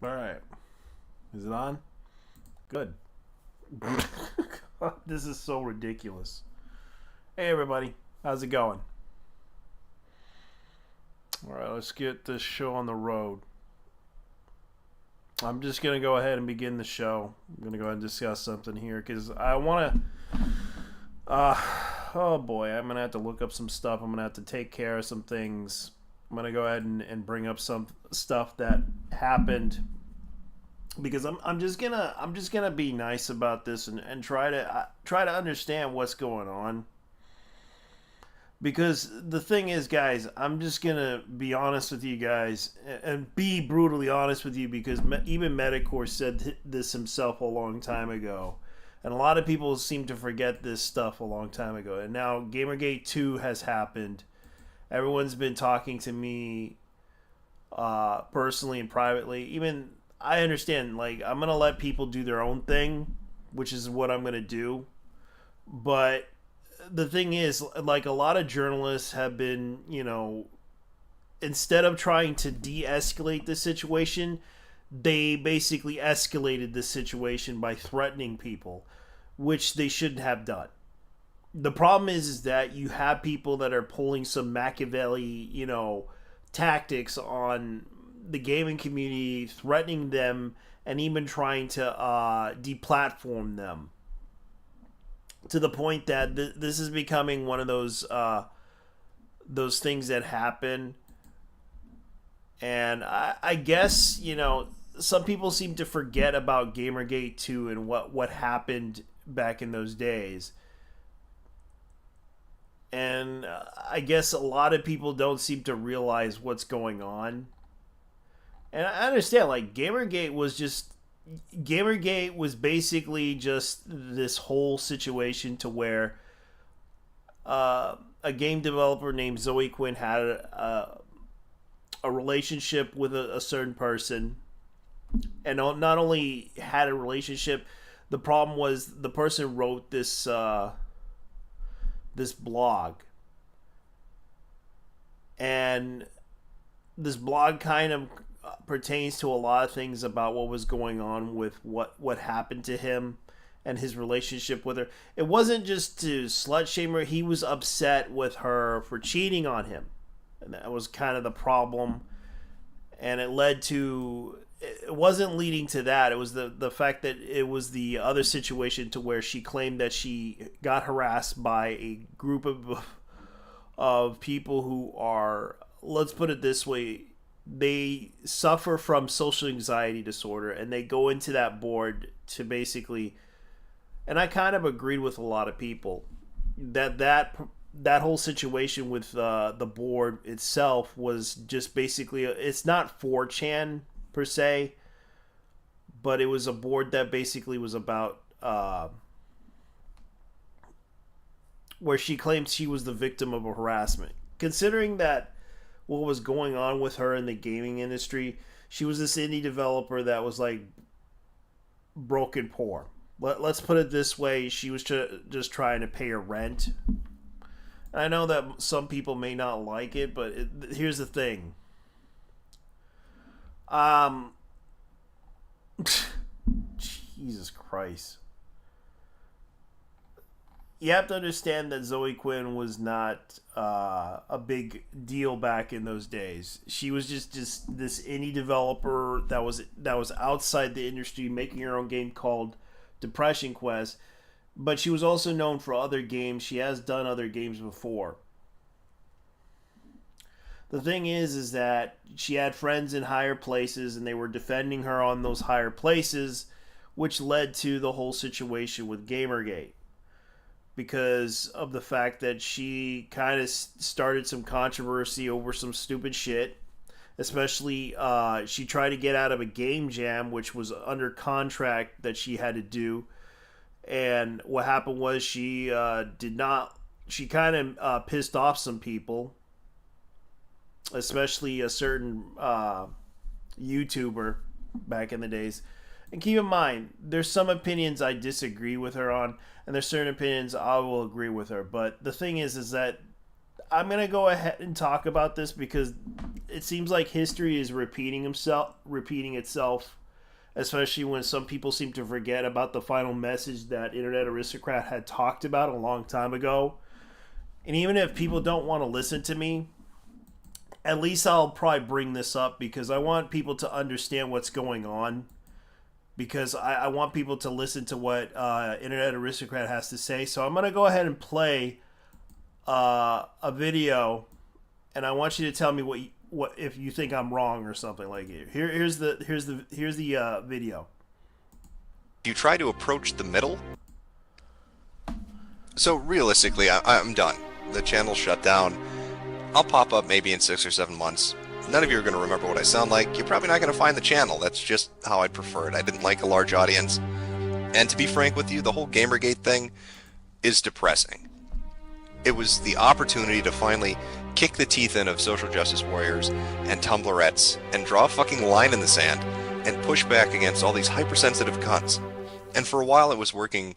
All right. Is it on? Good. God, this is so ridiculous. Hey, everybody. How's it going? All right, let's get this show on the road. I'm just going to go ahead and begin the show. I'm going to go ahead and discuss something here because I want to. Oh boy, I'm going to have to look up some stuff. I'm going to have to take care of some things. I'm going to go ahead and bring up some stuff that happened because I'm just gonna be nice about this and try to understand what's going on. Because the thing is, guys, I'm just gonna be honest with you guys and be brutally honest with you because even Metacore said this himself a long time ago, and a lot of people seem to forget this stuff a long time ago. And now Gamergate 2 has happened. Everyone's been talking to me personally and privately. Even I understand, like, I'm gonna let people do their own thing, which is what I'm gonna do. But the thing is, like, a lot of journalists have been, instead of trying to de-escalate the situation, they basically escalated the situation by threatening people, which they shouldn't have done. The problem is that you have people that are pulling some Machiavelli, tactics on the gaming community, threatening them and even trying to deplatform them to the point that this is becoming one of those things that happen. And I guess some people seem to forget about Gamergate 2 and what happened back in those days. And I guess a lot of people don't seem to realize what's going on. And I understand, like, Gamergate was basically just this whole situation to where a game developer named Zoe Quinn had a relationship with a certain person, and not only had a relationship, the problem was the person wrote this blog, and this blog kind of pertains to a lot of things about what was going on with what happened to him and his relationship with her. It wasn't just to slut shame her, he was upset with her for cheating on him. And that was kind of the problem. And it led to, it wasn't leading to that. It was the fact that it was the other situation to where she claimed that she got harassed by a group of people who are, let's put it this way, they suffer from social anxiety disorder, and they go into that board to basically, and I kind of agreed with a lot of people that whole situation with the board itself was just basically, it's not 4chan per se, but it was a board that basically was about where she claimed she was the victim of a harassment. Considering that what was going on with her in the gaming industry, she was this indie developer that was like broken poor. Let's put it this way, she was just trying to pay her rent. And I know that some people may not like it, but here's the thing. Jesus Christ. You have to understand that Zoe Quinn was not a big deal back in those days. She was just this indie developer that was outside the industry, making her own game called Depression Quest. But she was also known for other games. She has done other games before. The thing is that she had friends in higher places, and they were defending her on those higher places, which led to the whole situation with Gamergate, because of the fact that she kind of started some controversy over some stupid shit. Especially, she tried to get out of a game jam, which was under contract that she had to do. And what happened was she did not. She kind of pissed off some people, especially a certain YouTuber back in the days. And keep in mind, there's some opinions I disagree with her on, and there's certain opinions I will agree with her. But the thing is that I'm gonna go ahead and talk about this because it seems like history is repeating itself, especially when some people seem to forget about the final message that Internet Aristocrat had talked about a long time ago. And even if people don't want to listen to me, at least I'll probably bring this up because I want people to understand what's going on. Because I want people to listen to what Internet Aristocrat has to say. So I'm going to go ahead and play a video, and I want you to tell me what if you think I'm wrong or something like it. Here's the video. You try to approach the middle. So realistically, I'm done. The channel's shut down. I'll pop up maybe in 6 or 7 months. None of you are going to remember what I sound like. You're probably not going to find the channel. That's just how I'd prefer it. I didn't like a large audience. And to be frank with you, the whole Gamergate thing is depressing. It was the opportunity to finally kick the teeth in of social justice warriors and Tumblrettes and draw a fucking line in the sand and push back against all these hypersensitive cunts. And for a while it was working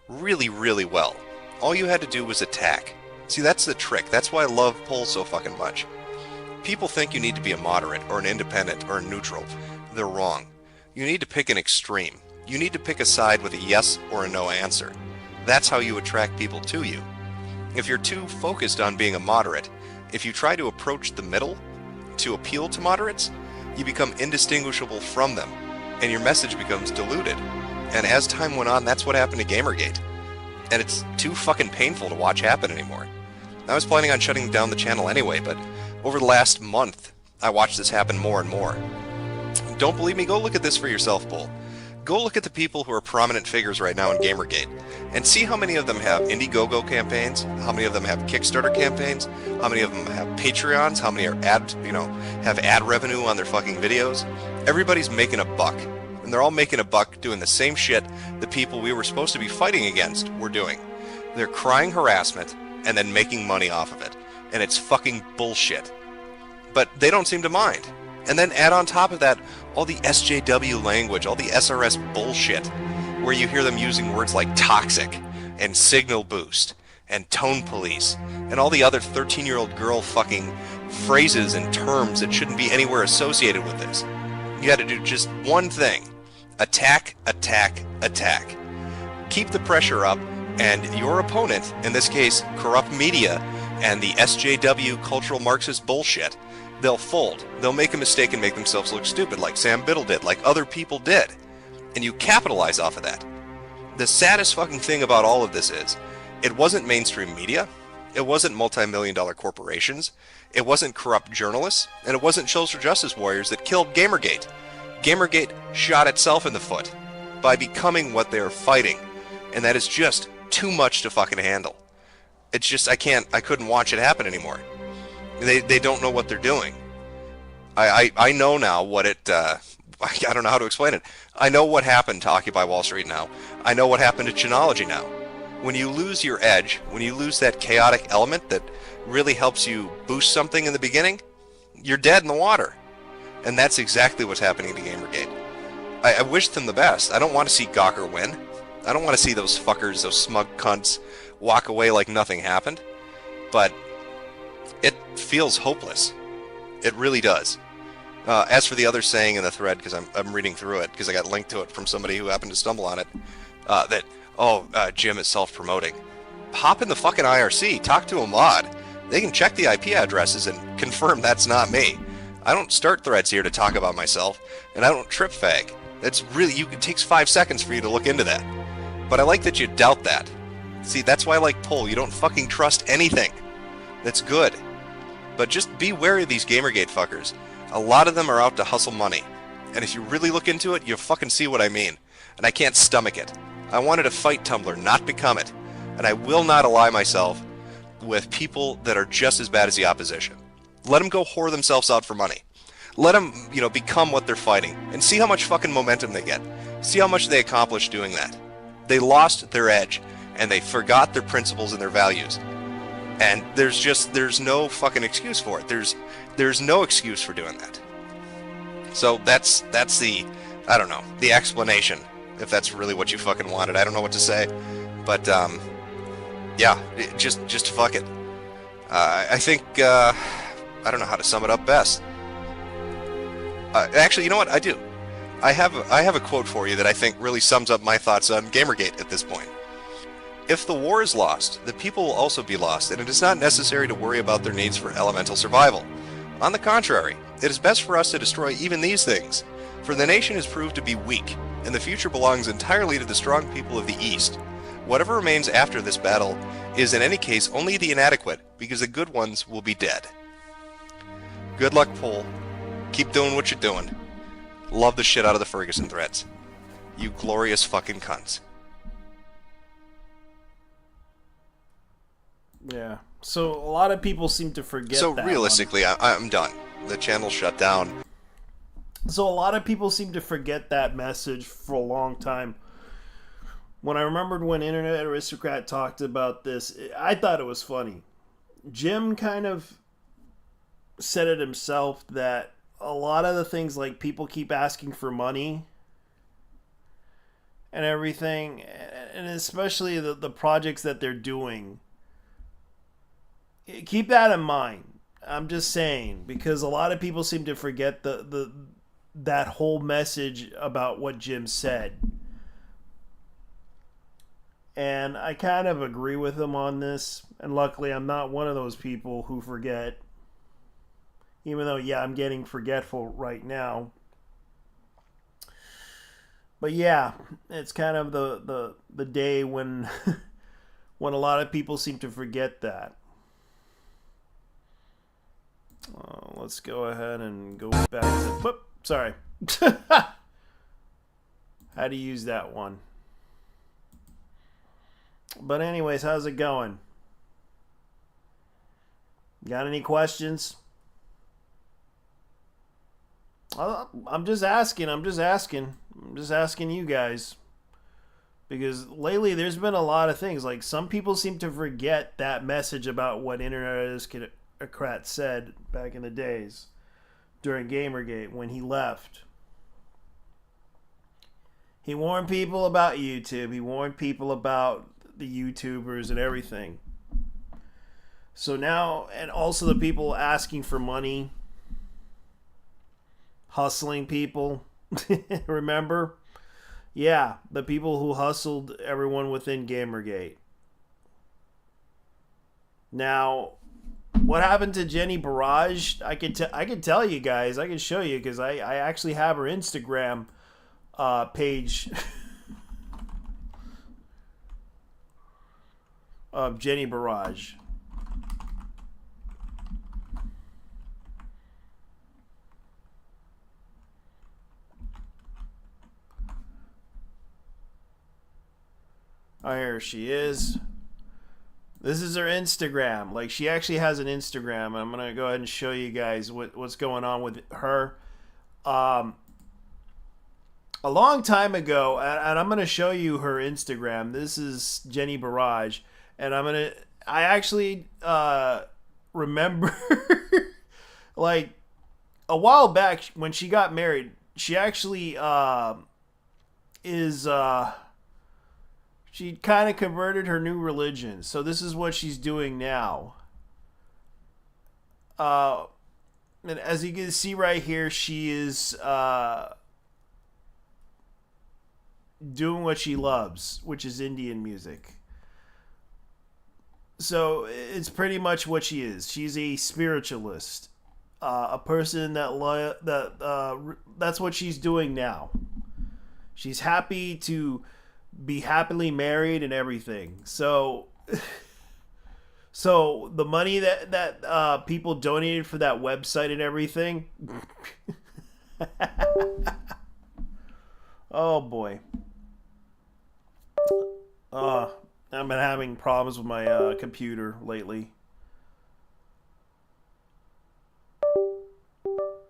really, really well. All you had to do was attack. See, that's the trick. That's why I love polls so fucking much. People think you need to be a moderate or an independent or a neutral. They're wrong. You need to pick an extreme. You need to pick a side with a yes or a no answer. That's how you attract people to you. If you're too focused on being a moderate, if you try to approach the middle to appeal to moderates, you become indistinguishable from them, and your message becomes diluted. And as time went on, that's what happened to Gamergate. And it's too fucking painful to watch happen anymore. I was planning on shutting down the channel anyway, but over the last month, I watched this happen more and more. Don't believe me? Go look at this for yourself, Bull. Go look at the people who are prominent figures right now in Gamergate, and see how many of them have Indiegogo campaigns, how many of them have Kickstarter campaigns, how many of them have Patreons, how many are have ad revenue on their fucking videos. Everybody's making a buck, and they're all making a buck doing the same shit the people we were supposed to be fighting against were doing. They're crying harassment and then making money off of it. And it's fucking bullshit. But they don't seem to mind. And then add on top of that all the SJW language, all the SRS bullshit, where you hear them using words like toxic, and signal boost, and tone police, and all the other 13-year-old girl fucking phrases and terms that shouldn't be anywhere associated with this. You gotta do just one thing. Attack, attack, attack. Keep the pressure up, and your opponent, in this case, corrupt media, and the SJW cultural Marxist bullshit, they'll fold. They'll make a mistake and make themselves look stupid like Sam Biddle did, like other people did. And you capitalize off of that. The saddest fucking thing about all of this is, it wasn't mainstream media, it wasn't multi-million-dollar corporations, it wasn't corrupt journalists, and it wasn't social justice warriors that killed Gamergate. Gamergate shot itself in the foot by becoming what they're fighting. And that is just too much to fucking handle. It's just, I couldn't watch it happen anymore. They don't know what they're doing. I know now what I don't know how to explain it. I know what happened to Occupy Wall Street now. I know what happened to Chinology now. When you lose your edge, when you lose that chaotic element that really helps you boost something in the beginning, you're dead in the water. And that's exactly what's happening to Gamergate. I wish them the best. I don't want to see Gawker win. I don't want to see those fuckers, those smug cunts, walk away like nothing happened. But it feels hopeless. It really does. As for the other saying in the thread, because I'm reading through it, because I got linked to it from somebody who happened to stumble on it, that, Jim is self-promoting. Hop in the fucking IRC, talk to a mod. They can check the IP addresses and confirm that's not me. I don't start threads here to talk about myself, and I don't trip fag. That's really, it takes 5 seconds for you to look into that. But I like that you doubt that. See, that's why I like Poll. You don't fucking trust anything. That's good. But just be wary of these Gamergate fuckers. A lot of them are out to hustle money. And if you really look into it, you'll fucking see what I mean. And I can't stomach it. I wanted to fight Tumblr, not become it. And I will not ally myself with people that are just as bad as the opposition. Let them go whore themselves out for money. Let them, become what they're fighting. And see how much fucking momentum they get. See how much they accomplish doing that. They lost their edge, and they forgot their principles and their values. And there's no fucking excuse for it. There's no excuse for doing that. So that's the, I don't know, the explanation, if that's really what you fucking wanted. I don't know what to say. But, yeah, just fuck it. I think, I don't know how to sum it up best. Actually, you know what? I do. I have a quote for you that I think really sums up my thoughts on Gamergate at this point. If the war is lost, the people will also be lost, and it is not necessary to worry about their needs for elemental survival. On the contrary, it is best for us to destroy even these things, for the nation has proved to be weak, and the future belongs entirely to the strong people of the East. Whatever remains after this battle is in any case only the inadequate, because the good ones will be dead. Good luck, Pole. Keep doing what you're doing. Love the shit out of the Ferguson threads. You glorious fucking cunts. Yeah. So a lot of people seem to forget So that realistically, I'm done. The channel's shut down. So a lot of people seem to forget that message for a long time. When I remembered when Internet Aristocrat talked about this, I thought it was funny. Jim kind of said it himself that a lot of the things, like people keep asking for money and everything, and especially the projects that they're doing. Keep that in mind. I'm just saying, because a lot of people seem to forget that whole message about what Jim said. And I kind of agree with him on this. And luckily, I'm not one of those people who forget. Even though, yeah, I'm getting forgetful right now. But yeah, it's kind of the day when when a lot of people seem to forget that. Let's go ahead and go back to... Whoop, sorry. How to use that one. But anyways, how's it going? Got any questions? I'm just asking you guys. Because lately there's been a lot of things. Like, some people seem to forget that message about what Internet Aristocrat said back in the days during Gamergate when he left. He warned people about YouTube. He warned people about the YouTubers and everything. So now, and also the people asking for money, hustling people. Remember? Yeah, the people who hustled everyone within Gamergate. Now, what happened to Jenny Barrage? I can tell you guys. I can show you because I actually have her Instagram page of Jenny Barrage. Oh, here she is. This is her Instagram. Like, she actually has an Instagram. I'm going to go ahead and show you guys what's going on with her. A long time ago, and I'm going to show you her Instagram. This is Jenny Barrage. And I actually remember, like, a while back when she got married, she actually she kind of converted her new religion. So this is what she's doing now. And as you can see right here, she is doing what she loves, which is Indian music. So it's pretty much what she is. She's a spiritualist, a person that's what she's doing now. She's happy to be happily married and everything. So the money that people donated for that website and everything. Oh boy. I've been having problems with my computer lately.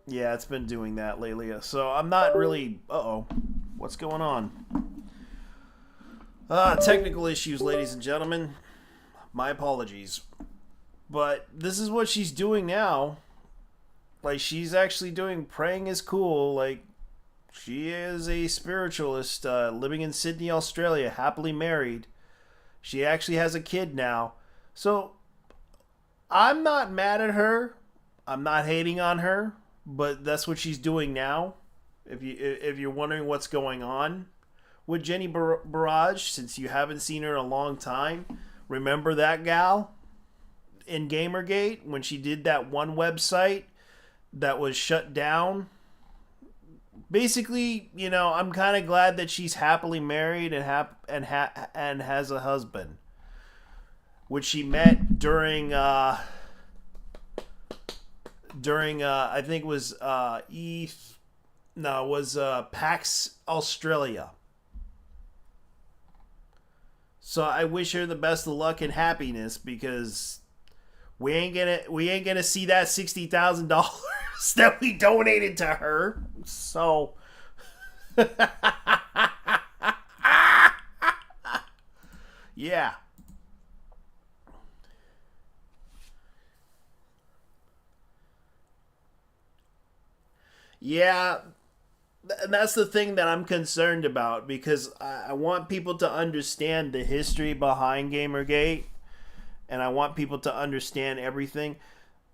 Yeah, it's been doing that lately. So I'm not really... Uh-oh. What's going on? Technical issues, ladies and gentlemen. My apologies. But this is what she's doing now. Like, she's actually doing... Praying is cool. Like, she is a spiritualist living in Sydney, Australia, happily married. She actually has a kid now. So, I'm not mad at her. I'm not hating on her, but that's what she's doing now. If you're wondering what's going on with Jenny Barrage, since you haven't seen her in a long time, remember that gal in Gamergate when she did that one website that was shut down? Basically, I'm kind of glad that she's happily married and has a husband, which she met during I think it was PAX Australia. So I wish her the best of luck and happiness, because we ain't gonna see that $60,000 that we donated to her. So yeah. Yeah, and that's the thing that I'm concerned about, because I want people to understand the history behind Gamergate, and I want people to understand everything.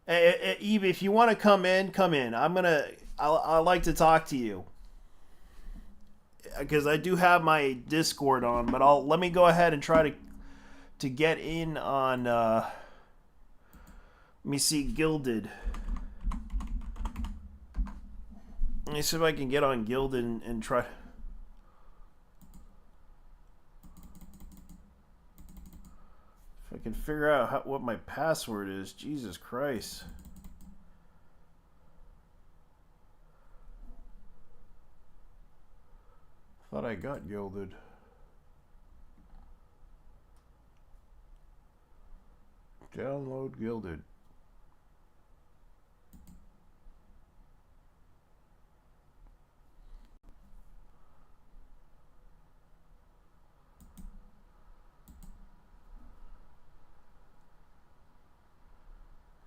Eve, if you want to come in, come in. I'd like to talk to you, because I do have my Discord on, but let me go ahead and try to get in on. Let me see, Gilded. Let me see if I can get on Guild and try. If I can figure out what my password is. Jesus Christ. Thought I got Gilded. Download Gilded.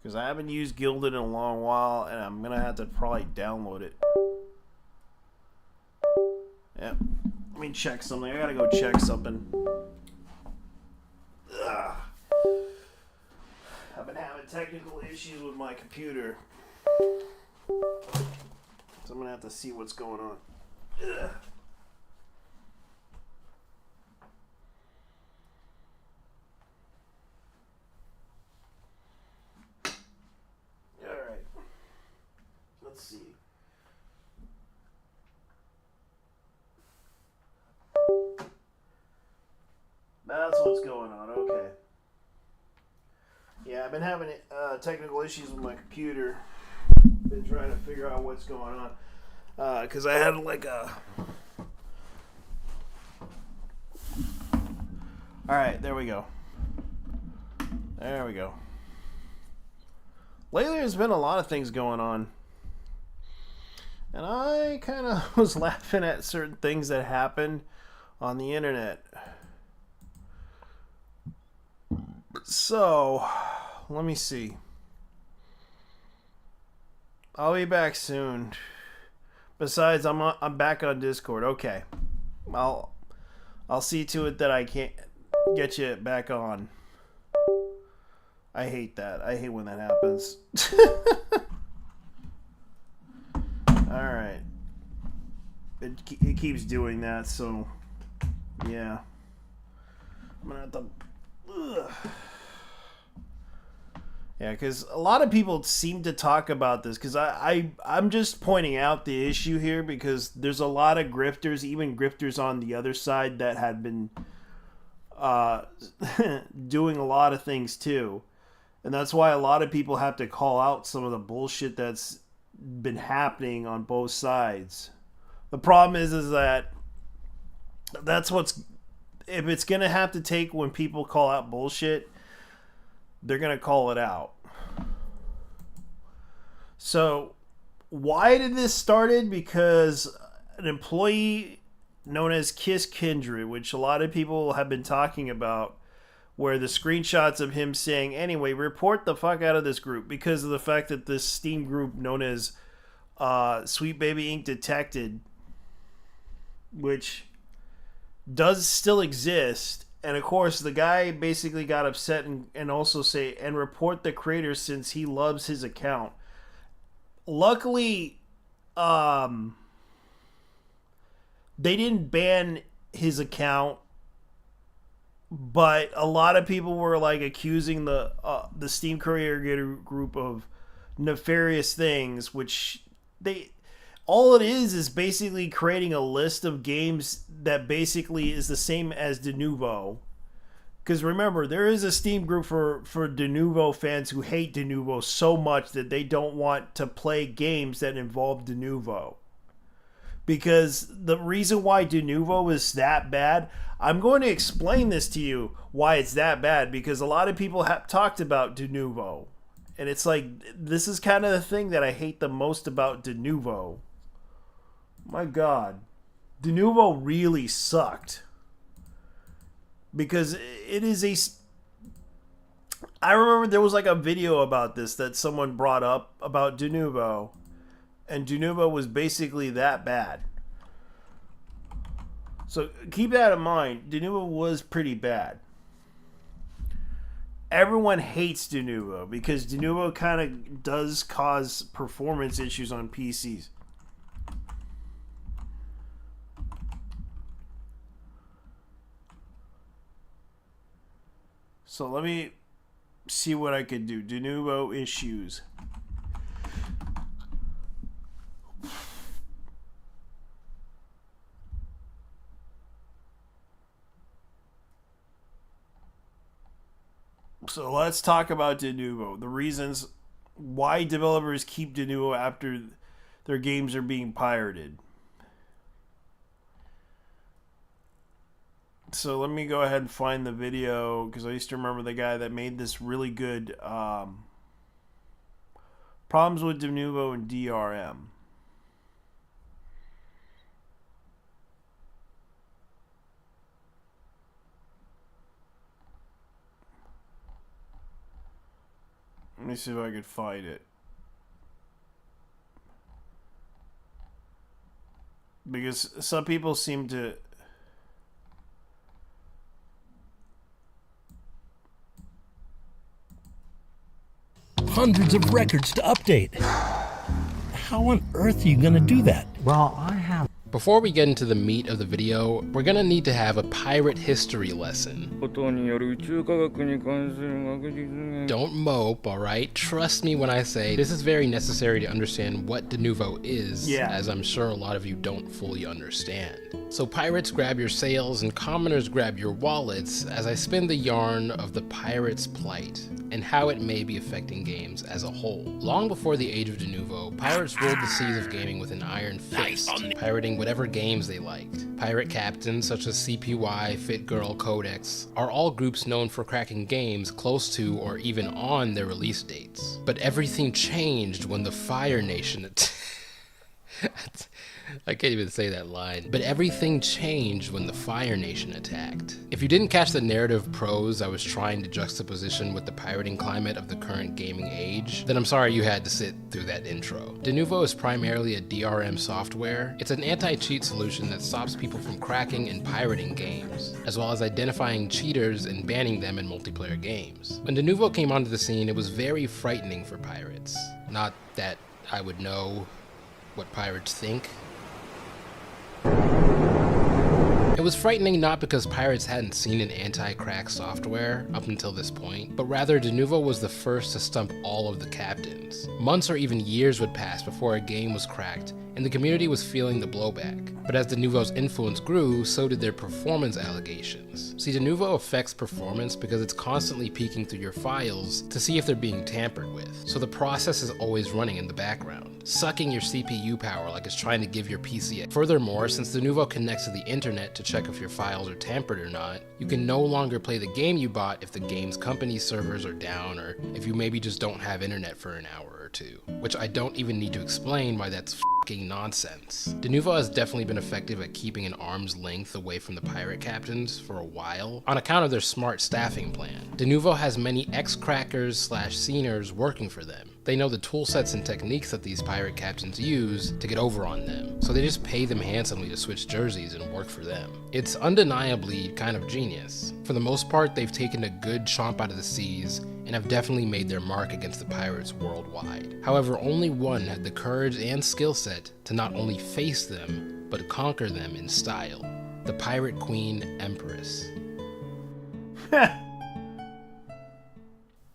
Because I haven't used Gilded in a long while, and I'm going to have to probably download it. Yep. Let me check something. I got to go check something. Ugh. I've been having technical issues with my computer. So I'm going to have to see what's going on. Ugh. Let's see. That's what's going on. Okay. Yeah, I've been having technical issues with my computer. Been trying to figure out what's going on. Because I had like a... Alright, there we go. There we go. Lately there's been a lot of things going on. And I kind of was laughing at certain things that happened on the internet. So, let me see. I'll be back soon. Besides, I'm back on Discord. Okay. I'll see to it that I can't get you back on. I hate that. I hate when that happens. Alright. It keeps doing that, so yeah. I'm gonna have to... Ugh. Yeah, because a lot of people seem to talk about this, because I'm just pointing out the issue here, because there's a lot of grifters, even grifters on the other side, that had been doing a lot of things too. And that's why a lot of people have to call out some of the bullshit that's been happening on both sides. The problem is that that's what's... If it's going to have to take when people call out bullshit, they're going to call it out. So, why did this started? Because an employee known as Kiss Kindred, which a lot of people have been talking about, where the screenshots of him saying, anyway, report the fuck out of this group, because of the fact that this Steam group known as Sweet Baby Inc. Detected, which does still exist. And of course, the guy basically got upset and also say, and report the creator since he loves his account. luckily, they didn't ban his account, but a lot of people were like accusing the Steam Creator Group of nefarious things, which all it is basically creating a list of games that basically is the same as De Nouveau. Because remember, there is a Steam group for De Nouveau fans who hate De Nouveau so much that they don't want to play games that involve De Nouveau. Because the reason why De Nouveau is that bad, I'm going to explain this to you, why it's that bad, because a lot of people have talked about De Nouveau. And it's like, this is kind of the thing that I hate the most about De Nouveau. My God. De Nouveau really sucked. Because it is I remember there was like a video about this that someone brought up about De Nouveau. And De Nouveau was basically that bad. So keep that in mind. De Nouveau was pretty bad. Everyone hates De Nouveau because De Nouveau kind of does cause performance issues on PCs. So let me see what I could do. De Nouveau issues. So let's talk about De Nouveau. The reasons why developers keep De Nouveau after their games are being pirated. So let me go ahead and find the video, because I used to remember the guy that made this really good problems with De Nouveau and DRM. Let me see if I could find it. Because some people seem to... Hundreds of records to update. How on earth are you gonna do that? Well, I have. Before we get into the meat of the video, we're gonna need to have a pirate history lesson. Don't mope, alright? Trust me when I say this is very necessary to understand what De Nouveau is, as I'm sure a lot of you don't fully understand. So pirates grab your sails and commoners grab your wallets as I spin the yarn of the pirate's plight and how it may be affecting games as a whole. Long before the age of De Nouveau, pirates ruled the seas of gaming with an iron fist, pirating whatever games they liked. Pirate captains such as CPY, Fit Girl, Codex are all groups known for cracking games close to or even on their release dates. But everything changed when the Fire Nation I can't even say that line. But everything changed when the Fire Nation attacked. If you didn't catch the narrative prose I was trying to juxtaposition with the pirating climate of the current gaming age, then I'm sorry you had to sit through that intro. De Nouveau is primarily a DRM software. It's an anti-cheat solution that stops people from cracking and pirating games, as well as identifying cheaters and banning them in multiplayer games. When De Nouveau came onto the scene, it was very frightening for pirates. Not that I would know what pirates think. It was frightening not because pirates hadn't seen an anti-crack software up until this point, but rather De Nouveau was the first to stump all of the captains. Months or even years would pass before a game was cracked, and the community was feeling the blowback. But as De Nouveau's influence grew, so did their performance allegations. See, De Nouveau affects performance because it's constantly peeking through your files to see if they're being tampered with, so the process is always running in the background, sucking your CPU power like it's trying to give your PC. Furthermore, since De Nouveau connects to the internet to check if your files are tampered or not, you can no longer play the game you bought if the game's company servers are down, or if you maybe just don't have internet for an hour or two. Which I don't even need to explain why that's f***ing nonsense. De Nouveau has definitely been effective at keeping an arm's length away from the pirate captains for a while, on account of their smart staffing plan. De Nouveau has many ex-crackers / sceners working for them. They know the toolsets and techniques that these pirate captains use to get over on them, so they just pay them handsomely to switch jerseys and work for them. It's undeniably kind of genius. For the most part, they've taken a good chomp out of the seas and have definitely made their mark against the pirates worldwide. However, only one had the courage and skill set to not only face them, but conquer them in style: the Pirate Queen Empress.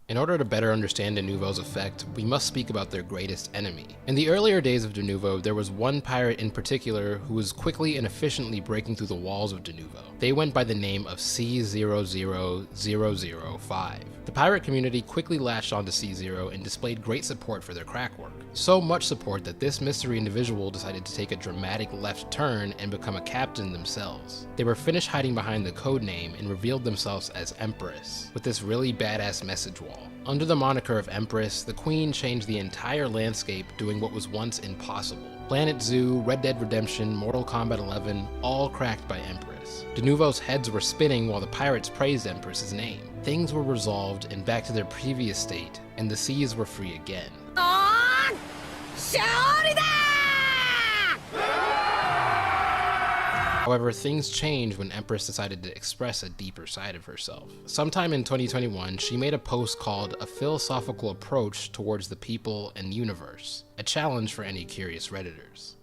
In order to better understand De Nouveau's effect, we must speak about their greatest enemy. In the earlier days of De Nouveau, there was one pirate in particular who was quickly and efficiently breaking through the walls of De Nouveau. They went by the name of C00005. The pirate community quickly latched onto C0 and displayed great support for their crack work. So much support that this mystery individual decided to take a dramatic left turn and become a captain themselves. They were finished hiding behind the code name and revealed themselves as Empress, with this really badass message wall. Under the moniker of Empress, the Queen changed the entire landscape, doing what was once impossible. Planet Zoo, Red Dead Redemption, Mortal Kombat 11, all cracked by Empress. De Nouveau's heads were spinning while the pirates praised Empress's name. Things were resolved and back to their previous state, and the seas were free again. However, things changed when Empress decided to express a deeper side of herself. Sometime in 2021, she made a post called A Philosophical Approach Towards the People and Universe, a challenge for any curious Redditors.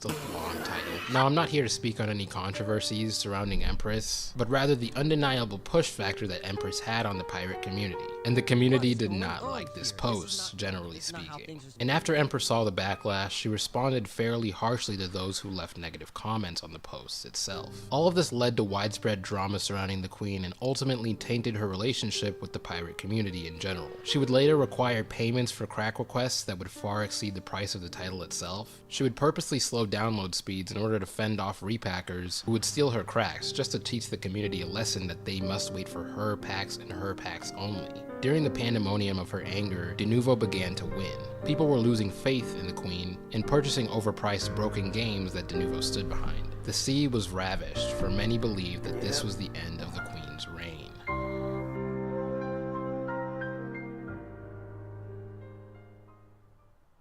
It's a long title. Now, I'm not here to speak on any controversies surrounding Empress, but rather the undeniable push factor that Empress had on the pirate community. And the community did not like this post, generally speaking. And after Empress saw the backlash, she responded fairly harshly to those who left negative comments on the post itself. All of this led to widespread drama surrounding the Queen and ultimately tainted her relationship with the pirate community in general. She would later require payments for crack requests that would far exceed the price of the title itself. She would purposely slow download speeds in order to fend off repackers who would steal her cracks, just to teach the community a lesson that they must wait for her packs and her packs only. During the pandemonium of her anger, De Nouveau began to win. People were losing faith in the Queen and purchasing overpriced broken games that De Nouveau stood behind. The sea was ravished, for many believed that this was the end of the Queen's reign.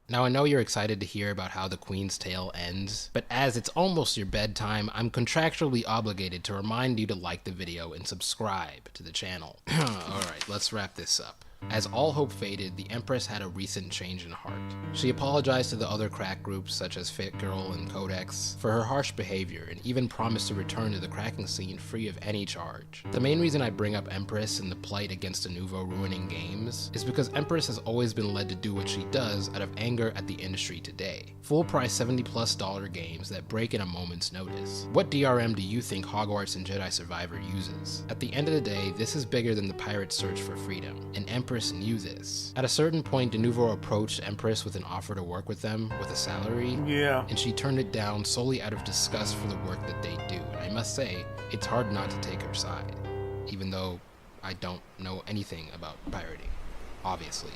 Now, I know you're excited to hear about how the Queen's tale ends, but as it's almost your bedtime, I'm contractually obligated to remind you to like the video and subscribe to the channel. Alright, let's wrap this up. As all hope faded, the Empress had a recent change in heart. She apologized to the other crack groups such as Fit Girl and Codex for her harsh behavior and even promised to return to the cracking scene free of any charge. The main reason I bring up Empress and the plight against De Nouveau ruining games is because Empress has always been led to do what she does out of anger at the industry today. Full price $70+ games that break in a moment's notice. What DRM do you think Hogwarts and Jedi Survivor uses? At the end of the day, this is bigger than the pirate's search for freedom, and Empress knew this. At a certain point, De Nouveau approached Empress with an offer to work with them with a salary, and she turned it down solely out of disgust for the work that they do. And I must say, it's hard not to take her side, even though I don't know anything about pirating, obviously.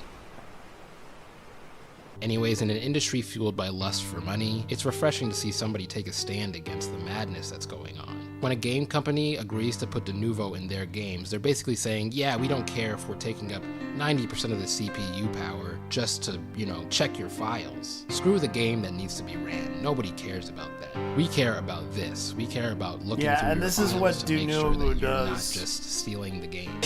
Anyways, in an industry fueled by lust for money, it's refreshing to see somebody take a stand against the madness that's going on. When a game company agrees to put De Nouveau in their games, they're basically saying, yeah, we don't care if we're taking up 90% of the CPU power just to, check your files. Screw the game that needs to be ran. Nobody cares about that. We care about this. We care about looking through your files. Yeah, and this is what De Nouveau does. You're not just stealing the game.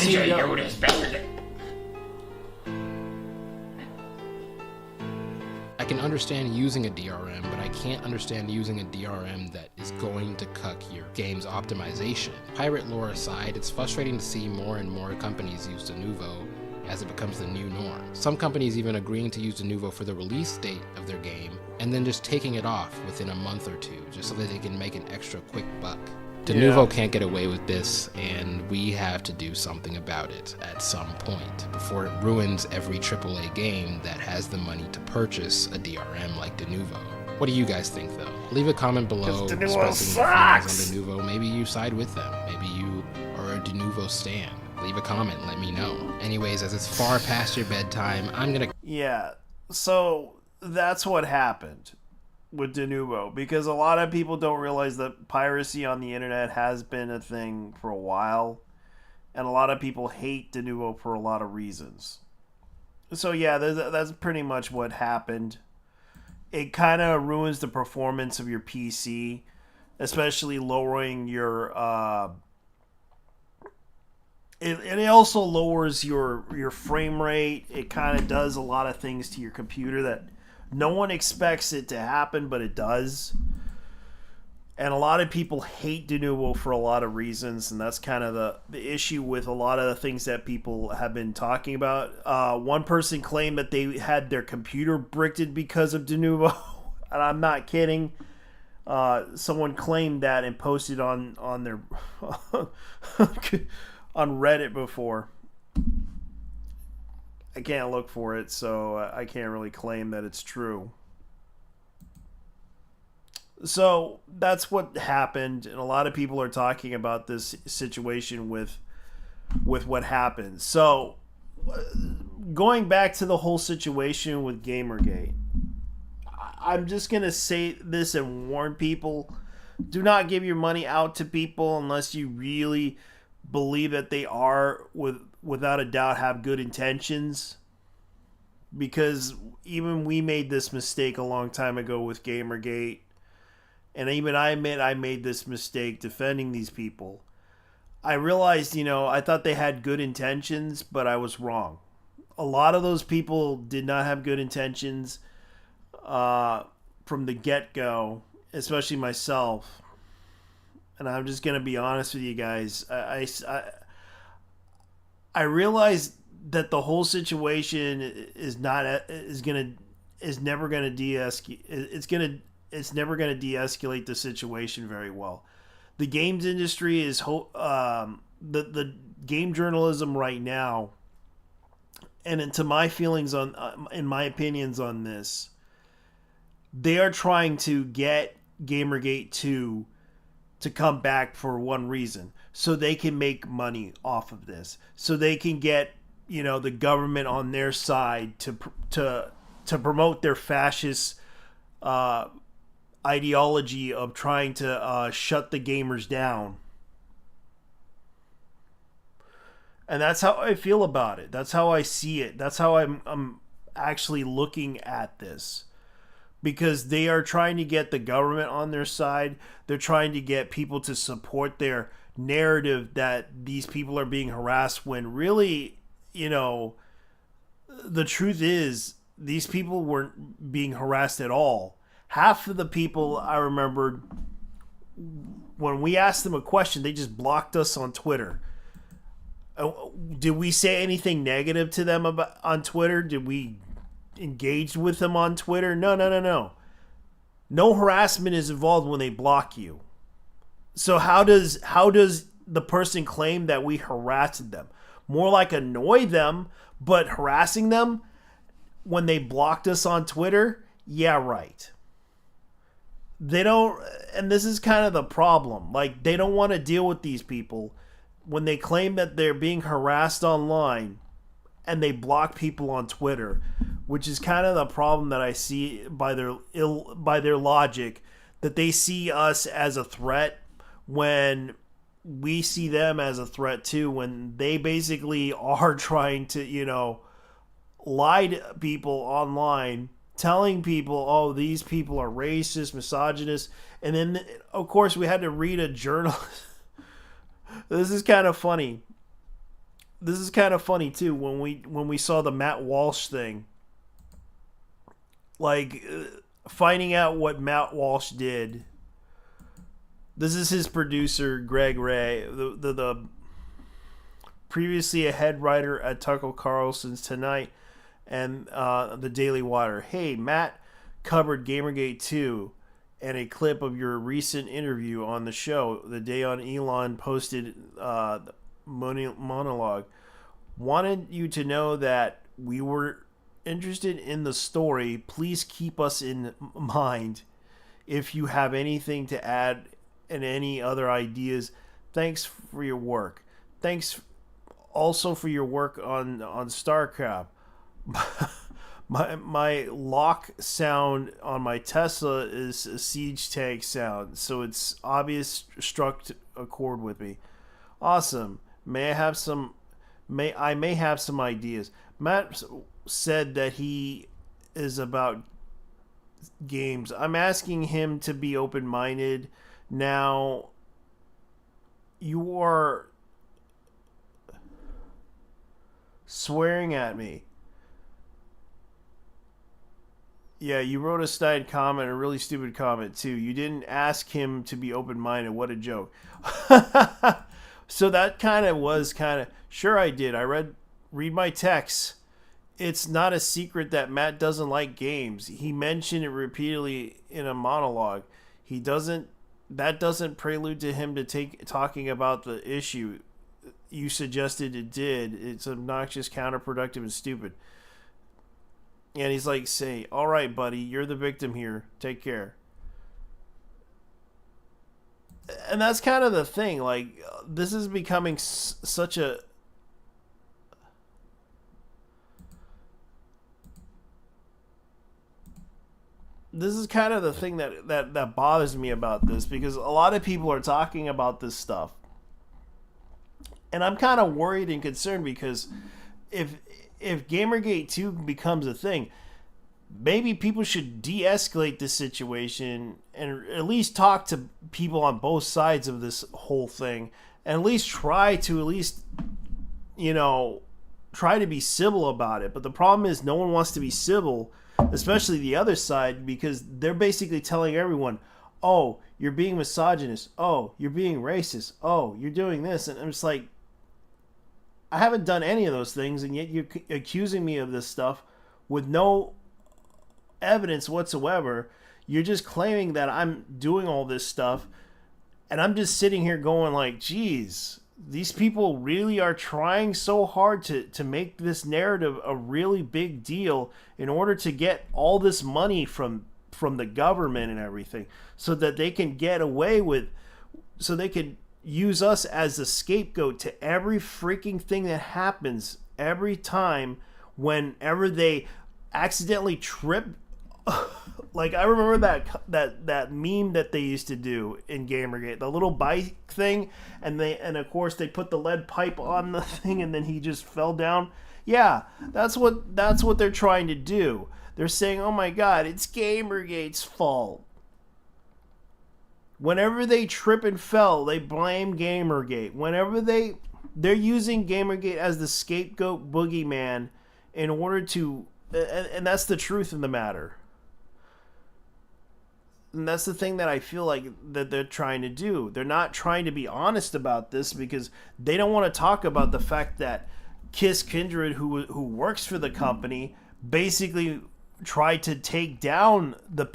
I can understand using a DRM, but I can't understand using a DRM that is going to cuck your game's optimization. Pirate lore aside, it's frustrating to see more and more companies use De Nouveau as it becomes the new norm. Some companies even agreeing to use De Nouveau for the release date of their game, and then just taking it off within a month or two, just so that they can make an extra quick buck. De Nouveau can't get away with this, and we have to do something about it at some point before it ruins every AAA game that has the money to purchase a DRM like De Nouveau. What do you guys think, though? Leave a comment below expressing your feelings on De Nouveau. Maybe you side with them. Maybe you are a De Nouveau stan. Leave a comment, let me know. Anyways, as it's far past your bedtime, I'm gonna... Yeah, so that's what happened with De Nouveau, because a lot of people don't realize that piracy on the internet has been a thing for a while, and a lot of people hate De Nouveau for a lot of reasons. So yeah, that's pretty much what happened. It kind of ruins the performance of your PC, especially lowering your it also lowers your frame rate. It kind of does a lot of things to your computer that no one expects it to happen, but it does. And a lot of people hate Denuvo for a lot of reasons, and that's kind of the issue with a lot of the things that people have been talking about. One person claimed that they had their computer bricked because of Denuvo, and I'm not kidding. Someone claimed that and posted on their on Reddit before. I can't look for it, so I can't really claim that it's true. So that's what happened, and a lot of people are talking about this situation with what happened. So going back to the whole situation with Gamergate, I'm just going to say this and warn people. Do not give your money out to people unless you really believe that they are, without a doubt, have good intentions. Because even we made this mistake a long time ago with Gamergate. And even I admit I made this mistake defending these people. I realized, I thought they had good intentions, but I was wrong. A lot of those people did not have good intentions from the get-go, especially myself. And I'm just going to be honest with you guys. I realized that the whole situation is never going to de-escalate. It's never going to de-escalate the situation very well. The games industry is the game journalism right now, and into my feelings in my opinions on this, they are trying to get Gamergate 2 to come back for one reason, so they can make money off of this, so they can get the government on their side to promote their fascist ideology of trying to shut the gamers down. And that's how I feel about it. That's how I see it. That's how I'm actually looking at this. Because they are trying to get the government on their side. They're trying to get people to support their narrative that these people are being harassed, when really, the truth is these people weren't being harassed at all. Half of the people I remembered, when we asked them a question, they just blocked us on Twitter. Did we say anything negative to them on Twitter? Did we engage with them on Twitter? No. No harassment is involved when they block you. So how does the person claim that we harassed them? More like annoy them, but harassing them when they blocked us on Twitter? Yeah, right. They don't, and this is kind of the problem. Like, they don't want to deal with these people when they claim that they're being harassed online, and they block people on Twitter, which is kind of the problem that I see by their logic, that they see us as a threat when we see them as a threat too, when they basically are trying to, lie to people online, telling people, oh, these people are racist, misogynist, and then, of course, we had to read a journal. This is kind of funny. This is kind of funny too when we saw the Matt Walsh thing. Like, finding out what Matt Walsh did. This is his producer, Greg Ray, the previously a head writer at Tucker Carlson's Tonight and the Daily Wire. Hey, Matt covered Gamergate 2 and a clip of your recent interview on the show. The day on Elon posted monologue. Wanted you to know that we were interested in the story. Please keep us in mind if you have anything to add and any other ideas. Thanks for your work. Thanks also for your work on StarCraft. My lock sound on my Tesla is a siege tank sound, so it's obvious struck a chord with me. Awesome. May have some ideas. Matt said that he is about games. I'm asking him to be open-minded. Now, you are swearing at me. Yeah, you wrote a snide comment, a really stupid comment too. You didn't ask him to be open-minded. What a joke. So that kind of was sure I did. Read my text. It's not a secret that Matt doesn't like games. He mentioned it repeatedly in a monologue. That doesn't prelude to him talking about the issue. You suggested it did. It's obnoxious, counterproductive, and stupid. And he's like, say, all right, buddy, you're the victim here. Take care. And that's kind of the thing. Like, this is becoming such a... This is kind of the thing that bothers me about this, because a lot of people are talking about this stuff. And I'm kind of worried and concerned, because if Gamergate 2 becomes a thing, maybe people should de-escalate this situation and at least talk to people on both sides of this whole thing, and at least try to try to be civil about it. But the problem is no one wants to be civil, especially the other side, because they're basically telling everyone, oh, you're being misogynist, oh, you're being racist, oh, you're doing this. And I'm just like, I haven't done any of those things, and yet you're accusing me of this stuff with no evidence whatsoever. You're just claiming that I'm doing all this stuff, and I'm just sitting here going like, geez, these people really are trying so hard to make this narrative a really big deal in order to get all this money from the government and everything, so that they can get away with, so they can use us as a scapegoat to every freaking thing that happens every time whenever they accidentally trip. Like, I remember that meme that they used to do in Gamergate, the little bike thing, and of course they put the lead pipe on the thing and then he just fell down. Yeah, that's what they're trying to do. They're saying, oh my god, it's Gamergate's fault. Whenever they trip and fell, they blame Gamergate. Whenever they're using Gamergate as the scapegoat boogeyman in order to, and that's the truth of the matter. And that's the thing that I feel like that they're trying to do. They're not trying to be honest about this, because they don't want to talk about the fact that Kiss Kindred, who works for the company, basically tried to take down the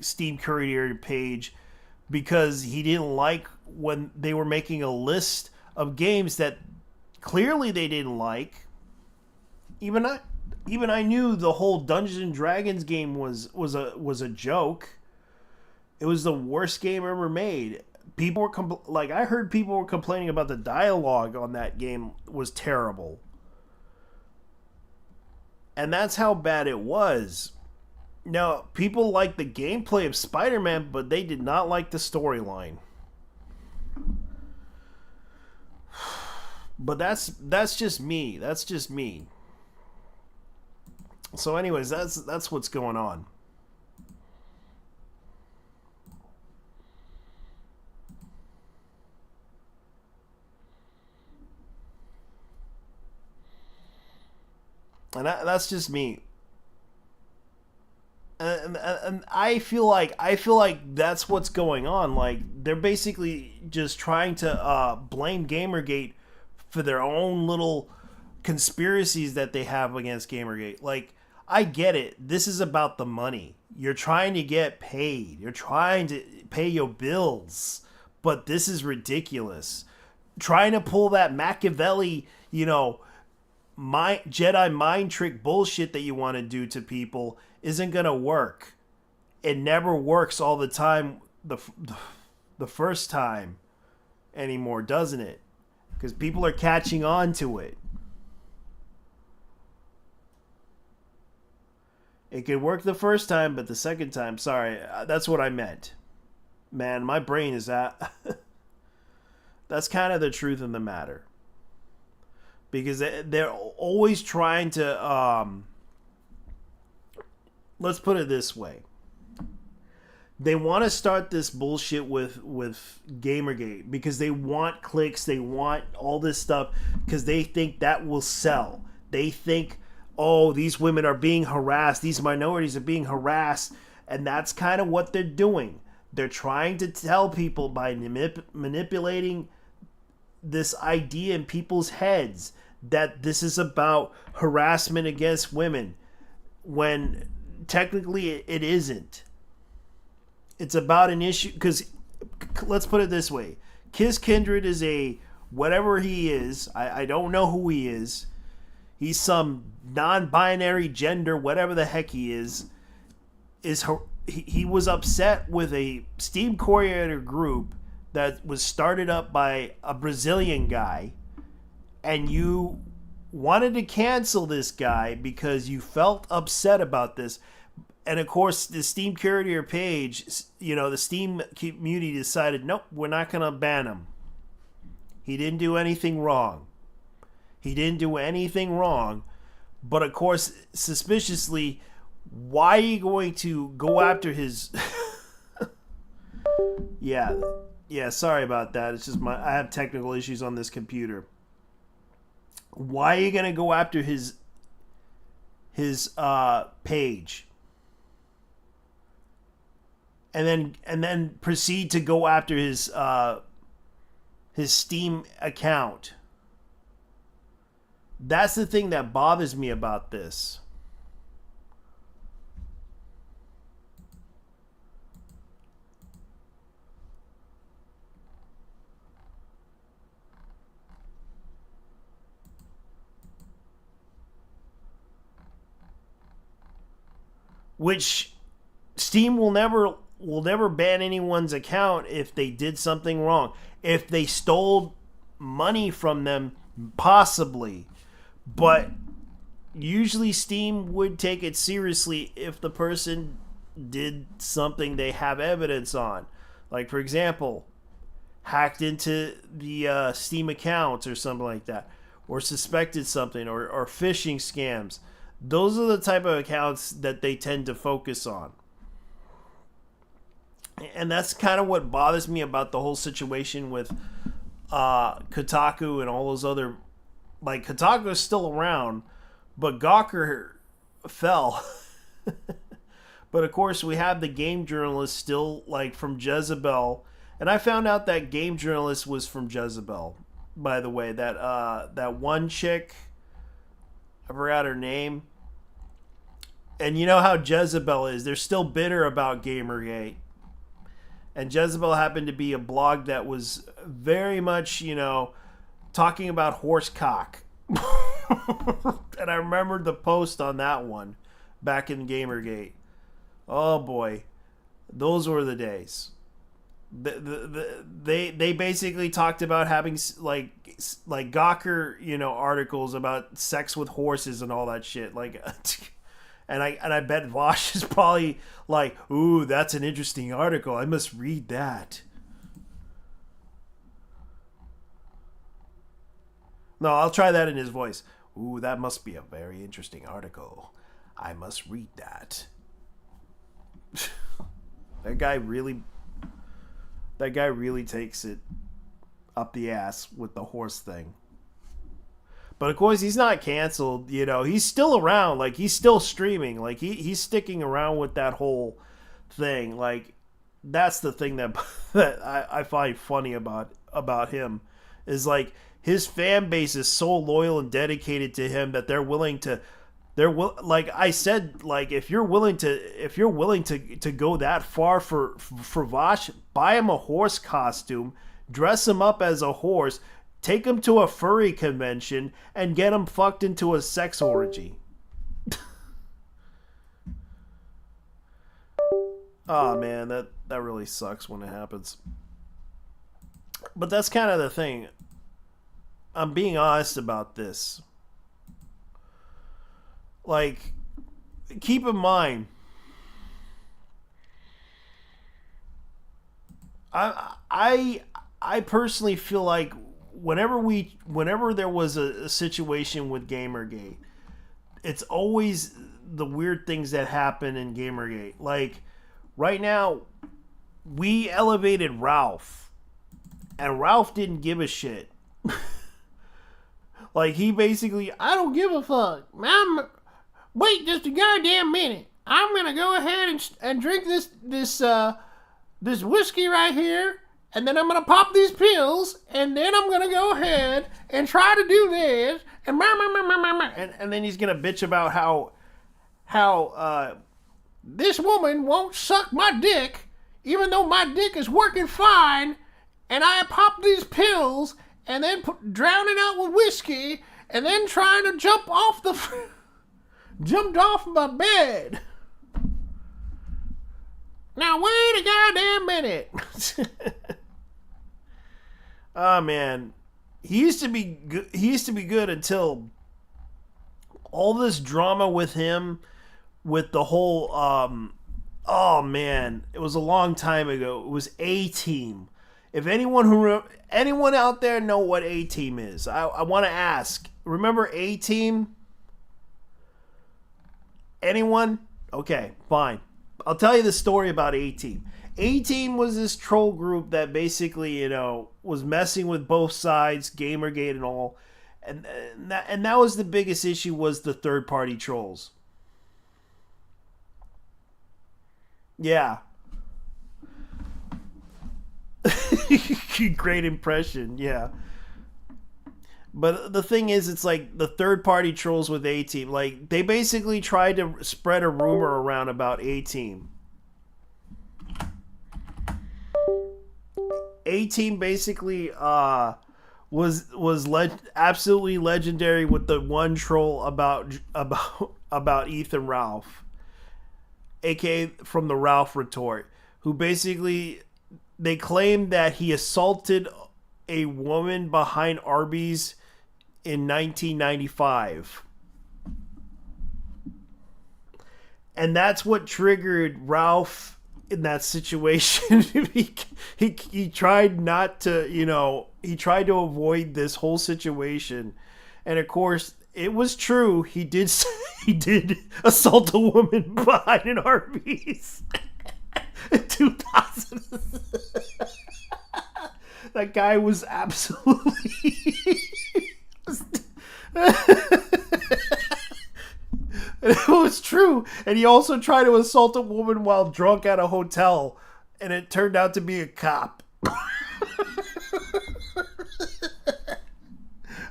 Steam Curator page because he didn't like when they were making a list of games that clearly they didn't like. Even I knew the whole Dungeons and Dragons game was a joke. It was the worst game ever made. People were I heard people were complaining about the dialogue on that game was terrible. And that's how bad it was. Now, people liked the gameplay of Spider-Man, but they did not like the storyline. But that's just me. That's just me. So anyways, that's what's going on. And that's just me. And I feel like that's what's going on. Like, they're basically just trying to blame Gamergate for their own little conspiracies that they have against Gamergate. Like, I get it. This is about the money. You're trying to get paid. You're trying to pay your bills. But this is ridiculous. Trying to pull that Machiavelli, Jedi mind trick bullshit that you want to do to people isn't going to work. It never works all the time the first time anymore, doesn't it? Because people are catching on to it. It could work the first time, but the second time, sorry, that's what I meant. Man, my brain is at... That's kind of the truth of the matter. Because they're always trying to... let's put it this way. They want to start this bullshit with Gamergate because they want clicks, they want all this stuff because they think that will sell. They think, oh, these women are being harassed, these minorities are being harassed, and that's kind of what they're doing. They're trying to tell people by manipulating this idea in people's heads that this is about harassment against women, when technically it isn't. It's about an issue, because let's put it this way. Kiss Kindred is a, whatever he is, I don't know who he is. He's some non-binary gender, whatever the heck he is he was upset with a Steam coordinator group that was started up by a Brazilian guy, and you wanted to cancel this guy because you felt upset about this. And of course, the Steam curator page, the Steam community decided, nope, we're not going to ban him. He didn't do anything wrong. But of course, suspiciously, why are you going to go after his... Yeah, sorry about that. It's just I have technical issues on this computer. Why are you going to go after his page? And then proceed to go after his Steam account. That's the thing that bothers me about this. Which Steam will never ban anyone's account if they did something wrong. If they stole money from them, possibly. But usually Steam would take it seriously if the person did something they have evidence on. Like, for example, hacked into the Steam accounts or something like that. Or suspected something, or phishing scams. Those are the type of accounts that they tend to focus on. And that's kind of what bothers me about the whole situation with Kotaku and all those other... Like, Kotaku is still around, but Gawker fell. But of course, we have the game journalist still, like, from Jezebel. And I found out that game journalist was from Jezebel, by the way. That one chick, I forgot her name. And you know how Jezebel is. They're still bitter about Gamergate. And Jezebel happened to be a blog that was very much, talking about horse cock. And I remembered the post on that one back in Gamergate. Oh boy. Those were the days. They basically talked about having like Gawker, articles about sex with horses and all that shit. Like, and I bet Vosh is probably like, ooh, that's an interesting article. I must read that. No, I'll try that in his voice. Ooh, that must be a very interesting article. I must read that. That guy really takes it up the ass with the horse thing. But of course, he's not canceled. He's still around. Like, he's still streaming. Like, he's sticking around with that whole thing. Like, that's the thing that I find funny about him, is like, his fan base is so loyal and dedicated to him that like I said, like, if you're willing to go that far for Vosh, buy him a horse costume, dress him up as a horse, take him to a furry convention, and get him fucked into a sex orgy. Oh man, that really sucks when it happens. But that's kind of the thing. I'm being honest about this. Like, keep in mind, I personally feel like whenever there was a situation with Gamergate, it's always the weird things that happen in Gamergate. Like, right now, we elevated Ralph, and Ralph didn't give a shit. Like, he basically, I don't give a fuck. Wait just a goddamn minute. I'm gonna go ahead and drink this whiskey right here, and then I'm gonna pop these pills, and then I'm gonna go ahead and try to do this, and then he's gonna bitch about how this woman won't suck my dick, even though my dick is working fine, and I pop these pills, and then drown it out with whiskey, and then trying to jumped off my bed. Now wait a goddamn minute. Oh man, he used to be good. He used to be good until all this drama with him, with the whole. Oh man, it was a long time ago. It was A-Team. If anyone out there know what A-Team is, I want to ask. Remember A-Team? Anyone? Okay, fine. I'll tell you the story about A-Team. A-Team was this troll group that basically, was messing with both sides, Gamergate and all. And that was the biggest issue, was the third-party trolls. Yeah. Great impression, yeah. But the thing is, it's like the third-party trolls with A-Team. Like, they basically tried to spread a rumor around about A-Team. A-Team basically was absolutely legendary with the one troll about Ethan Ralph, aka from the Ralph Retort, who basically, they claimed that he assaulted a woman behind Arby's in 1995. And that's what triggered Ralph in that situation. he tried not to, he tried to avoid this whole situation. And of course, it was true. He did assault a woman behind an Arby's in 2000. That guy was absolutely... It was true. And he also tried to assault a woman while drunk at a hotel, and it turned out to be a cop.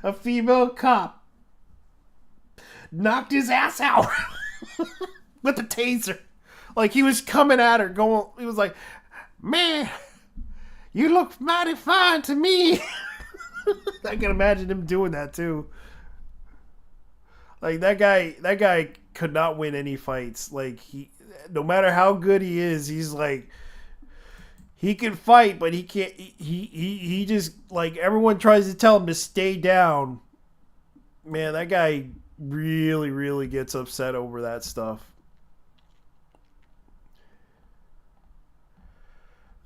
A female cop knocked his ass out with a taser. Like, he was coming at her, he was like, "Man, you look mighty fine to me." I can imagine him doing that too. Like, that guy could not win any fights. Like, no matter how good he is, he's like, he can fight, but he can't. He just, like, everyone tries to tell him to stay down. Man, that guy really, really gets upset over that stuff.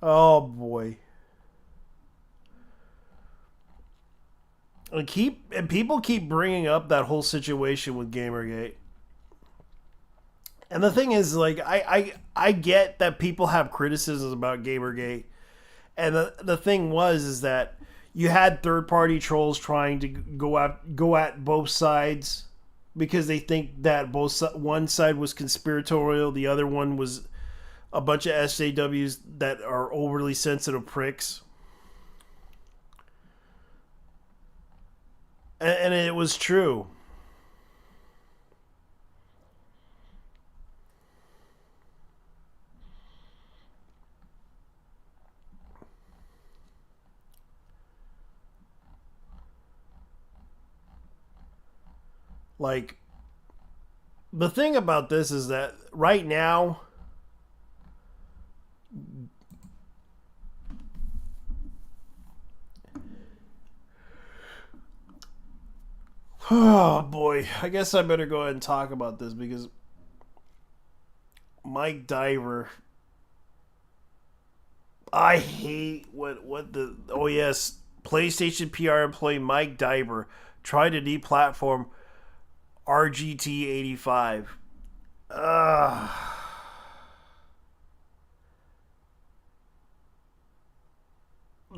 Oh boy. And people keep bringing up that whole situation with Gamergate. And the thing is, like, I get that people have criticisms about Gamergate. And the thing is that you had third-party trolls trying to go at both sides, because they think that one side was conspiratorial, the other one was a bunch of SJWs that are overly sensitive pricks. And it was true. Like, the thing about this is that right now, oh boy, I guess I better go ahead and talk about this, because Mike Diver, I hate oh yes, PlayStation PR employee Mike Diver tried to deplatform RGT85.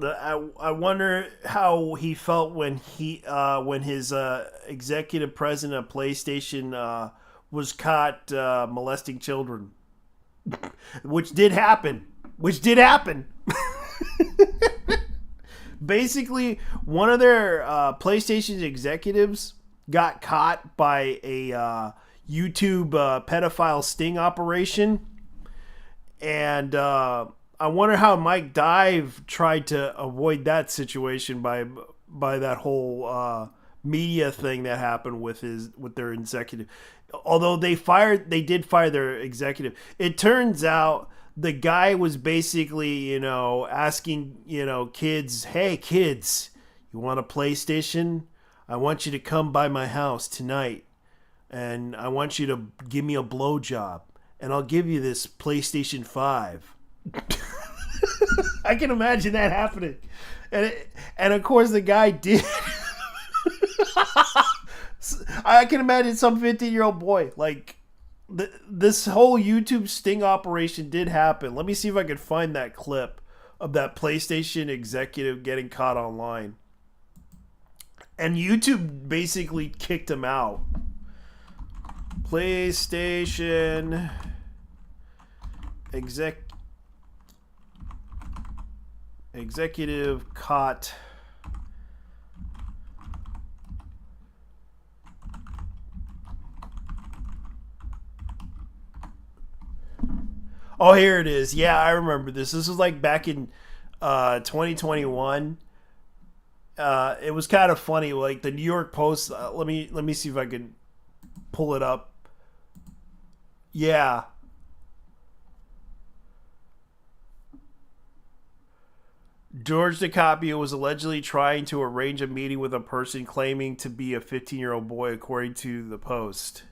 I wonder how he felt when his executive president of PlayStation was caught molesting children, which did happen. Basically, one of their PlayStation executives got caught by a YouTube pedophile sting operation, and I wonder how Mike Dive tried to avoid that situation by that whole media thing that happened with their executive. Although they did fire their executive. It turns out the guy was basically, asking, kids, hey kids, you want a PlayStation? I want you to come by my house tonight, and I want you to give me a blowjob, and I'll give you this PlayStation 5. I can imagine that happening, and of course the guy did. I can imagine some 15-year-old boy like this whole YouTube sting operation did happen. Let me see if I can find that clip of that PlayStation executive getting caught online, and YouTube basically kicked him out. PlayStation executive caught Oh, here it is. Yeah, I remember this. This was like back in 2021. It was kind of funny. Like the New York Post. Let me see if I can pull it up. Yeah. George DiCaprio was allegedly trying to arrange a meeting with a person claiming to be a 15-year-old boy, according to the Post.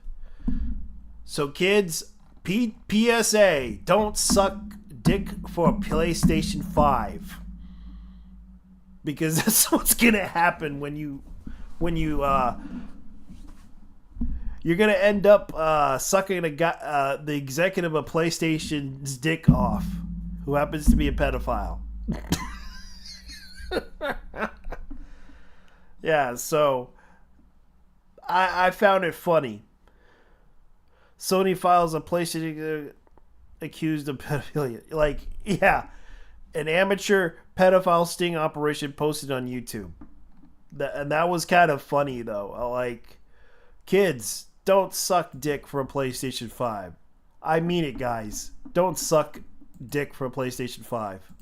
So, kids, PSA: don't suck dick for a PlayStation 5, because that's what's gonna happen when you you're gonna end up sucking the executive of PlayStation's dick off, who happens to be a pedophile. Yeah, so I found it funny. Sony files a PlayStation accused of pedophilia. Like, yeah, an amateur pedophile sting operation posted on YouTube. And that was kind of funny, though. Like, kids, don't suck dick for a PlayStation 5. I mean it, guys. Don't suck dick for a PlayStation 5.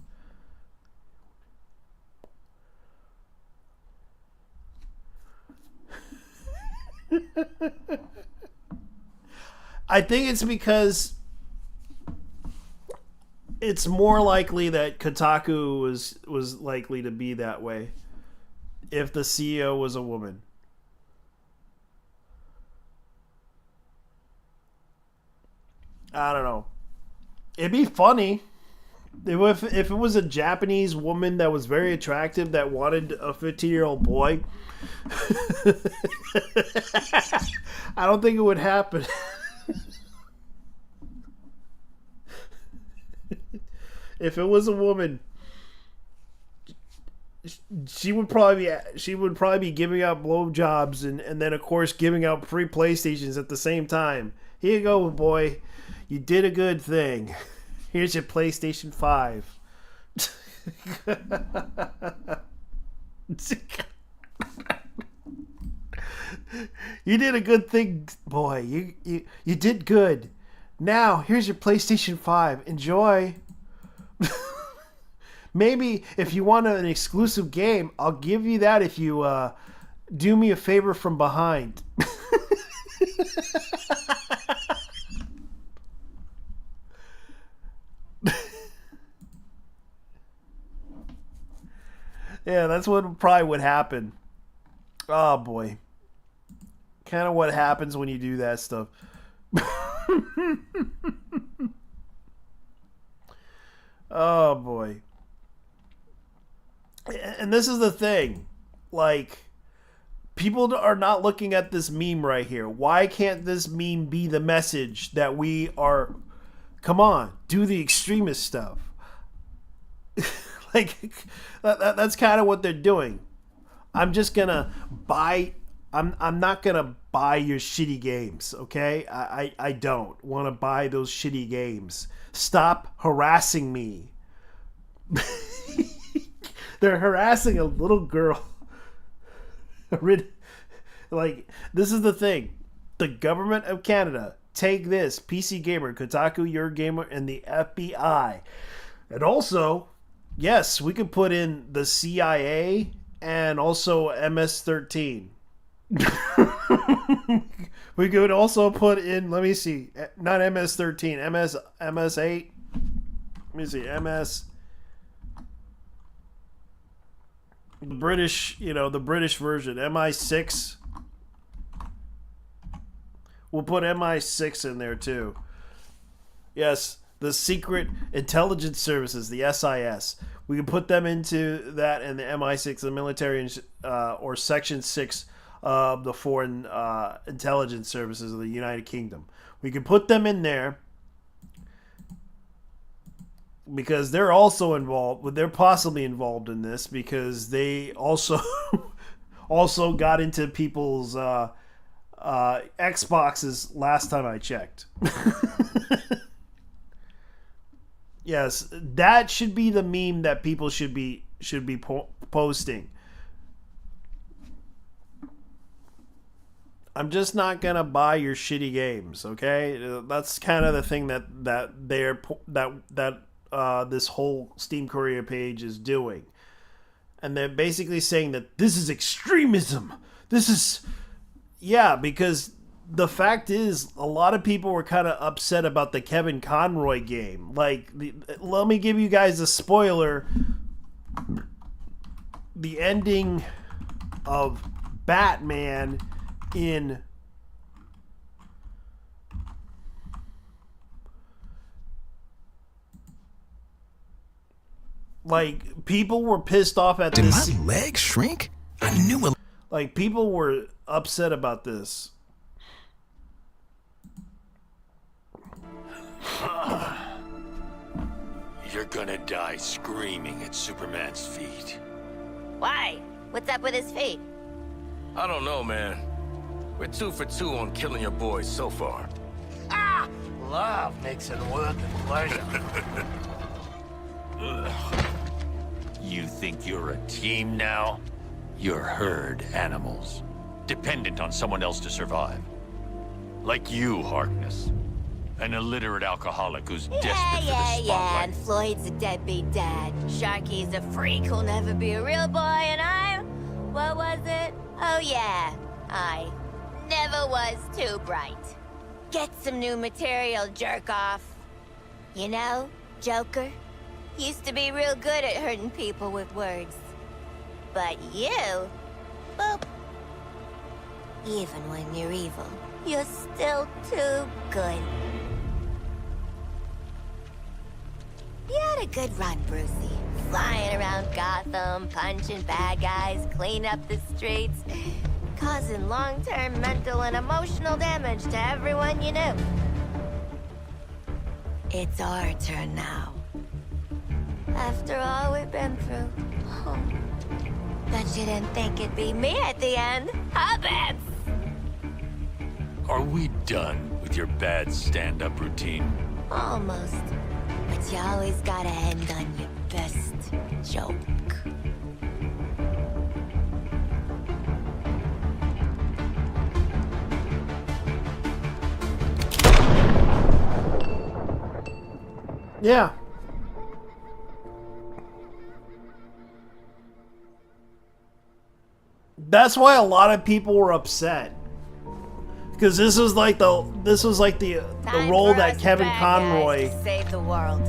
I think it's because it's more likely that Kotaku was likely to be that way if the CEO was a woman. I don't know. It'd be funny if it was a Japanese woman that was very attractive that wanted a 15-year-old boy. I don't think it would happen. If it was a woman, she would probably be giving out blowjobs and then of course giving out free PlayStations at the same time. Here you go, boy. You did a good thing. Here's your PlayStation 5. You did a good thing, boy. You did good. Now, here's your PlayStation 5. Enjoy. Maybe if you want an exclusive game, I'll give you that if you do me a favor from behind. Yeah, that's what probably would happen. Oh boy. Kind of what happens when you do that stuff. Oh boy. And this is the thing. Like, people are not looking at this meme right here. Why can't this meme be the message that we are... Come on, do the extremist stuff. Like that's kind of what they're doing. I'm just gonna buy. I'm not gonna buy your shitty games. Okay, I don't want to buy those shitty games. Stop harassing me. They're harassing a little girl. Like, this is the thing. The government of Canada, take this, PC Gamer, Kotaku, Your Gamer, and the FBI. And also, yes, we could put in the CIA and also MS-13. We could also put in, let me see, not MS-13, MS-8. Let me see, British, the British version, MI6. We'll put MI6 in there too. Yes, the Secret Intelligence Services, the SIS. We can put them into that, and the MI6, the military, or Section 6 of the Foreign Intelligence Services of the United Kingdom. We can put them in there because they're also involved. They're possibly involved in this because they also got into people's Xboxes last time I checked. Yes, that should be the meme that people should be posting. I'm just not gonna buy your shitty games, okay? That's kind of the thing that this whole Steam Korea page is doing, and they're basically saying that this is extremism. Because the fact is, a lot of people were kind of upset about the Kevin Conroy game. Like, let me give you guys a spoiler. The ending of Batman in people were pissed off at this. Did my legs shrink? I knew it. Like, people were upset about this. You're gonna die screaming at Superman's feet. Why? What's up with his feet? I don't know, man. We're 2 for 2 on killing your boys so far. Ah! Love makes it worth the pleasure. You think you're a team now? You're herd animals, dependent on someone else to survive. Like you, Harkness. An illiterate alcoholic who's desperate for the spotlight. And Floyd's a deadbeat dad. Sharky's a freak who'll never be a real boy, and I'm... What was it? Oh yeah, I never was too bright. Get some new material, jerk off. You know, Joker used to be real good at hurting people with words. But you, boop. Even when you're evil, you're still too good. You had a good run, Brucey. Flying around Gotham, punching bad guys, cleaning up the streets, causing long-term mental and emotional damage to everyone you knew. It's our turn now. After all we've been through. Oh. Bet you didn't think it'd be me at the end, huh, Babs? Are we done with your bad stand-up routine? Almost. But you always gotta end on your best joke. Yeah. That's why a lot of people were upset. Because this was like the role that Kevin Conroy saved the world.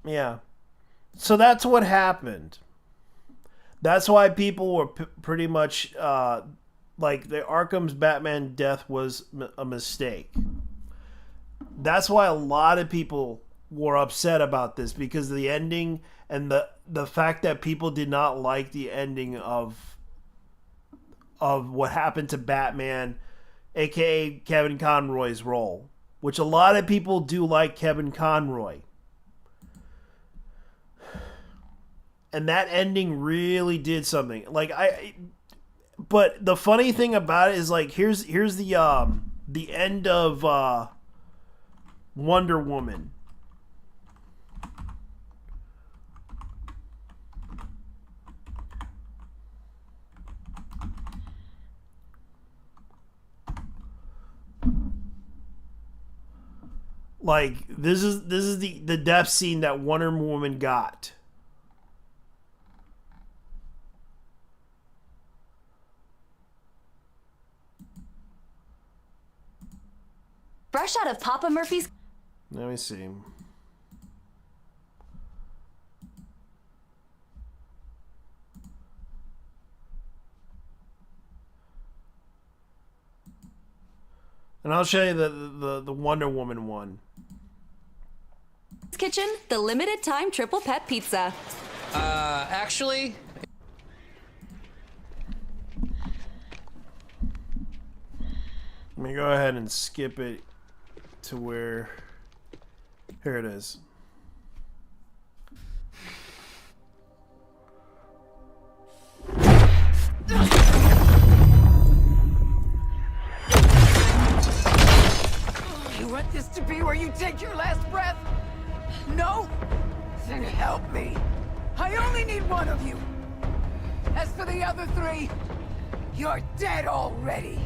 Yeah. So that's what happened. That's why people were pretty much like the Arkham's Batman death was a mistake. That's why a lot of people were upset about this, because of the ending and the fact that people did not like the ending of what happened to Batman, aka Kevin Conroy's role, which a lot of people do like Kevin Conroy. and that ending really did something. Like but the funny thing about it is like here's the end of Wonder Woman. Like this is the death scene that Wonder Woman got. Fresh out of Papa Murphy's. Let me see. And I'll show you the Wonder Woman one. Kitchen, the limited time triple pet pizza. Actually, Let me go ahead and skip it to where... Here it is. You want this to be where you take your last breath? No? Then help me. I only need one of you. As for the other three, you're dead already.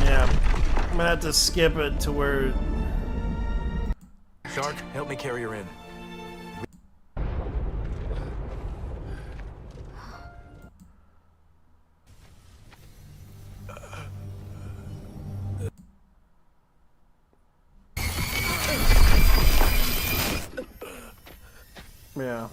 Yeah, I'm gonna have to skip it to where... Shark, help me carry her in. Yeah.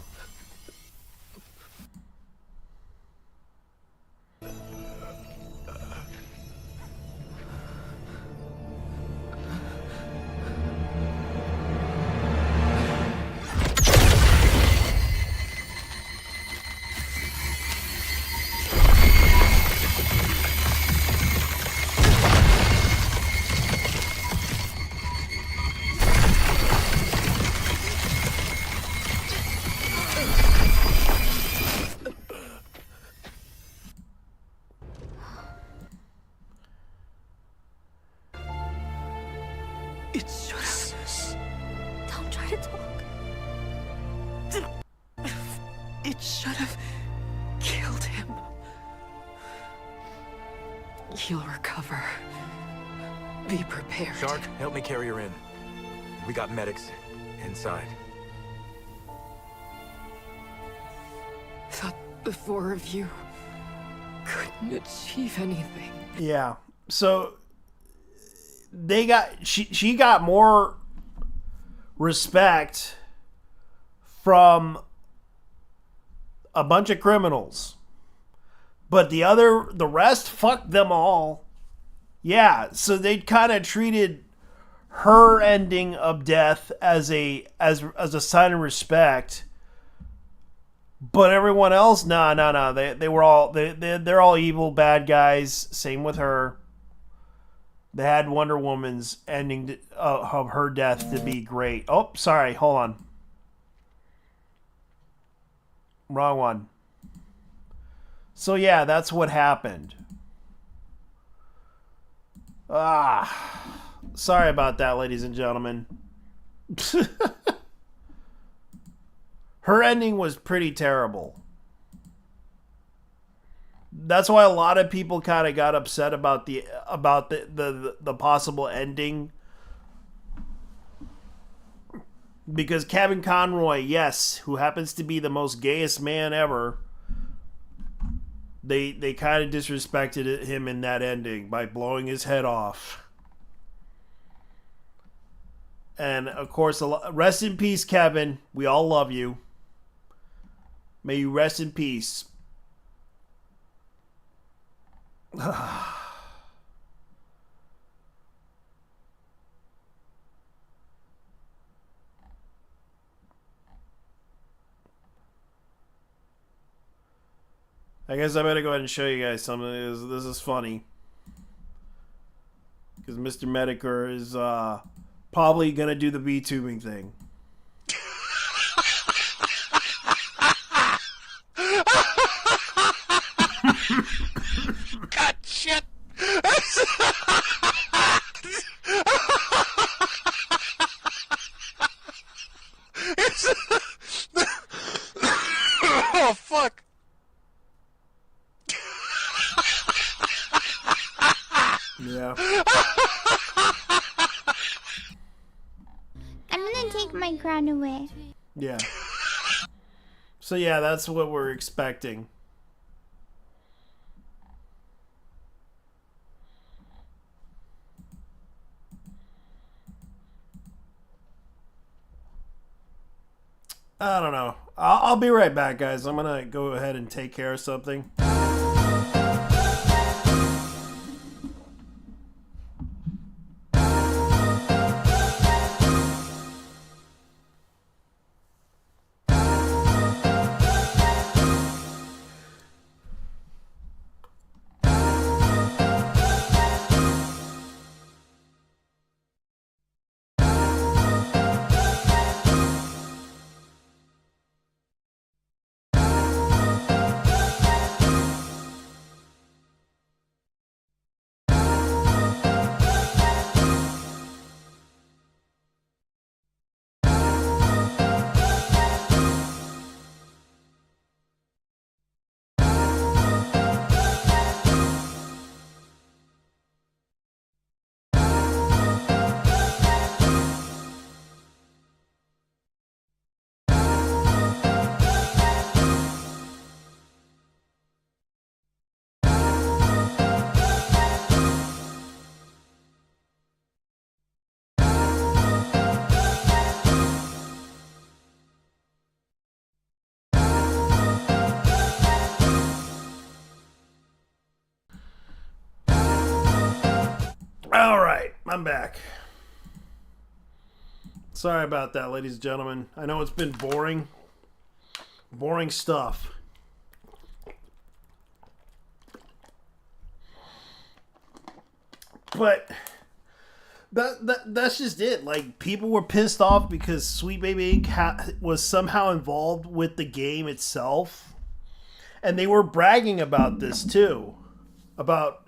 It should have. Don't try to talk. It should have killed him. He'll recover. Be prepared. Shark, help me carry her in. We got medics inside. Thought the four of you couldn't achieve anything. Yeah. So they got she got more respect from a bunch of criminals. But the rest, fuck them all. Yeah, so they kind of treated her ending of death as a sign of respect. But everyone else, no. They were all they're all evil bad guys. Same with her. They had Wonder Woman's ending of her death to be great. Oh, sorry. Hold on. Wrong one. So yeah, that's what happened. Sorry about that, ladies and gentlemen. Her ending was pretty terrible. That's why a lot of people kind of got upset about the possible ending. Because Kevin Conroy, yes, who happens to be the most gayest man ever, they kind of disrespected him in that ending by blowing his head off. And of course, rest in peace, Kevin. We all love you. May you rest in peace. I guess I better go ahead and show you guys something. This is funny. Because Mr. Mediker is probably going to do the B-tubing thing. God, shit! Oh, fuck! Yeah. I'm gonna take my crown away. Yeah. So yeah, that's what we're expecting. I don't know. I'll be right back, guys. I'm gonna go ahead and take care of something. Alright, I'm back. Sorry about that, ladies and gentlemen. I know it's been boring. Boring stuff. But that's just it. Like, people were pissed off because Sweet Baby Inc. was somehow involved with the game itself. And they were bragging about this too. About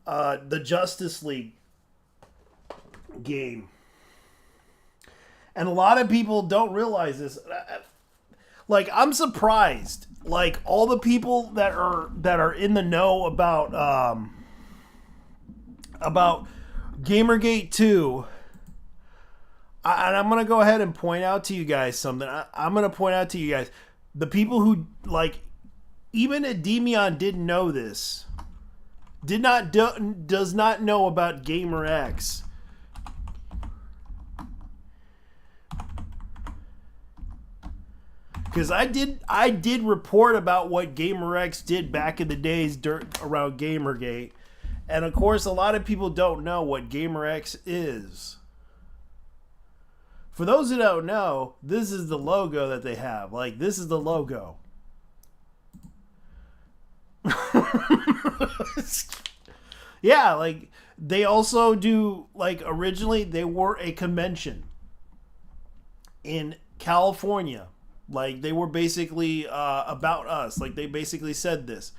the Justice League game. And a lot of people don't realize this. Like, I'm surprised. Like, all the people that are in the know about Gamergate 2, and I'm going to go ahead and point out to you guys something. I'm going to point out to you guys, the people who, like, even Ademion didn't know this. Does not know about GamerX. Because I did report about what GamerX did back in the days around Gamergate. And of course, a lot of people don't know what GamerX is. For those who don't know, this is the logo that they have. Like, this is the logo. Yeah, like, they also do, like, originally they were a convention in California. Like, they were basically about us. Like, they basically said this.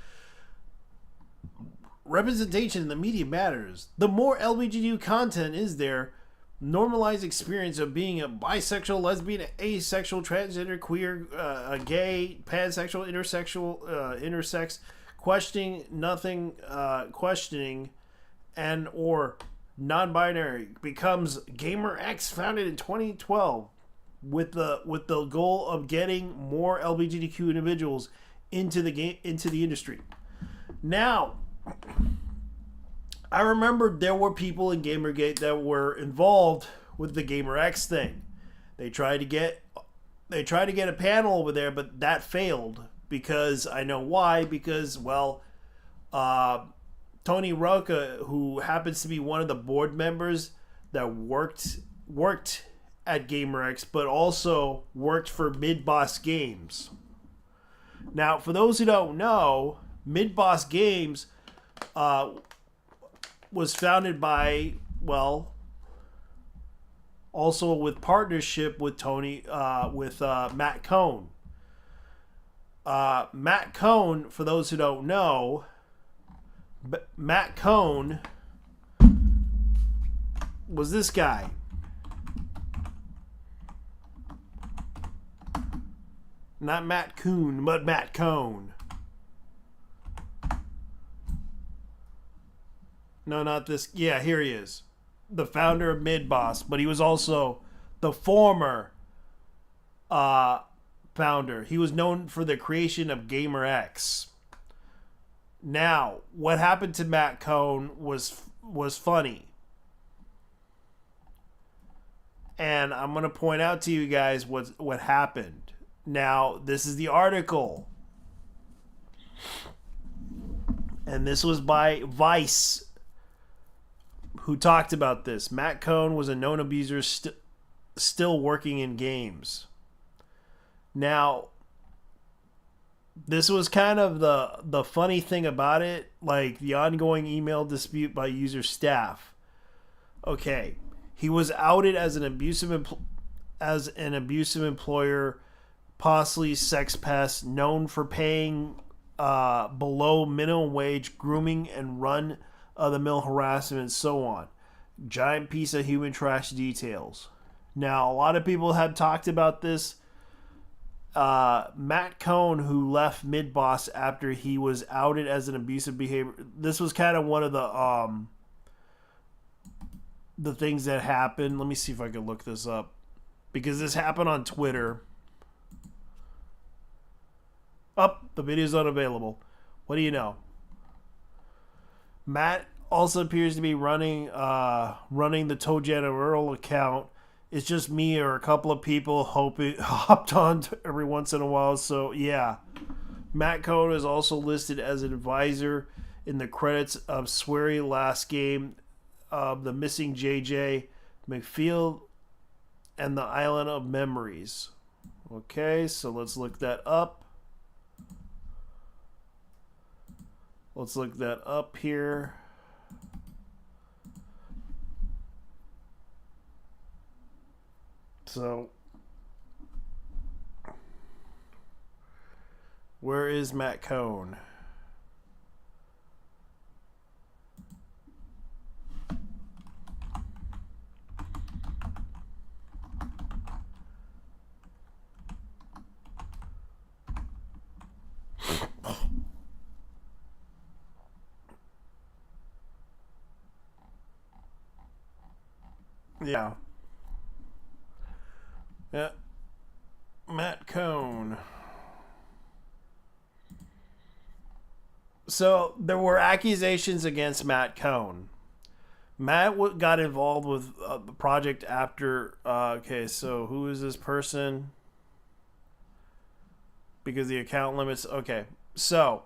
Representation in the media matters. The more LGBTQ content is there, normalized experience of being a bisexual, lesbian, asexual, transgender, queer, gay, pansexual, intersexual, intersex, questioning, and or non-binary becomes GamerX, founded in 2012 with the goal of getting more LGBTQ individuals into the industry. Now, I remember there were people in Gamergate that were involved with the GamerX thing. They tried to get a panel over there, but that failed because I know why. Because, well, Tony Roca, who happens to be one of the board members that worked at GamerX, but also worked for Mid Boss Games. Now, for those who don't know, Mid Boss Games was founded by, well, also with partnership with Matt Cohn. Matt Cohn, for those who don't know, Matt Cohn was this guy. Not Matt Coon, but Matt Cohn. No, not this. Yeah, here he is. The founder of Midboss, but he was also the former founder. He was known for the creation of GamerX. Now, what happened to Matt Cohn was funny. And I'm going to point out to you guys what happened. Now, this is the article. And this was by Vice, who talked about this. Matt Cohn was a known abuser still working in games. Now, this was kind of the funny thing about it, like the ongoing email dispute by user staff. Okay, he was outed as an abusive employer, possibly sex pest, known for paying below minimum wage, grooming, and run-of-the-mill harassment, and so on. Giant piece of human trash details. Now, a lot of people have talked about this. Matt Cohn, who left Midboss after he was outed as an abusive behavior. This was kind of one of the things that happened. Let me see if I can look this up, because this happened on Twitter. The video's unavailable. What do you know? Matt also appears to be running the ToeJam and Earl account. It's just me or a couple of people hopped on every once in a while. So yeah, Matt Cohn is also listed as an advisor in the credits of Swery Last Game of The Missing JJ, McField, and The Island of Memories. Okay, so let's look that up. Let's look that up here. So, where is Matt Cohn? Yeah. Yeah. Matt Cohn. So there were accusations against Matt Cohn. Matt got involved with the project after. Okay, so who is this person? Because the account limits. Okay, so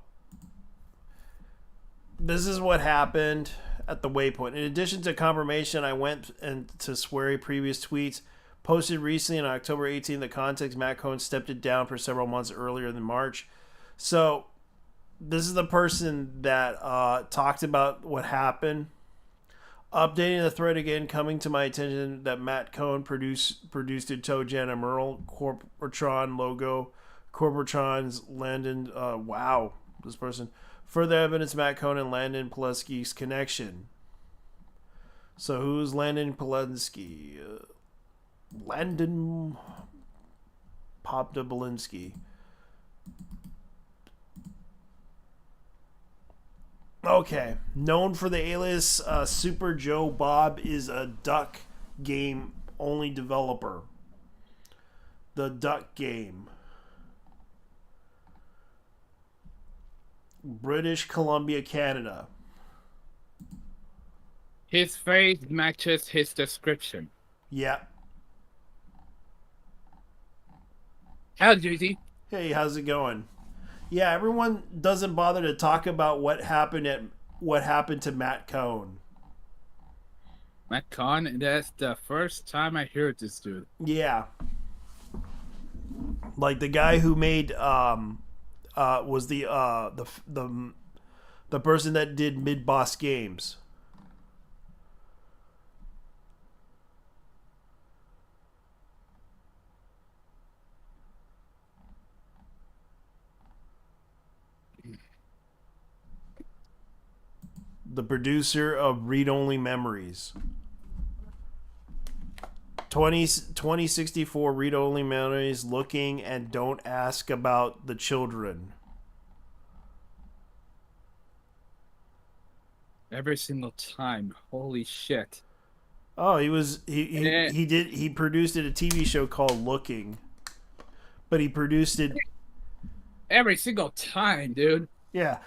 this is what happened at the waypoint. In addition to confirmation, I went to Swery previous tweets posted recently on October 18th. The context: Matt Cohn stepped it down for several months earlier than March. So this is the person that talked about what happened. Updating the thread again, coming to my attention that Matt Cohn produced a ToeJam and Earl Corporatron logo, Corporatron's Landon. Wow, this person. Further evidence: Matt Cohn and Landon Pileski's connection. So who's Landon Pileski? Landon Popdoblinsky. Okay, known for the alias Super Joe Bob, is a duck game only developer. The Duck Game. British Columbia, Canada. His face matches his description. Yeah. How's JT? Hey, how's it going? Yeah, everyone doesn't bother to talk about what happened to Matt Cohn. Matt Cohn, that's the first time I heard this dude. Yeah. Like the guy who made the person that did Mid Boss Games. The producer of Read Only Memories. 2064 Read Only Memories, Looking and Don't Ask About the Children. Every single time. Holy shit. Oh, he produced it a TV show called Looking. But he produced it every single time, dude. Yeah.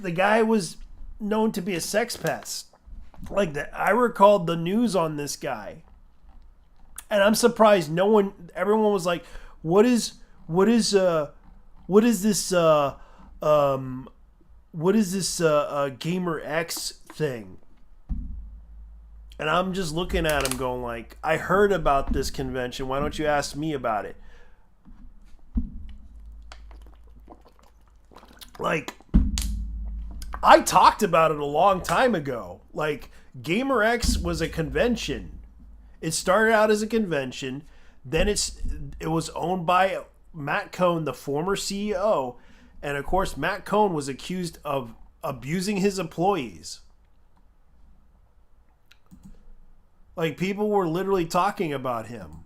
The guy was known to be a sex pest. Like that, I recalled the news on this guy, and I'm surprised everyone was like, what is this Gamer X thing? And I'm just looking at him going like, I heard about this convention, why don't you ask me about it? Like, I talked about it a long time ago. Like, GamerX was a convention. It started out as a convention. Then it was owned by Matt Cohn, the former CEO. And, of course, Matt Cohn was accused of abusing his employees. Like, people were literally talking about him.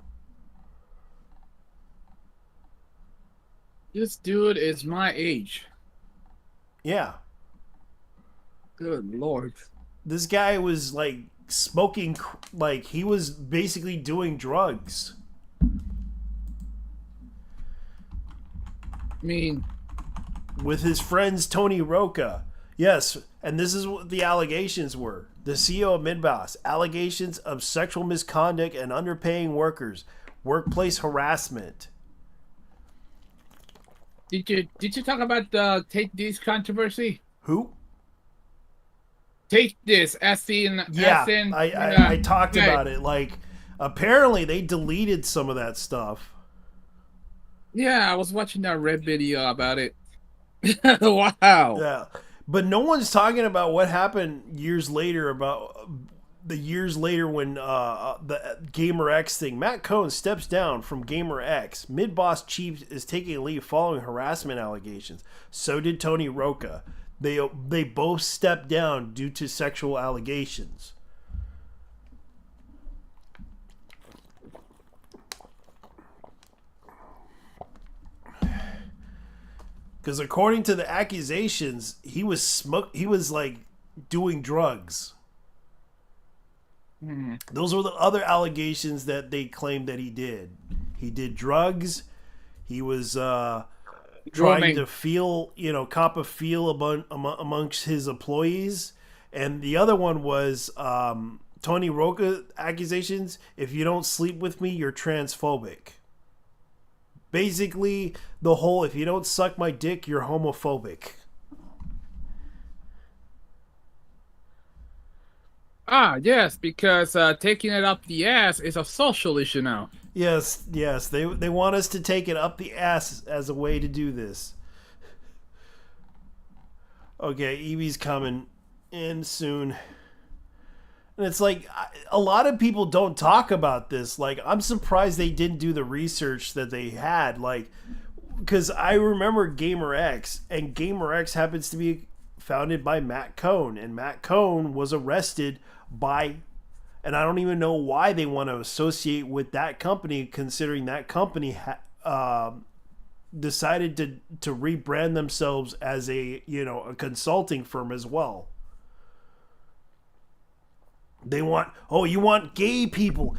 This dude is my age. Yeah. Good lord. This guy was like smoking, like he was basically doing drugs. I mean, with his friends Tony Roca. Yes, and this is what the allegations were. The CEO of Midboss, allegations of sexual misconduct and underpaying workers, workplace harassment. Did you talk about the Take This controversy? Who? Take This, I talked about it. Like, apparently they deleted some of that stuff. Yeah, I was watching that Red video about it. Wow. Yeah, but no one's talking about what happened years later, about the years later when the Gamer X thing. Matt Cohn steps down from Gamer X. Mid-boss chief is taking a leave following harassment allegations. So did Tony Roca. They both stepped down due to sexual allegations. Because according to the accusations, he was like doing drugs. Those were the other allegations that they claimed that he did. He did drugs. He was trying to cop a feel amongst his employees. And the other one was Tony Roca accusations. If you don't sleep with me, you're transphobic. Basically, the whole, if you don't suck my dick, you're homophobic. Yes, because taking it up the ass is a social issue now. Yes, they want us to take it up the ass as a way to do this. Okay, Evie's coming in soon. And it's like, a lot of people don't talk about this. Like, I'm surprised they didn't do the research that they had. Like, because I remember Gamer X, and Gamer X happens to be founded by Matt Cohn. And Matt Cohn was arrested by, and I don't even know why they want to associate with that company, considering that company decided to rebrand themselves as a consulting firm as well. They want, you want gay people.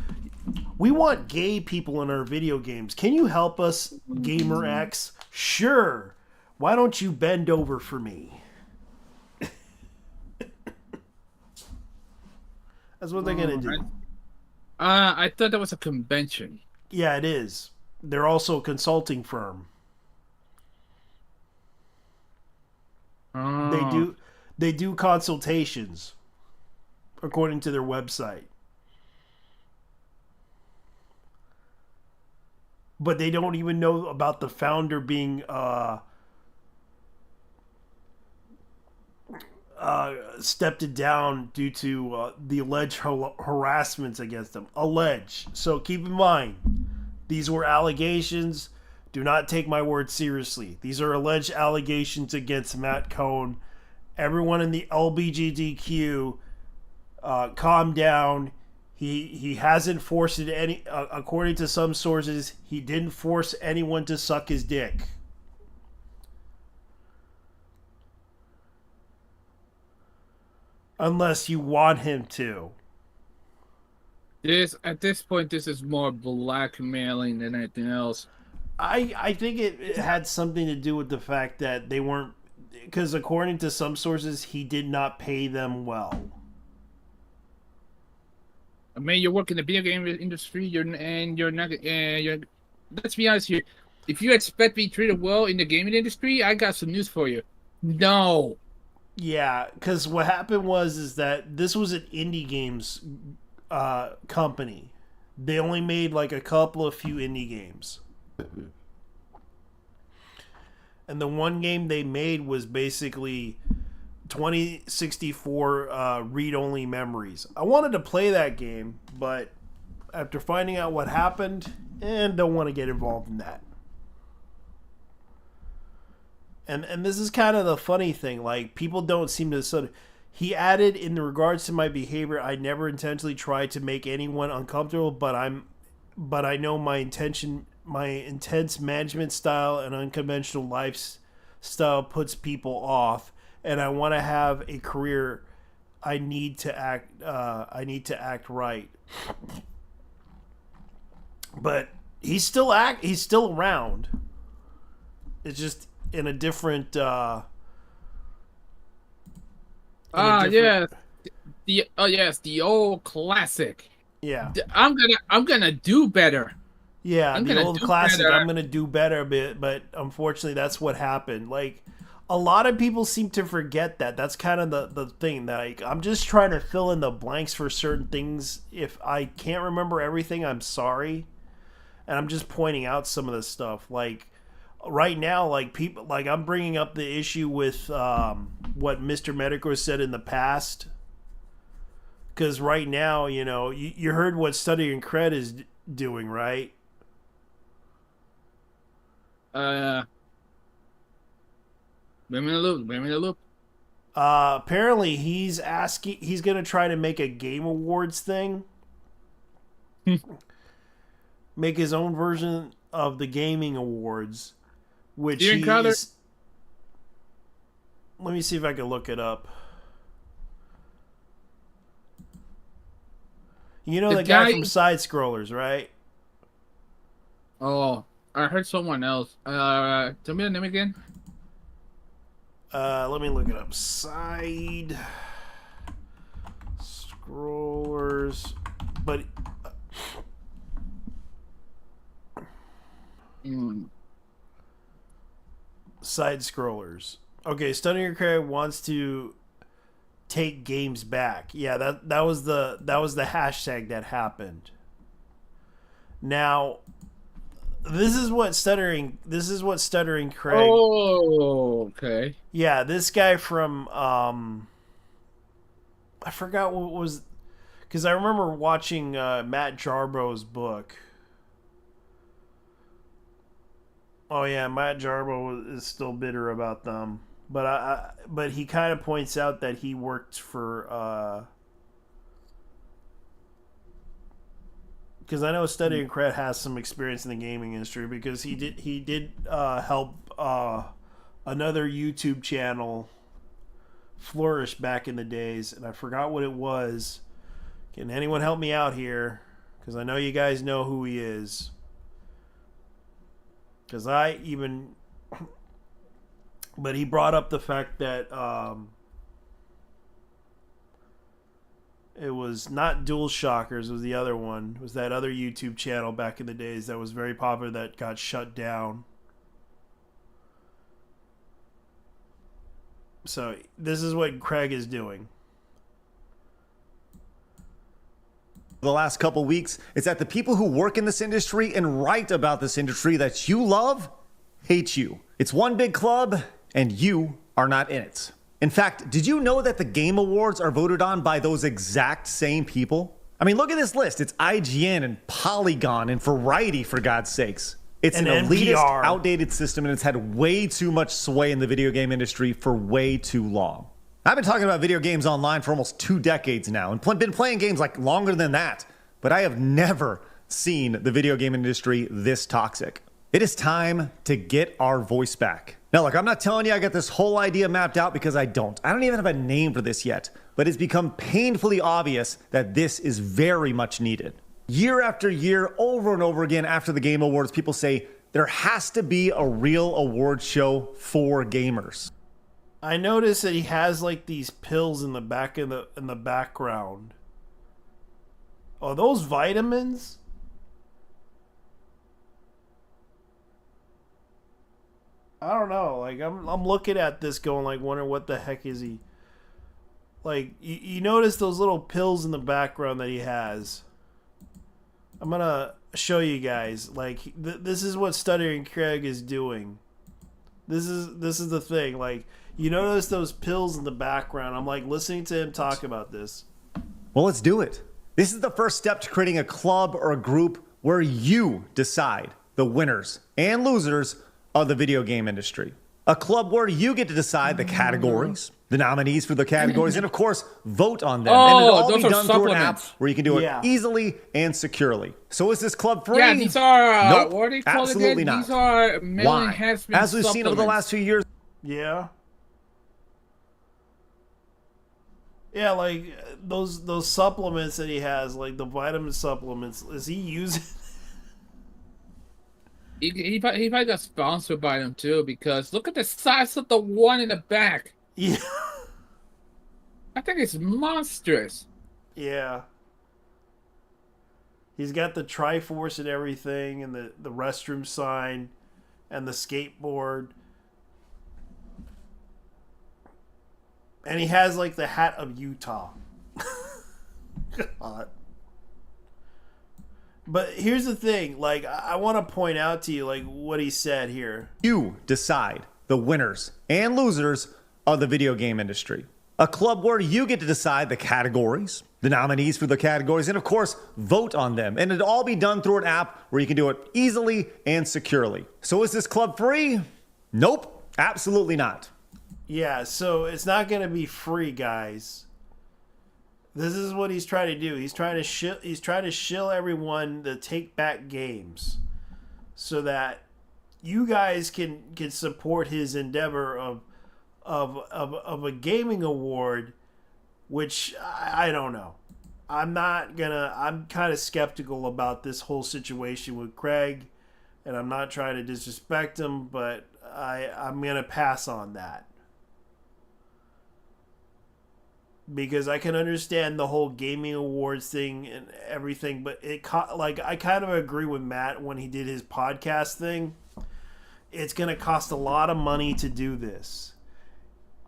We want gay people in our video games. Can you help us, Gamer X? Sure. Why don't you bend over for me? That's what they're going to do. I thought that was a convention. Yeah, it is. They're also a consulting firm. They do consultations, according to their website. but they don't even know about the founder being stepped down due to the alleged harassments against them. Alleged. So keep in mind, these were allegations. Do not take my word seriously. These are alleged allegations against Matt Cohn. Everyone in the LBGTQ, calm down. He hasn't forced it any. According to some sources, he didn't force anyone to suck his dick. Unless you want him to. At this point, this is more blackmailing than anything else. I think it had something to do with the fact that they weren't, because according to some sources, he did not pay them well. I mean, you work in the video game industry, you're not. Let's be honest here. If you expect to be treated well in the gaming industry, I got some news for you. No. Yeah, because what happened is that this was an indie games company. They only made like a couple of few indie games. And the one game they made was basically 2064 read-only memories. I wanted to play that game, but after finding out what happened, don't want to get involved in that. And this is kind of the funny thing. Like, people don't seem to... He added, in regards to my behavior, I never intentionally tried to make anyone uncomfortable, but I know my intense management style and unconventional lifestyle puts people off, and I want to have a career. I need to act right. But he's still around. It's just in a different yes, the old classic. Yeah, I'm gonna do better. Yeah, the old classic. Better. I'm gonna do better, but unfortunately, that's what happened. Like, a lot of people seem to forget that. That's kind of the thing that I'm just trying to fill in the blanks for certain things. If I can't remember everything, I'm sorry, and I'm just pointing out some of the stuff. Like, right now, like, people, like, I'm bringing up the issue with what Mr. Medico said in the past, because right now, you know, you heard what Studying Cred is doing, right? Blame me the loop. Apparently he's gonna try to make a Game Awards thing. Make his own version of the Gaming Awards, which he's... Let me see if I can look it up. You know the guy from Side Scrollers, right? Oh, I heard someone else. Tell me the name again. Let me look it up. Side Scrollers, but Side Scrollers. Okay, Stunning Craig wants to take games back. Yeah, that was the hashtag that happened. Now, this is what Stuttering Craig. Oh, okay. Yeah, this guy from I forgot what was, because I remember watching Matt Jarbo's book. Oh yeah, Matt Jarbo is still bitter about them, but he kind of points out that he worked for because I know Study and Cred has some experience in the gaming industry, because he did help another YouTube channel flourish back in the days, and I forgot what it was. Can anyone help me out here? Because I know you guys know who he is. Because but he brought up the fact that it was not Dual Shockers, it was the other one. It was that other YouTube channel back in the days that was very popular that got shut down. So this is what Craig is doing. the last couple weeks is that the people who work in this industry and write about this industry that you love hate you. It's one big club and you are not in it. In fact, did you know that the Game Awards are voted on by those exact same people? I mean, look at this list. It's IGN and Polygon and Variety, for God's sakes. It's an elitist, outdated system, and it's had way too much sway in the video game industry for way too long. I've been talking about video games online for almost 2 decades now and been playing games like longer than that, but I have never seen the video game industry this toxic. It is time to get our voice back. Now, look, I'm not telling you I got this whole idea mapped out because I don't. I don't even have a name for this yet, but it's become painfully obvious that this is very much needed. Year after year, over and over again after the Game Awards, people say there has to be a real award show for gamers. I noticed that he has like these pills in the back in the background. Are those vitamins? I don't know. Like I'm looking at this going like, wonder what the heck is he? Like you notice those little pills in the background that he has. I'm gonna show you guys. Like this is what Stuttering Craig is doing. This is the thing. Like you notice those pills in the background. I'm like listening to him talk about this. Well, let's do it. This is the first step to creating a club or a group where you decide the winners and losers of the video game industry. A club where you get to decide the categories, the nominees for the categories, and of course, vote on them. And it'll all be done through an app where you can do it easily and securely. So is this club free? Yeah, these are, nope, what do you call absolutely it? not. These are male Why? enhancement As we've seen over the last few years. Yeah. Yeah, like those supplements that he has, like the vitamin supplements, is he using? He probably got sponsored by them too, because look at the size of the one in the back. Yeah. I think it's monstrous. Yeah. He's got the Triforce and everything, and the restroom sign, and the skateboard. And he has like the hat of Utah. God. But here's the thing, like I want to point out to you like what he said here. You decide the winners and losers of the video game industry. A club where you get to decide the categories, the nominees for the categories, and of course, vote on them. And it'll all be done through an app where you can do it easily and securely. So is this club free? Nope, absolutely not. Yeah, so it's not going to be free, guys. This is what he's trying to do. He's trying to shill everyone the take back games so that you guys can support his endeavor of a gaming award, which I don't know. I'm kind of skeptical about this whole situation with Craig, and I'm not trying to disrespect him, but I'm going to pass on that. Because I can understand the whole gaming awards thing and everything, but I kind of agree with Matt when he did his podcast thing. It's going to cost a lot of money to do this.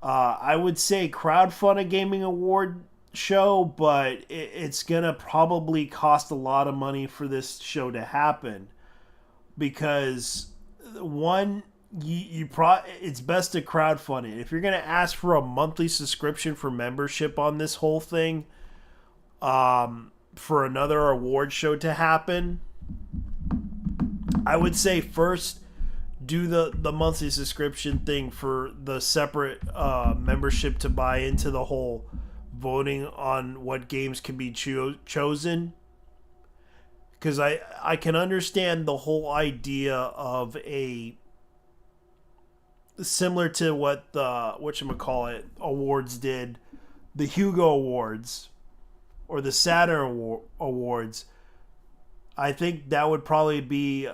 I would say crowdfund a gaming award show, but it's going to probably cost a lot of money for this show to happen. Because one, it's best to crowdfund it. If you're going to ask for a monthly subscription for membership on this whole thing, for another award show to happen, I would say first do the monthly subscription thing for the separate membership to buy into the whole voting on what games can be chosen. Because I can understand the whole idea of a similar to what the whatchamacallit awards did, the Hugo Awards or the Saturn Awards. I think that would probably be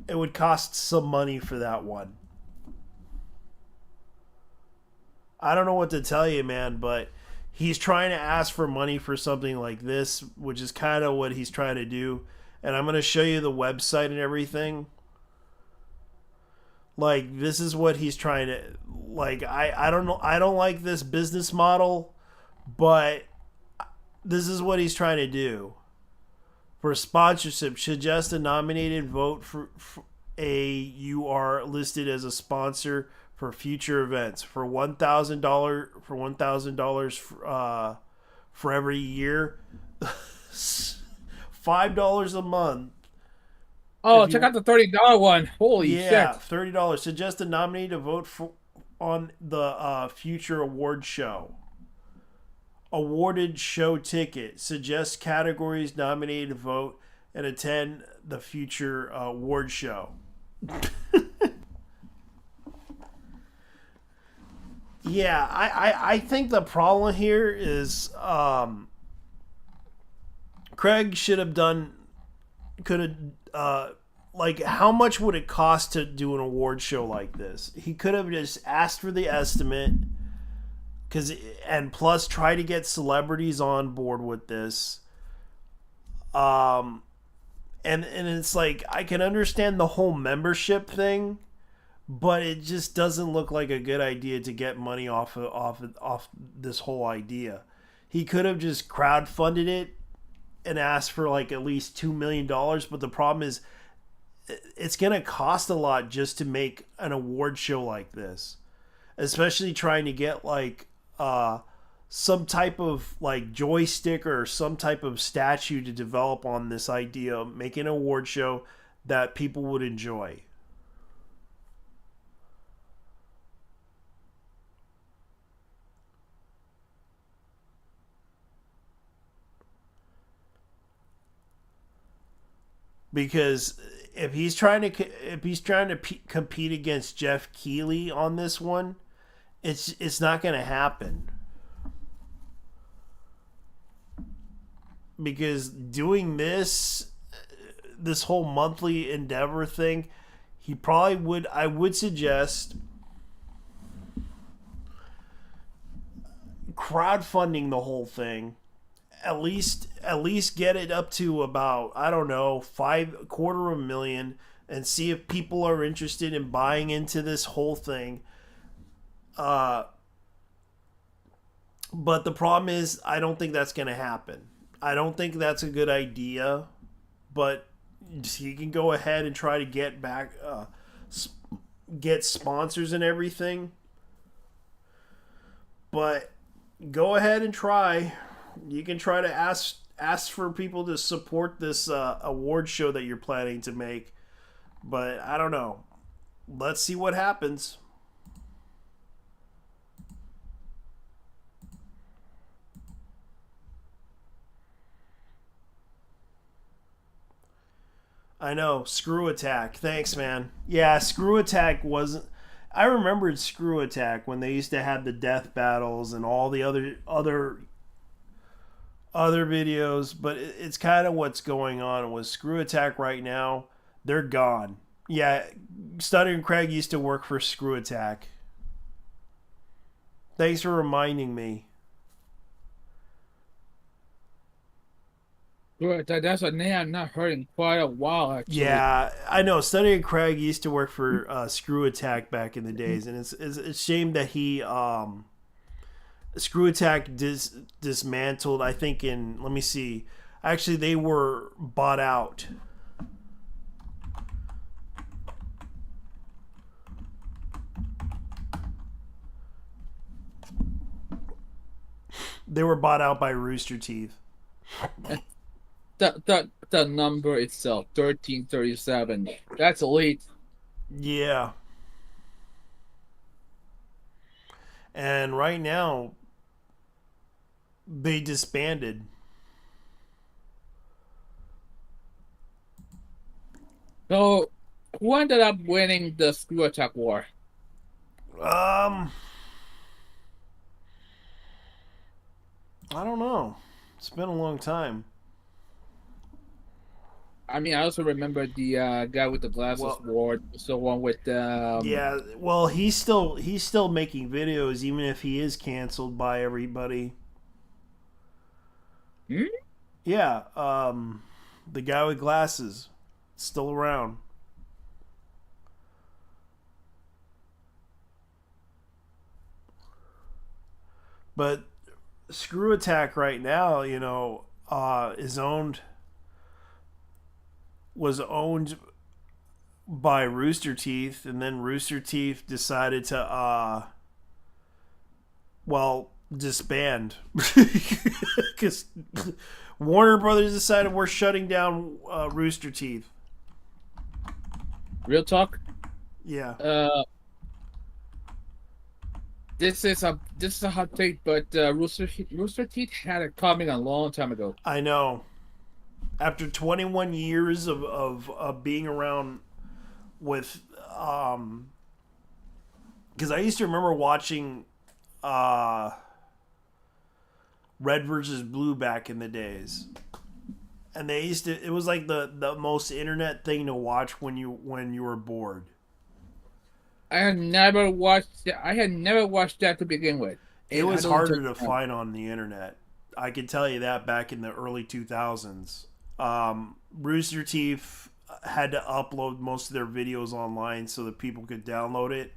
it would cost some money for that one. I don't know what to tell you, man, but he's trying to ask for money for something like this, which is kind of what he's trying to do. And I'm going to show you the website and everything. Like, this is what he's trying to... Like, I don't know. I don't like this business model, but this is what he's trying to do. For sponsorship, suggest a nominated vote for you are listed as a sponsor for future events for $1,000 for every year, $5 a month. Oh, check out the $30 one. Holy yeah, shit! $30. Suggest a nominee to vote for on the future award show. Awarded show ticket. Suggest categories nominated to vote and attend the future award show. Yeah, I think the problem here is Craig should have like, how much would it cost to do an award show like this? He could have just asked for the estimate, and plus try to get celebrities on board with this. And it's like, I can understand the whole membership thing, but it just doesn't look like a good idea to get money off this whole idea. He could have just crowdfunded it and asked for like at least $2 million, but the problem is it's going to cost a lot just to make an award show like this, especially trying to get like some type of like joystick or some type of statue to develop on this idea of making an award show that people would enjoy. Because if he's trying to compete against Jeff Keighley on this one, it's not going to happen. Because doing this whole monthly endeavor thing, I would suggest crowdfunding the whole thing. At least get it up to about, I don't know, $250,000, and see if people are interested in buying into this whole thing. But the problem is, I don't think that's going to happen. I don't think that's a good idea. But he can go ahead and try to get sponsors and everything. But go ahead and try. You can try to ask for people to support this award show that you're planning to make. But I don't know. Let's see what happens. I know. Screw Attack. Thanks, man. Yeah, Screw Attack wasn't... I remembered Screw Attack when they used to have the death battles and all the other videos, but it's kind of what's going on with Screw Attack right now. They're gone. Yeah, Stuttering Craig used to work for Screw Attack. Thanks for reminding me. That's a name I've not heard in quite a while, actually. Yeah, I know. Stuttering Craig used to work for Screw Attack back in the days, and it's a shame that he... Screw Attack dismantled, I think let me see. Actually, they were bought out. They were bought out by Rooster Teeth. The number itself, 1337. That's elite. Yeah. And right now, they disbanded. So, who ended up winning the Screw Attack war? I don't know. It's been a long time. I mean, I also remember the guy with the glasses war. So one with yeah. Well, he's still making videos, even if he is canceled by everybody. Hmm? Yeah. The guy with glasses, still around. But Screw Attack right now, was owned by Rooster Teeth, and then Rooster Teeth decided to disband because Warner Brothers decided we're shutting down Rooster Teeth. Real talk. Yeah. This is a hot take, but Rooster Teeth had it coming a long time ago. I know. After 21 years of being around with, because I used to remember watching Red versus Blue back in the days, and it was like the most internet thing to watch when you were bored. I had never watched that to begin with. It was harder to find on the internet. I can tell you that back in the early 2000s. Rooster Teeth had to upload most of their videos online so that people could download it.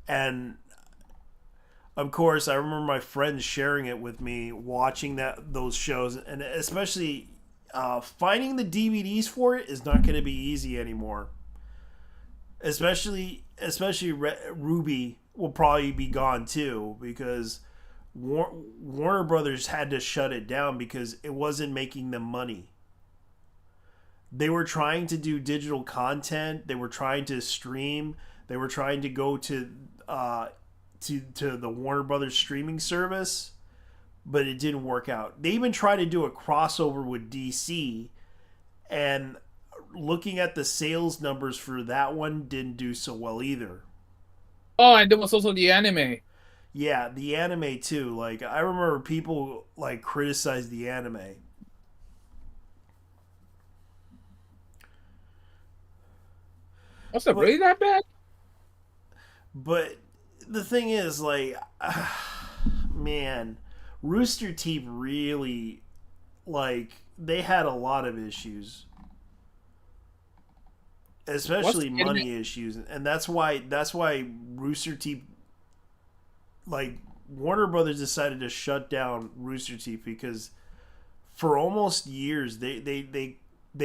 And of course, I remember my friends sharing it with me, watching those shows, and especially finding the DVDs for it is not going to be easy anymore. Especially Ruby will probably be gone too, because Warner Brothers had to shut it down because it wasn't making them money. They were trying to do digital content. They were trying to stream. They were trying to go to the Warner Brothers streaming service, but it didn't work out. They even tried to do a crossover with DC, and looking at the sales numbers for that one didn't do so well either. Oh, and there was also the anime. Yeah, the anime too. Like, I remember people like criticize the anime. Was it really that bad? But the thing is, like, man, Rooster Teeth really, like, they had a lot of issues. Especially money issues, and that's why Rooster Teeth, like, Warner Brothers decided to shut down Rooster Teeth because for almost years they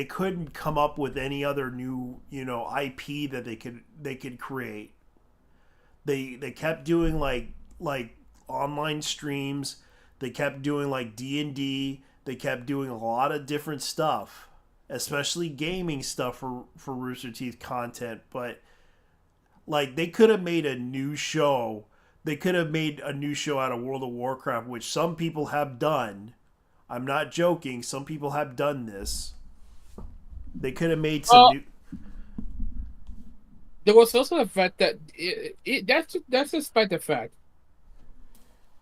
couldn't come up with any other new IP that they could create. They kept doing like online streams. They kept doing like D&D. They kept doing a lot of different stuff, especially gaming stuff for Rooster Teeth content. But like, they could have made a new show. They could have made a new show out of World of Warcraft, which some people have done. I'm not joking. Some people have done this. They could have made some new. There was also the fact that that's despite the fact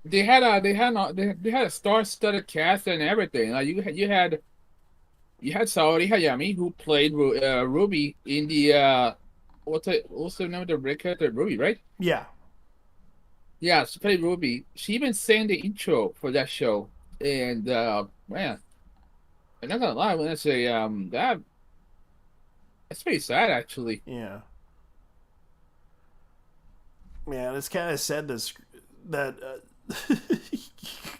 they had a star-studded cast and everything. Like you had Saori Hayami, who played Ruby in the what's the name of the red character? Ruby, right? Yeah. Yeah, she played Ruby. She even sang the intro for that show, and man, I'm not gonna lie when I say that's pretty sad, actually. Yeah. Man, it's kind of sad that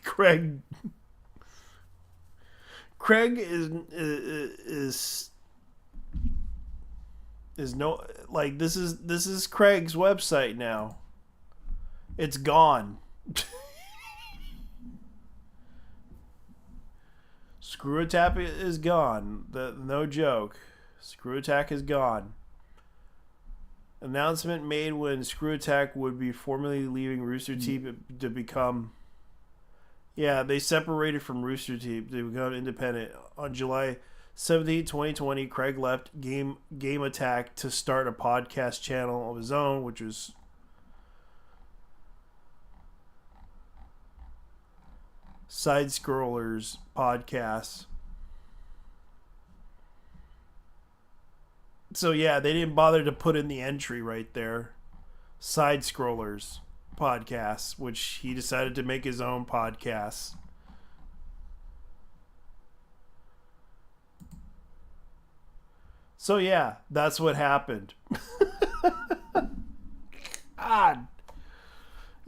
Craig is no, like, this is Craig's website now. It's gone. Screw Attack is gone. No joke. Screw Attack is gone. Announcement made when Screw Attack would be formally leaving Rooster Teeth to become. Yeah, they separated from Rooster Teeth to become independent. On July 17, 2020, Craig left Game Attack to start a podcast channel of his own, which was Side Scrollers Podcast. So yeah, they didn't bother to put in the entry right there. Side Scrollers Podcast, which he decided to make his own podcast. So yeah, that's what happened. God.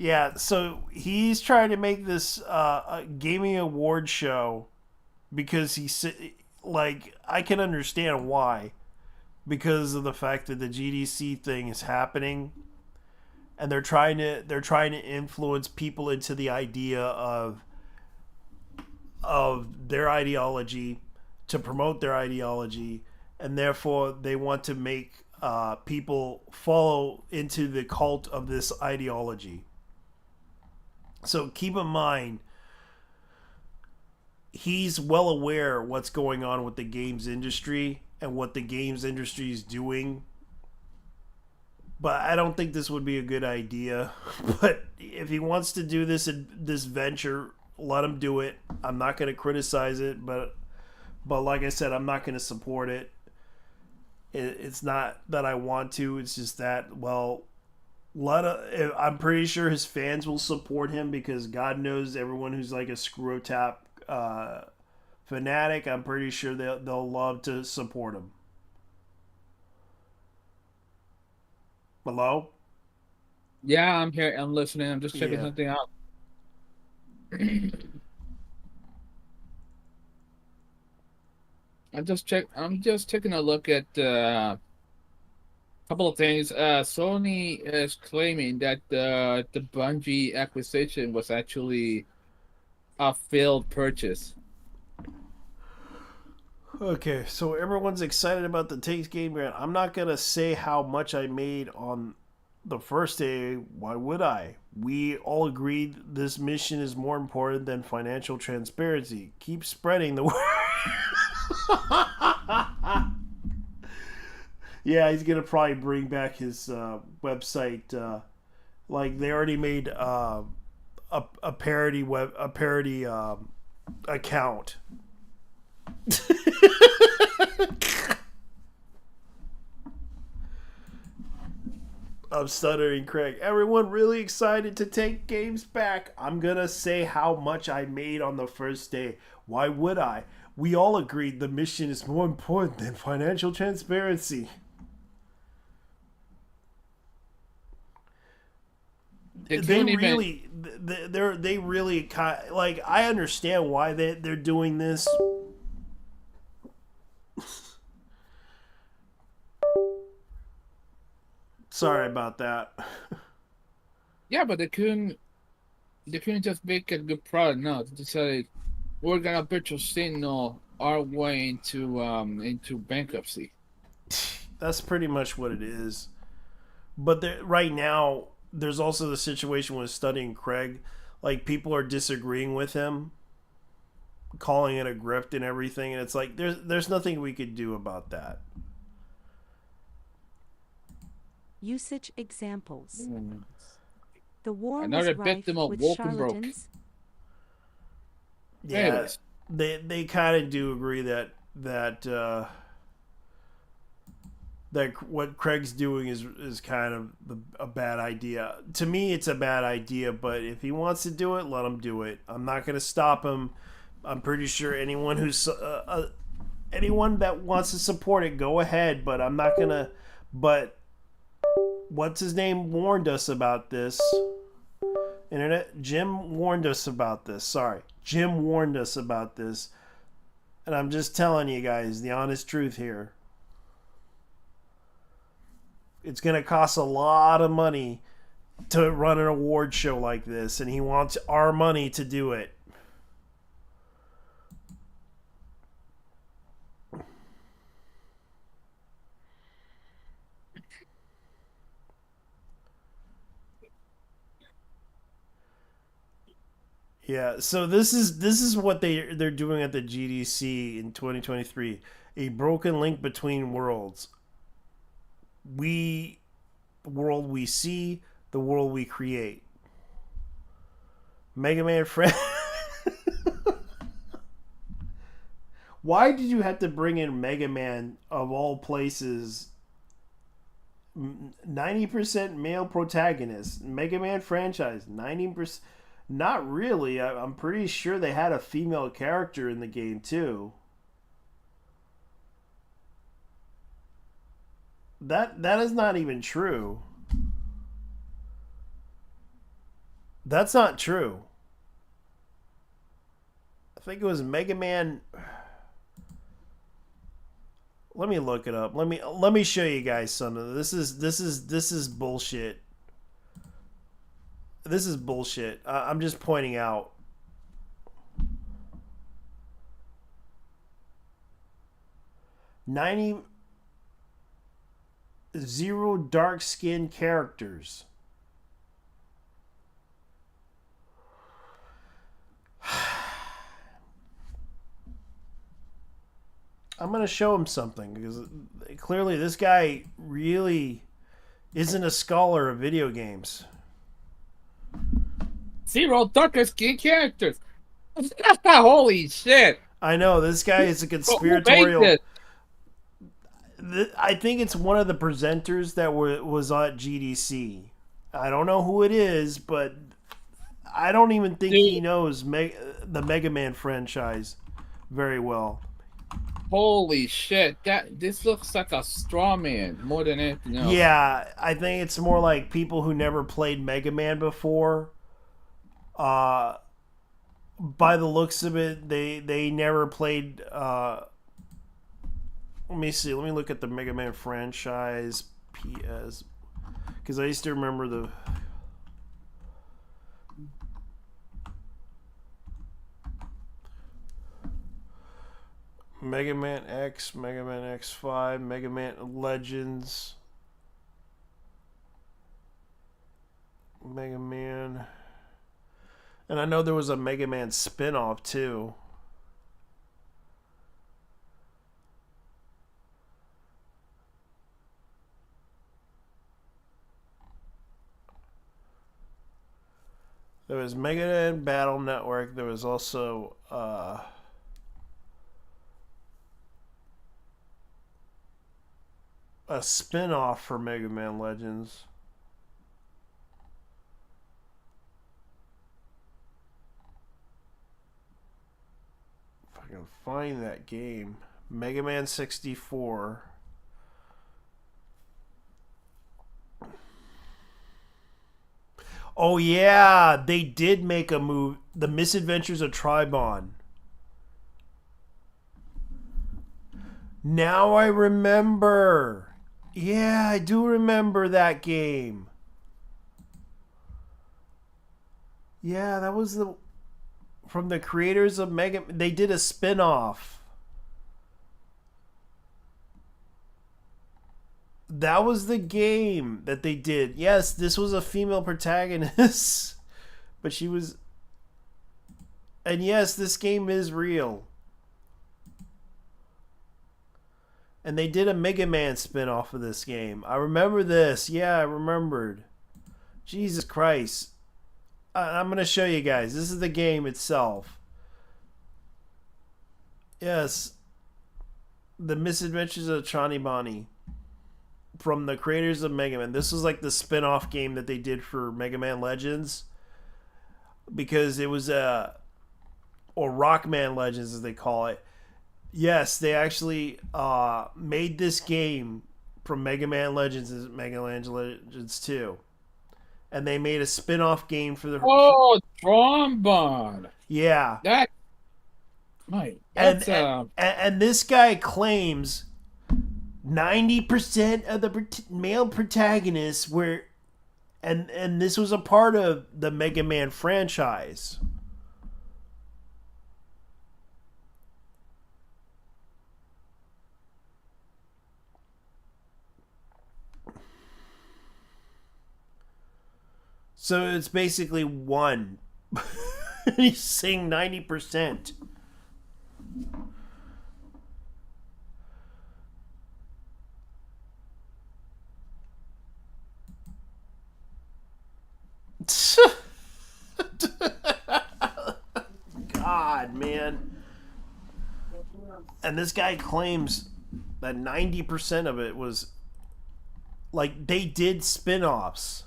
Yeah, so he's trying to make this a gaming award show because like I can understand why, because of the fact that the GDC thing is happening, and they're trying to influence people into the idea of their ideology, to promote their ideology, and therefore they want to make people follow into the cult of this ideology. So keep in mind, he's well aware what's going on with the games industry and what the games industry is doing. But I don't think this would be a good idea. But if he wants to do this venture, let him do it. I'm not going to criticize it, but like I said, I'm not going to support it. It's not that I want to. It's just that, well, I'm pretty sure his fans will support him, because God knows everyone who's like a Screwtap fanatic, I'm pretty sure they'll love to support him. Hello? Yeah, I'm here. I'm listening. I'm just checking something out. I'm just taking a look at couple of things. Sony is claiming that the Bungie acquisition was actually a failed purchase. Okay, so everyone's excited about the Takes Game Grant. I'm not going to say how much I made on the first day. Why would I? We all agreed this mission is more important than financial transparency. Keep spreading the word. Yeah, he's going to probably bring back his website. Like, they already made a parody account. I'm stuttering, Craig. Everyone really excited to take games back. I'm gonna say how much I made on the first day. Why would I? We all agreed the mission is more important than financial transparency. They really kind of, like, I understand why they're doing this. Sorry about that. Yeah, but they couldn't just make a good product. No, they decided we're gonna virtual signal our way into bankruptcy. That's pretty much what it is. But right now, there's also the situation with studying Craig. Like, people are disagreeing with him, calling it a grift and everything, and it's like there's nothing we could do about that. Usage examples. The war Another was rife victim of with woke and broke. charlatans. Yeah, Anyways. they kind of do agree that what Craig's doing is kind of a bad idea. To me, it's a bad idea, but if he wants to do it, let him do it. I'm not going to stop him. I'm pretty sure anyone that wants to support it, go ahead, but I'm not going to. But what's his name warned us about this. Jim warned us about this. Sorry. Jim warned us about this. And I'm just telling you guys the honest truth here. It's going to cost a lot of money to run an award show like this, and he wants our money to do it. Yeah, so this is what they're doing at the GDC in 2023. A broken link between worlds. The world we see, the world we create. Mega Man friend. Why did you have to bring in Mega Man of all places? 90% male protagonist. Mega Man franchise, 90%. Not really. I'm pretty sure they had a female character in the game too. That is not even true. That's not true. I think it was Mega Man. Let me look it up. Let me show you guys something. This is bullshit. This is bullshit. I'm just pointing out. Zero dark skinned characters. I'm going to show him something because clearly this guy really isn't a scholar of video games. Zero darker skin characters. Holy shit. I know, this guy is a conspiratorial. I think it's one of the presenters that was at GDC. I don't know who it is, but I don't even think he knows the Mega Man franchise very well. Holy shit! This looks like a straw man more than anything else. Yeah, I think it's more like people who never played Mega Man before. By the looks of it, they never played. Let me see. Let me look at the Mega Man franchise PS, because I used to remember the. Mega Man X, Mega Man X5, Mega Man Legends, Mega Man, and I know there was a Mega Man spin-off too. There was Mega Man Battle Network. There was also a spin-off for Mega Man Legends. If I can find that game. Mega Man 64. Oh yeah, they did make a move. The Misadventures of Tribon. Now I remember. Yeah, I do remember that game. Yeah, that was from the creators of Mega. They did a spin-off. That was the game that they did. Yes, this was a female protagonist. But she was... And yes, this game is real. And they did a Mega Man spin-off of this game. I remember this. Yeah, I remembered. Jesus Christ. I'm going to show you guys. This is the game itself. Yes. The Misadventures of Chani Bani. From the creators of Mega Man. This was like the spin-off game that they did for Mega Man Legends. Because it was or Rockman Legends as they call it. Yes, they actually made this game from Mega Man Legends and Mega Man Legends 2. And they made a spin-off game for the... Oh, Trombone! Yeah. That... And this guy claims 90% of the male protagonists were... And this was a part of the Mega Man franchise. So it's basically one. He's saying 90%. God, man. And this guy claims that 90% of it was like they did spin-offs.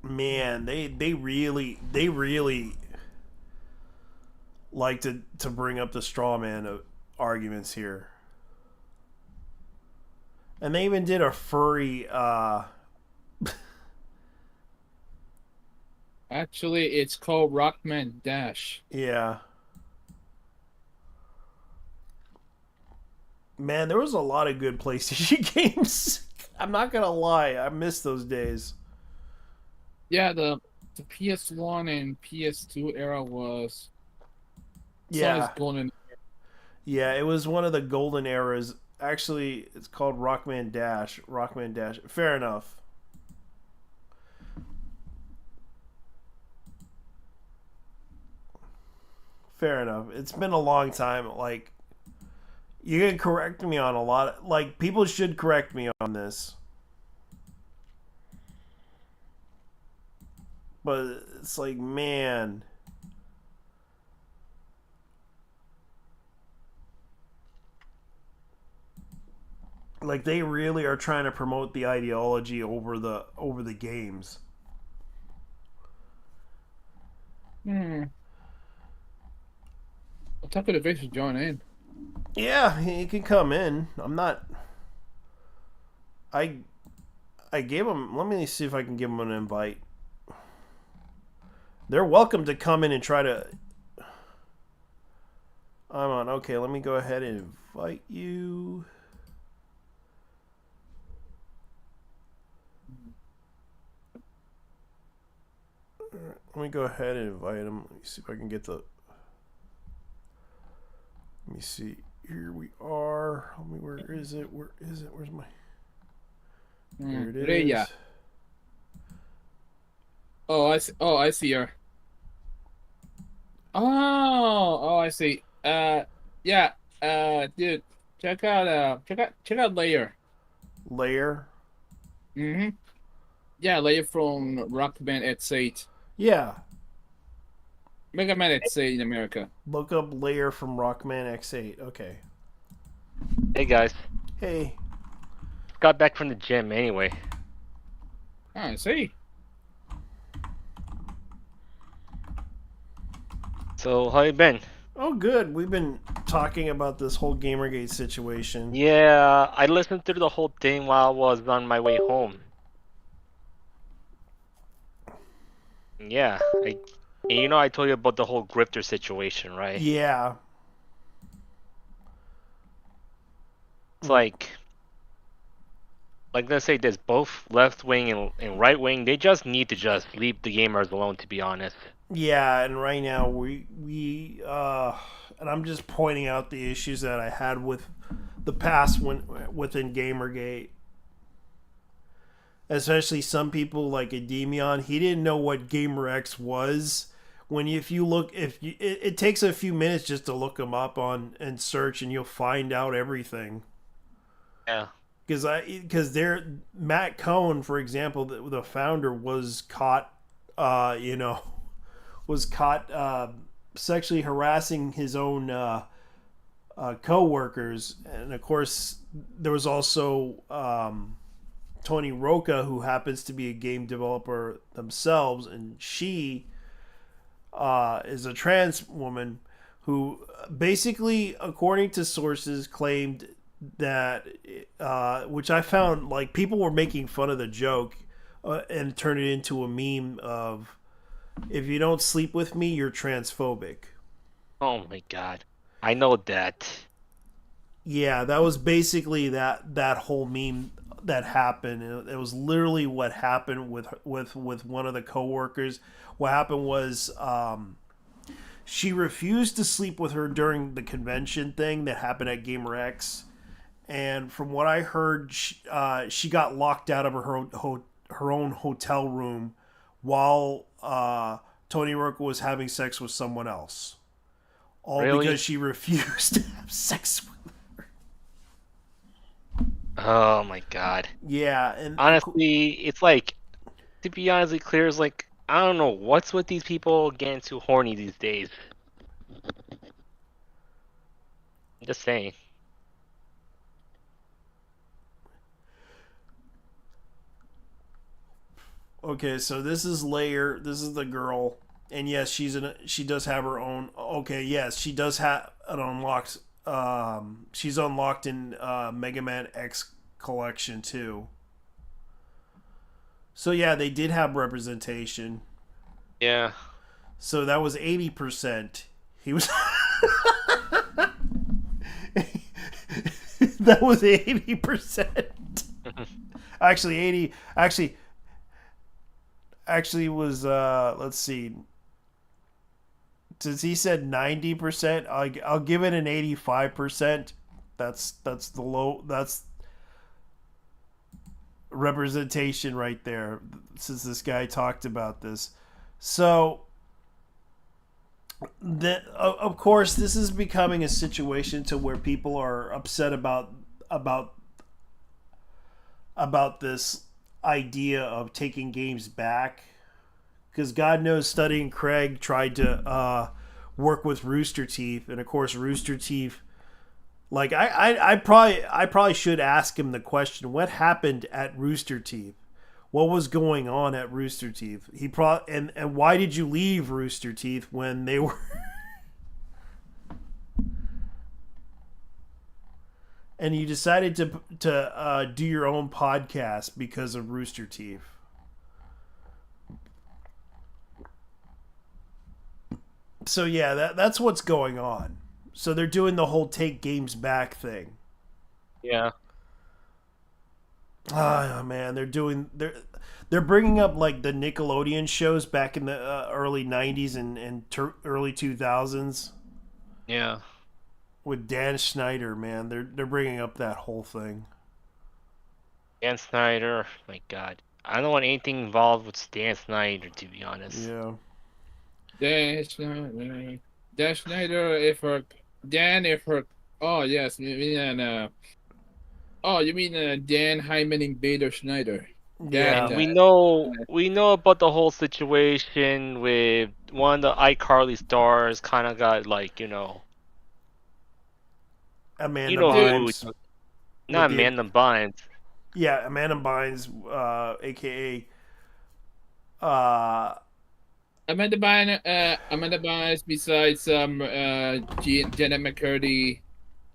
man, they really like to bring up the straw man arguments here. And they even did a furry Actually, it's called Rockman Dash. yeah. Man, there was a lot of good PlayStation games. I'm not gonna lie, I miss those days. Yeah, the PS1 and PS2 era was Sony's Yeah. golden. Yeah, it was one of the golden eras. Actually, it's called Rockman Dash. Rockman Dash. Fair enough. Fair enough. It's been a long time. Like, you can correct me on a lot. Like, people should correct me on this. But it's like, man. Like, they really are trying to promote the ideology over the games. What type of division join in? Yeah, he can come in. I'm not. I gave him. Let me see if I can give him an invite. They're welcome to come in and try to. I'm on. Okay, let me go ahead and invite you. Let me go ahead and invite him. Let me see if I can get the. Let me see. Here we are. Let me. Where is it? Where is it? Where's my? Here it is. Rhea. Oh, I see. Oh, I see her. Oh, I see. Yeah. Dude, check out Layer. Layer. Mm-hmm. Yeah, Layer from Rock Band X8. Yeah. Mega Man X8 in America. Look up Layer from Rockman X8. Okay. Hey guys. Hey. Got back from the gym anyway. I see. So how you been? Oh, good. We've been talking about this whole Gamergate situation. Yeah, I listened through the whole thing while I was on my way home. Yeah, and you know I told you about the whole grifter situation, right? Yeah. It's like let's say this, both left wing and right wing, they just need to just leave the gamers alone, to be honest. Yeah, and right now we and I'm just pointing out the issues that I had with the past within Gamergate. Especially some people like Ademion, he didn't know what GamerX was. It takes a few minutes just to look him up on and search, and you'll find out everything. Yeah. Because Matt Cohn, for example, the founder, was caught, sexually harassing his own co-workers. And of course, there was also Tony Roca, who happens to be a game developer themselves, and she is a trans woman who basically, according to sources, claimed that, which I found, like, people were making fun of the joke and turned it into a meme of, if you don't sleep with me, you're transphobic. Oh my god. I know that. Yeah, that was basically that whole meme that happened. It was literally what happened with one of the coworkers. What happened was she refused to sleep with her during the convention thing that happened at GamerX. And from what I heard, she got locked out of her own hotel room while Tony Roca was having sex with someone else. All Really? because she refused to have sex with her. Oh my god. Yeah, and honestly, it's like, to be honestly clear, it's like, I don't know what's with these people getting too horny these days. I'm just saying. Okay, so this is Layer. This is the girl, and yes, she does have her own. Okay, yes, she does have an unlocked. She's unlocked in Mega Man X collection too. So yeah, they did have representation. Yeah. So that was 80%. He was. That was 80%. Actually, 80. Actually was let's see, since he said 90%, I'll give it an 85%. That's representation right there, since this guy talked about this. So of course, this is becoming a situation to where people are upset about this idea of taking games back, because God knows Studying Craig tried to work with Rooster Teeth, and of course Rooster Teeth, like I probably should ask him the question, what happened at Rooster Teeth? What was going on at Rooster Teeth? And why did you leave Rooster Teeth when they were and you decided to do your own podcast because of Rooster Teeth? So yeah, that's what's going on. So they're doing the whole take games back thing. Yeah. Oh man, they're bringing up like the Nickelodeon shows back in the early '90s and early 2000s. Yeah. With Dan Schneider, man, they're bringing up that whole thing. Dan Snyder, my God, I don't want anything involved with Dan Snyder, to be honest. Yeah. Dan Schneider, if her, Dan, if her, oh yes, you mean you mean Dan Hyman Invader Schneider. Yeah, we know about the whole situation with one of the iCarly stars kind of got like, Amanda Bynes. Not Amanda Bynes. Yeah, Amanda Bynes, aka Amanda Bynes, besides Janet McCurdy.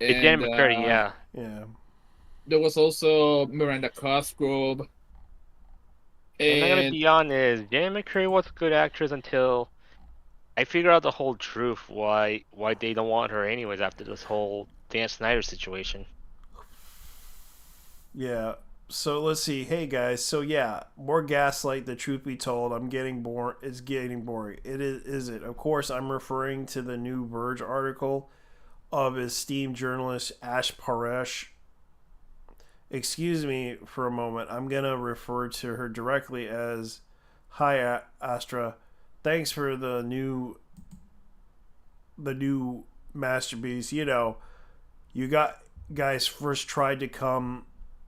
And, Janet McCurdy, yeah. Yeah. There was also Miranda Cosgrove. And I'm gonna be honest, Janet McCurdy was a good actress until I figured out the whole truth why they don't want her anyways after this whole Dan Snyder situation. Yeah. So let's see. Hey guys. So yeah, more Gaslight. The truth be told, I'm getting bored. It's getting boring. It is it? Of course, I'm referring to the new Verge article of esteemed journalist Ash Paresh. Excuse me for a moment. I'm gonna refer to her directly as, "Hi, Astra. Thanks for the new masterpiece. You guys first tried to come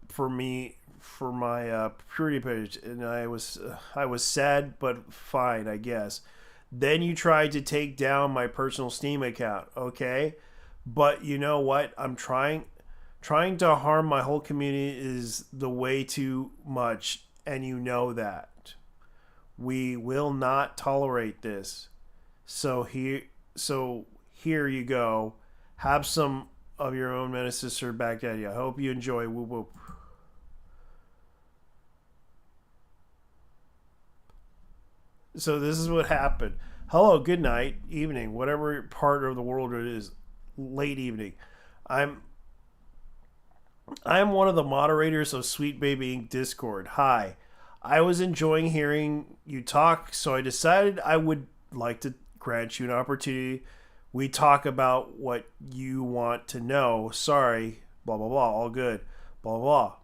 for me for my purity page, and I was sad, but fine, I guess. Then you tried to take down my personal Steam account, okay? But you know what? I'm trying to harm my whole community is the way too much, and you know that. We will not tolerate this. So here you go. Have some of your own menace, sister Baghdadi. I hope you enjoy. Whoop whoop." So this is what happened. Hello, good night, evening, whatever part of the world it is, late evening. I'm one of the moderators of Sweet Baby Inc. Discord. Hi. I was enjoying hearing you talk, so I decided I would like to grant you an opportunity. We talk about what you want to know. Sorry, blah, blah, blah, all good, blah, blah.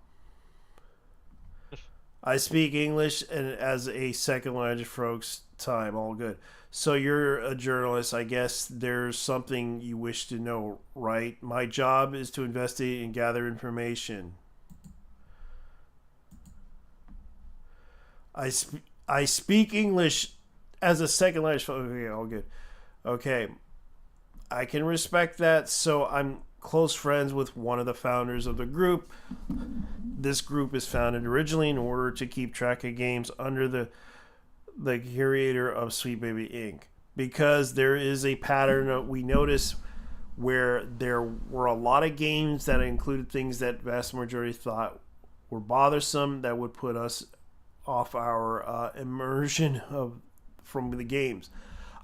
I speak English and as a second language folks time, all good. So you're a journalist. I guess there's something you wish to know, right? My job is to investigate and gather information. I speak English as a second language. Okay, all good. Okay, I can respect that. So close friends with one of the founders of the group. This group is founded originally in order to keep track of games under the curator of Sweet Baby Inc. Because there is a pattern that we notice where there were a lot of games that included things that vast majority thought were bothersome that would put us off our immersion from the games.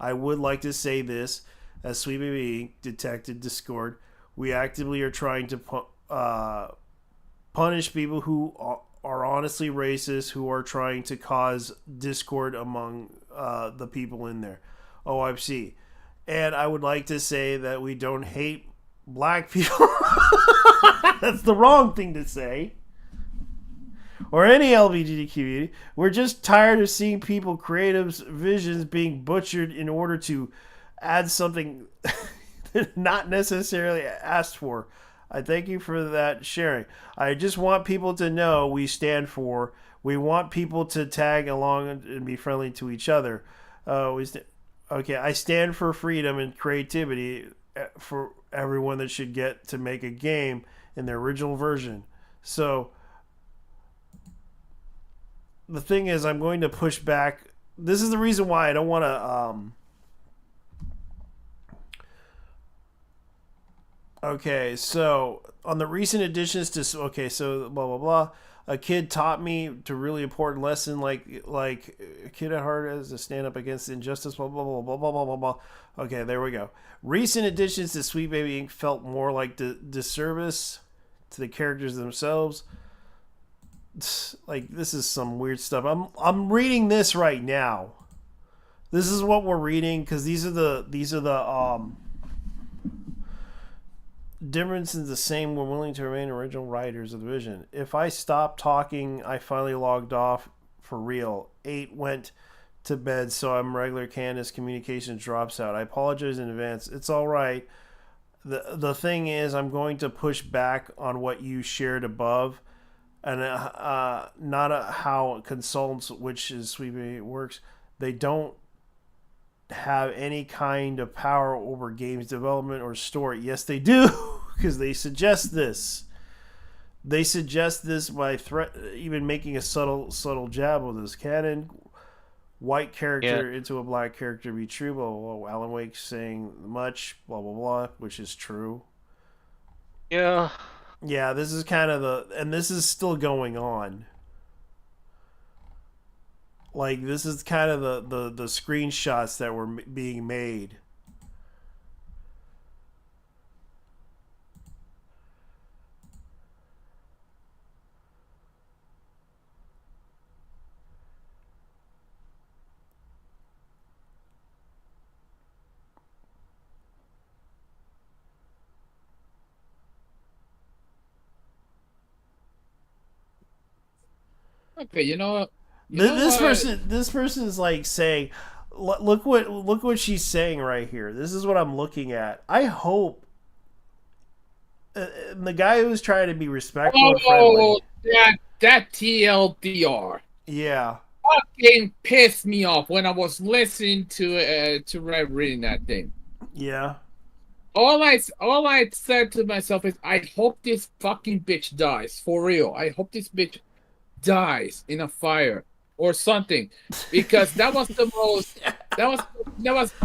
I would like to say this, as Sweet Baby Inc. detected Discord, we actively are trying to punish people who are honestly racist, who are trying to cause discord among the people in there. OIC. And I would like to say that we don't hate black people. That's the wrong thing to say. Or any LGBT community. We're just tired of seeing people creatives' visions being butchered in order to add something not necessarily asked for. I thank you for that sharing. I just want people to know we stand for. We want people to tag along and be friendly to each other. Okay, I stand for freedom and creativity for everyone that should get to make a game in their original version. So the thing is, I'm going to push back. This is the reason why I don't want to. Okay, so on the recent additions to so blah blah blah. A kid taught me to really important lesson, like a kid at heart has to stand up against injustice. Blah blah blah blah blah blah blah blah. Okay, there we go. Recent additions to Sweet Baby Inc. felt more like disservice to the characters themselves. Like, this is some weird stuff. I'm reading this right now. This is what we're reading because these are the difference is the same. We're willing to remain original writers of the vision. If I stopped talking, I finally logged off for real. 8 went to bed, so I'm regular Candace. Communications drops out. I apologize in advance. It's all right. The thing is, I'm going to push back on what you shared above, and not how consultants, which is Sweet Baby works. They don't have any kind of power over games development or story. Yes, they do, because they suggest this. They suggest this by even making a subtle jab with this canon. White character into a black character be true. Blah blah blah. Alan Wake saying much. Blah blah blah, which is true. Yeah. Yeah, this is kind of and this is still going on. Like, this is kind of the screenshots that were being made. Okay, this person is like saying, look what she's saying right here. This is what I'm looking at. I hope the guy who's trying to be respectful and friendly. that TLDR. Yeah. Fucking pissed me off when I was listening to Red reading that thing. Yeah. All I said to myself is, I hope this fucking bitch dies for real. I hope this bitch dies in a fire or something, because that was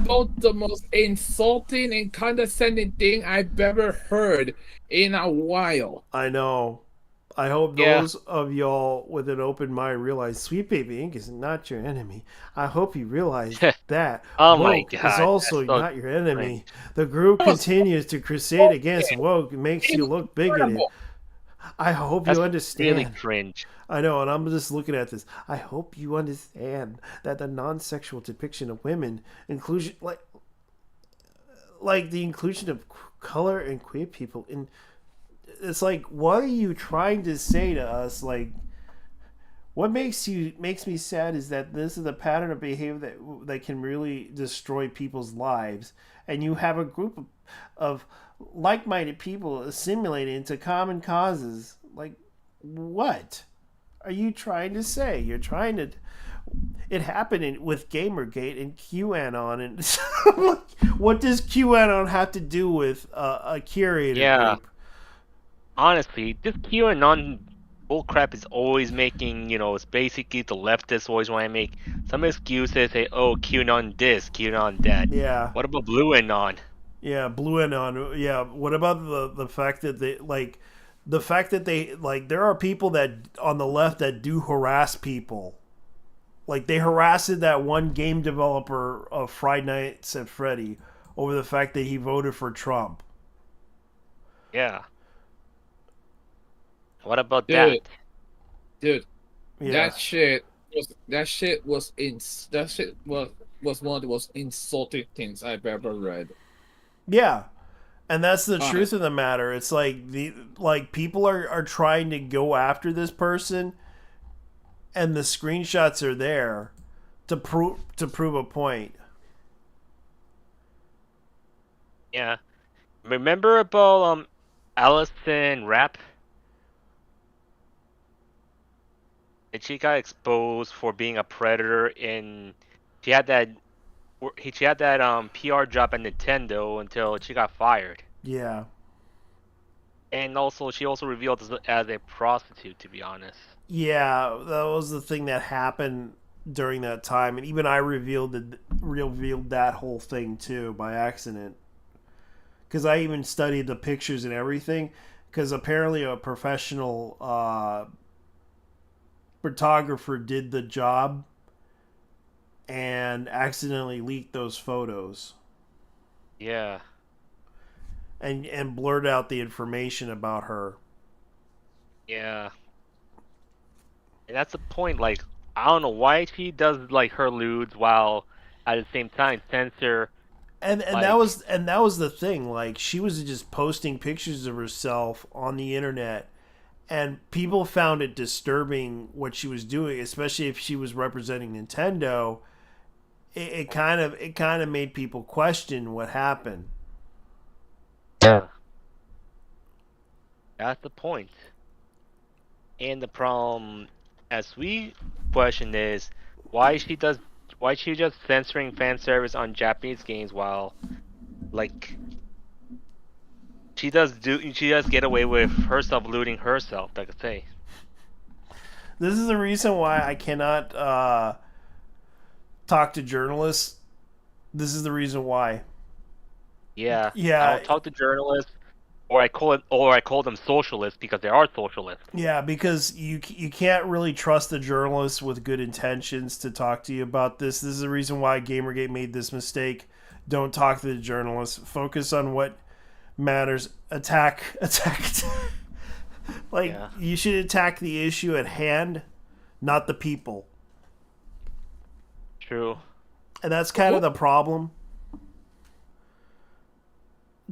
both the most insulting and condescending thing I've ever heard in a while. I know. I hope those of y'all with an open mind realize Sweet Baby Inc. is not your enemy. I hope you realize that Woke is also not your enemy. The group continues to crusade against Woke. It makes you look bigoted. I hope you understand. Really cringe. I know, and I'm just looking at this. I hope you understand that the non-sexual depiction of women, inclusion, like the inclusion of color and queer people, it's like, what are you trying to say to us? Like, what makes me sad is that this is a pattern of behavior that can really destroy people's lives, and you have a group of like-minded people assimilated into common causes. Like, what are you trying to say? You're trying to, It happened with Gamergate and QAnon, and what does QAnon have to do with a curator group? Honestly, this QAnon bullcrap is always making, it's basically the leftists always want to make some excuses, say, oh, QAnon this, QAnon that. Yeah. What about Blue Anon? Yeah, Blue Anon. Yeah, what about the fact that there are people that on the left that do harass people. Like they harassed that one game developer of Friday Nights at Freddy over the fact that he voted for Trump. Yeah. What about that? Dude, Yeah. that shit was one of the most insulting things I've ever read. Yeah. And that's the truth of the matter. It's like people are trying to go after this person, and the screenshots are there to prove a point. Yeah. Remember about Allison Rapp? And she got exposed for being a predator in she had that PR job at Nintendo until she got fired. Yeah. And also she also revealed as a prostitute, to be honest. Yeah, that was the thing that happened during that time, and even I revealed that whole thing too by accident. Because I even studied the pictures and everything. Because apparently a professional photographer did the job and accidentally leaked those photos. Yeah. And blurred out the information about her. Yeah. And that's the point. Like, I don't know why she does like her lewds while at the same time censor. And that was the thing. Like, she was just posting pictures of herself on the internet, and people found it disturbing what she was doing, especially if she was representing Nintendo. It kind of made people question what happened. Yeah. That's the point. And the problem, as we question, is why she just censoring fan service on Japanese games while, like, she does get away with herself looting herself, like I say. This is the reason why I cannot talk to journalists. This is the reason why. Yeah. Yeah. I'll talk to journalists, or I call them socialists because they are socialists. Yeah, because you can't really trust the journalists with good intentions to talk to you about this. This is the reason why Gamergate made this mistake. Don't talk to the journalists. Focus on what matters. Attack. You should attack the issue at hand, not the people. True. And that's kind of the problem.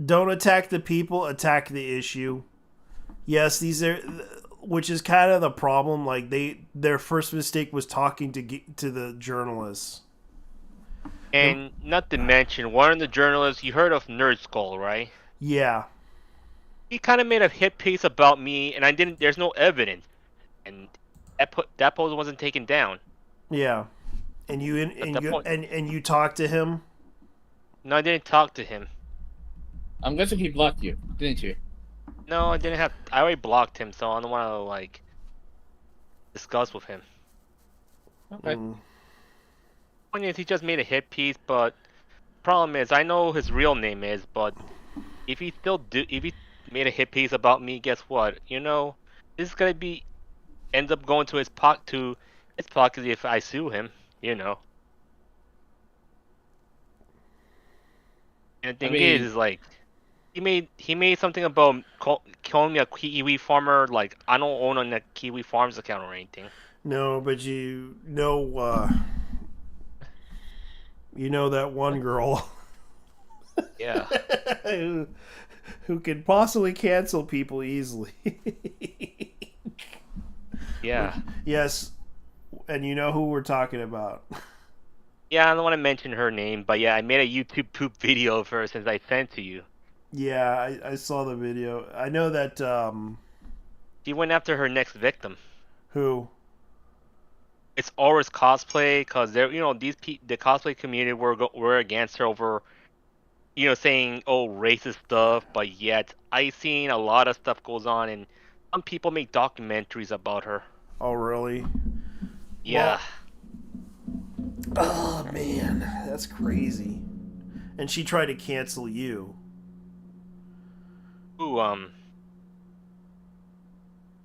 Don't attack the people, attack the issue. Yes, which is kind of the problem. Like their first mistake was talking to the journalists. And not to mention, one of the journalists, you heard of Nerd Skull, right? Yeah. He kind of made a hit piece about me, and there's no evidence, and that post wasn't taken down. Yeah. And you talked to him? No, I didn't talk to him. I'm guessing he blocked you, didn't you? No, I didn't have. I already blocked him, so I don't want to discuss with him. Okay. Point is, he just made a hit piece, but problem is, I know his real name is, but if he made a hit piece about me, guess what? This is gonna ends up going to his pocket if I sue him. And the thing is like. He made something about calling me a Kiwi farmer. Like, I don't own a Kiwi Farms account or anything. No, but you know that one girl. Yeah. who can possibly cancel people easily. Yeah. Yes, and you know who we're talking about. Yeah, I don't want to mention her name, but yeah, I made a YouTube poop video of her since I sent to you. Yeah, I saw the video. I know that. She went after her next victim. Who? it's Aura's cosplay, because they're the cosplay community were against her over saying racist stuff, but yet I seen a lot of stuff goes on, and some people make documentaries about her. Oh, really? Yeah. Well, oh man, that's crazy. And she tried to cancel you. Ooh,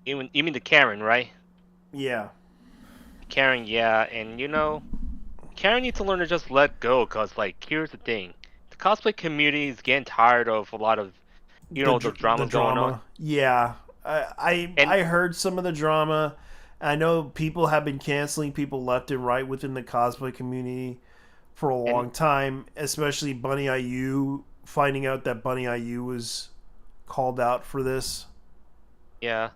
you mean the Karen, right? Yeah. Karen, yeah, and Karen needs to learn to just let go, cause like here's the thing, the cosplay community is getting tired of a lot of the dramas going on. Yeah, I heard some of the drama. I know people have been canceling people left and right within the cosplay community for a long time, especially Bunny IU finding out that Bunny IU was called out for this. Yeah,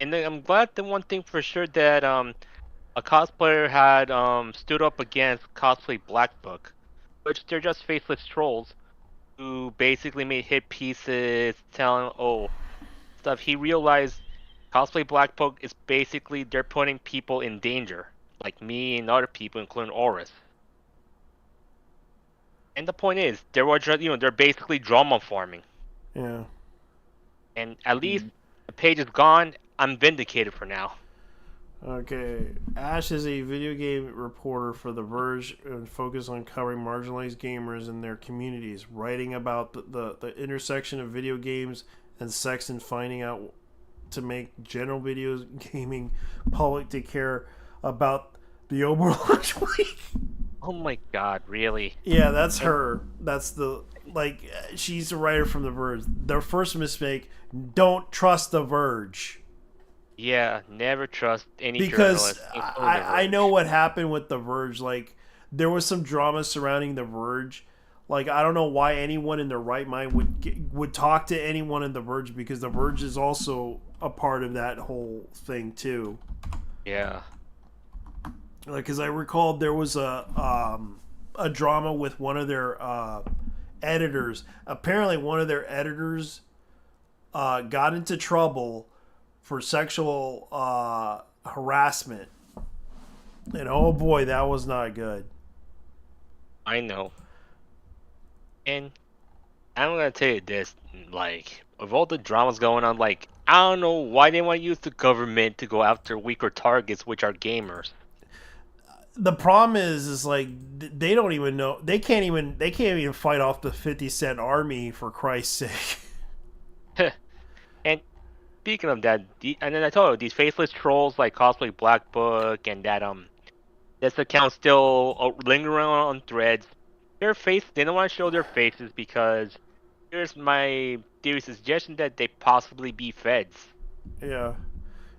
and then I'm glad the one thing for sure that a cosplayer had stood up against cosplay Black Book, which they're just faceless trolls who basically made hit pieces telling stuff. He realized cosplay Black Book is basically they're putting people in danger, like me and other people, including Oris. And the point is, they're basically drama farming. Yeah. And at least the page is gone. I'm vindicated for now. Okay. Ash is a video game reporter for The Verge and focused on covering marginalized gamers and their communities, writing about the intersection of video games and sex and finding out to make general video gaming public to care about the Overwatch League. Oh my god, really? Yeah, that's her. That's she's a writer from The Verge. Their first mistake, don't trust The Verge. Yeah, never trust any because journalist. I know what happened with The Verge. Like, there was some drama surrounding The Verge. Like, I don't know why anyone in their right mind would talk to anyone in The Verge, because The Verge is also a part of that whole thing too. Yeah. Like, because I recalled there was a drama with one of their editors. Apparently, one of their editors got into trouble for sexual harassment. And oh boy, that was not good. I know. And I'm going to tell you this, like, of all the dramas going on, like, I don't know why they want to use the government to go after weaker targets, which are gamers. The problem is like they don't even know, they can't even fight off the 50 Cent army, for Christ's sake. And speaking of that, and then I told you, these faceless trolls like cosplay Black Book and that this account still lingering on threads. They don't want to show their faces because here's my theory suggestion that they possibly be feds. Yeah,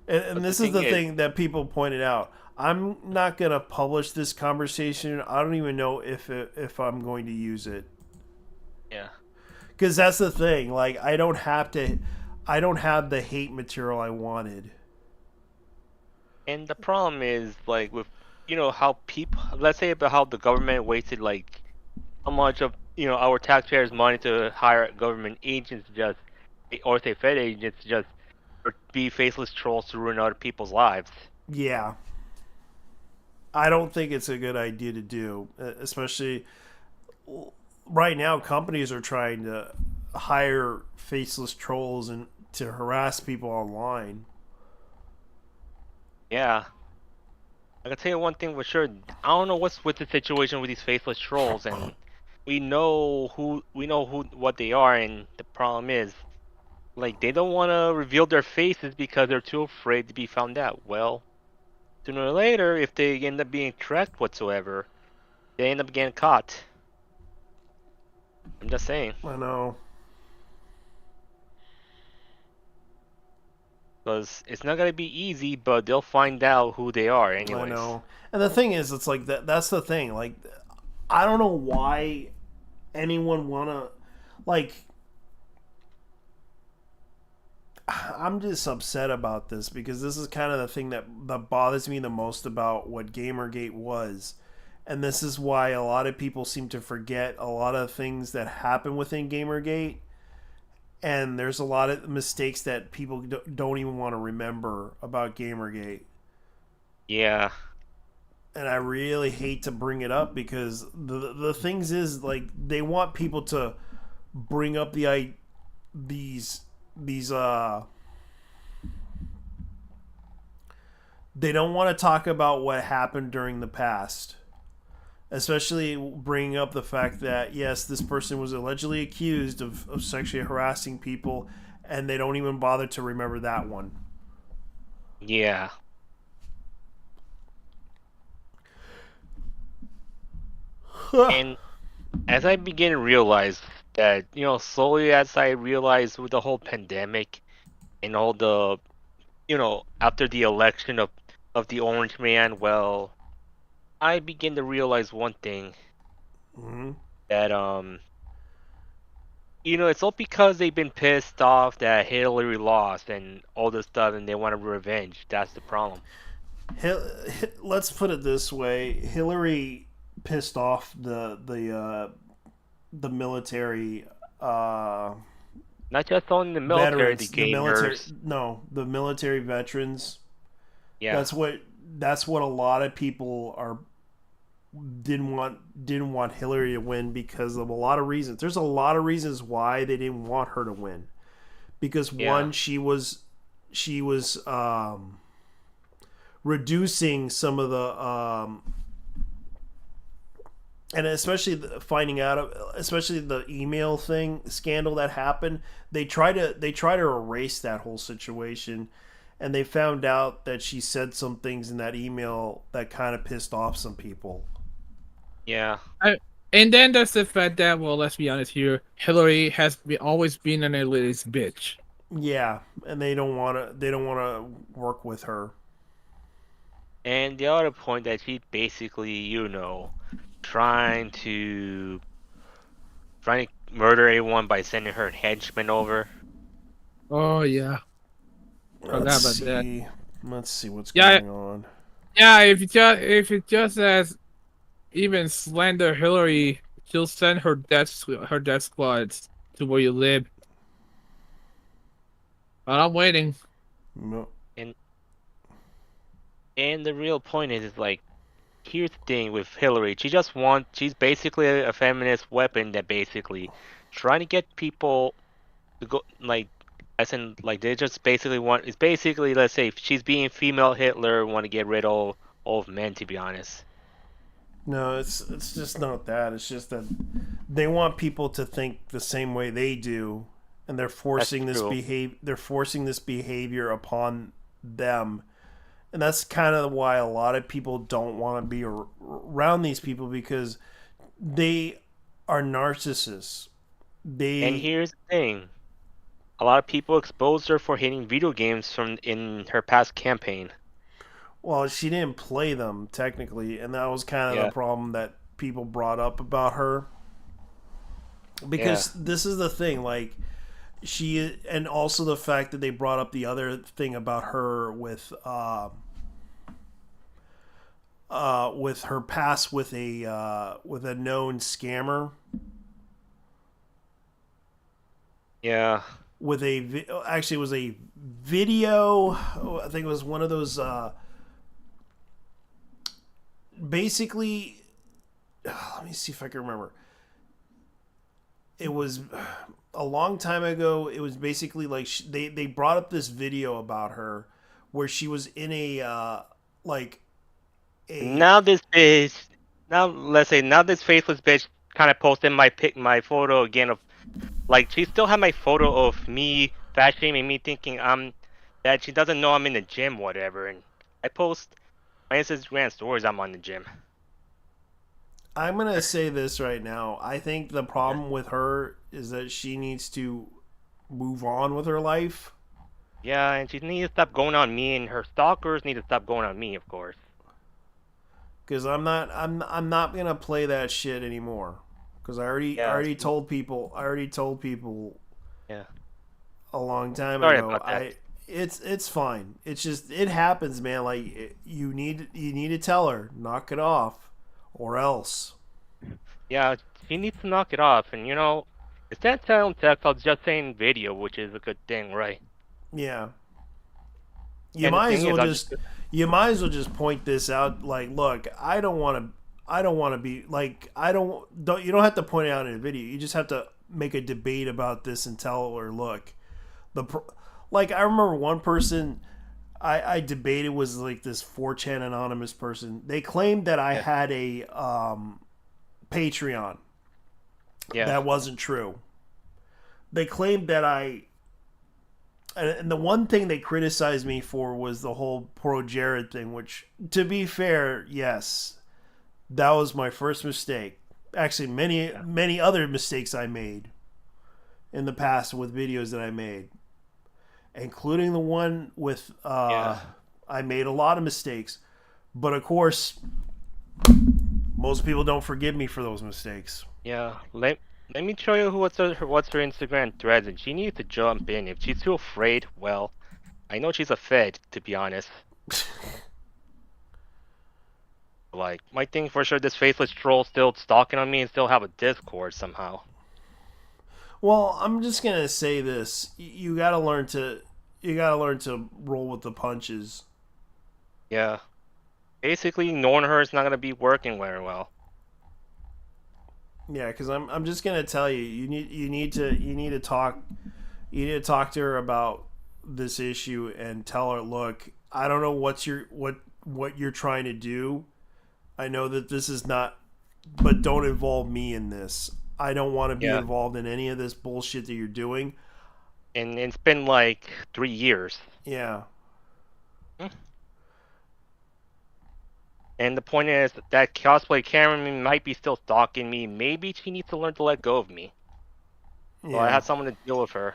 and this is the thing that people pointed out. I'm not gonna publish this conversation. I don't even know if I'm going to use it. Yeah, because that's the thing. Like, I don't have the hate material I wanted. And the problem is, like, with how people, let's say about how the government wasted like how much of our taxpayers' money to hire government agents or say Fed agents just be faceless trolls to ruin other people's lives. Yeah. I don't think it's a good idea to do, especially right now. Companies are trying to hire faceless trolls and to harass people online. Yeah. I can tell you one thing for sure. I don't know what's with the situation with these faceless trolls, and we know what they are, and the problem is, like, they don't want to reveal their faces because they're too afraid to be found out. Well, sooner or later, if they end up being tracked whatsoever, they end up getting caught. I'm just saying. I know. Because it's not going to be easy, but they'll find out who they are anyways. I know. And the thing is, it's like that's the thing. Like, I don't know why anyone want to, like, I'm just upset about this because this is kind of the thing that bothers me the most about what Gamergate was. And this is why a lot of people seem to forget a lot of things that happen within Gamergate. And there's a lot of mistakes that people don't even want to remember about Gamergate. Yeah. and I really hate to bring it up because the things is like they want people to bring up these they don't want to talk about what happened during the past, especially bringing up the fact that yes, this person was allegedly accused of sexually harassing people, and they don't even bother to remember that one. Yeah. And as I begin to realize that, slowly as I realize with the whole pandemic and all the, after the election of the Orange Man, well, I begin to realize one thing. Mm-hmm. That, it's all because they've been pissed off that Hillary lost and all this stuff and they want to revenge. That's the problem. Let's put it this way: Hillary pissed off the military. Not just only the military, veterans, the gamers. The military veterans. Yeah, that's what a lot of people didn't want Hillary to win because of a lot of reasons. There's a lot of reasons why they didn't want her to win. Because one, she was reducing some of the and especially finding out, especially the email scandal that happened, they try to erase that whole situation, and they found out that she said some things in that email that kind of pissed off some people. Yeah. And then there's the fact that, well, let's be honest here, Hillary has always been an elitist bitch. Yeah, and they don't want to work with her. And the other point that she basically, trying to murder everyone by sending her henchmen over. Oh yeah. Let's see what's going on. Yeah, if it just says even slander Hillary, she'll send her death squads to where you live. But I'm waiting. No. And the real point is like, here's the thing with Hillary. She's basically a feminist weapon that basically trying to get people to go, like, as in, like, they just basically it's basically, let's say, she's being female Hitler, want to get rid of all of men, to be honest. No, it's just not that. It's just that they want people to think the same way they do, and they're forcing this behavior upon them. And that's kind of why a lot of people don't want to be around these people, because they are narcissists. And here's the thing. A lot of people exposed her for hating video games in her past campaign. Well, she didn't play them, technically, and that was kind of the problem that people brought up about her. Because this is the thing, like, and also the fact that they brought up the other thing about her with her past with a known scammer. Yeah. Actually, it was a video. I think it was one of those. Basically, let me see if I can remember. It was a long time ago. It was basically like they brought up this video about her where she was in a Now this faceless bitch kind of posted my photo again of, like, she still had my photo of me fat shaming me, thinking that she doesn't know I'm in the gym, whatever, and I post my Instagram stories I'm on the gym. I'm going to say this right now. I think the problem with her is that she needs to move on with her life. Yeah, and she needs to stop going on me, and her stalkers need to stop going on me, of course. Because I'm not going to play that shit anymore. Because I already told people yeah, a long time Sorry ago. About that. It's fine. It's just, it happens, man. Like, you need to tell her, knock it off, or else. Yeah, she needs to knock it off, and instead of telling text, I'll just saying video, which is a good thing, right? Yeah. You might as well You might as well just point this out. Like, look, I don't want to be like, you don't have to point it out in a video. You just have to make a debate about this and tell her, look, like, I remember one person I debated was like this 4chan anonymous person. They claimed that I had a Patreon. Yeah. That wasn't true. They claimed that and the one thing they criticized me for was the whole Pro Jared thing, which, to be fair, yes, that was my first mistake. Actually, many other mistakes I made in the past with videos that I made, including the one with I made a lot of mistakes, but of course, most people don't forgive me for those mistakes. Yeah, let me show you what's her Instagram threads, and she needs to jump in. If she's too afraid, well, I know she's a fed, to be honest. Like, my thing for sure, this faceless troll still stalking on me and still have a Discord somehow. Well, I'm just gonna say this: you gotta learn to roll with the punches. Yeah, basically ignoring her is not gonna be working very well. Yeah, because I'm just gonna tell you, you need to talk to her about this issue and tell her, look, I don't know what you're trying to do. I know that this is not, but don't involve me in this. I don't want to be involved in any of this bullshit that you're doing. And it's been like 3 years. Yeah. And the point is that cosplay cameraman might be still stalking me. Maybe she needs to learn to let go of me. Yeah. Well, I had someone to deal with her.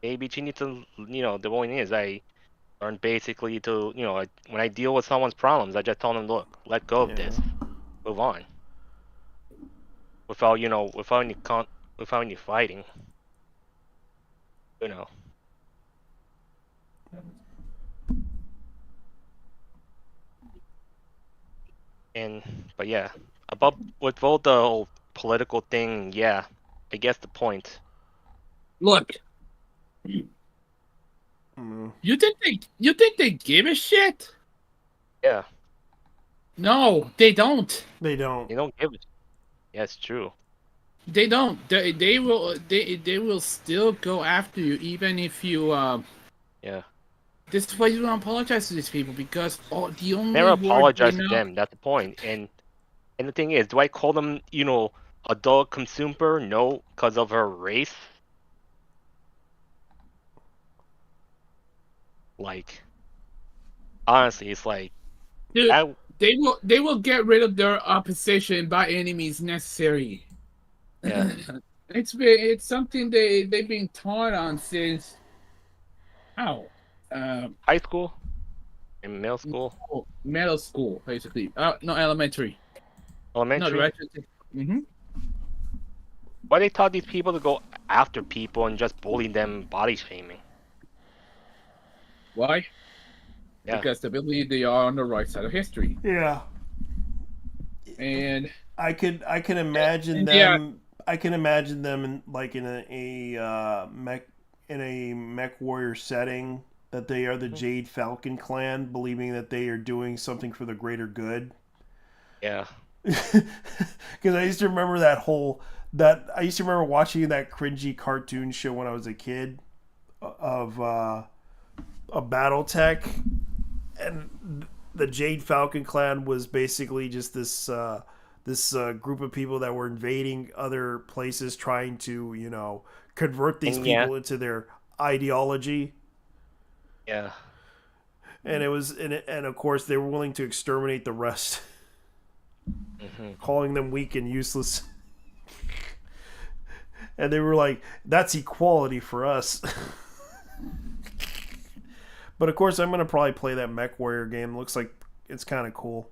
Maybe she needs to, the point is I learned basically to, when I deal with someone's problems, I just tell them, look, let go of this. Move on. Without any fighting. But yeah, with all the whole political thing, yeah, I guess the point. Look, you think they give a shit? Yeah. No, they don't. They don't. They don't give it. Yeah, it's true. They don't. They will still go after you, even if you Yeah. This is why you don't apologize to these people, because the only Never word apologize they to know- them. That's the point. And the thing is, do I call them, adult consumer? No, because of her race. Like, honestly, it's like, Dude, they will get rid of their opposition by any means necessary. Yeah. It's something they've been taught on since high school, in middle school, middle school, basically. No, elementary. Elementary. No, right. Mm-hmm. Why they taught these people to go after people and just bully them, body shaming? Why? Yeah. Because they believe they are on the right side of history. Yeah. And I can imagine them. Yeah. I can imagine them in a mech warrior setting, that they are the Jade Falcon clan, believing that they are doing something for the greater good. Yeah. Because I used to remember I used to remember watching that cringy cartoon show when I was a kid of a BattleTech, and the Jade Falcon clan was basically just this group of people that were invading other places, trying to convert these people into their ideology. Yeah. And and of course they were willing to exterminate the rest, calling them weak and useless. And they were like, "That's equality for us." But of course, I'm gonna probably play that Mech Warrior game. Looks like it's kind of cool.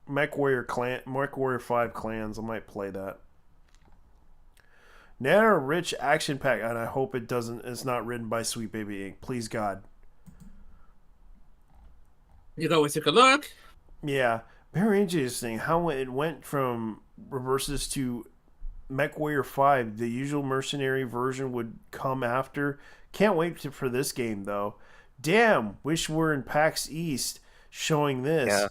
Mech Warrior 5 Clans. I might play that. Nana Rich Action Pack, and I hope it's not written by Sweet Baby Inc. Please God. You can always take a look. Yeah, very interesting how it went from reverses to Mech Warrior 5. The usual mercenary version would come after. Can't wait for this game though, Damn, wish we're in PAX East showing this. Yeah.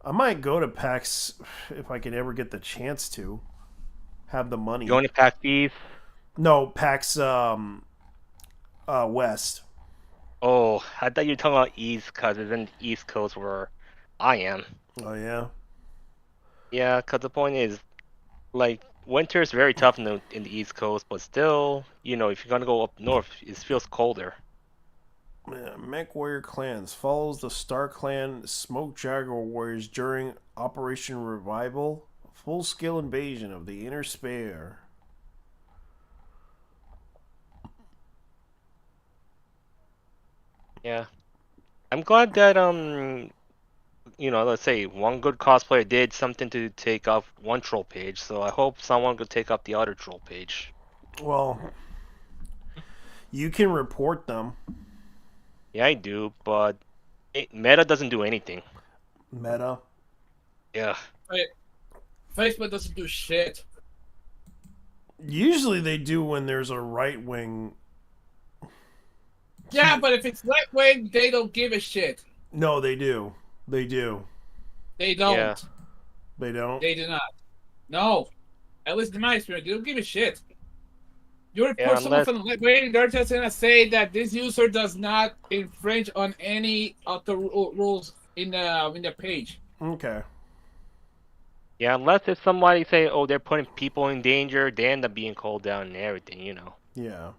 I might go to PAX if I could ever get the chance to. Have the money. You going to PAX East? No, PAX West. Oh, I thought you were talking about East because it's in the East Coast where I am. Oh yeah. Yeah, because the point is, like, winter is very tough in the East Coast, but still, you know, if you're gonna go up north, it feels colder. Yeah, Mech Warrior Clans follows the Star Clan Smoke Jaguar Warriors during Operation Revival, a full-scale invasion of the Inner Sphere. Yeah, I'm glad that you know, let's say one good cosplayer did something to take off one troll page, so I hope someone could take off the other troll page. Well, you can report them. Yeah, I do, but Meta doesn't do anything. Meta. Yeah. Facebook doesn't do shit. Usually they do when there's a right wing. Yeah, but if it's right wing, they don't give a shit. No, they do. They do. They don't. Yeah. They don't. They do not. No. At least in my experience, they don't give a shit. You report Yeah, someone unless- from the right wing, they're just gonna say that this user does not infringe on any of the rules in the page. Okay. Yeah, unless if somebody say, oh, they're putting people in danger, they end up being called down and everything, you know. Yeah.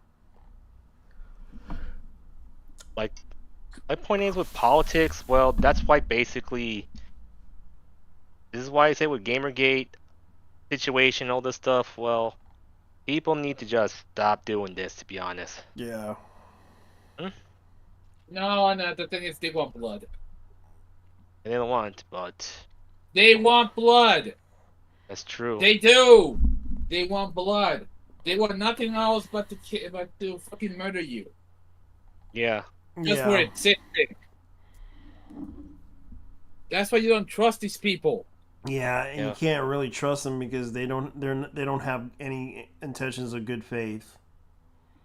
Like, my point is with politics, well, that's why basically, this is why I say with Gamergate situation, all this stuff, well, people need to just stop doing this, to be honest. Yeah. No, the thing is, they want blood. They don't want, but They want blood. that's true. They do. They want blood. They want nothing else but to fucking murder you. Yeah. Just for it sitting. That's why you don't trust these people. Yeah, and you can't really trust them because they don't have any intentions of good faith.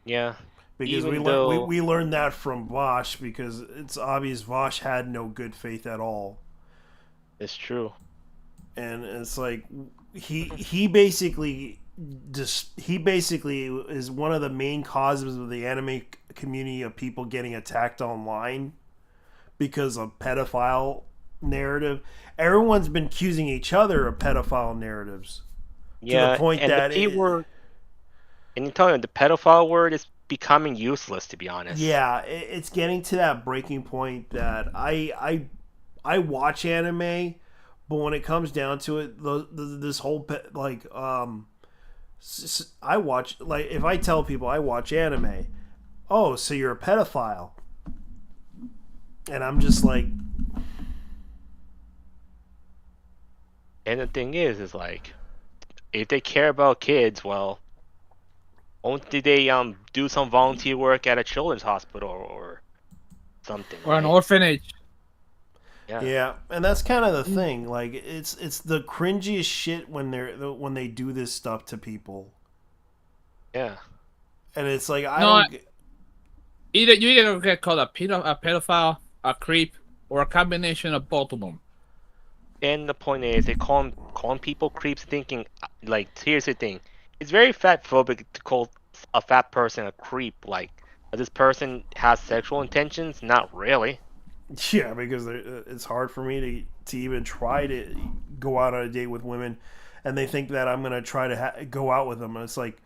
Yeah. Because we learned that from Vosh because it's obvious Vosh had no good faith at all. It's true. And it's like he basically is one of the main causes of the anime community of people getting attacked online because of pedophile narrative. Everyone's been accusing each other of pedophile narratives. Yeah, to the point and that the P-word, and you tell me the pedophile word is becoming useless, to be honest. Yeah, it's getting to that breaking point that I watch anime, but when it comes down to it, this whole I watch, like, if I tell people I watch anime, oh, so you're a pedophile, and I'm just like, and the thing is like, if they care about kids, well, won't they do some volunteer work at a children's hospital or something? Or an orphanage. Yeah, and that's kind of the thing. Like, it's the cringiest shit when they do this stuff to people. Yeah, and it's like you either get called a pedophile, a creep, or a combination of both of them. and the point is, they calling people creeps, thinking like, here's the thing, it's very fat phobic to call a fat person a creep. Like, this person has sexual intentions? Not really. Yeah, because it's hard for me to even try to go out on a date with women, and they think that I'm gonna try to go out with them, and it's like,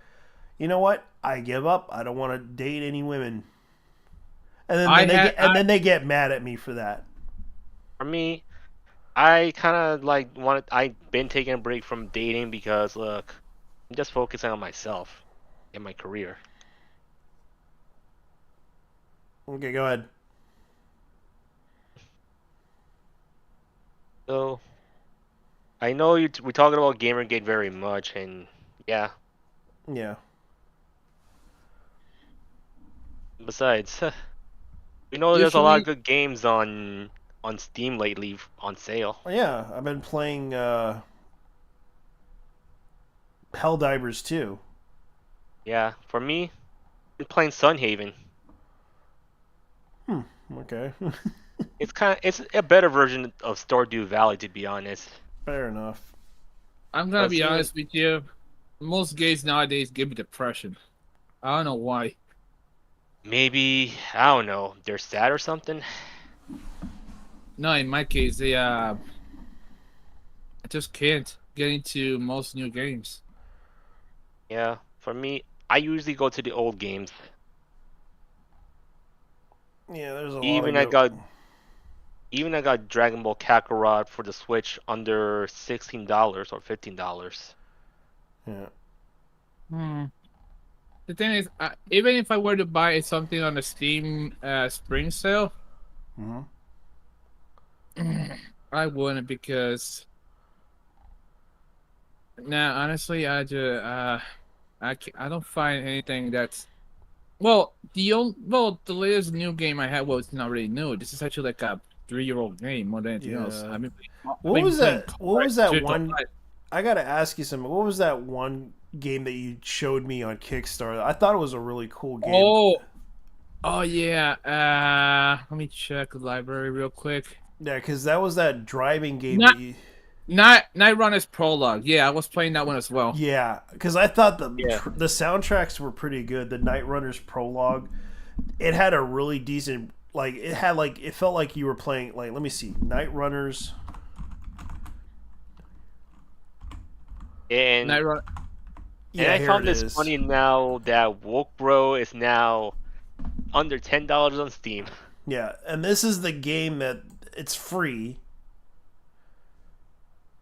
you know what? I give up. I don't want to date any women, and then they get mad at me for that. For me, I kind of like I've been taking a break from dating because look, I'm just focusing on myself and my career. Okay, go ahead. So, I know we're talking about Gamergate very much, and yeah. Yeah. Besides, we know there's a lot of good games on Steam lately on sale. Yeah, I've been playing Helldivers 2. Yeah, for me, I've been playing Sunhaven. Okay. It's a better version of Stardew Valley, to be honest. Fair enough. I'm gonna But be seeing- honest with you. Most gays nowadays give me depression. I don't know why. Maybe, I don't know, they're sad or something. No, in my case, I just can't get into most new games. Yeah, for me, I usually go to the old games. Yeah, there's a lot Even of I good... got Even I got Dragon Ball Kakarot for the Switch under $16 or $15. Yeah. The thing is, even if I were to buy something on the Steam spring sale, I wouldn't because. Nah, honestly, I just I don't find anything that's the latest new game I had was not really new. This is actually like a 3-year-old game more than anything else. Yeah. I've been What was playing that? What was that Digital one? Light. I gotta ask you something. What was that one game that you showed me on Kickstarter? I thought it was a really cool game. Oh yeah. Let me check the library real quick. Yeah, because that was that driving game Not- that you. Night Runner's Prologue. Yeah, I was playing that one as well. Yeah, because I thought the soundtracks were pretty good. The Night Runner's Prologue, it had a really decent it felt like you were playing let me see, Night Runners. And Night Runner. Yeah, I found this funny now that Woke Bro is now under $10 on Steam. Yeah, and this is the game that it's free.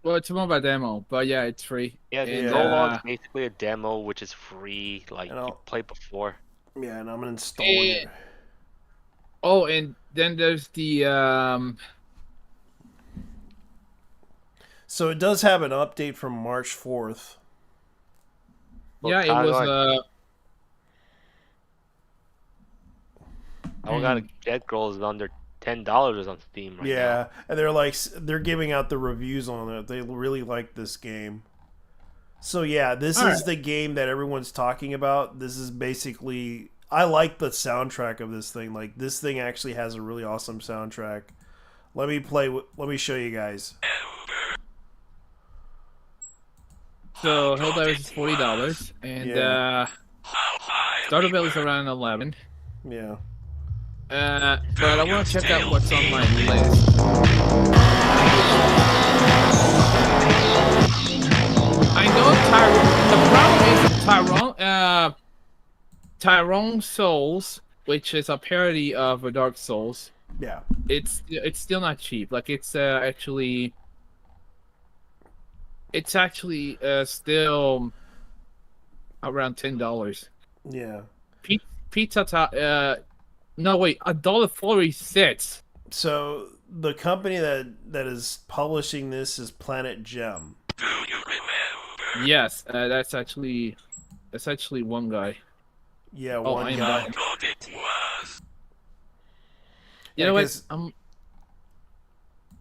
Well, it's more of a demo, but yeah, it's free. Yeah, the And, prologue's basically a demo, which is free, like you played before. Yeah, and I'm installing it. Oh, and then there's the So it does have an update from March 4th. Yeah, it was I got Jet Girl is under $10 on Steam right now. And they're giving out the reviews on it. They really like this game. So yeah, this is the game that everyone's talking about. This is basically, I like the soundtrack of this thing. Like, this thing actually has a really awesome soundtrack. Let me show you guys. So Helldivers is $40, and Stardew Valley is around 11. Yeah. But I want to check out what's on my list. I know Tyrone Souls, which is a parody of Dark Souls. Yeah. It's still not cheap. Like it's actually still around $10. Yeah. Pizza no wait, $1.46. So the company that is publishing this is Planet Gem. Yes, that's actually one guy. Yeah, one guy. You know what? I'm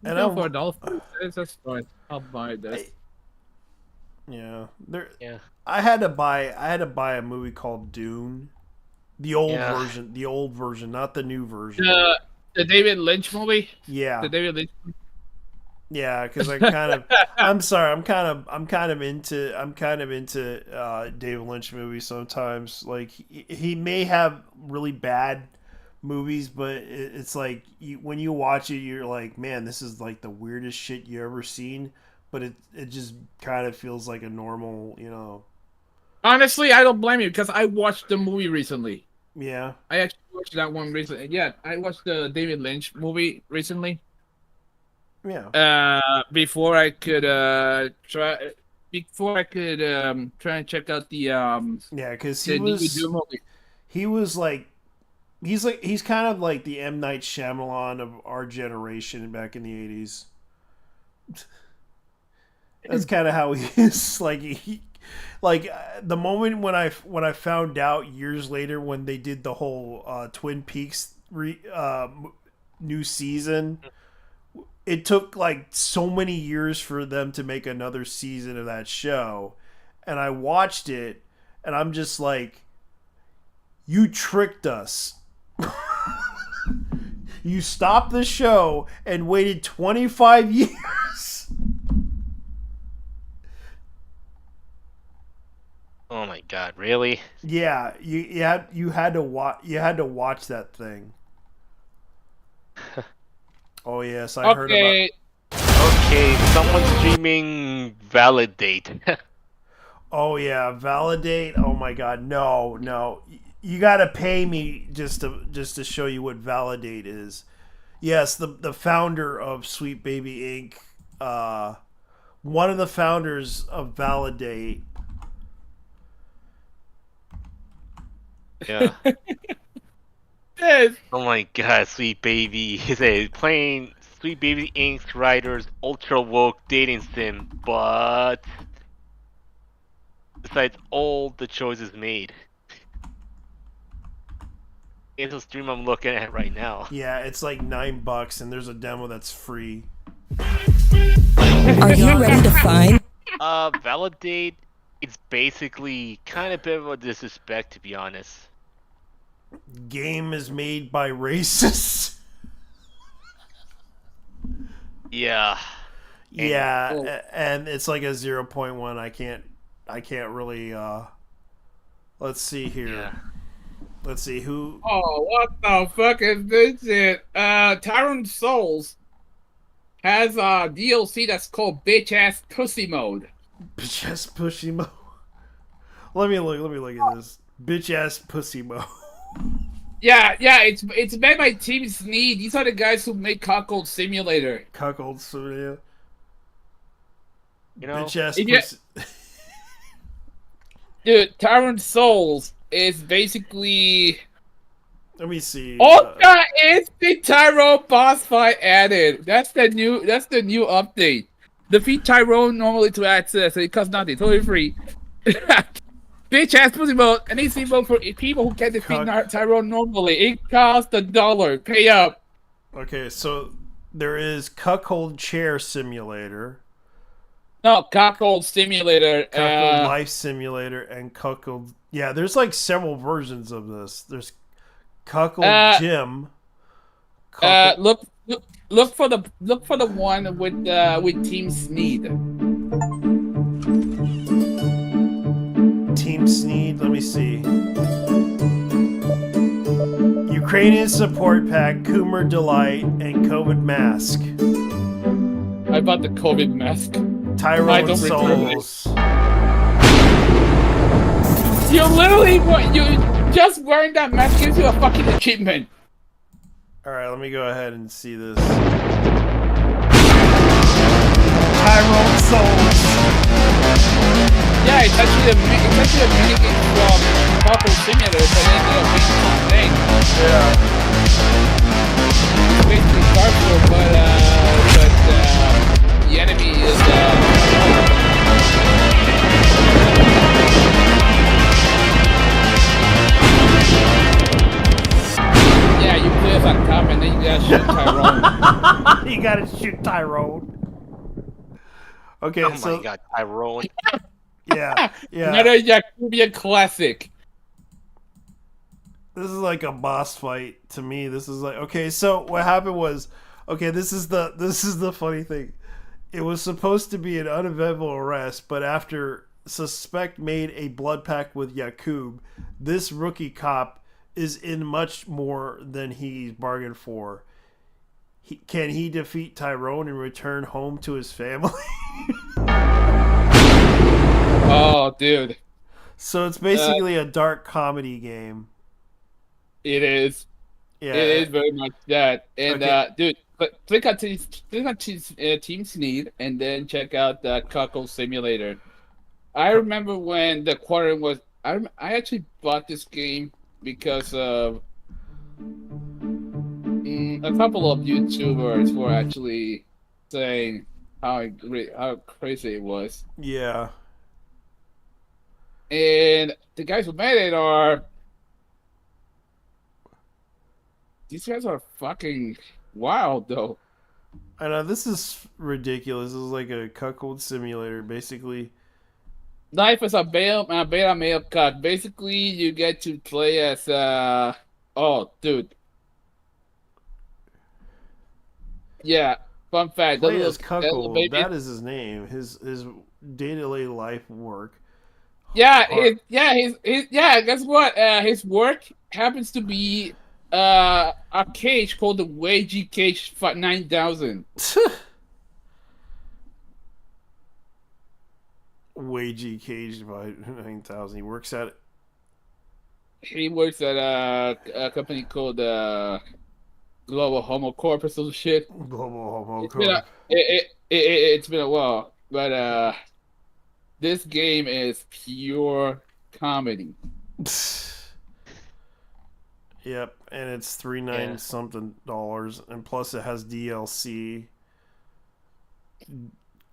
for $1.46. That's fine. I'll buy this. Yeah, I had to buy a movie called Dune, the old version, not the new version. The David Lynch movie. Yeah, the David Lynch. Yeah, because I kind of, I'm sorry, I'm kind of into David Lynch movies sometimes. Like he may have really bad movies, but it's like when you watch it, you're like, man, this is like the weirdest shit you ever seen. But it just kind of feels like a normal, Honestly, I don't blame you because I watched the movie recently. Yeah. I actually watched that one recently. Yeah, I watched the David Lynch movie recently. Yeah. Before I could try and check out the yeah, because he's kind of like the M. Night Shyamalan of our generation back in the 80s. That's kind of how he is. Like the moment when I found out years later when they did the whole Twin Peaks new season, it took like so many years for them to make another season of that show, and I watched it, and I'm just like, you tricked us. You stopped the show and waited 25 years. Oh my god, really? Yeah, you had to watch that thing. Oh yes, I heard about. Okay, someone's streaming Validate. Oh yeah, Validate. Oh my god, no. You got to pay me just to show you what Validate is. Yes, the founder of Sweet Baby Inc. One of the founders of Validate. Yeah. Yes. Oh my god, Sweet Baby. He said playing Sweet Baby Inc.'s writer's ultra woke dating sim, but besides all the choices made. It's a stream I'm looking at right now. Yeah, it's like $9 and there's a demo that's free. Are you ready to find? Validate. It's basically kind of a bit of a disrespect, to be honest. Game is made by racists. Yeah. Yeah, and it's like a 0.1. I can't really. Let's see here. Yeah. Let's see who. Oh, what the fuck is this shit? Tyrant Souls has a DLC that's called Bitch Ass Pussy Mode. Bitch ass pussy mode. Let me look at this. Bitch ass pussy mode. Yeah, it's made by Team Sneed. These are the guys who make Cuckold Simulator. Cuckold Simulator. You know, bitch ass pussy. Dude, Tyrant Souls is basically. Let me see. Ultra Instant Tyrone boss fight added. That's the new update. Defeat Tyrone normally to access. It costs nothing. Totally free. Bitch ass pussy mode. An easy mode for people who can't defeat Tyrone normally. It costs $1. Pay up. Okay, so there is Cuckold Chair Simulator. No, Cuckold Simulator. Cuckold Life Simulator and Cuckold. Yeah, there's like several versions of this. There's Cuckold Gym. Look for the one with Team Sneed. Team Sneed. Let me see. Ukrainian Support Pack, Coomer Delight, and COVID Mask. I bought the COVID mask. Tyrone Souls. You literally just wearing that mask gives you a fucking achievement. Alright, let me go ahead and see this. Tyrone Souls. Yeah, it's actually a minigame from Purple Simulator that ended up being the same thing. Yeah. It's basically cardboard, but the enemy is yeah, you play as on top and then you gotta shoot Tyrone. You gotta shoot Tyrone. Okay, oh my god, Tyrone. Yeah. Another Yakubian classic. This is like a boss fight to me. This is like, okay, so what happened was, okay, this is the funny thing. It was supposed to be an uneventful arrest, but after suspect made a blood pact with Yakub, this rookie cop is in much more than he bargained for. Can he defeat Tyrone and return home to his family? Oh, dude. So it's basically a dark comedy game. It is. Yeah, it is very much that. And okay. Dude, click on Team Sneed and then check out the Cuckold Simulator. I remember when the quarter was. I actually bought this game because of a couple of YouTubers were actually saying how crazy it was. Yeah. And the guys who made it are. These guys are fucking wild, though. I know, this is ridiculous. This is like a cuckold simulator, basically. Life is a beta male cut. Basically, you get to play as oh, dude. Yeah. Fun fact: Play that as little Cuckold. baby. That is his name. His day-to-day life work. Yeah, yeah. Guess what? His work happens to be a cage called the Wagey Cage 9000. Wagey caged by 9,000. He works at He works at a company called Global Homo Corp or some shit. Global Homo It's been a Corp. it's been a while, but this game is pure comedy. Yep, and it's $39 something, and plus it has DLC,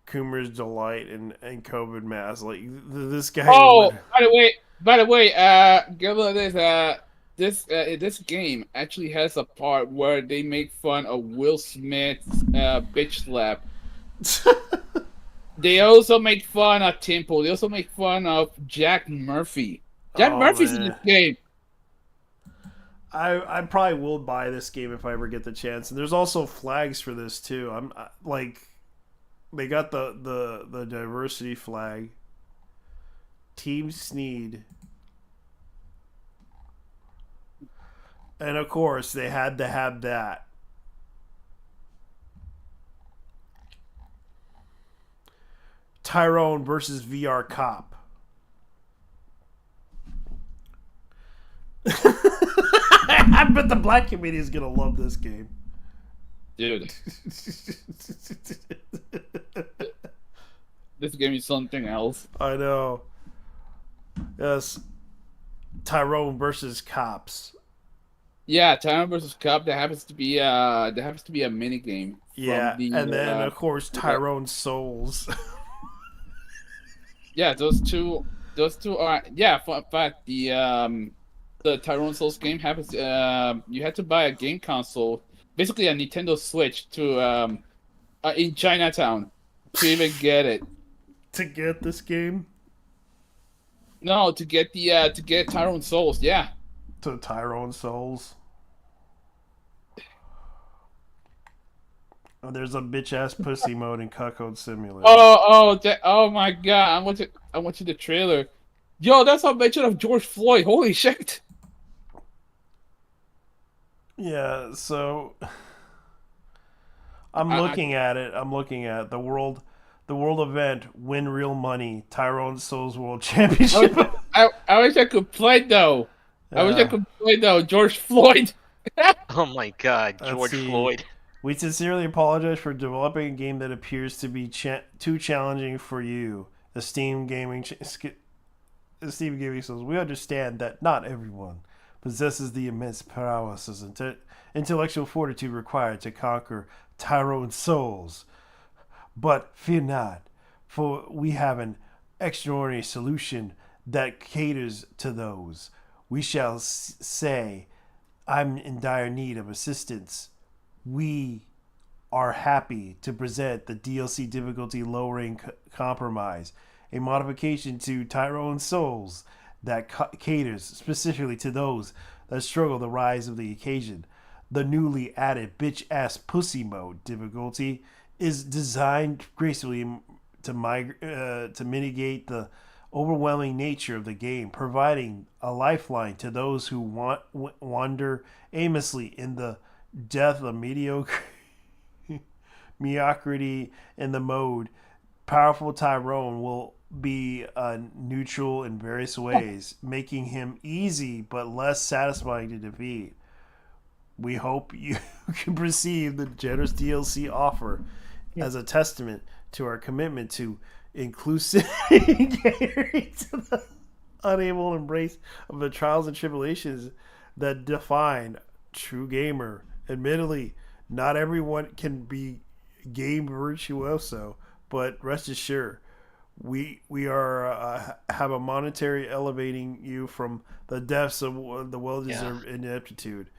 Coomer's Delight, and COVID Mask. Like this guy. Oh, by the way, Gilbert, this game actually has a part where they make fun of Will Smith's bitch slap. They also make fun of Temple. They also make fun of Jack Murphy. Jack Murphy's in this game. I probably will buy this game if I ever get the chance. And there's also flags for this too. They got the diversity flag. Team Sneed. And of course, they had to have that. Tyrone versus VR Cop. I bet the black community is gonna love this game, dude. This game is something else. I know. Yes, Tyrone versus Cops. Yeah, Tyrone versus Cop. That happens to be a mini game. Yeah, and then of course Tyrone Souls. Yeah, those two are In fact, the Tyrone Souls game happens. You had to buy a game console, basically a Nintendo Switch, to in Chinatown to even get it. To get this game? No, to get Tyrone Souls. Yeah. To Tyrone Souls. Oh, there's a bitch ass pussy mode in Cuckold Simulator. Oh my god! I want you the trailer. Yo, that's a mention of George Floyd. Holy shit! Yeah, so I'm looking at it. I'm looking at the world event. Win real money. Tyrone Souls World Championship. I wish I could play though. I wish I could play though. George Floyd. Oh my god, George Floyd. We sincerely apologize for developing a game that appears to be too challenging for you. Esteemed Gaming says, we understand that not everyone possesses the immense prowess and intellectual fortitude required to conquer Tyrone Souls. But fear not, for we have an extraordinary solution that caters to those. We shall say, I'm in dire need of assistance. We are happy to present the DLC difficulty lowering compromise, a modification to Tyrone Souls that caters specifically to those that struggle the rise of the occasion. The newly added bitch ass pussy mode difficulty is designed gracefully to mitigate the overwhelming nature of the game, providing a lifeline to those who wander aimlessly in the death of mediocrity in the mode. Powerful Tyrone will be neutral in various ways, making him easy but less satisfying to defeat. We hope you can perceive the generous DLC offer as a testament to our commitment to inclusivity, catering to the unable embrace of the trials and tribulations that define true gamer. Admittedly, not everyone can be game virtuoso, but rest assured, we are have a monetary elevating you from the depths of the well-deserved ineptitude.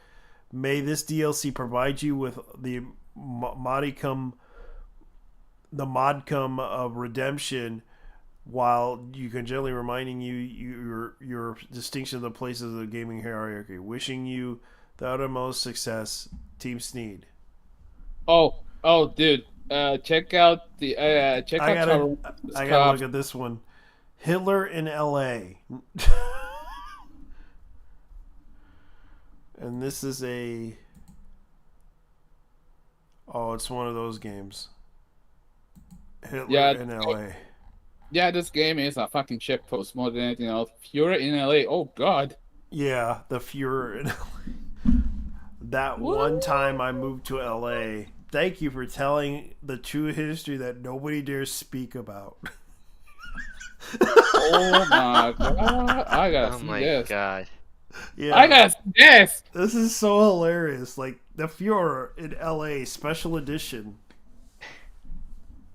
May this DLC provide you with the modicum of redemption, while you can gently reminding you your distinction of the places of the gaming hierarchy. Wishing you the uttermost success, Team Sneed. Oh, Oh, dude. Check out the check I out gotta Tyrone. I gotta look at this one. Hitler in L.A. And this is a. Oh, it's one of those games. Hitler in L.A. Yeah, this game is a fucking shitpost more than anything else. Fury in LA. Oh God. Yeah, the Fuhrer in L.A. That one time I moved to L.A. Thank you for telling the true history that nobody dares speak about. Oh my God! I gotta Oh see my this. god. Yeah, I gotta see this. This is so hilarious. Like the Fuhrer in L.A. Special Edition.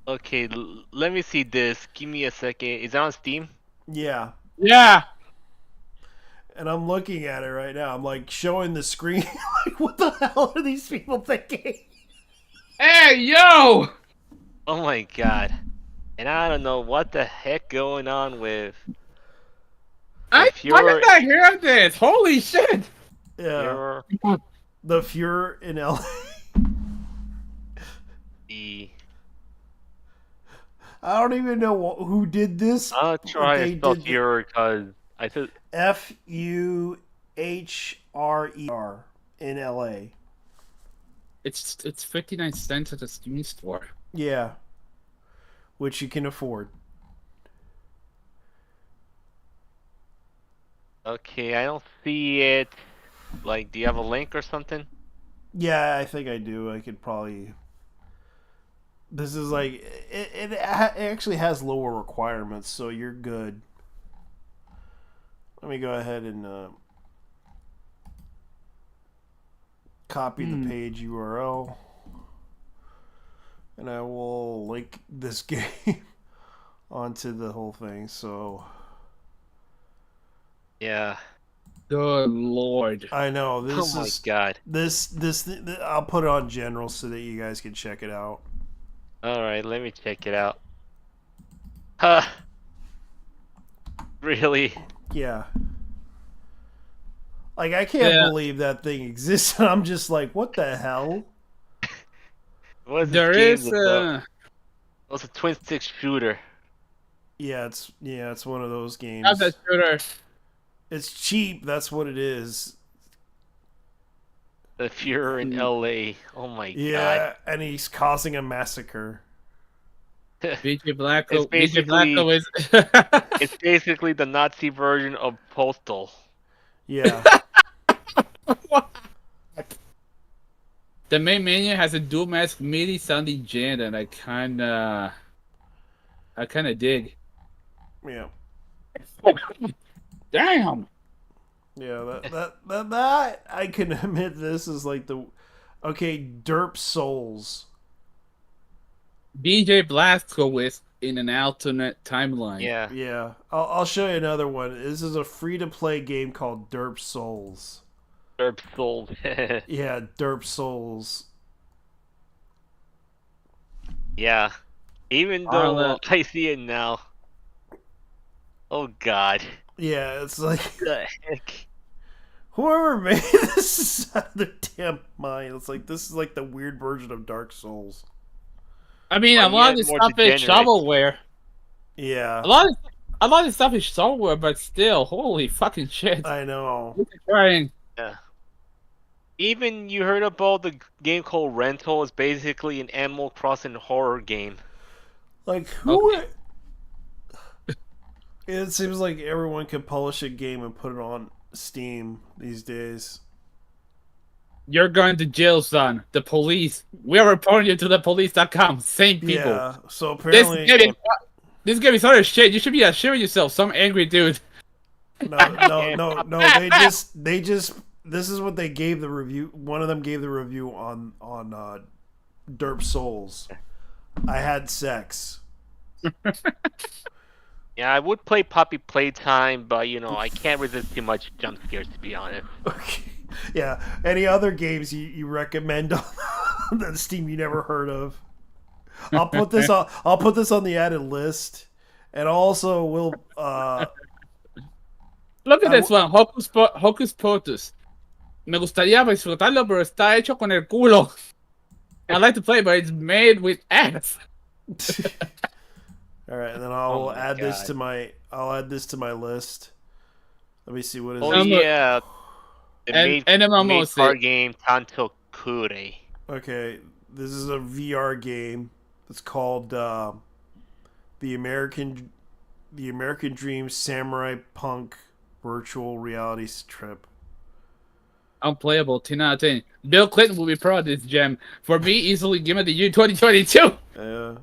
Okay, let me see this. Give me a second. Is that on Steam? Yeah. Yeah. And I'm looking at it right now. I'm like showing the screen. Like, what the hell are these people thinking? Hey, yo! Oh my god. And I don't know what the heck going on with. Why did I hear this? Holy shit! Yeah. The Fuhrer in LA. I don't even know who did this. I'll try to spell Fuhrer because I said Fuhrer in LA. It's 59 cents at the Steam store. Yeah. Which you can afford. Okay, I don't see it. Like, do you have a link or something? Yeah, I think I do. I could probably. This is like it actually has lower requirements, so you're good. Let me go ahead and copy the page URL, and I will link this game onto the whole thing. So. Yeah. Good lord. I know this Oh my is god. This I'll put it on general so that you guys can check it out. All right, let me check it out. Huh. Really? Yeah. Like I can't believe that thing exists. I'm just like, what the hell? What is There this is game about? Oh, it's a twin stick shooter. Yeah, it's one of those games. How's that shooter? It's cheap. That's what it is. The Fuhrer in LA. Oh my Yeah, god. and he's causing a massacre. BJ Blacko. It's BJ Blacko is. It's basically the Nazi version of Postal. Yeah. The main menu has a dual mask MIDI sounding gen, and I kinda dig. Yeah. Damn. Yeah, that I can admit this is like the Derp Souls. BJ Blazkowicz in an alternate timeline. Yeah. I'll show you another one. This is a free-to-play game called Derp Souls. Derp Souls. Yeah, Derp Souls. Yeah. Even though I see it now. Oh god. Yeah, it's like What the heck? whoever made this is out of their damn mind. It's like this is like the weird version of Dark Souls. I mean, a lot of this stuff is shovelware. Yeah. A lot of this stuff is shovelware, but still, holy fucking shit. I know. Trying. Yeah. Even you heard about the game called Rental? It's basically an Animal Crossing horror game. Like who? Okay. It seems like everyone can publish a game and put it on Steam these days. You're going to jail, son. The police. We are reporting you to the police.com. Same people. Yeah, so apparently... This game is utter shit. You should be ashamed of yourself. Some angry dude. No. They just... This is what they gave the review. One of them gave the review on Derp Souls. I had sex. Yeah, I would play Puppy Playtime, but I can't resist too much jump scares, to be honest. Okay. Yeah. Any other games you recommend on the Steam you never heard of? I'll put this on the added list, and also we'll. Look at this one, Hocus Pocus. Me gustaría disfrutarlo, pero está hecho con el culo. I like to play, but it's made with ass. All right, and then Oh I'll my add this God. to my list. Let me see what is Oh it. yeah, it And made I'm almost card it. game Tanto Kure. Okay, this is a VR game. It's called the American Dream Samurai Punk Virtual Reality Trip. Unplayable, 10 out of 10. Bill Clinton will be proud of this gem. For me, easily Game of the Year 2022. Yeah.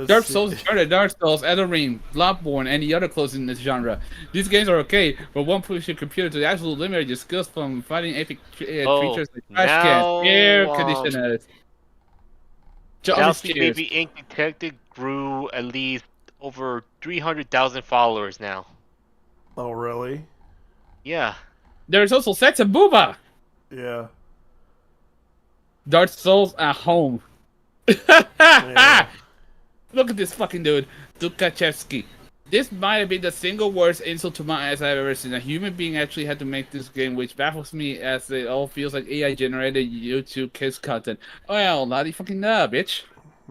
Dark Souls, Uncharted, Dark Souls, Elden Ring, Bloodborne, and the other close in this genre. These games are okay, but won't push your computer to the absolute limit of your skills from fighting epic creatures like trash cans, air conditioners. Chelsea Baby Ink Detective grew at least over 300,000 followers now. Oh, really? Yeah. There's also Sex and Booba. Yeah. Dark Souls at home. Yeah. Look at this fucking dude, Dukachevsky. This might have been the single worst insult to my ass I've ever seen. A human being actually had to make this game, which baffles me as it all feels like AI generated YouTube kids content. Well, bloody fucking nah, bitch.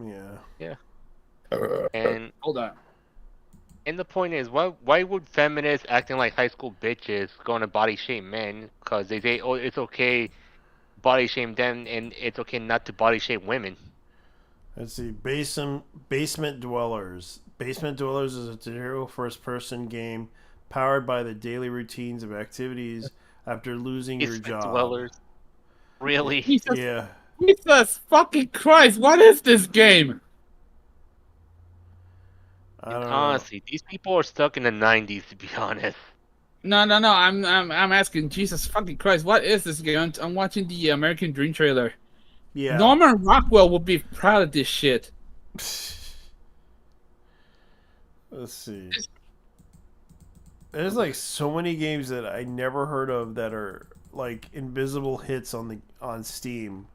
Yeah. Yeah. And hold on. And the point is, why would feminists acting like high school bitches going to body shame men? Because they say, oh, it's okay body shame them, and it's okay not to body shame women. Let's see. Basement Dwellers. Basement Dwellers is a tutorial first-person game powered by the daily routines of activities after losing your job. Dwellers. Really? Yeah. Jesus fucking Christ! What is this game? Honestly, these people are stuck in the 90s, to be honest. No. I'm asking, Jesus fucking Christ, what is this game? I'm watching the American Dream trailer. Yeah. Norman Rockwell would be proud of this shit. Let's see. There's like so many games that I never heard of that are like invisible hits on Steam.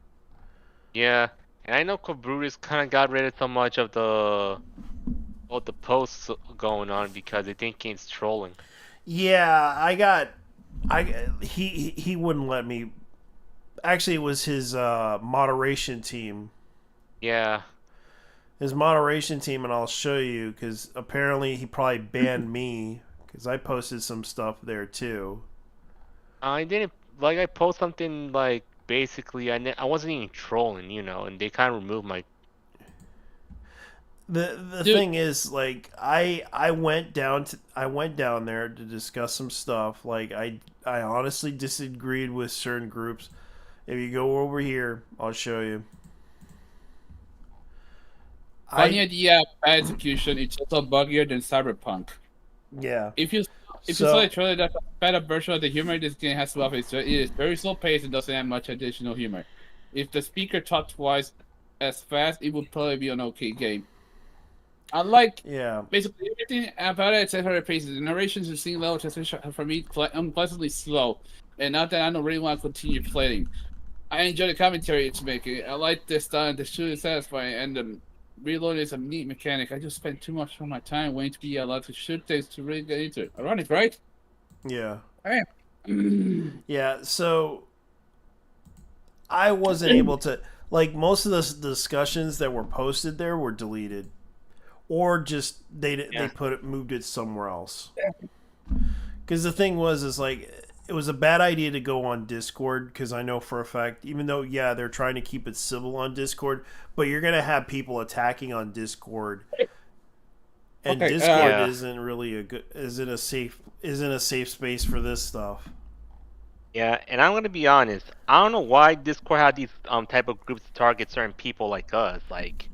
Yeah, and I know Cobrutus kind of got rid of so much of the posts going on because they think it's trolling. Yeah, he wouldn't let me. Actually, it was his moderation team. Yeah. His moderation team, and I'll show you because apparently he probably banned me because I posted some stuff there too. I didn't I post something like basically I wasn't even trolling, and they kind of removed my. The thing is, like, I went down there to discuss some stuff. Like, I honestly disagreed with certain groups. If you go over here, I'll show you. Funny idea, bad execution. It's also buggier than Cyberpunk. Yeah. If you saw a trailer that's a better version of the humor this game has to offer, it is very slow paced and doesn't have much additional humor. If the speaker talked twice as fast, it would probably be an okay game. I like basically everything about it except for the pace. The narrations and scene level transition for me unpleasantly slow, and not that I don't really want to continue playing. I enjoy the commentary it's making. I like the style and the shoot is satisfying, and the reload is a neat mechanic. I just spent too much of my time waiting to be allowed to shoot things to really get into it. Ironic, right? Yeah. I am. Yeah, so I wasn't able to, like, most of the discussions that were posted there were deleted, or just they moved it somewhere else. Because the thing is like, it was a bad idea to go on Discord, because I know for a fact, even though they're trying to keep it civil on Discord, but you're gonna have people attacking on Discord, and Discord isn't really isn't a safe space for this stuff. Yeah, and I'm gonna be honest. I don't know why Discord had these type of groups to target certain people like us. Like,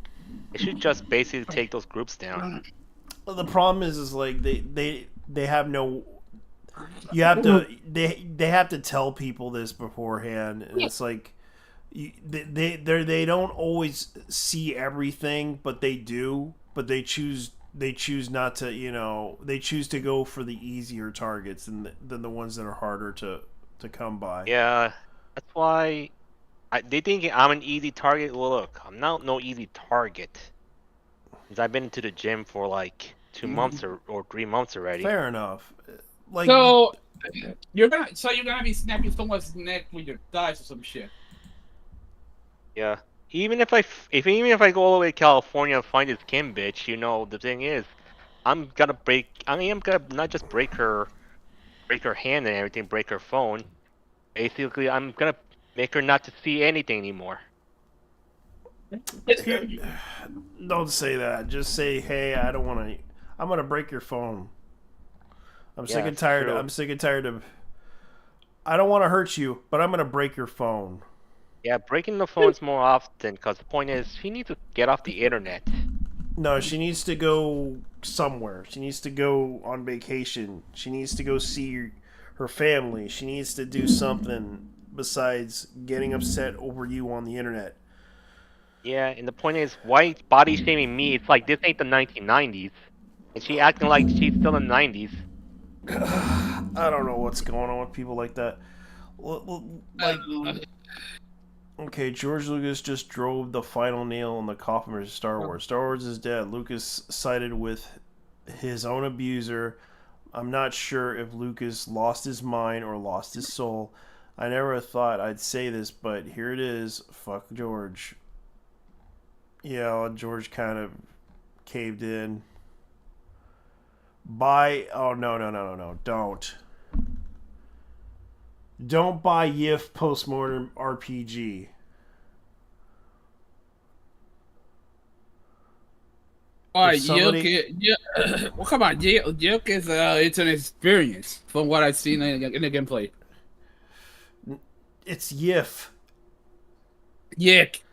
it should just basically take those groups down. Well, the problem is like they have no. You have to they have to tell people this beforehand, and it's like they don't always see everything, but they do. But they choose not to. They choose to go for the easier targets than the ones that are harder to come by. Yeah, that's why they think I'm an easy target. Well, look, I'm not no easy target. Because I've been to the gym for like 2 months or 3 months already. Fair enough. Like, so you're gonna be snapping someone's neck with your thighs or some shit. Yeah. Even if I go all the way to California and find this Kim bitch, the thing is, I am gonna not just break her hand and everything, break her phone. Basically, I'm gonna make her not to see anything anymore. Don't say that. Just say, hey, I don't want to. I'm gonna break your phone. I'm Yeah, sick and it's tired. true. I'm sick and tired of. I don't want to hurt you, but I'm gonna break your phone. Yeah, breaking the phones more often, because the point is, she needs to get off the internet. No, she needs to go somewhere. She needs to go on vacation. She needs to go see her family. She needs to do something besides getting upset over you on the internet. Yeah, and the point is, why body shaming me? It's like this ain't the 1990s, and she acting like she's still in the 90s. I don't know what's going on with people like that. Like, okay, George Lucas just drove the final nail in the coffin of Star Wars. Star Wars is dead. Lucas sided with his own abuser. I'm not sure if Lucas lost his mind or lost his soul. I never thought I'd say this, but here it is. Fuck George. Yeah, George kind of caved in. Buy. Oh, no. Don't buy YIF Postmodern RPG. Alright, somebody... yeah. Well, come on, Yoke is it's an experience from what I've seen in the gameplay. It's YIF. Yick.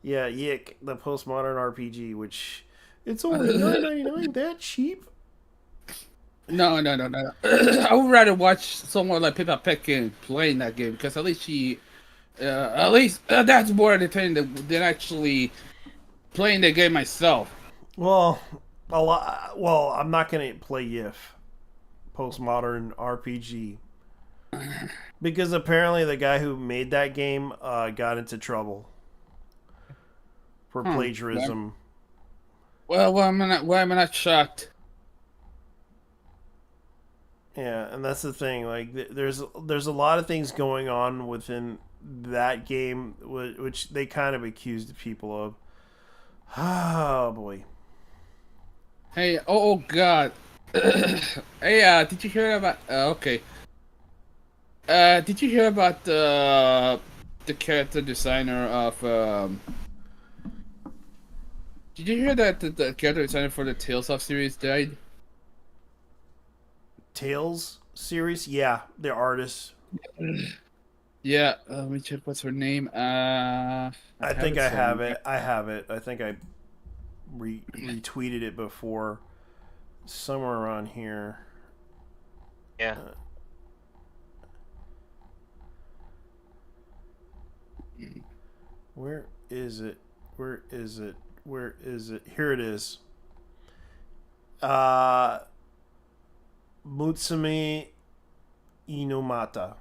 Yeah, Yick, the postmodern RPG, which it's only $9.99. That cheap? No. I would rather watch someone like Pippa Peckin playing that game because at least that's more entertaining than actually playing the game myself. Well, I'm not gonna play YIF, postmodern RPG, because apparently the guy who made that game got into trouble for plagiarism. Well, why am I not shocked? Yeah, and that's the thing. Like, there's a lot of things going on within that game, which they kind of accused people of. Oh boy. Hey, oh god. Hey, did you hear about? Okay. Did you hear about the character designer of? Did you hear that the character designer for the Tales of series died? Tales series? Yeah, the artist. Yeah, let me check what's her name. I think I have it. I think I retweeted it before. Somewhere around here. Yeah. Where is it? Where is it? Where is it? Here it is. Mutsumi Inomata.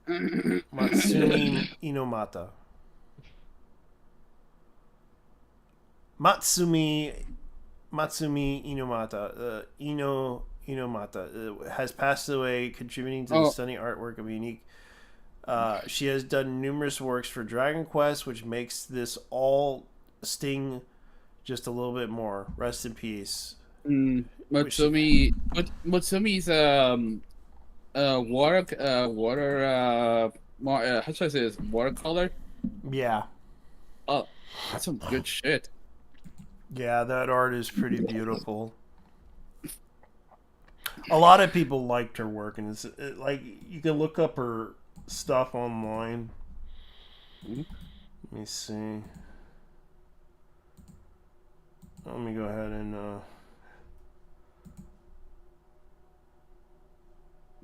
Matsumi Inomata. Matsumi Inomata. Inomata has passed away, contributing to the stunning artwork of a unique. She has done numerous works for Dragon Quest, which makes this all sting just a little bit more. Rest in peace. Matsumi's how should I say this? Watercolor? Yeah. Oh, that's some good shit. Yeah, that art is pretty beautiful. A lot of people liked her work, and like you can look up her stuff online. Let me see. Let me go ahead and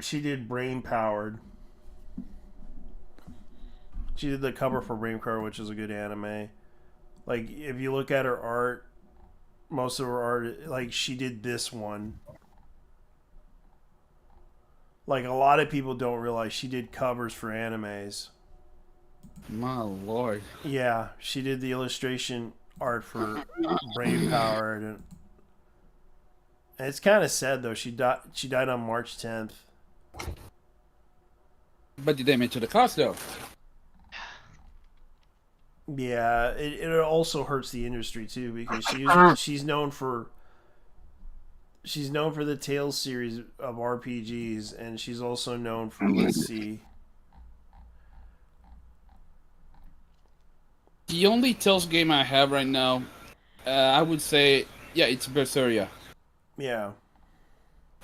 she did Brain Powered. She did the cover for Brain Powered, which is a good anime. Like, if you look at her art, most of her art, like, she did this one. Like, a lot of people don't realize she did covers for animes. My lord. Yeah, she did the illustration art for Brain Powered. And it's kind of sad, though. She died on March 10th. But you didn't mention the cost, though. Yeah, it also hurts the industry too because she's known for the Tales series of RPGs, and she's also known for, let's see. The only Tales game I have right now, I would say, yeah, it's Berseria. Yeah.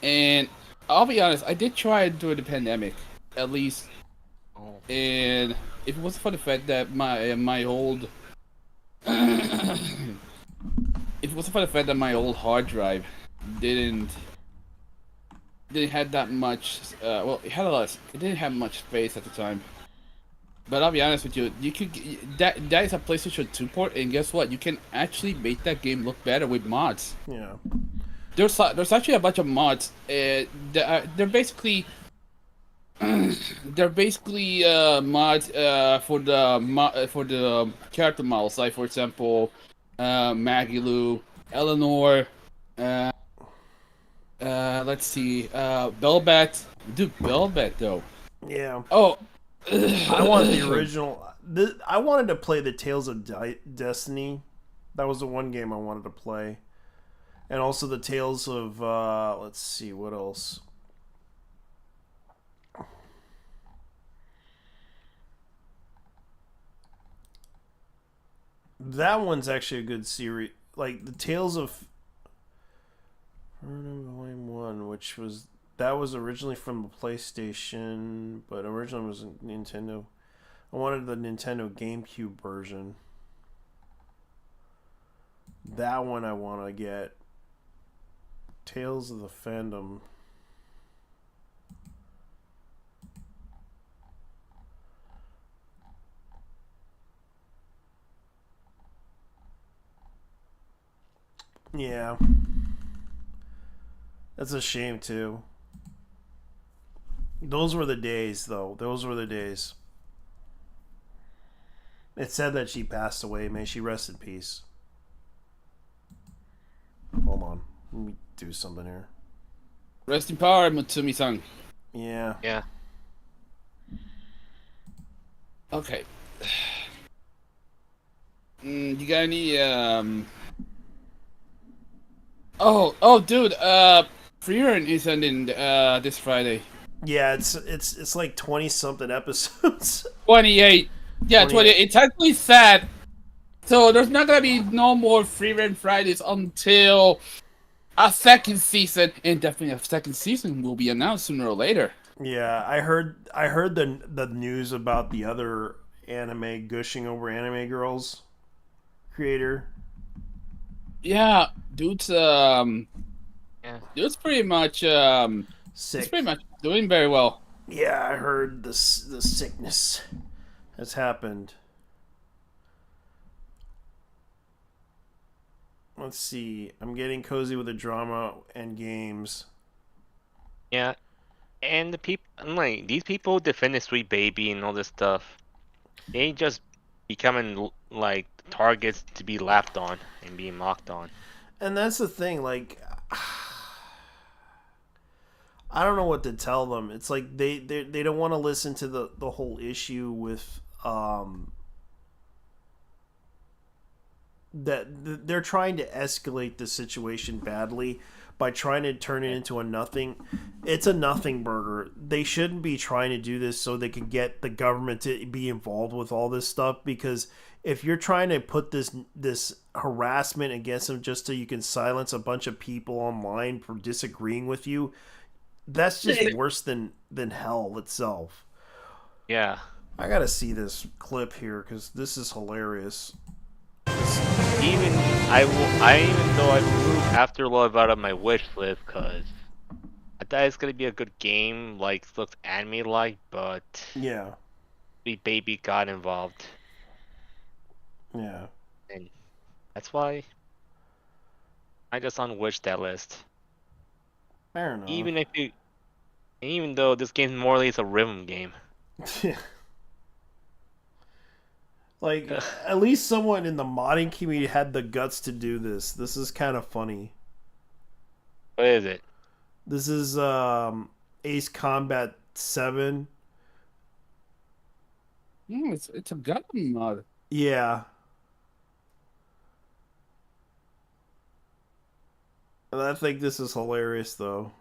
And I'll be honest, I did try it during the pandemic, at least. And if it wasn't for the fact that my old, if it wasn't for the fact that my old hard drive didn't have that much, well, it had a lot. It didn't have much space at the time. But I'll be honest with you, you could that is a PlayStation 2 port, and guess what? You can actually make that game look better with mods. Yeah. There's actually a bunch of mods. They're basically mods for the character models, like for example, Maggie Lou, Eleanor. Let's see, Belbat. Dude, Belbat though. Yeah. Oh. I want the original. I wanted to play the Tales of Destiny. That was the one game I wanted to play. And also the Tales of, let's see, what else? That one's actually a good series. Like, the Tales of Volume 1, which was... That was originally from the PlayStation, but originally was Nintendo. I wanted the Nintendo GameCube version. That one I want to get. Tales of the Fandom. Yeah. That's a shame, too. Those were the days, though. Those were the days. It said that she passed away. May she rest in peace. Hold on. Let me do something here. Rest in power, Mutsumi-san. Yeah. Yeah. Okay. You got any, Oh, dude, Freerun is ending, this Friday. Yeah, it's like 20-something episodes. 28. Yeah, 28. It's actually sad. So there's not gonna be no more Freerun Fridays until a second season, and definitely a second season will be announced sooner or later. Yeah, I heard the news about the other anime gushing over Anime Girls creator. Yeah, dude's pretty much sick. He's pretty much doing very well. Yeah, I heard the sickness has happened. Let's see. I'm getting cozy with the drama and games. Yeah, and the people, like these people defending Sweet Baby and all this stuff, they ain't just becoming like targets to be laughed on and being mocked on. And that's the thing, like, I don't know what to tell them. It's like they don't want to listen to the whole issue with that they're trying to escalate the situation badly by trying to turn it into a nothing. It's a nothing burger. They shouldn't be trying to do this so they can get the government to be involved with all this stuff, because if you're trying to put this harassment against them just so you can silence a bunch of people online for disagreeing with you, that's just worse than hell itself. Yeah. I gotta see this clip here because this is hilarious. Even though I removed Afterlife out of my wish list because I thought it's gonna be a good game, like looks anime like, but yeah, the baby got involved. Yeah, and that's why I just unwished that list. Fair enough. Even though this game more or less a rhythm game. Like, at least someone in the modding community had the guts to do this. This is kind of funny. What is it? This is Ace Combat 7. It's a Gundam mod. Yeah. And I think this is hilarious, though.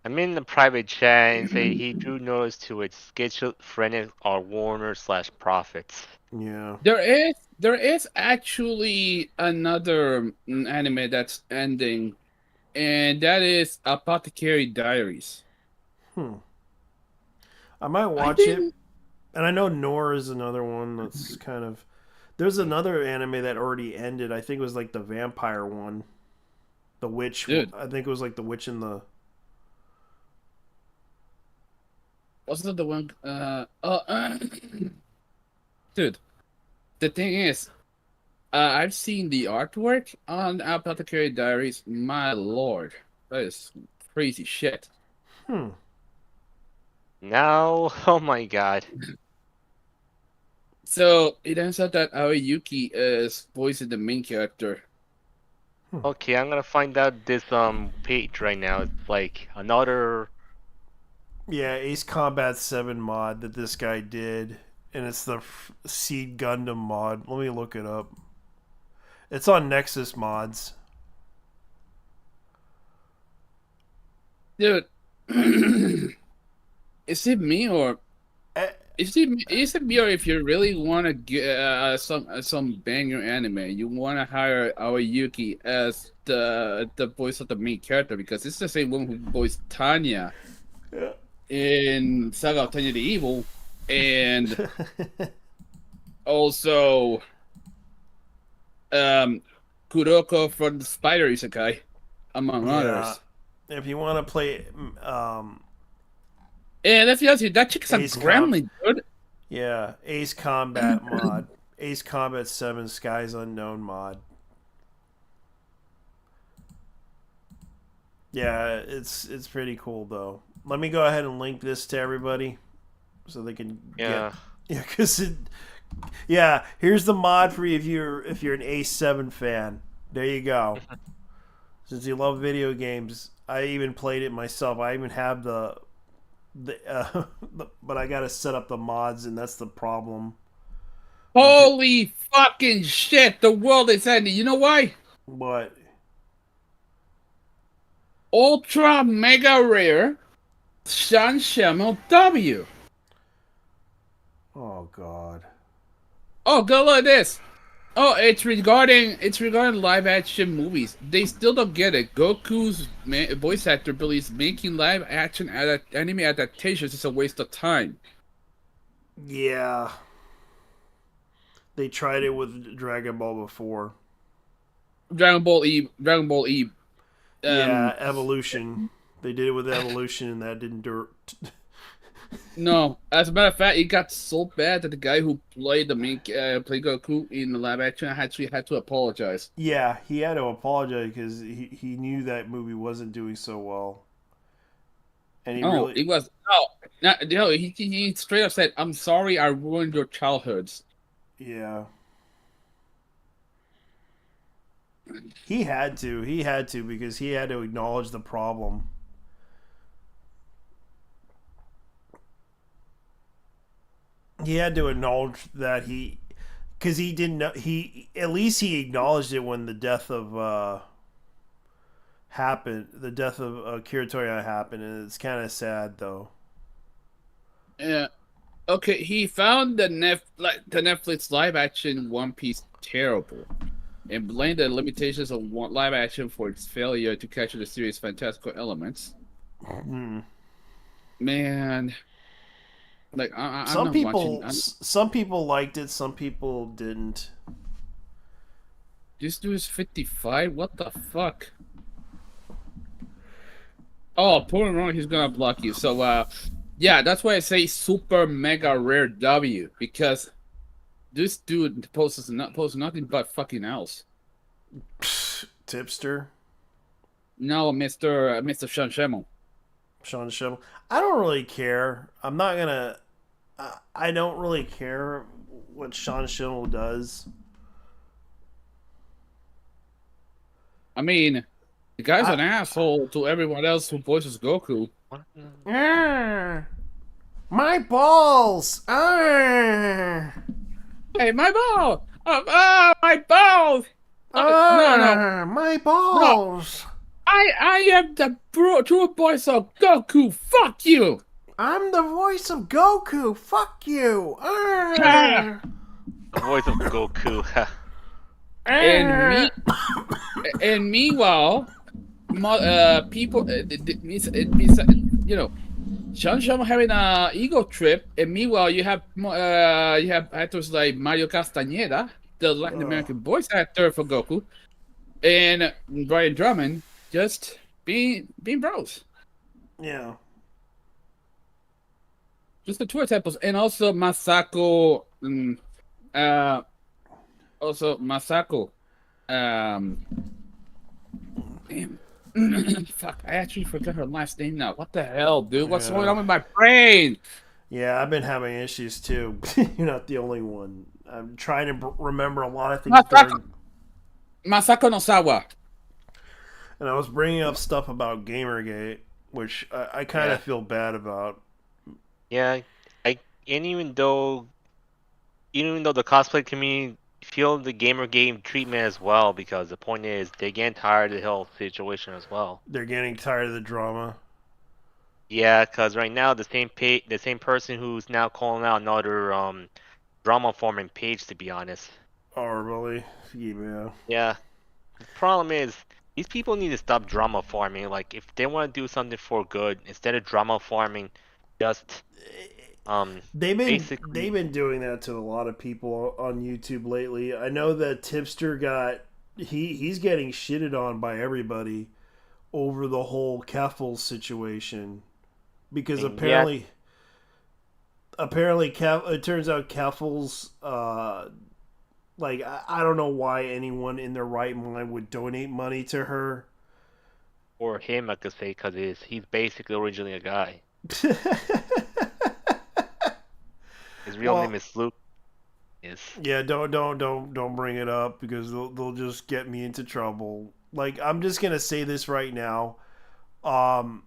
I'm in the private chat and say he drew notice to its schizophrenic or Warner/Profits. Yeah. There is actually another anime that's ending, and that is Apothecary Diaries. I might watch it. And I know Nor is another one that's kind of. There's another anime that already ended. I think it was like the vampire one. The witch. Dude. I think it was like the witch in the. Wasn't it the one? Dude, the thing is, I've seen the artwork on Apothecary Diaries. My lord, that is crazy shit. No, oh my god. So it ends up that Aoyuki is voicing the main character. Okay, I'm gonna find out this page right now. It's like another. Yeah, Ace Combat 7 mod that this guy did. And it's the Seed Gundam mod. Let me look it up. It's on Nexus Mods. Dude, is it me or is it me or if you really want to get some banger anime, you want to hire Aoyuki as the voice of the main character because it's the same one who voiced Tanya in Saga of Tanya the Evil, and also Kuroko from the Spider Isekai, among others. If you want to play, yeah, let's be honest with you, that chick's a gremlin, dude. Yeah, Ace Combat mod, Ace Combat 7 Skies Unknown mod. Yeah, it's pretty cool though. Let me go ahead and link this to everybody, so they can because here's the mod for you if you're an Ace 7 fan. There you go. Since you love video games, I even played it myself. I even have but I gotta set up the mods, and that's the problem. Holy fucking shit! The world is ending. You know why? What? Ultra Mega Rare Sean Schimmel W. Oh god. Oh, go look at this. Oh, it's regarding live action movies. They still don't get it. Goku's voice actor believes making live action anime adaptations is a waste of time. Yeah. They tried it with Dragon Ball before. Dragon Ball E. Yeah, Evolution. They did it with Evolution, and that didn't do it. No, as a matter of fact, it got so bad that the guy who played played Goku in the live action actually had to apologize. Yeah, he had to apologize because he knew that movie wasn't doing so well. And he straight up said, "I'm sorry, I ruined your childhoods." Yeah. He had to because he had to acknowledge the problem. He had to acknowledge that because he didn't know, at least he acknowledged it when the death of happened. The death of Akira Toriyama happened, and it's kind of sad though. Yeah. Okay, he found the Netflix live action One Piece terrible, and blamed the limitations of live action for its failure to capture the series' fantastical elements. Man. Like some people liked it, some people didn't. This dude is 55. What the fuck? Oh, poor wrong. He's gonna block you. So yeah, that's why I say super mega rare W, because this dude posts nothing but fucking else. Tipster. No, Mr. Sean Schimmel. Sean Schimmel. I don't really care. I'm not gonna. I don't really care what Sean Schimmel does. I mean, the guy's an asshole to everyone else who voices Goku. My balls! Ah! Hey, my ball! My balls! No, my no. balls! I am the true voice of Goku. Fuck you! I'm the voice of Goku. Fuck you! Ah. The voice of Goku. And meanwhile, people, you know, Sean having a ego trip, and meanwhile you have actors like Mario Castañeda, the Latin American voice actor for Goku, and Brian Drummond just being bros. Yeah. Just the two examples, and also Masako, damn. Fuck, I actually forgot her last name now. What the hell, dude? What's going on with my brain? Yeah, I've been having issues too. You're not the only one. I'm trying to remember a lot of things. Masako Nosawa. And I was bringing up stuff about Gamergate, which I kind of feel bad about. Yeah, and even though the cosplay community feel the gamer game treatment as well, because the point is they're getting tired of the whole situation as well. They're getting tired of the drama. Yeah, because right now the same person who's now calling out another drama forming page, to be honest. Oh, really? Yeah. Yeah. The problem is these people need to stop drama farming. Like, if they want to do something for good, instead of drama farming, just they've been doing that to a lot of people on YouTube lately. I know that Tipster he's getting shitted on by everybody over the whole Keffel situation, because apparently it turns out Keffel's like, I don't know why anyone in their right mind would donate money to her. Or him, I could say, because he's basically originally a guy. His real name is Luke. Yeah, don't bring it up, because they'll just get me into trouble. Like, I'm just gonna say this right now. The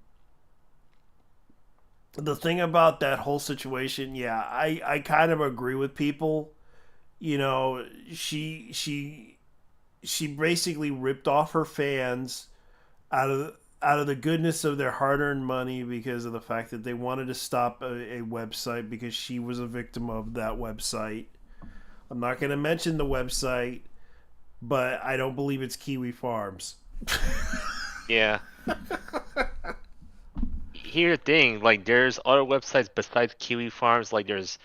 thing about that whole situation, yeah, I kind of agree with people. You know, she basically ripped off her fans out of the goodness of their hard-earned money, because of the fact that they wanted to stop a website because she was a victim of that website. I'm not going to mention the website, but I don't believe it's Kiwi Farms. Yeah. Here's the thing, like, there's other websites besides Kiwi Farms. Like, there's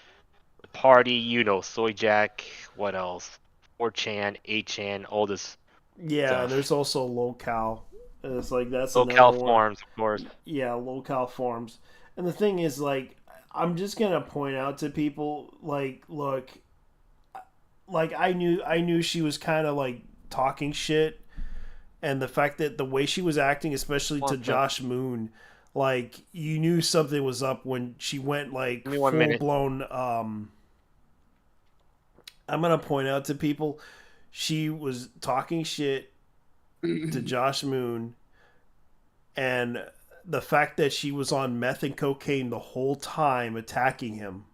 Party, Soy Jack, what else? 4chan, 8chan, all this Yeah, stuff. there's also Locale. And it's like, that's Locale another one. Forums, of course. Yeah, Locale Forums. And the thing is, like, I'm just gonna point out to people, like, look, like, I knew she was kind of like talking shit, and the fact that the way she was acting, especially to Josh Moon, like, you knew something was up when she went like full blown. I'm gonna point out to people, she was talking shit to Josh Moon, and the fact that she was on meth and cocaine the whole time attacking him,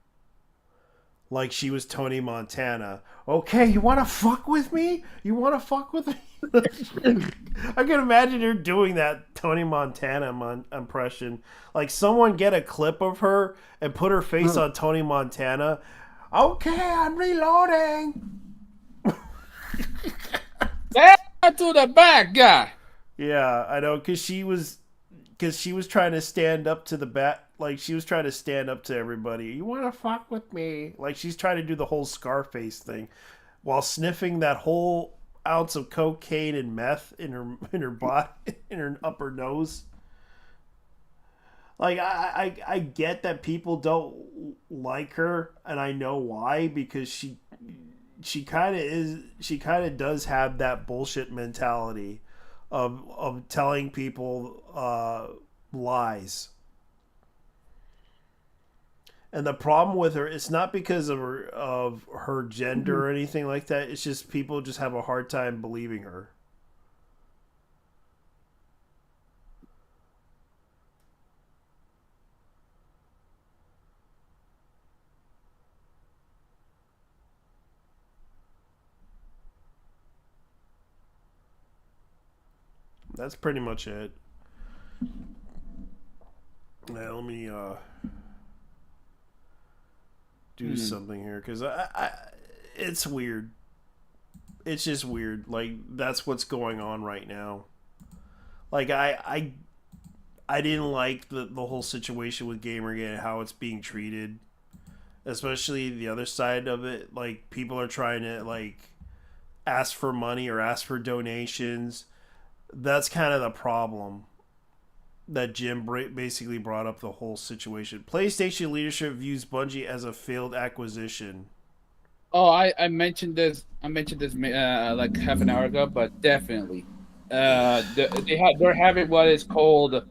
like she was Tony Montana. Okay, you want to fuck with me? You want to fuck with me? I can imagine her doing that Tony Montana impression. Like, someone get a clip of her and put her face on Tony Montana. Okay, I'm reloading. To the back guy. Yeah, I know, because she was trying to stand up to the bat. Like, she was trying to stand up to everybody. You want to fuck with me? Like, she's trying to do the whole Scarface thing while sniffing that whole ounce of cocaine and meth in her body, in her upper nose. Like, I get that people don't like her, and I know why, because she kind of does have that bullshit mentality of telling people lies. And the problem with her, it's not because of her gender or anything like that. It's just people just have a hard time believing her. that's pretty much it. Yeah, let me do something here because it's weird. It's just weird. Like that's what's going on right now. Like I didn't like the whole situation with Gamergate and how it's being treated, especially the other side of it. Like people are trying to like ask for money or ask for donations. That's kind of the problem that Jim basically brought up the whole situation. PlayStation leadership views Bungie as a failed acquisition. Oh, I mentioned this. I mentioned this like half an hour ago, but definitely, they're having what is called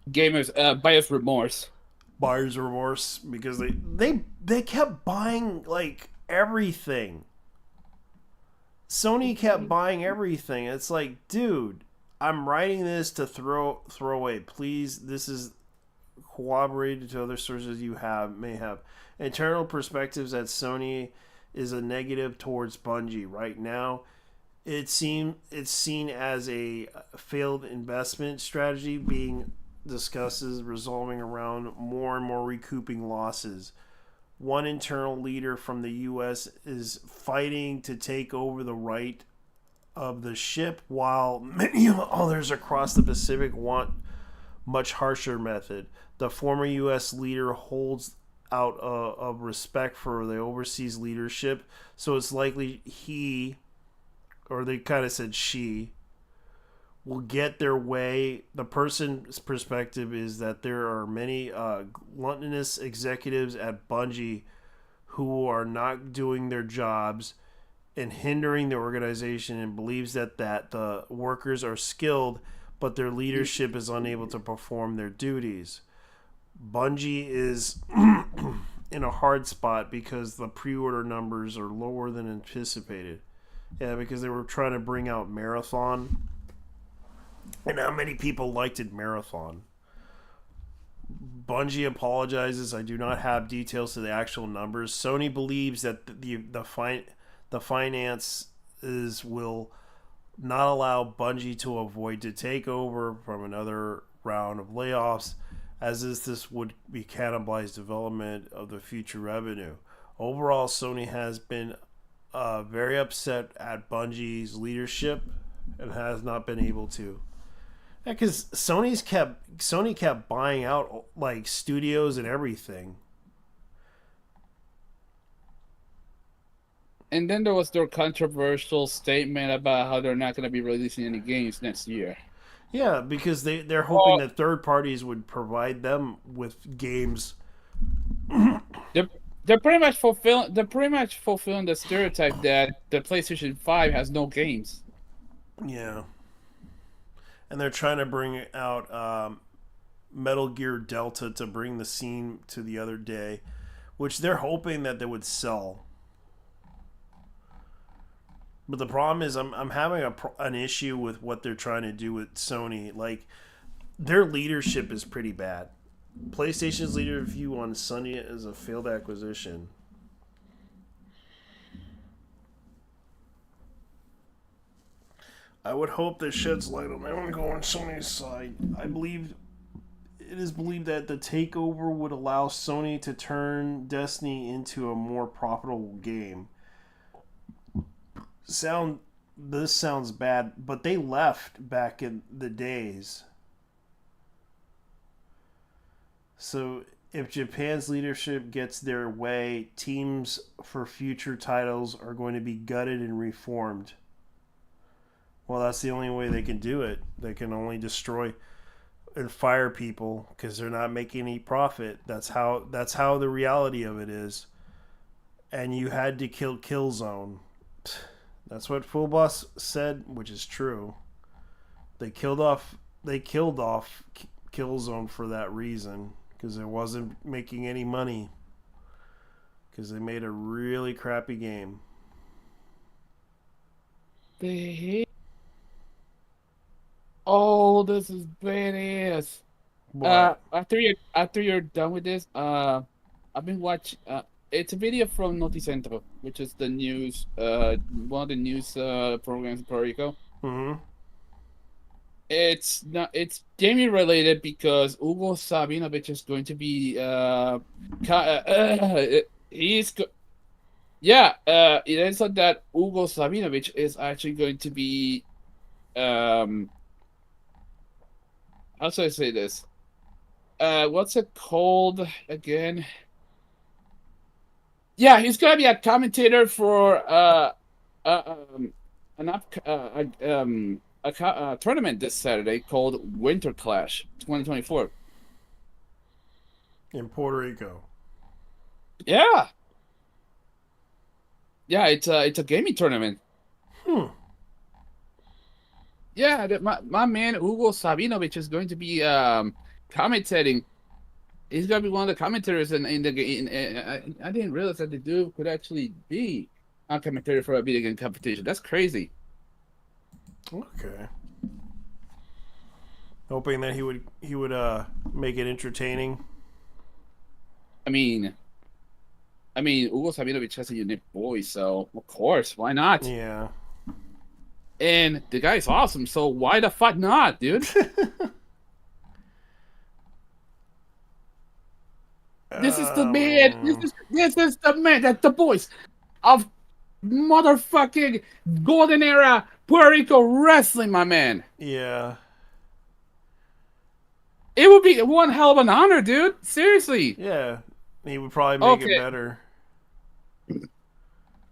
buyer's remorse. Buyer's remorse because they kept buying like everything. Sony kept buying everything. It's like, dude, I'm writing this to throw away. Please, this is corroborated to other sources you may have. Internal perspectives at Sony is a negative towards Bungie right now. It's seen as a failed investment strategy being discusses resolving around more and more recouping losses. One internal leader from the U.S. is fighting to take over the right of the ship, while many others across the Pacific want much harsher method. The former U.S. leader holds out of respect for the overseas leadership, so it's likely he, or they kind of said she, will get their way. The person's perspective is that there are many gluttonous executives at Bungie who are not doing their jobs and hindering the organization, and believes that the workers are skilled, but their leadership is unable to perform their duties. Bungie is in a hard spot because the pre-order numbers are lower than anticipated. Yeah, because they were trying to bring out Marathon. And how many people liked it Marathon? Bungie apologizes. I do not have details to the actual numbers. Sony believes that the finances will not allow Bungie to avoid to take over from another round of layoffs, as this would be cannibalized development of the future revenue. Overall, Sony has been very upset at Bungie's leadership and has not been able to. Yeah, because Sony kept buying out like studios and everything. And then there was their controversial statement about how they're not going to be releasing any games next year. Yeah, because they're hoping that third parties would provide them with games. They're pretty much fulfilling the stereotype that the PlayStation 5 has no games. Yeah. And they're trying to bring out Metal Gear Delta to bring the scene to the other day, which they're hoping that they would sell. But the problem is I'm having an issue with what they're trying to do with Sony. Like, their leadership is pretty bad. PlayStation's leader view on Sunday is a failed acquisition. I would hope this sheds light on everyone going on Sony's side. It is believed that the takeover would allow Sony to turn Destiny into a more profitable game. This sounds bad, but they left back in the days. So if Japan's leadership gets their way, teams for future titles are going to be gutted and reformed. Well, that's the only way they can do it. They can only destroy and fire people because they're not making any profit. That's how the reality of it is. And you had to kill Killzone. That's what Full Boss said, which is true. They killed off Killzone for that reason, because it wasn't making any money, because they made a really crappy game. Oh, this is badass. After you're done with this, I've been watching. It's a video from Noticentro, which is the news, one of the news programs in Puerto Rico. Mm-hmm. It's not. It's gaming related because Hugo Sabinovich is going to be. He's. Yeah. It is like that. Hugo Sabinovich is actually going to be. How should I say this? What's it called again? Yeah, he's gonna be a commentator for an up a tournament this Saturday called Winter Clash 2024 in Puerto Rico. Yeah, yeah, it's a gaming tournament. Yeah, my man Hugo Sabinovich is going to be commentating. He's gonna be one of the commentators in the game. I didn't realize that the dude could actually be a commentator for a video game competition. That's crazy. Okay. Hoping that he would make it entertaining. I mean, Hugo Sabinovich has a unique voice, so of course, why not? Yeah. And the guy's awesome, so why the fuck not, dude? This is the man. This is the man. That's the voice of motherfucking golden era Puerto Rico wrestling, my man. Yeah. It would be one hell of an honor, dude. Seriously. Yeah. He would probably make it better.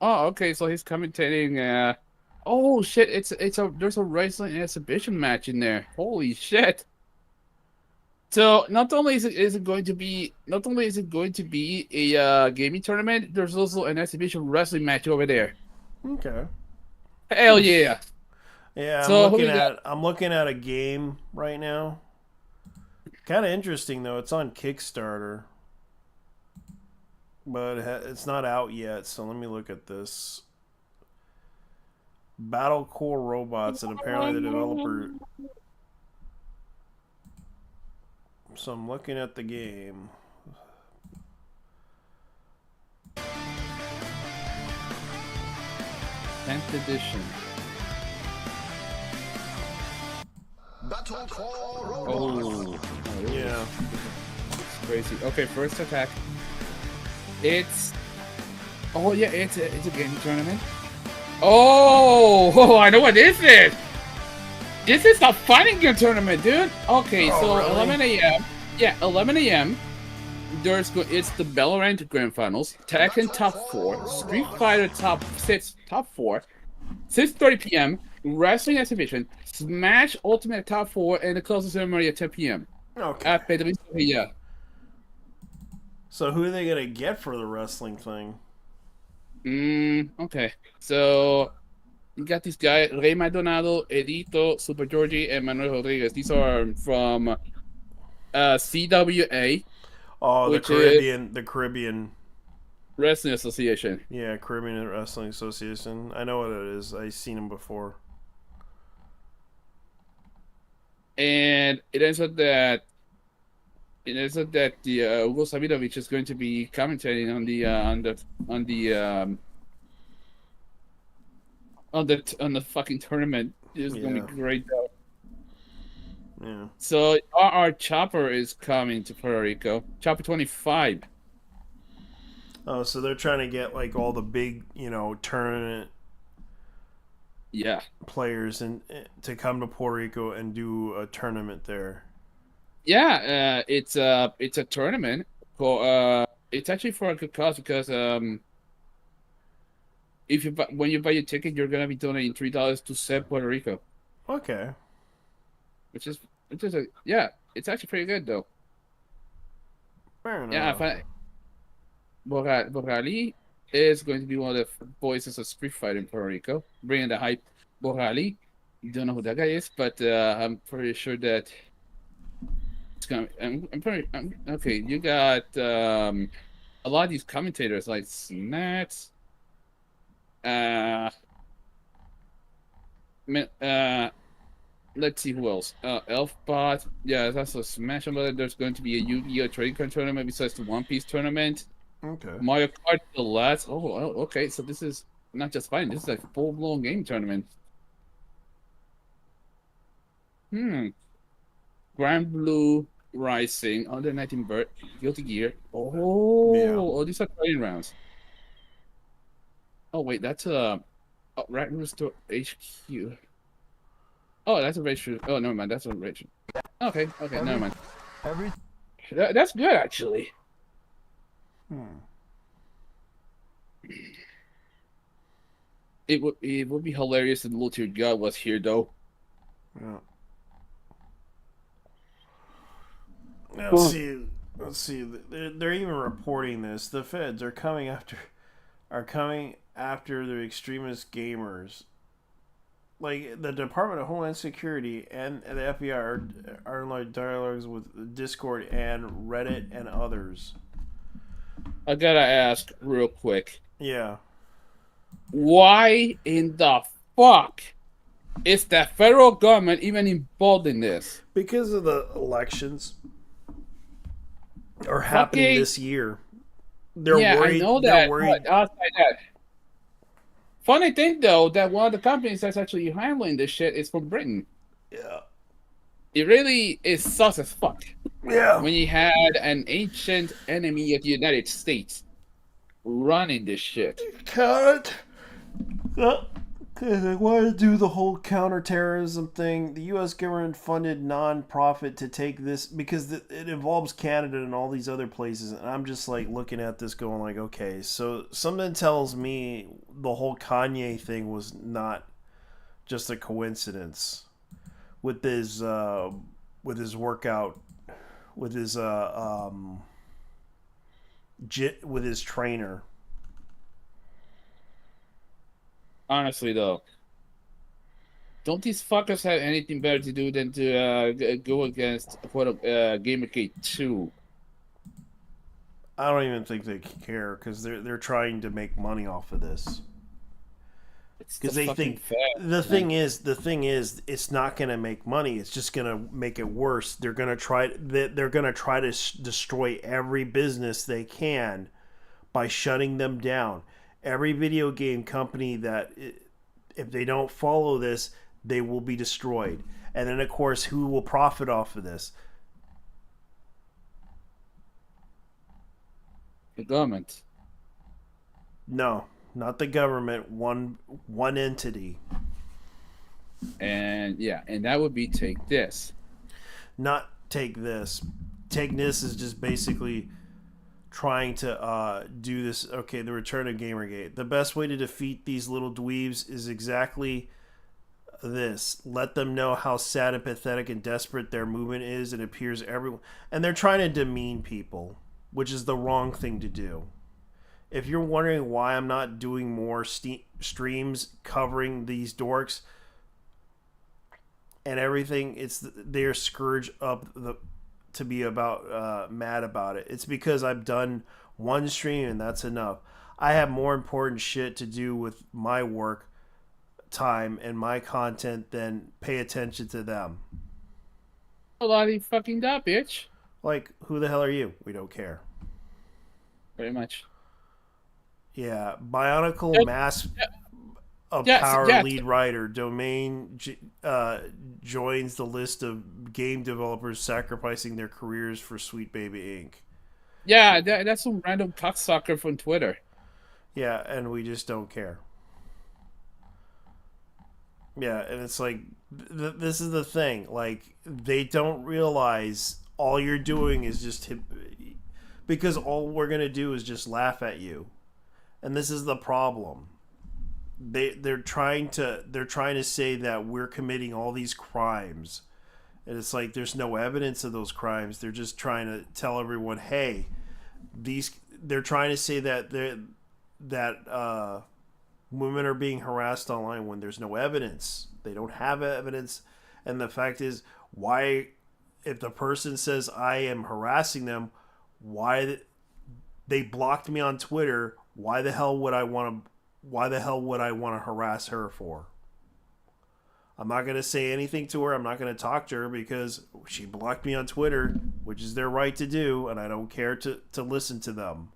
Oh, okay. So he's commentating. Oh shit! There's a wrestling exhibition match in there. Holy shit! So not only is it going to be a gaming tournament, there's also an exhibition wrestling match over there. Okay. Hell yeah! Yeah, So I'm looking at a game right now. Kind of interesting though. It's on Kickstarter, but it's not out yet. So let me look at this. Battle Core Robots, and apparently the developer. So I'm looking at the game. 10th edition. Battle Core Robots. Oh, yeah. It's crazy. Okay, first attack. It's. Oh yeah, it's a gaming tournament. Oh, I know what this is. This is a fighting game tournament, dude. Okay, so really? 11 a.m. Yeah, 11 a.m. It's the Valorant Grand Finals, Tekken Top 4, Street Fighter Top 4, 6:30 p.m. Wrestling Exhibition, Smash Ultimate Top 4, and the closing ceremony at 10 p.m. Okay. At PWC, yeah. So who are they gonna get for the wrestling thing? Okay. So you got this guy, Rey Maldonado, Edito, Super Georgie, and Manuel Rodriguez. These are from CWA. Oh, the Caribbean Wrestling Association. Yeah, Caribbean Wrestling Association. I know what it is. I've seen them before. And it ends up that the Hugo Sabinovich is going to be commentating on the fucking tournament. It's gonna be great though. Yeah. So our Chopper is coming to Puerto Rico. Chopper 25. Oh, so they're trying to get like all the big, tournament players to come to Puerto Rico and do a tournament there. Yeah, it's a tournament. It's actually for a good cause because when you buy your ticket, you're gonna be donating $3 to Save Puerto Rico. Okay. It's actually pretty good though. Fair enough. Yeah, Borrali is going to be one of the voices of Street Fighter in Puerto Rico, bringing the hype. Borrali, you don't know who that guy is, but I'm pretty sure that it's gonna. Okay. You got a lot of these commentators like Snacks. Let's see who else. Elfbot. Yeah, that's a Smash. There's going to be a Yu-Gi-Oh! Trading Card tournament besides the One Piece tournament. Okay. Mario Kart the last. Oh, okay. So this is not just fighting. This is a full-blown game tournament. Grand Blue Rising, Under 19 Bird, Guilty Gear. Yeah. Oh, these are training rounds. Oh wait, that's Rat Rooster HQ. Oh, that's a Rachel. Oh, never mind. That's a Rachel. Okay, never mind. That's good actually. It would be hilarious if Little Tear God was here though. Yeah. Huh. Let's see. They're even reporting this. The feds are coming after the extremist gamers. Like the Department of Homeland Security and the FBI are in like dialogues with Discord and Reddit and others. I gotta ask real quick. Yeah. Why in the fuck is the federal government even involved in this? Because of the elections are happening this year. They're worried. I know they're that. worried. But outside that, funny thing though, that one of the companies that's actually handling this shit is from Britain. Yeah. It really is sus as fuck. Yeah. When you had an ancient enemy of the United States running this shit. Cut. They want to do the whole counterterrorism thing. The U.S. government funded nonprofit to take this because it involves Canada and all these other places. And I'm just like looking at this going like, okay, so something tells me the whole Kanye thing was not just a coincidence with his workout, with his with his trainer. Honestly, though, don't these fuckers have anything better to do than to go against Gamergate 2? I don't even think they care because they're trying to make money off of this. Because they think the thing is it's not going to make money. It's just going to make it worse. They're going to try to destroy every business they can by shutting them down. Every video game company that, if they don't follow this, they will be destroyed. And then, of course, who will profit off of this? The government. No, not the government. One entity. And yeah, and that would be Take This. Not Take This. Take This is just basically trying to do this. Okay, the return of Gamergate. The best way to defeat these little dweebs is exactly this. Let them know how sad and pathetic and desperate their movement is. It appears everyone, and they're trying to demean people, which is the wrong thing to do. If you're wondering why I'm not doing more streams covering these dorks and everything, they're scourge up to be about mad about it. It's because I've done one stream and that's enough. I have more important shit to do with my work time and my content than pay attention to them. A lot of fucking that, bitch. Like, who the hell are you? We don't care. Very much. Yeah, Bionicle Mask of Power lead writer Domain joins the list of game developers sacrificing their careers for Sweet Baby Inc. Yeah, that's some random cocksucker from Twitter. Yeah, and we just don't care. Yeah, and it's like, this is the thing. Like, they don't realize all you're doing is just because all we're going to do is just laugh at you. And this is the problem. They're trying to say that we're committing all these crimes. And it's like there's no evidence of those crimes. They're just trying to tell everyone, hey, they're trying to say that women are being harassed online when there's no evidence. They don't have evidence. And the fact is, why, if the person says I am harassing them, why they blocked me on Twitter, why the hell would I want to harass her for? I'm not going to say anything to her. I'm not going to talk to her because she blocked me on Twitter, which is their right to do, and I don't care to listen to them.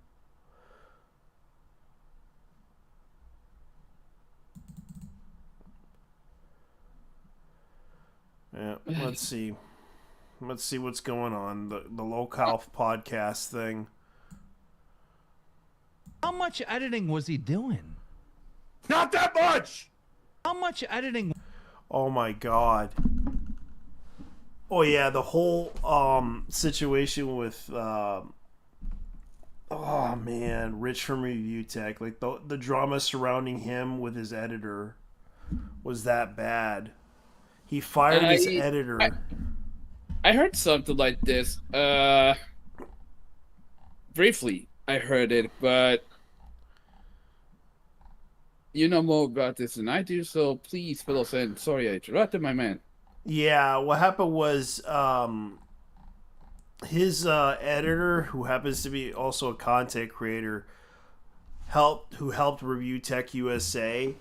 Yeah, let's see. Let's see what's going on. The local podcast thing. How much editing was he doing? Not that much! How much editing? Oh my god. Oh yeah, the whole situation with oh man, Rich from Review Tech, like the drama surrounding him with his editor was that bad. He fired his editor. I heard something like this. Briefly, I heard it, but you know more about this than I do, so please fill us in. Sorry I interrupted, my man. Yeah, what happened was his editor, who happens to be also a content creator, helped Review Tech USA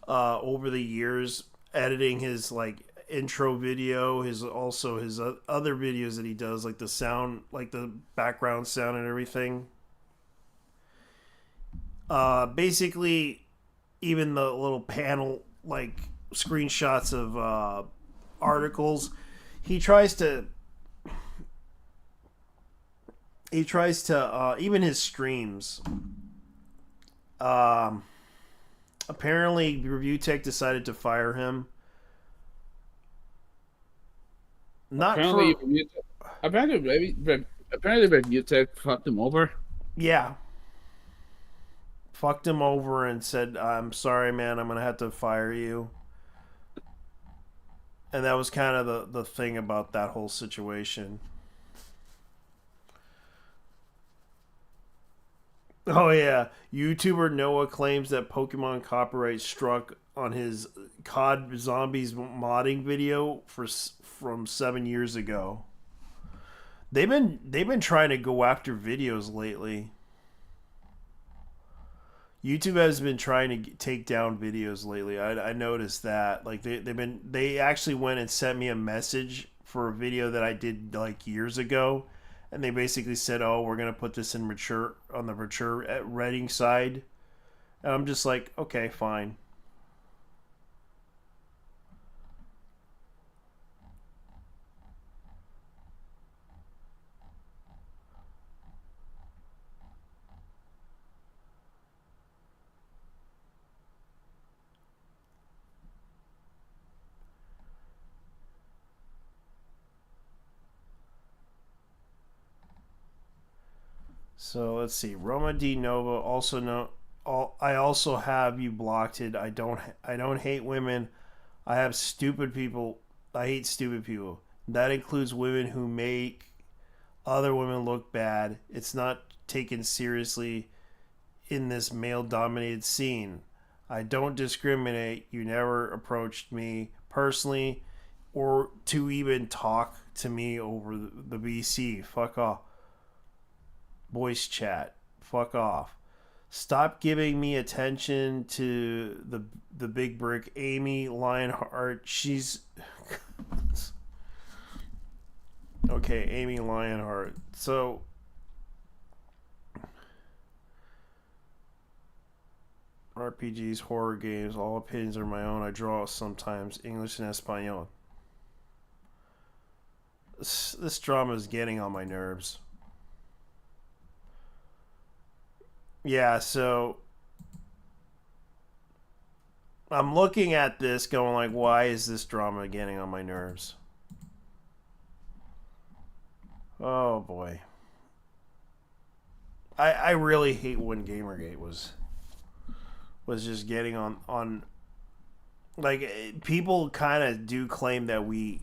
over the years, editing his like intro video, his other videos that he does, like the sound, like the background sound and everything. Basically, even the little panel like screenshots of articles, he tries to even his streams. Apparently Review Tech decided to fire him. Apparently Review Tech fucked him over. Yeah. Fucked him over and said, "I'm sorry, man, I'm gonna have to fire you." And that was kind of the thing about that whole situation. Oh yeah, YouTuber Noah claims that Pokemon copyright struck on his COD Zombies modding video from 7 years ago. They've been trying to go after videos lately. YouTube has been trying to take down videos lately. I noticed that. Like they actually went and sent me a message for a video that I did like years ago, and they basically said, "Oh, we're gonna put this on the mature rating side," and I'm just like, "Okay, fine." So let's see. Roma Di Nova also I also have you blocked. I don't hate women. I have stupid people. I hate stupid people. That includes women who make other women look bad. It's not taken seriously in this male-dominated scene. I don't discriminate. You never approached me personally or to even talk to me over the BC. Fuck off. Voice chat. Fuck off. Stop giving me attention to the big brick Amy Lionheart. She's okay, Amy Lionheart. So RPGs, horror games, all opinions are my own. I draw sometimes English and Espanol. This drama is getting on my nerves. Yeah, so I'm looking at this going like, why is this drama getting on my nerves? Oh boy. I really hate when Gamergate was just getting on like, people kind of do claim that we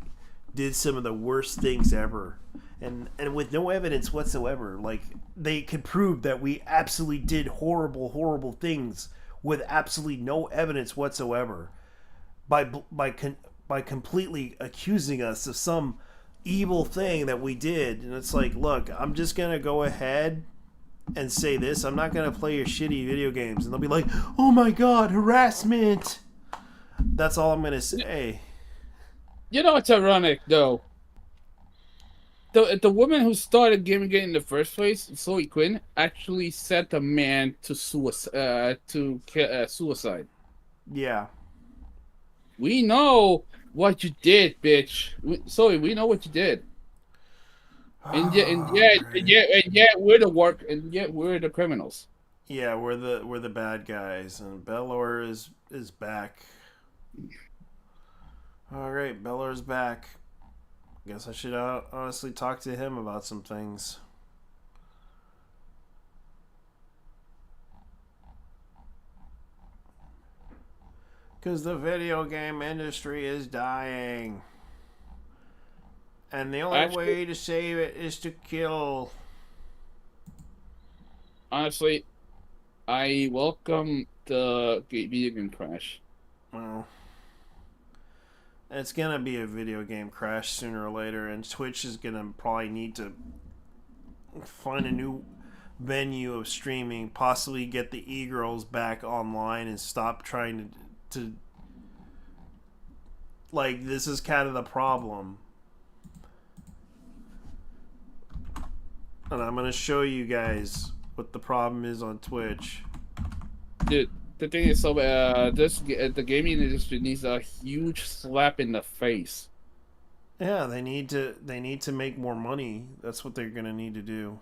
did some of the worst things ever, and with no evidence whatsoever. Like, they could prove that we absolutely did horrible things with absolutely no evidence whatsoever, by completely accusing us of some evil thing that we did. And it's like, look, I'm just gonna go ahead and say this. I'm not gonna play your shitty video games, and they'll be like, oh my god, harassment. That's all I'm gonna say. You know what's ironic though? The woman who started Gamergate in the first place, Zoe Quinn, actually sent a man to suicide. Yeah. We know what you did, bitch. We know what you did. And yet we're the criminals. Yeah, we're the bad guys, and Belor is back. All right, Belor's back. Guess I should honestly talk to him about some things. Because the video game industry is dying. And the only way to save it is to kill. Honestly, I welcome the video game crash. Well, it's gonna be a video game crash sooner or later, and Twitch is gonna probably need to find a new venue of streaming, possibly get the e-girls back online and stop trying to like, this is kind of the problem. And I'm gonna show you guys what the problem is on Twitch. Dude, the thing is, so the gaming industry needs a huge slap in the face. Yeah, they need to make more money. That's what they're gonna need to do.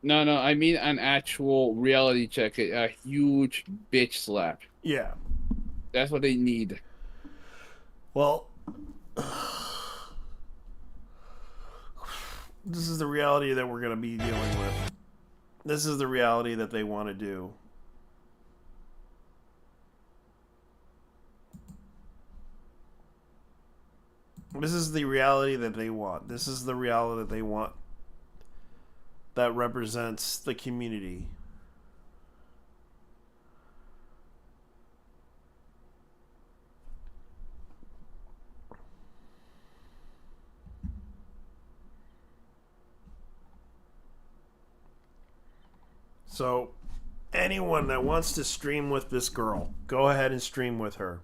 No, I mean an actual reality check, a huge bitch slap. Yeah, that's what they need. Well, this is the reality that we're gonna be dealing with. This is the reality that they want to do. This is the reality that they want. This is the reality that they want. That represents the community. So, anyone that wants to stream with this girl, go ahead and stream with her.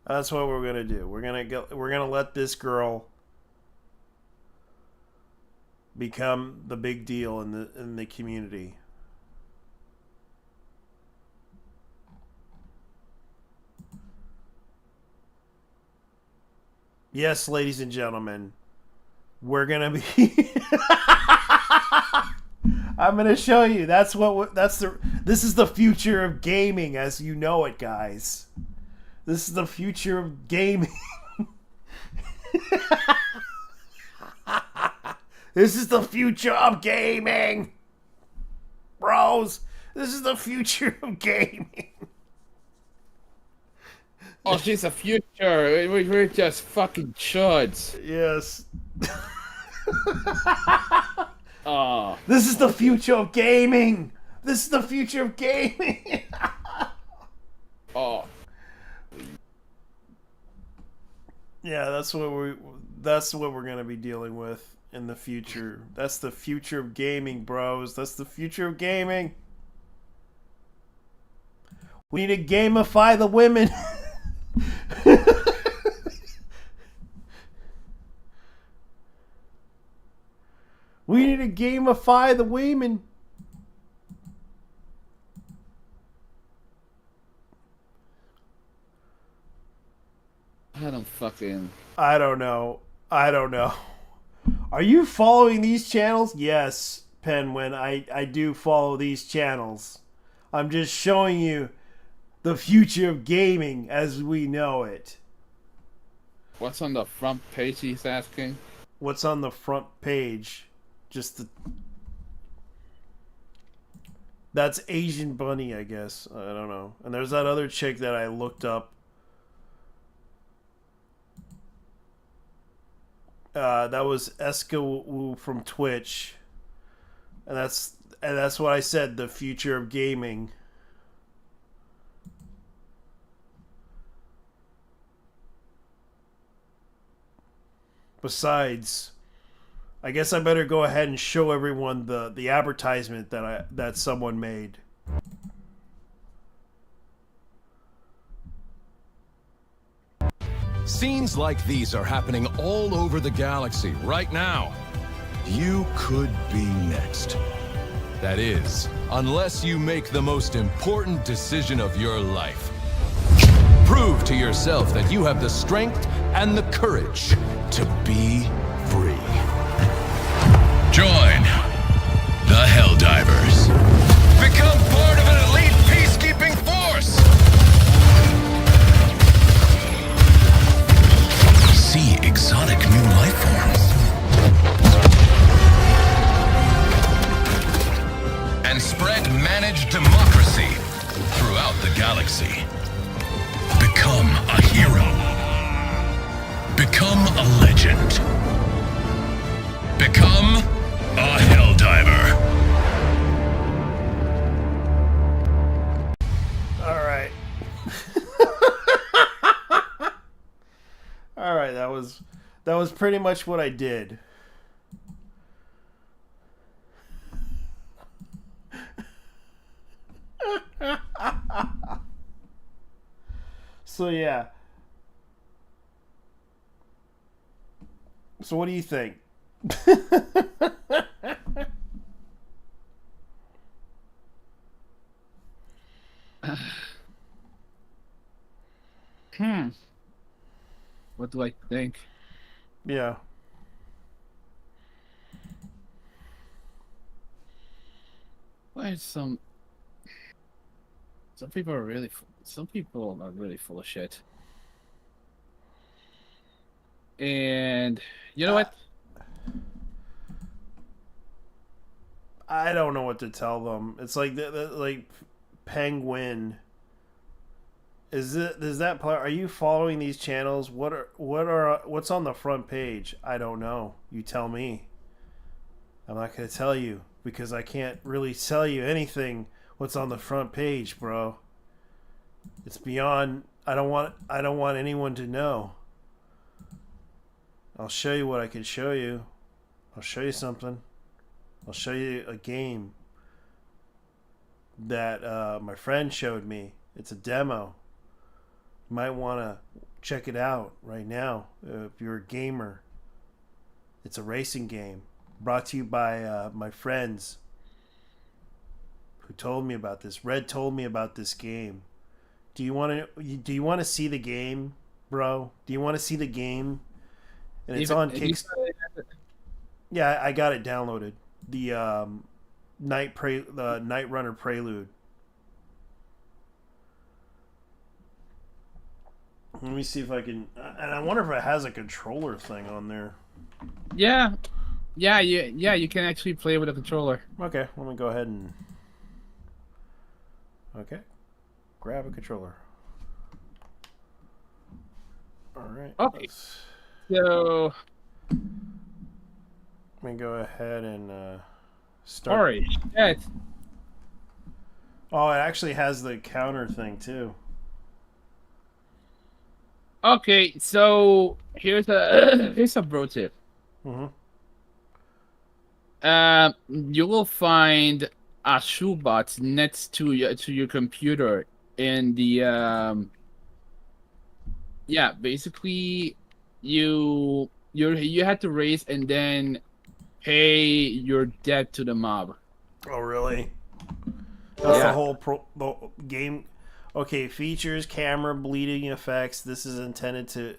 That's what we're gonna do. We're gonna let this girl become the big deal in the community. Yes, ladies and gentlemen, we're gonna be. I'm gonna show you. This is the future of gaming as you know it, guys. This is the future of gaming. This is the future of gaming, bros. This is the future of gaming. Oh, she's a future. We're just fucking chuds. Yes. Oh. This is the future of gaming. This is the future of gaming. Oh. Yeah, that's what we're gonna be dealing with in the future. That's the future of gaming, bros. That's the future of gaming. We need to gamify the women. We need to gamify the women. I don't know. Are you following these channels? Yes, Penguin, I do follow these channels. I'm just showing you the future of gaming as we know it. What's on the front page, he's asking? What's on the front page? That's Asian Bunny, I guess. I don't know. And there's that other chick that I looked up. That was Eska from Twitch. And that's what I said, the future of gaming. Besides, I guess I better go ahead and show everyone the advertisement that someone made. Scenes like these are happening all over the galaxy right now. You could be next. That is, unless you make the most important decision of your life. Prove to yourself that you have the strength and the courage to be free. Join the Helldivers. Become part of an elite peacekeeping force. See exotic new life forms. And spread managed democracy throughout the galaxy. Become a hero. Become a legend. Become a Helldiver. All right. All right, that was pretty much what I did. So yeah. So what do you think? What do I think? Yeah. Well, some people are really full of shit. And you know what? I don't know what to tell them. It's like like Penguin. Is that part? Are you following these channels? What's on the front page? I don't know. You tell me. I'm not gonna tell you because I can't really tell you anything. What's on the front page, bro? It's beyond. I don't want anyone to know. I'll show you what I can show you. I'll show you something. I'll show you a game that my friend showed me. It's a demo. You might want to check it out right now if you're a gamer. It's a racing game brought to you by my friends who told me about this. Red told me about this game. Do you want to see the game, bro? Do you want to see the game? And it's on Kickstarter. Yeah, I got it downloaded. The Night Runner Prelude. Let me see if I can. And I wonder if it has a controller thing on there. Yeah, you can actually play with a controller. Okay, let me go ahead and. Okay, grab a controller. All right. Okay. So. Let me go ahead and start. Sorry. Shit. Oh, it actually has the counter thing too. Okay, so here's a pro tip. You will find a shoebox next to your computer in the basically you had to raise and then pay your debt to the mob. Oh, really? That's the whole the game. Okay, features, camera, bleeding effects. This is intended to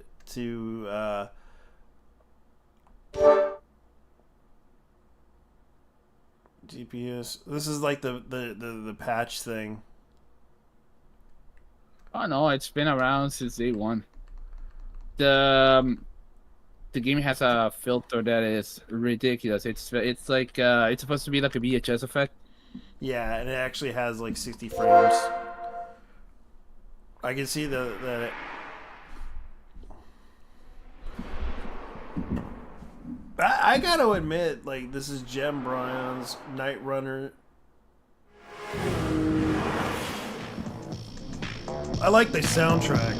GPS. This is like the patch thing. Oh no, it's been around since day one. The game has a filter that is ridiculous. It's like it's supposed to be like a VHS effect. Yeah, and it actually has like 60 frames. I can see that. I gotta admit, like, this is Gem Bryan's Night Runner. I like the soundtrack.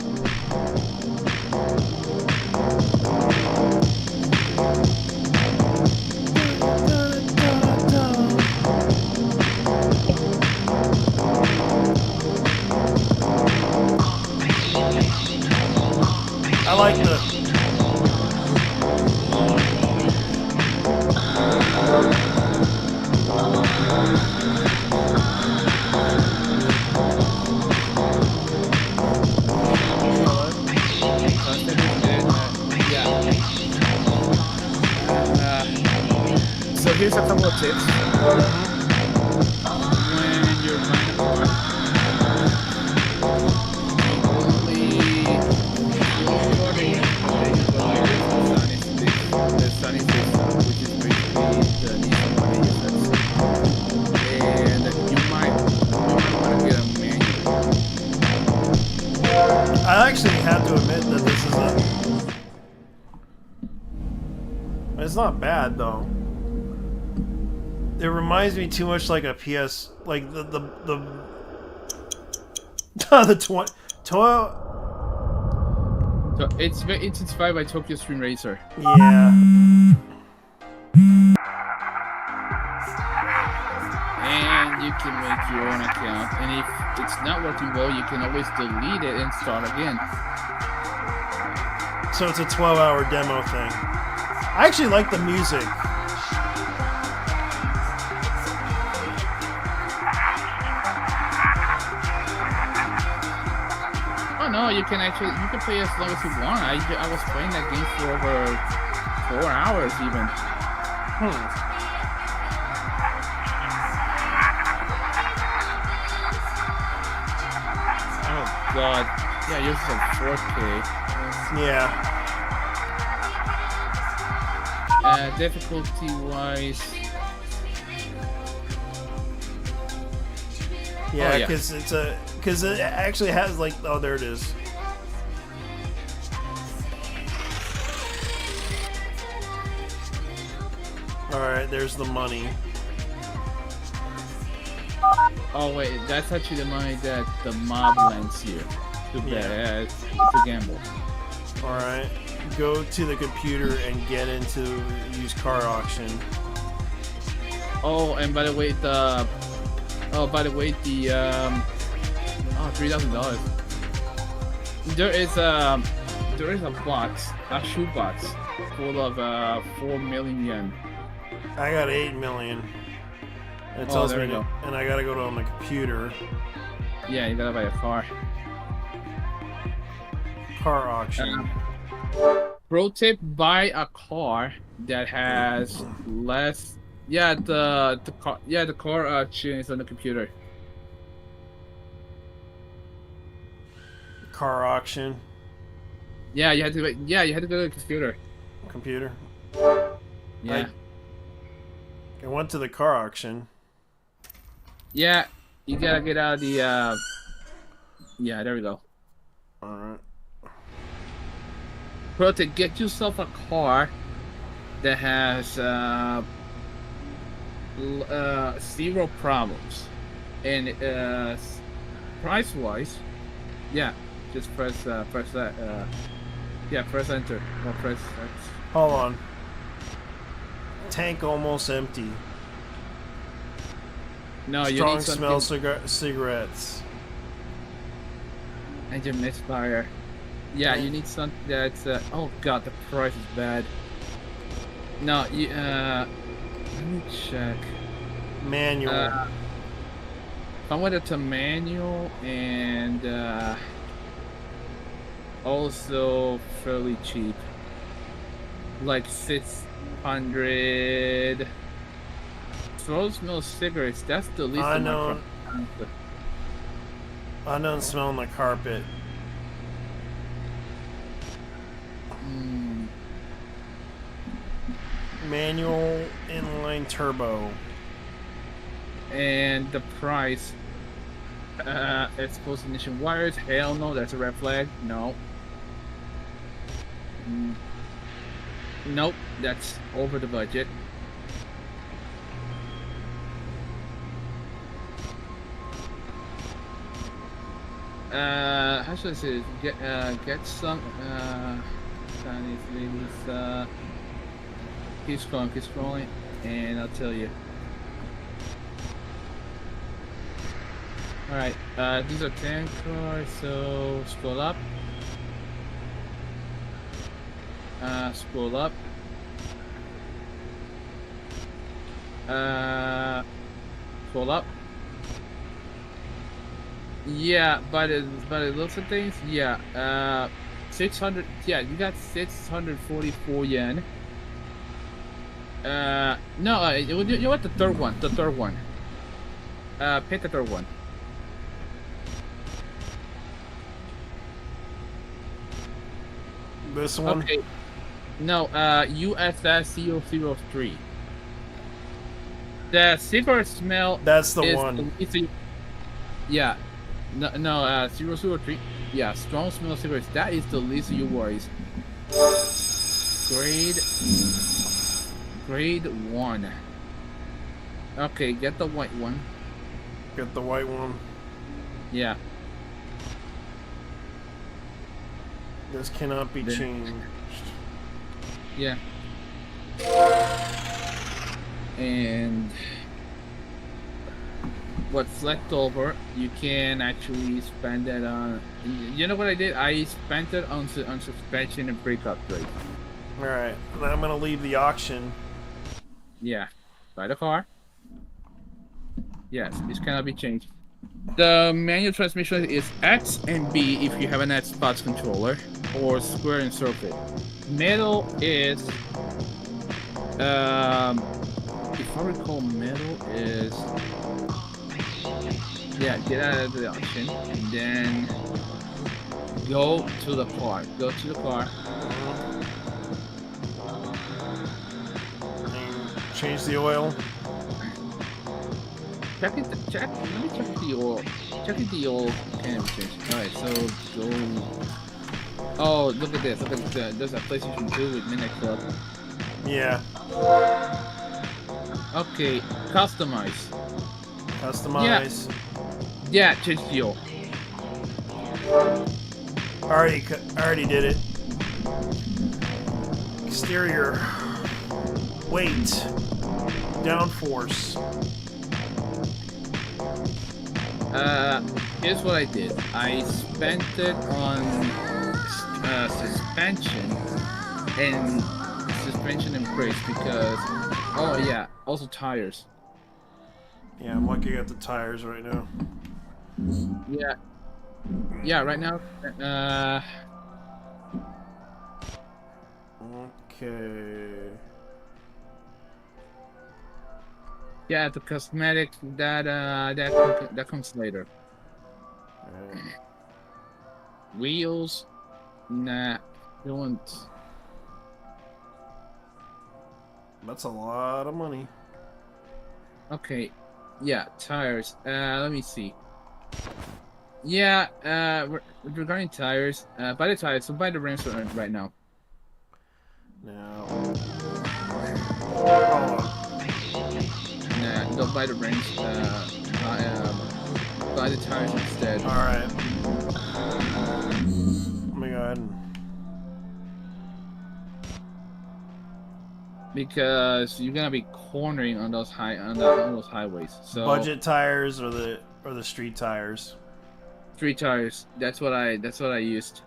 I like the. tips when you're buying a car. The Sunny system, which is basically the Nissan money system. And you might want to get a manual. I actually have to admit that this is it's not bad though. It reminds me too much like a PS, like the the Toyo. So it's inspired by Tokyo Stream Racer. Yeah. And you can make your own account, and if it's not working well, you can always delete it and start again. So it's a 12-hour demo thing. I actually like the music. Oh no, you can play as long as you want. I was playing that game for over 4 hours even. Oh god. Yeah, yours is like 4K. Yeah. Difficulty wise. Yeah, because it actually has like, oh, there it is. All right, there's the money. Oh wait, that's actually the money that the mob lends you. Too bad. Yeah, it's a gamble. All right, go to the computer and get into used car auction. Oh, and by the way, the $3,000. There is a box, a shoe box, full of 4 million yen. I got 8 million. It tells me, and I gotta go to my computer. Yeah, you gotta buy a car. Car auction. Pro tip: buy a car that has less. Yeah, the car auction is on the computer. Car auction. Yeah, you had to. Yeah, you had to go to the computer. Computer. Yeah. I went to the car auction. Yeah, you gotta get out of the. Yeah, there we go. All right. Pro tip: get yourself a car that has 0 problems, and price-wise, yeah, just press that. Yeah, press enter or press X. Hold on. Tank almost empty. No, you Strong need something. smell cigarettes. Engine misfire. Yeah, you need something that's. Oh god, the price is bad. No, you. Let me check. Manual. I went to manual and also fairly cheap. Like 600. Smell cigarettes. That's the least. Unknown smell on the carpet. Manual inline turbo. And the price. Exposed ignition wires. Hell no, that's a red flag. No. Nope, that's over the budget. How should I say this? Get some Chinese ladies. Keep scrolling, and I'll tell you. Alright, these are 10 cars, so scroll up. Scroll up. Scroll up. Yeah, by the looks of things, yeah. 600. Yeah, you got 644 yen. No, you know what? The third one. The third one. Pick the third one. This one? Okay. No, USS 003. The cigarette smell. That's the is one. Yeah. No, 003. Yeah, strong smell of cigarettes. That is the least of your worries. Grade 1. Okay, get the white one. Get the white one. Yeah. This cannot be changed. Yeah. And what's left over, you can actually spend it on. You know what I did? I spent it on suspension and brake upgrade. All right, and I'm gonna leave the auction. Yeah, buy the car. Yes, this cannot be changed. The manual transmission is X and B if you have an Xbox controller, or square and circle. Metal is, if I recall, metal is, yeah, get out of the auction, and then go to the car. Go to the car. Change the oil. Check it. Check. Let me check the oil. Check if the oil can be changed. All right. So go. Oh, look at this. Look at this. There's a PlayStation 2 with Midnight Club. Yeah. Okay. Customize. Customize. Yeah. Change the oil. I already did it. Exterior. Weight. Downforce. Here's what I did. I spent it on suspension and brakes because, oh yeah, also tires. Yeah, I'm lucky I got the tires right now. Yeah. Yeah, right now. Okay. Yeah, the cosmetic that comes later. Wheels, nah, don't. That's a lot of money. Okay, yeah, tires. Let me see. Yeah, regarding tires, buy the tires. So buy the rims right now. Now. Nah, don't buy the rims. Buy the tires instead. Alright. Let me go ahead and... Because you're gonna be cornering on those on those highways. So budget tires or the street tires? Street tires. That's what I used.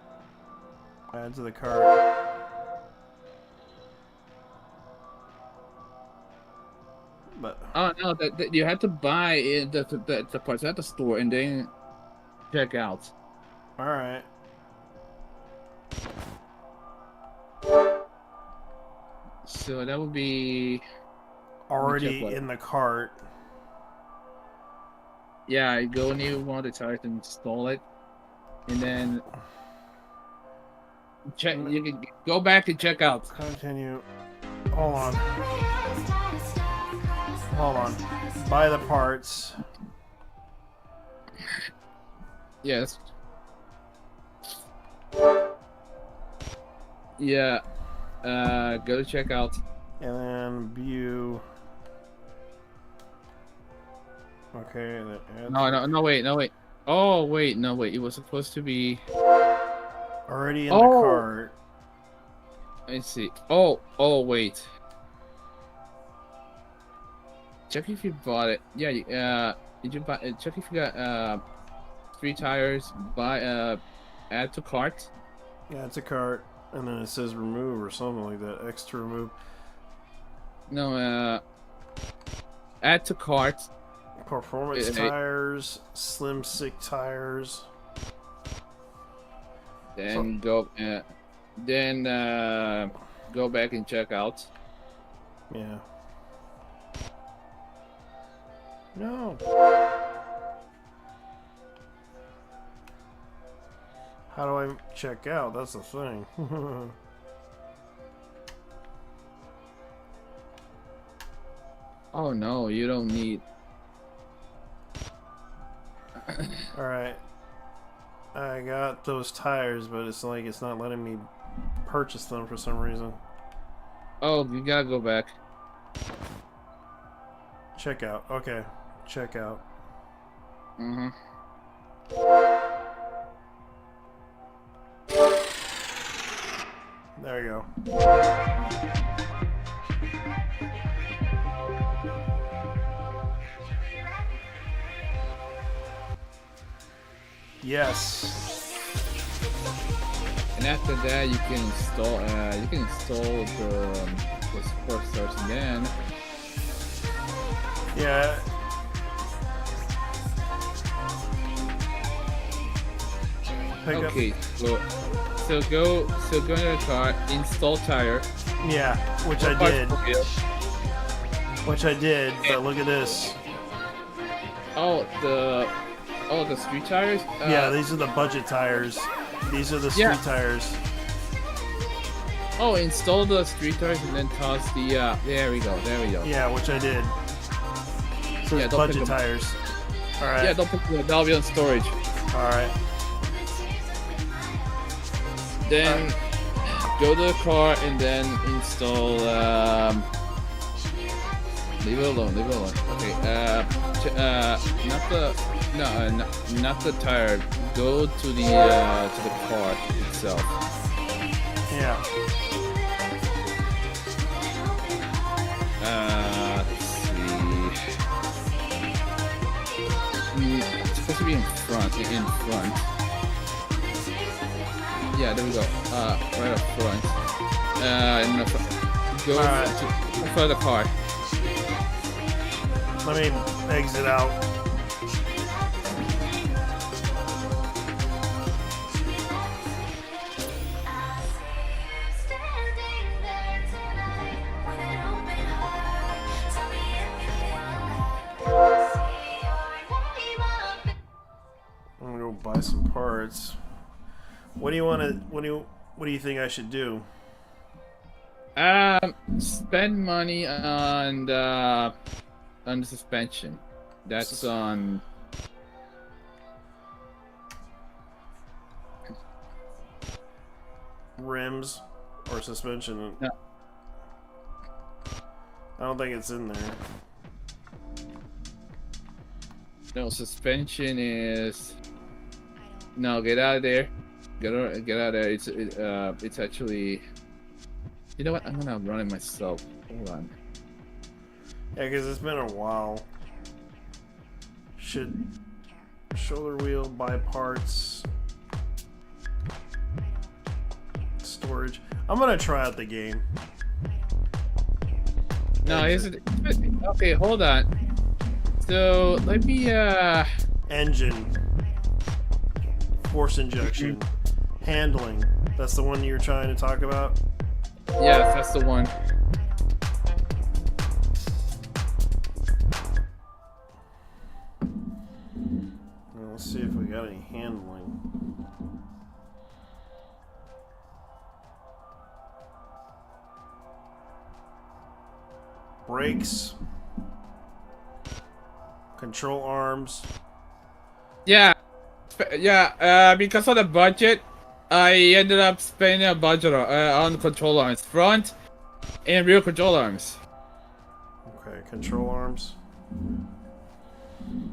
Add to the cart. But oh no, that you have to buy the parts at the store and then check out. All right. So that would be already in the cart. Yeah, go near one of the tires and install it, and then check. You can go back and check out. Continue. Hold on. Hold on. Buy the parts. Yes. Yeah. Go to checkout. And then view. Okay. No, wait. Oh, wait, no, wait. It was supposed to be already in the cart. Let's see. Oh, wait. Check if you bought it. Yeah. Did you buy? Check if you got 3 tires. Buy. Add to cart. Yeah, it's a cart, and then it says remove or something like that. X to remove. No. Add to cart. Performance tires, slim stick tires. Then go. Then go back and check out. Yeah. No. How do I check out? That's the thing. Oh no, you don't need. Alright. I got those tires, but it's like it's not letting me purchase them for some reason. Oh, you gotta go back. Check out. Okay. Check out. Mm-hmm. There you go. Yes. And after that, you can install. The support starts again. Yeah. Okay, so go into the car, install tire. Yeah, which I did. Which I did, but look at this. Oh, the street tires? Yeah, these are the budget tires. These are the street tires. Oh, install the street tires and then toss the, there we go. Yeah, which I did. So it's budget tires. Alright. Yeah, don't put them, that'll be on storage. Alright. Then go to the car and then install, leave it alone. Okay, not the tire. Go to the car itself. Yeah. Let's see. It's supposed to be in front. Yeah, there we go. Right up front. Go to front of the car. Let me exit out. I'm gonna go buy some parts. What do you want to? What do you think I should do? Spend money on the suspension. That's on. Rims or suspension? No. I don't think it's in there. No, suspension is. No, get out of there. Get out of there. It's actually. You know what? I'm gonna run it myself. Hold on. Yeah, because it's been a while. Should shoulder wheel, buy parts, storage. I'm gonna try out the game. No, is it? Okay, hold on. So let me. Engine, force injection, handling. That's the one you're trying to talk about. Yes, that's the one. Let's see if we got any handling. Brakes. Control arms. Yeah, because of the budget, I ended up spending a budget on control arms, front and rear control arms. Okay, control arms.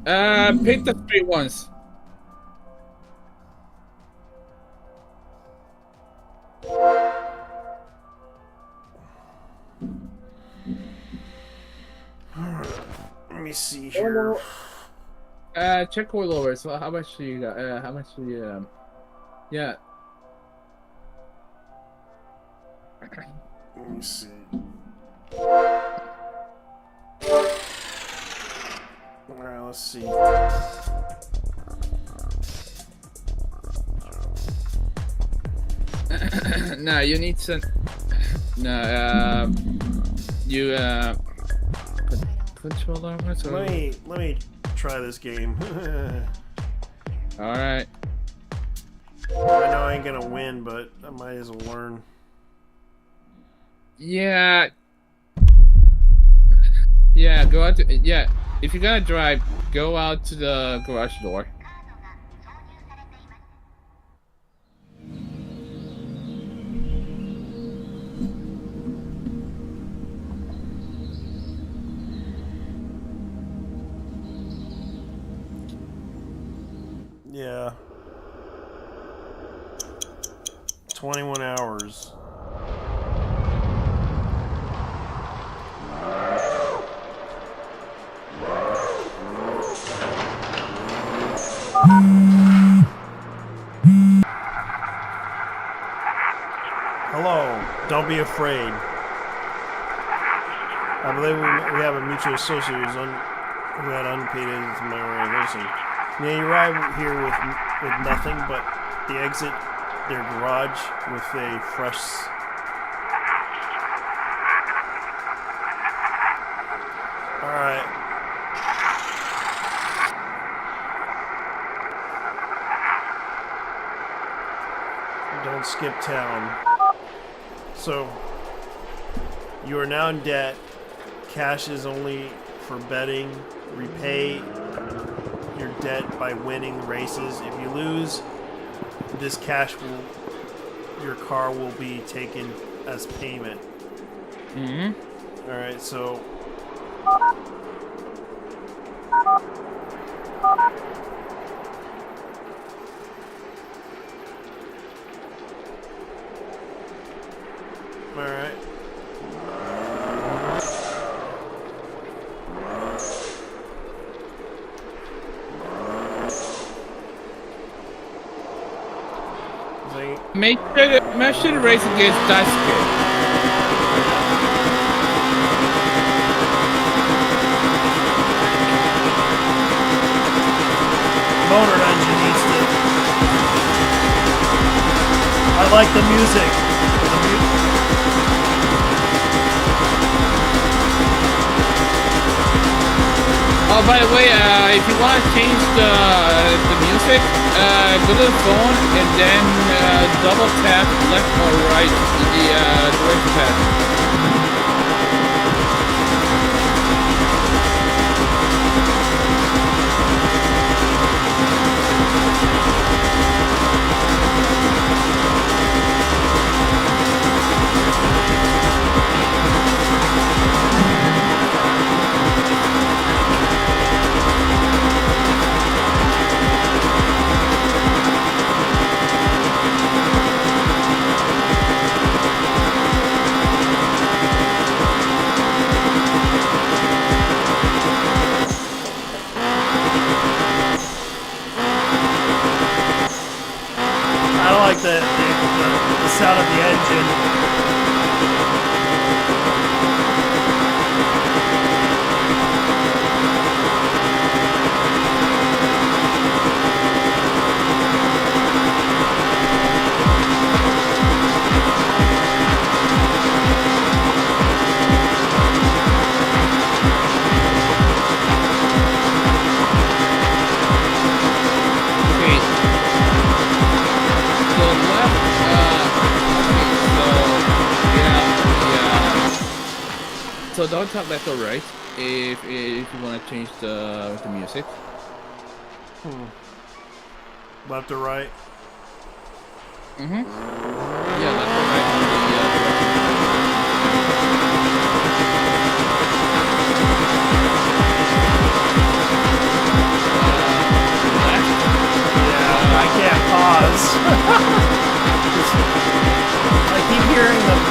Pick the three ones. Let me see here. Check coilover. So how much do you got? How much do you? Yeah. Let me see. Alright, let's see. No, you need some. No, You control armor. So... Let me try this game. All right. I know I ain't gonna win, but I might as well learn. Yeah. Yeah, go out to, yeah. If you're gonna drive, go out to the garage door. Yeah. 21 hours. Hello, don't be afraid. I believe we have a mutual associate who had unpaid into my organization. Yeah, you arrive here with nothing but the exit their garage with a fresh. All right. Don't skip town. So, you are now in debt. Cash is only for betting. Repay your debt by winning races. If you lose, this cash your car will be taken as payment. Mm-hmm. Alright, so... Alright. Make sure the race against Daisuke. Motor engine needs to... I like the music. Oh, by the way, if you want to change the music, go to the phone and then double tap left or right the direction pad. The sound of the engine. So don't tap left or right if you want to change the music. Left or right? Mm-hmm. Yeah, left or right on the Yeah, I can't pause. I keep hearing them.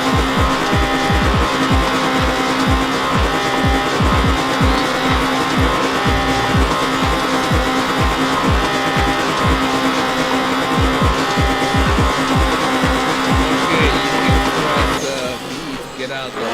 Get out there.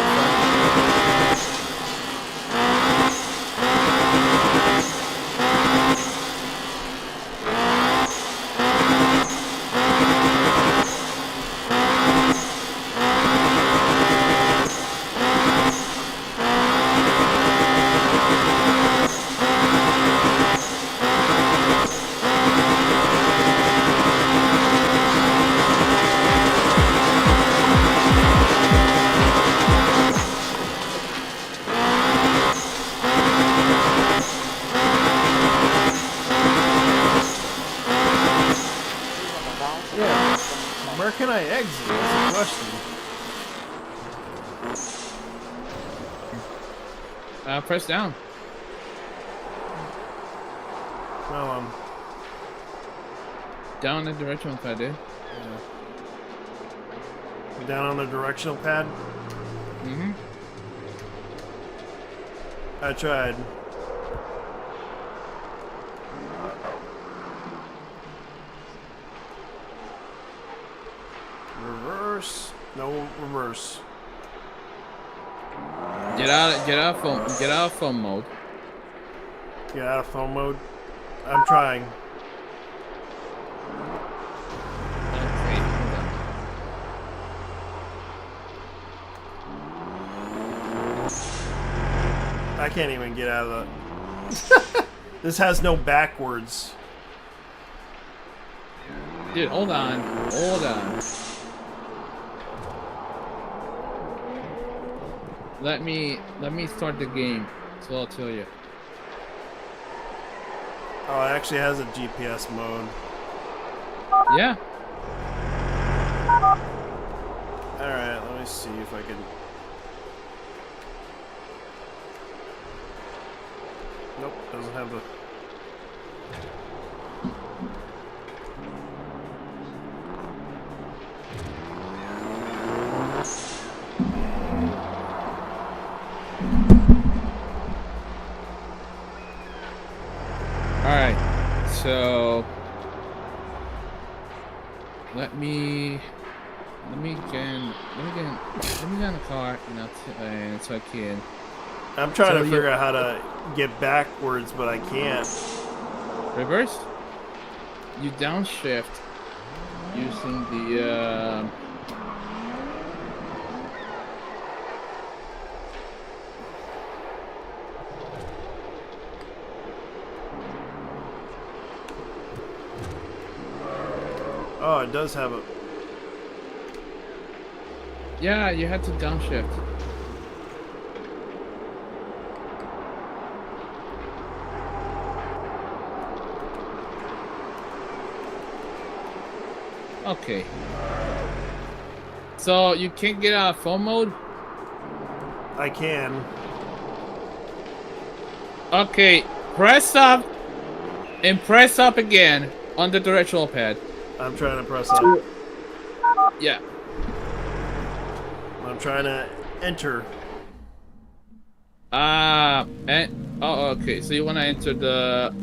Where can I exit? That's the question. Press down. Well, down the directional pad, dude. Yeah. Down on the directional pad? Mm-hmm. I tried. Reverse. No reverse. Get out of phone mode. Get out of phone mode. I'm trying. Okay, hold on. I can't even get out of the... This has no backwards. Dude, hold on. Hold on. Let me start the game, so I'll tell you. Oh, it actually has a GPS mode. Yeah. Alright, let me see if I can... Nope, doesn't have the... Alright, so let me get in the car and so I can. I'm trying to figure out how to get backwards, but I can't. Reverse? You downshift using the Oh, it does have a... Yeah, you had to downshift. Okay. So you can't get out of phone mode? I can. Okay, press up and press up again on the directional pad. I'm trying to press up. Yeah. I'm trying to enter. And oh, okay. So you want to enter the?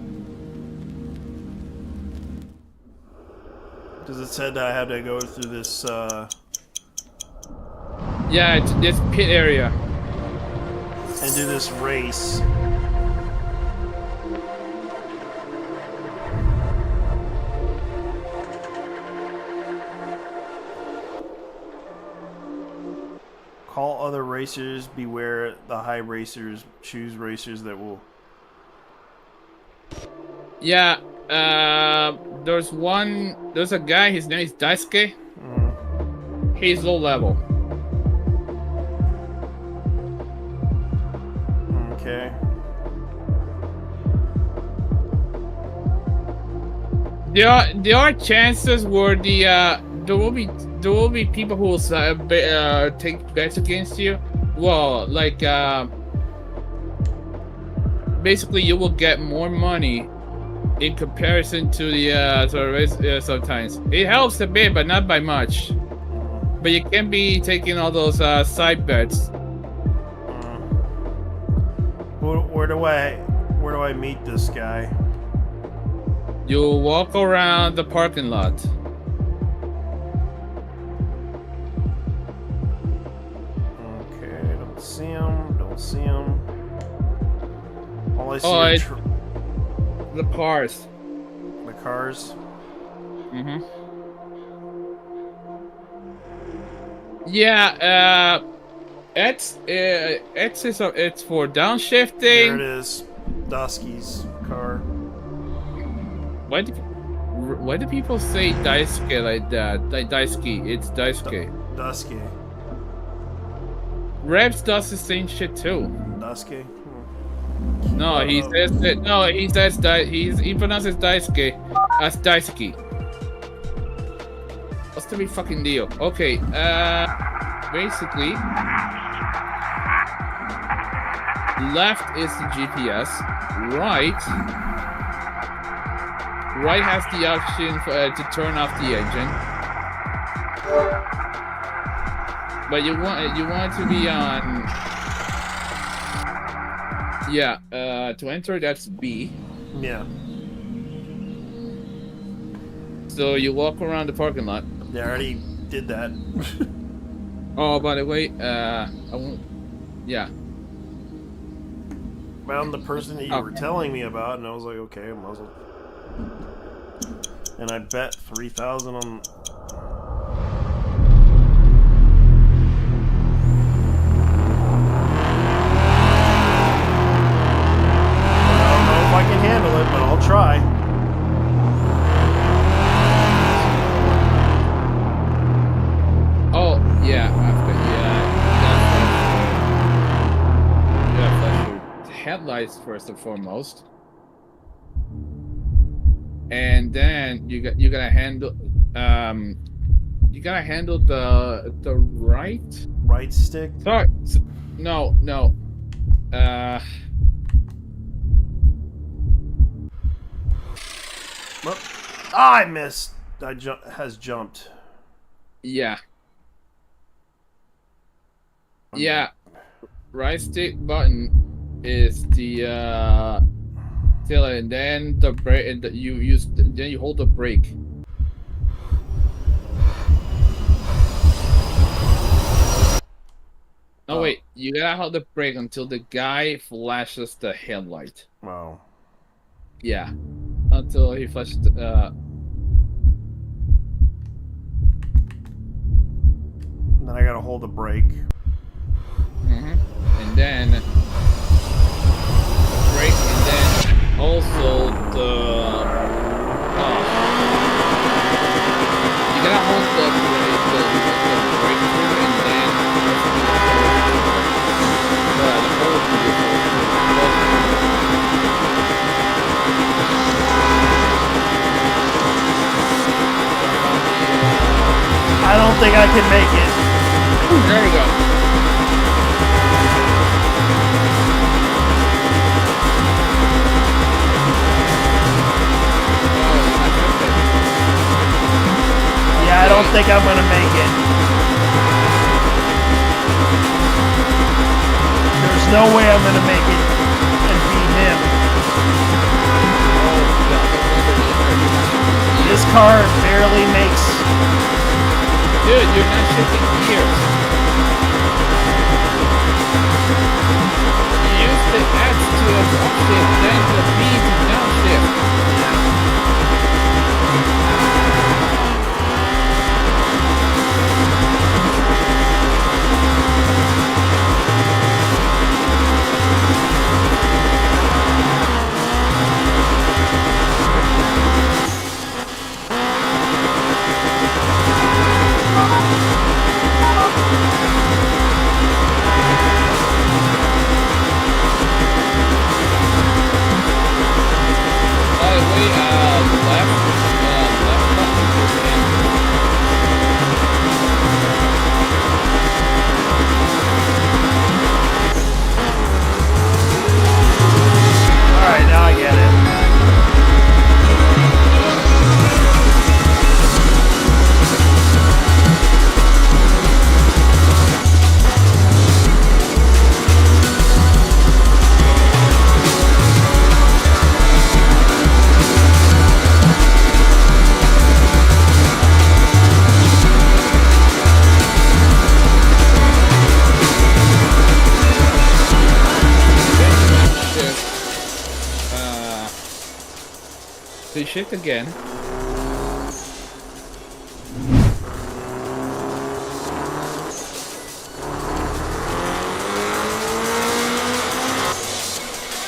Because it said I had to go through this. Yeah, it's this pit area. And do this race. Call other racers, beware the high racers, choose racers that will... Yeah, there's a guy, his name is Daisuke. He's low level. Okay. There are chances where there will be people who will take bets against you. Well, like basically you will get more money in comparison to the race sometimes. It helps a bit, but not by much. But you can be taking all those side bets. Where do I meet this guy? You walk around the parking lot. Okay, don't see him. Don't see him. All I see Oh, are the cars. The cars. Mm-hmm. Yeah. It's for downshifting. There it is. Dusky's car. Why do people say Daisuke like that? Like Daisuke, it's Daisuke. Dusky. Rebs does the same shit too. Dusky. No, he says that. No, he says he pronounces Daisuke as Daisuke. What's the big fucking deal? Okay, basically, left is the GPS. Right has the option to turn off the engine. But you want it to be on. Yeah, to enter that's B. Yeah. So you walk around the parking lot. They already did that. Oh, by the way, I won't. Yeah. Found the person that you were telling me about, and I was like, okay, I might as well. And I bet 3,000 on. I can handle it, but I'll try. Oh, yeah, you gotta flash your headlights first and foremost. And then you gotta handle the right stick. Sorry, no. I missed. Has jumped. Yeah. Yeah. Right stick button is the taillight, and then the brake, and then you hold the brake. No, wait. You gotta hold the brake until the guy flashes the headlight. Wow. Yeah. Until he flashes And then I gotta hold the brake. And then the brake, and then also the you gotta hold the brake through, and then the whole I don't think I can make it. There we go. Yeah, I don't think I'm gonna make it. There's no way I'm gonna make it and beat him. This car barely makes. Dude, you're not shifting gears. You use the X to upshift, then the B to downshift. Alright, now I get it. So you shift again.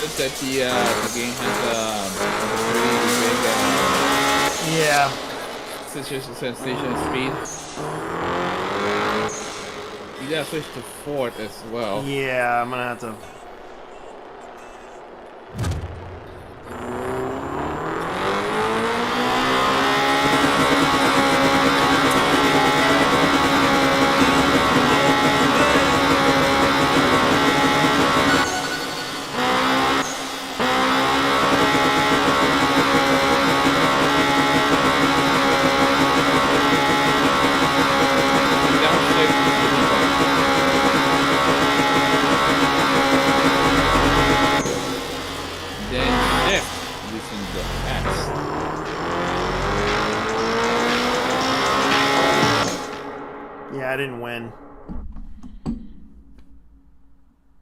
It's that the game has a pretty big sensation speed. You gotta switch to Ford as well. Yeah, I'm gonna have to. I didn't win.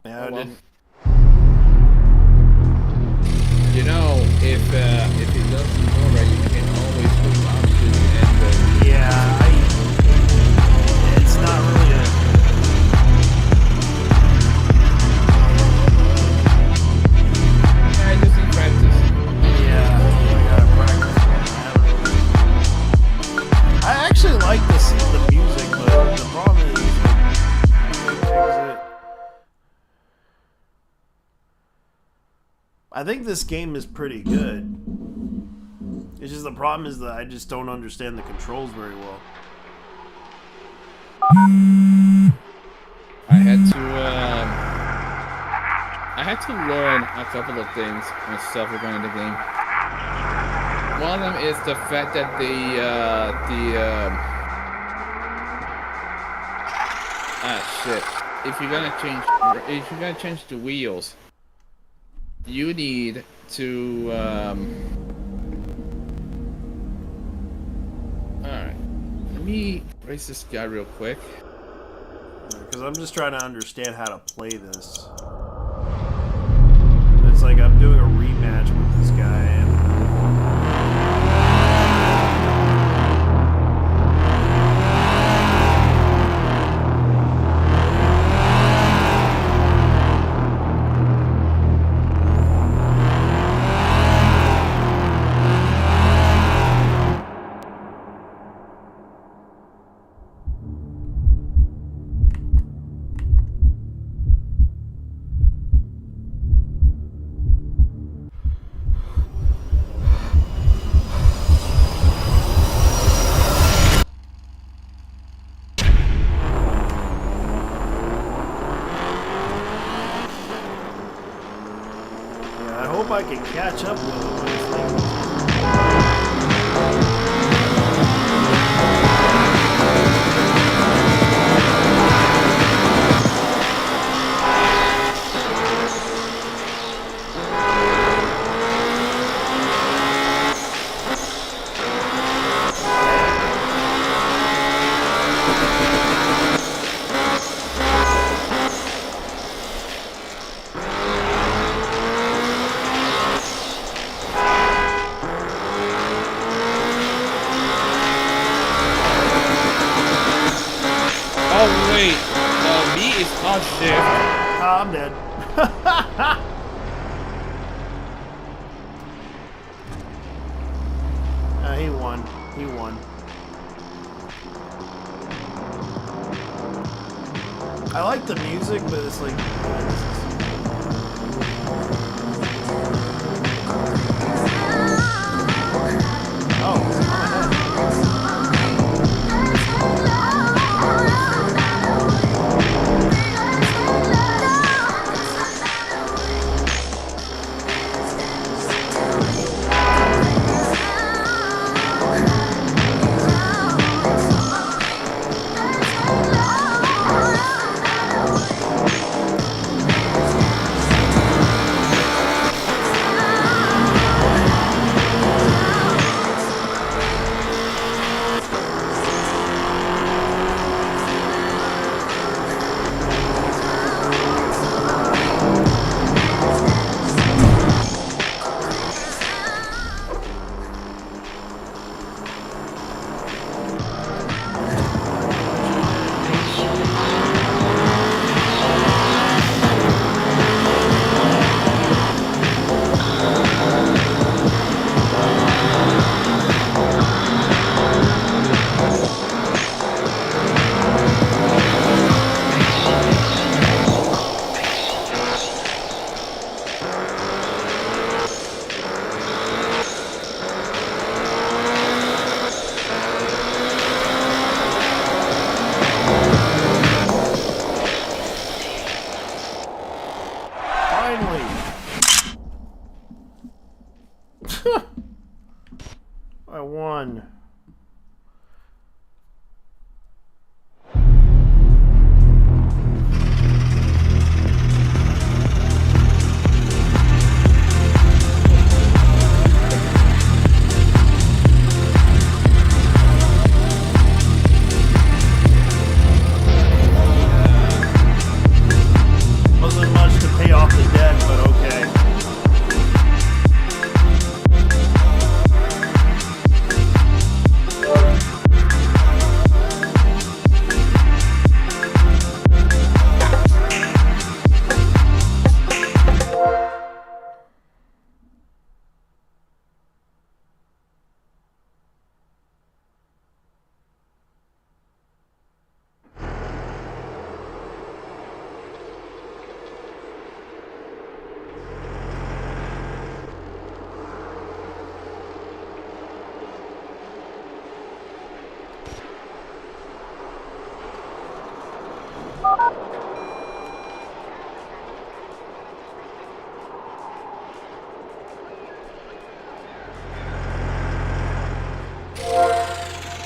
Yeah, I well. didn't. You know, if it doesn't go right, you can always move options and yeah, it's not really a. I just need practice. Yeah, I gotta practice. I actually like the music, but the problem is I think this game is pretty good. It's just the problem is that I just don't understand the controls very well. I had to learn a couple of things myself regarding the game. One of them is the fact that if you're gonna change the wheels, you need to alright. Let me raise this guy real quick. Because I'm just trying to understand how to play this. It's like I'm doing a rematch with this guy and I hope I can catch up with him when this thing Oh wait, B is not shift. I'm dead. He won. He won. I like the music, but it's like.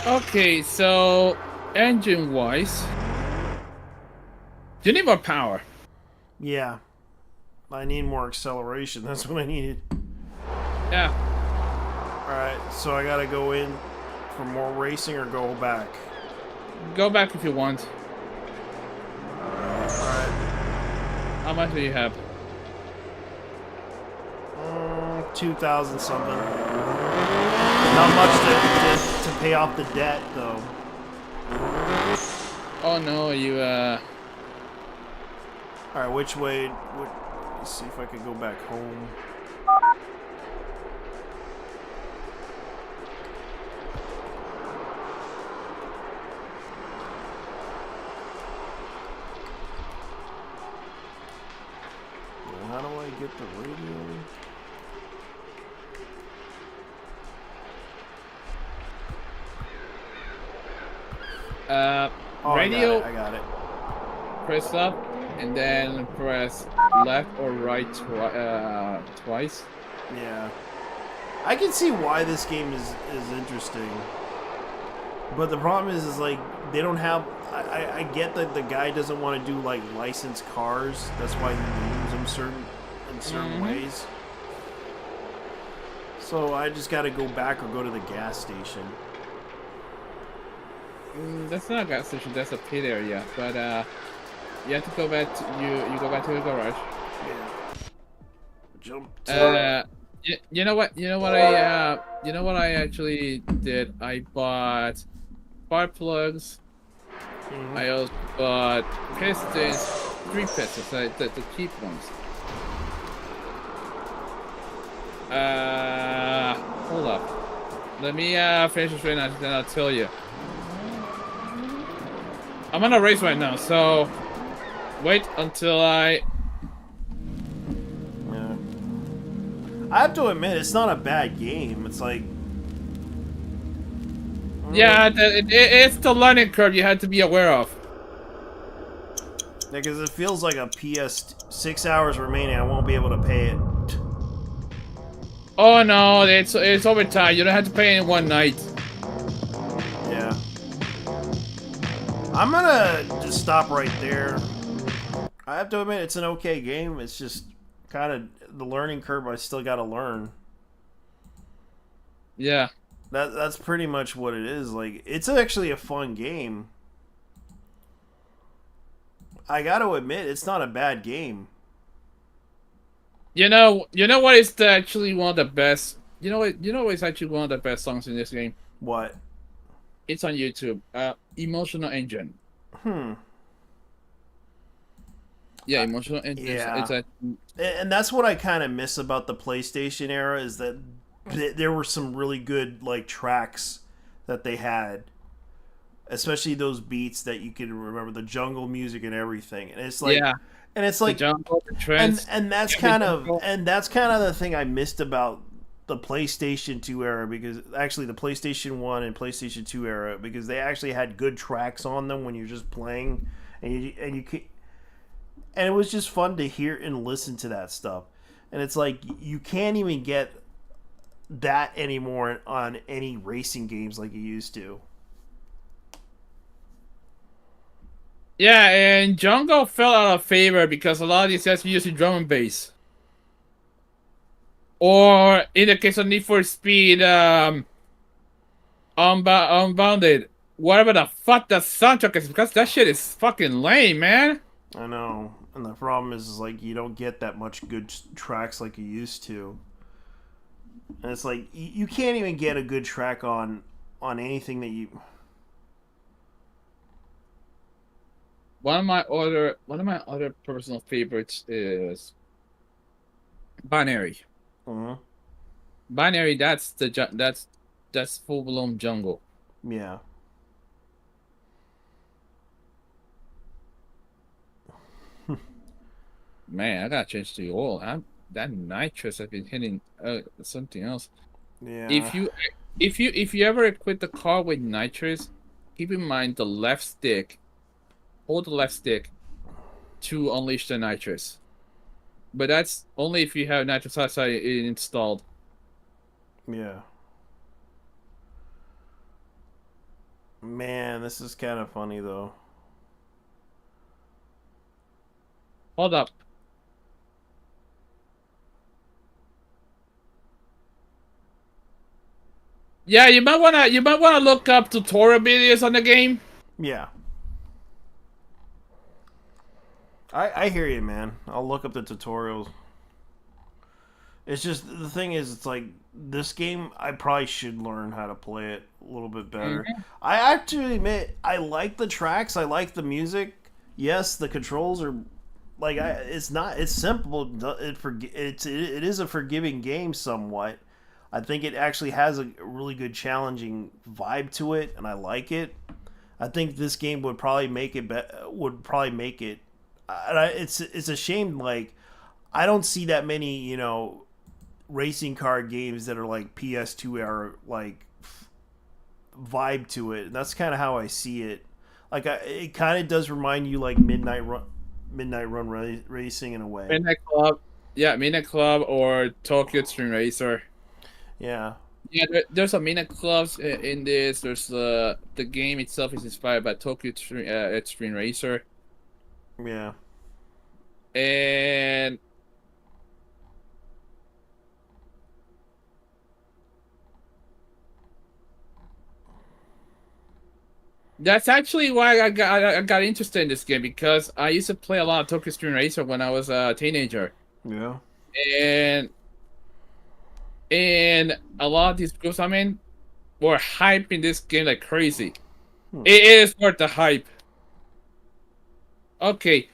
Okay, so engine-wise, you need more power. Yeah. I need more acceleration. That's what I needed. Yeah. Alright, so I gotta go in for more racing or go back? Go back if you want. Alright. How much do you have? 2,000 something. Not much to pay off the debt, though. Oh no, you Alright, which way? Let's see if I could go back home. How do I get the radio? Radio. I got it. Press up, and then press left or right twice. Yeah. I can see why this game is interesting. But the problem is like, they don't have... I get that the guy doesn't want to do, like, licensed cars. That's why he use them in certain ways. So I just gotta go back or go to the gas station. That's not a gas station, that's a pit area. But, you have to go back to... You go back to the garage. Yeah. Jump. You know what? You know what I actually did? I bought spark plugs. I also bought pistons, 3 pistons, the cheap ones. Hold up. Let me finish this right now, then I'll tell you. I'm on a race right now, so wait until I... Yeah. I have to admit, it's not a bad game. It's like... Yeah, it's the learning curve you had to be aware of. Because it feels like a PS 6 hours remaining. I won't be able to pay it. Oh no, it's overtime. You don't have to pay in one night. Yeah. I'm gonna just stop right there. I have to admit, it's an okay game. It's just kind of the learning curve I still gotta learn. Yeah. That's pretty much what it is. Like, it's actually a fun game. I gotta admit, it's not a bad game. You know what is actually one of the best. You know what is actually one of the best songs in this game? What? It's on YouTube. Emotional Engine. Yeah, Emotional Engine. Yeah. And that's what I kind of miss about the PlayStation era, is that there were some really good, like, tracks that they had, especially those beats that you can remember, the jungle music and everything. And it's like, yeah. And it's like, the jungle, the trance, and that's kind of the thing I missed about the PlayStation 2 era, because actually the PlayStation 1 and PlayStation 2 era, because they actually had good tracks on them when you're just playing, and it was just fun to hear and listen to that stuff. And it's like, you can't even get that anymore on any racing games like you used to. Yeah, and jungle fell out of favor because a lot of these guys using drum and bass. Or in the case of Need for Speed, Unbounded, whatever the fuck the soundtrack is, because that shit is fucking lame, man. I know, and the problem is like, you don't get that much good tracks like you used to. And it's like, you can't even get a good track on anything that you... One of my other personal favorites is Binary. Binary, that's full blown jungle. Yeah. Man, I gotta change the oil. That nitrous has been hitting something else. Yeah. If you ever equip the car with nitrous, keep in mind the left stick. Hold the left stick to unleash the nitrous. But that's only if you have nitrous oxide installed. Yeah. Man, this is kind of funny though. Hold up. Yeah, you might wanna look up tutorial videos on the game. Yeah. I hear you, man. I'll look up the tutorials. It's just the thing is, it's like this game. I probably should learn how to play it a little bit better. I actually admit I like the tracks. I like the music. Yes, the controls are like it's not. It's simple. It is a forgiving game somewhat. I think it actually has a really good challenging vibe to it, and I like it. I think this game would probably make it. It's a shame. Like I don't see that many racing car games that are like PS2 era like vibe to it. And that's kind of how I see it. Like it kind of does remind you like Midnight Run Racing in a way. Midnight Club, yeah, Midnight Club or Tokyo Extreme Racer. Yeah. Yeah, there's some Midnight Clubs in this. There's the game itself is inspired by Tokyo Extreme Racer. Yeah. And that's actually why I got interested in this game, because I used to play a lot of Tokyo Extreme Racer when I was a teenager. Yeah. And a lot of these groups I'm in were hyping this game like crazy. It is worth the hype. Okay,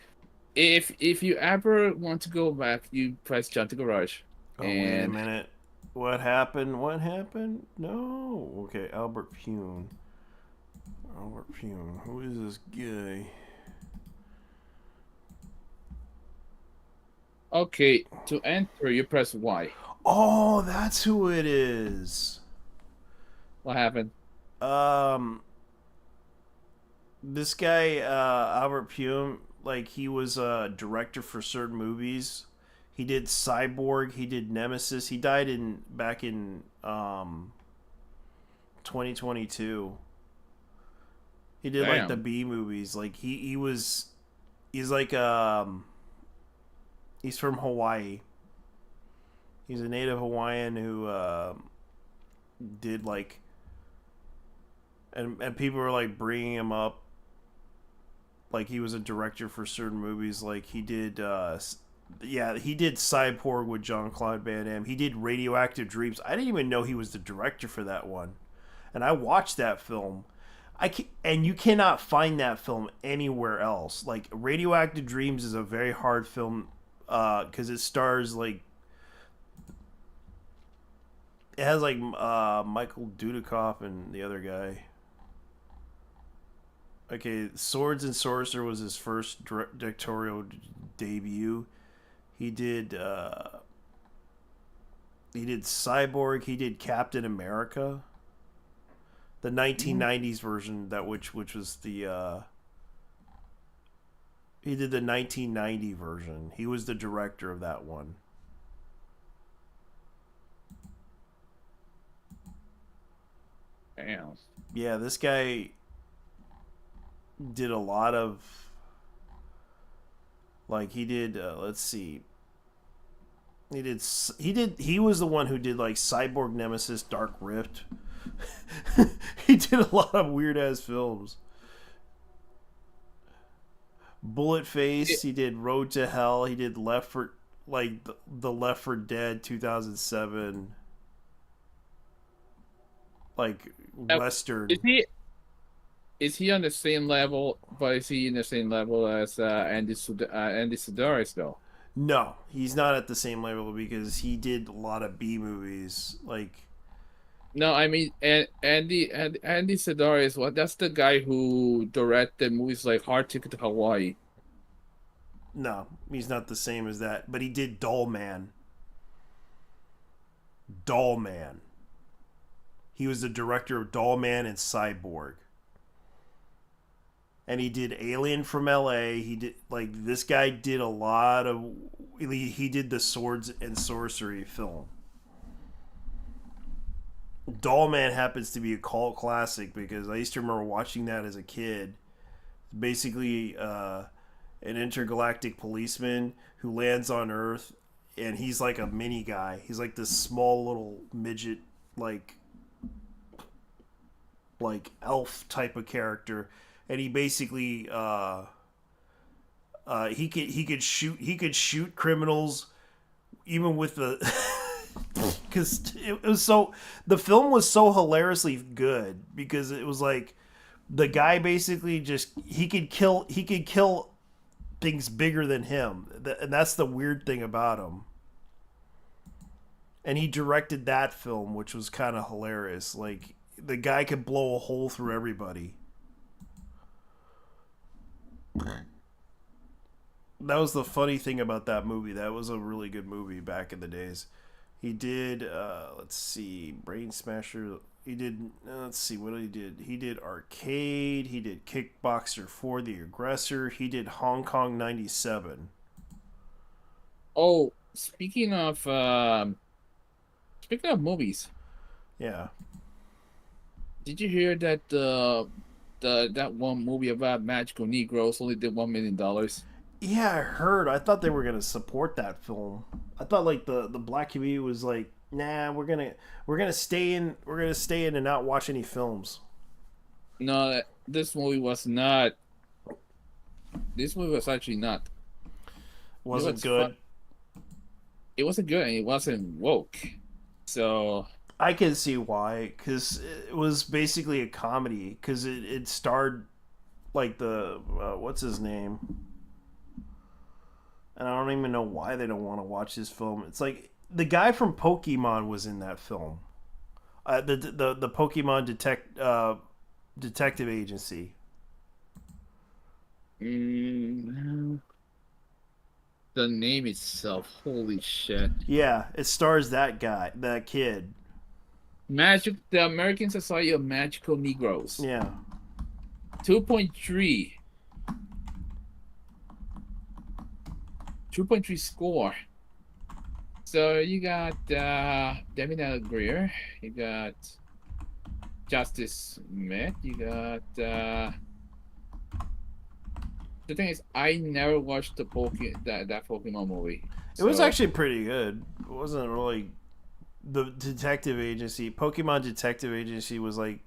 if you ever want to go back, you press jump to garage. Oh, wait a minute. What happened? What happened? No. Okay, Albert Pune. Albert Pune. Who is this guy? Okay, to enter, you press Y. Oh, that's who it is. What happened? This guy, Albert Pune, like he was a director for certain movies. He did Cyborg. He did Nemesis. He died back in 2022. He did like the B movies. Like he's like he's from Hawaii. He's a native Hawaiian who did like, and people were like bringing him up. Like he was a director for certain movies. Like he did, he did Cyborg with Jean-Claude Van Damme. He did Radioactive Dreams. I didn't even know he was the director for that one, and I watched that film. And you cannot find that film anywhere else. Like Radioactive Dreams is a very hard film because it stars like. It has like Michael Dudikoff and the other guy. Okay, Swords and Sorcerer was his first directorial debut. He did Cyborg. He did Captain America, the 1990s version which was the. He did the 1990 version. He was the director of that one. Damn. Yeah, this guy did a lot of like he did let's see. He was the one who did like Cyborg, Nemesis, Dark Rift. He did a lot of weird ass films. Bullet Face, he did Road to Hell, he did Left for the Left 4 Dead 2007 like Western. Is he on the same level? But is he in the same level as Andy Sidaris though? No, he's not at the same level because he did a lot of B movies. Like, no, I mean Andy Sidaris. What? That's the guy who directed movies like Hard Ticket to Hawaii. No, he's not the same as that. But he did Doll Man. Doll Man. He was the director of Doll Man and Cyborg. And he did Alien from LA. He did this guy did a lot of. He did the Swords and Sorcery film. Doll Man happens to be a cult classic because I used to remember watching that as a kid. Basically, an intergalactic policeman who lands on Earth, and he's like a mini guy. He's like this small little midget, like elf type of character, and he basically he could shoot criminals even with the because it was so the film was so hilariously good because it was like the guy basically just he could kill things bigger than him, and that's the weird thing about him. And he directed that film, which was kind of hilarious. Like the guy could blow a hole through everybody. That was the funny thing about that movie. That was a really good movie back in the days. He did, let's see, Brain Smasher. He did, let's see, what he did. He did Arcade. He did Kickboxer for the Aggressor. He did Hong Kong 97. Oh, speaking of movies. Yeah. Did you hear that that one movie about magical Negroes only did $1 million? Yeah, I heard. I thought they were gonna support that film. I thought like the black community was like, nah, we're gonna stay in and not watch any films. No, this movie was not. This movie was actually not. Wasn't good. It wasn't good, and it wasn't woke. So I can see why, because it was basically a comedy. Because it starred like the what's his name. And I don't even know why they don't want to watch this film. It's like the guy from Pokemon was in that film. The Pokemon detective agency. The name itself, holy shit. Yeah, it stars that kid. The American Society of Magical Negroes. Yeah. 2.3. 2.3 score. So you got David L. Greer, you got Justice Smith, you got the thing is I never watched that Pokemon movie. It was actually pretty good. It wasn't really the detective agency. Pokemon Detective Agency was like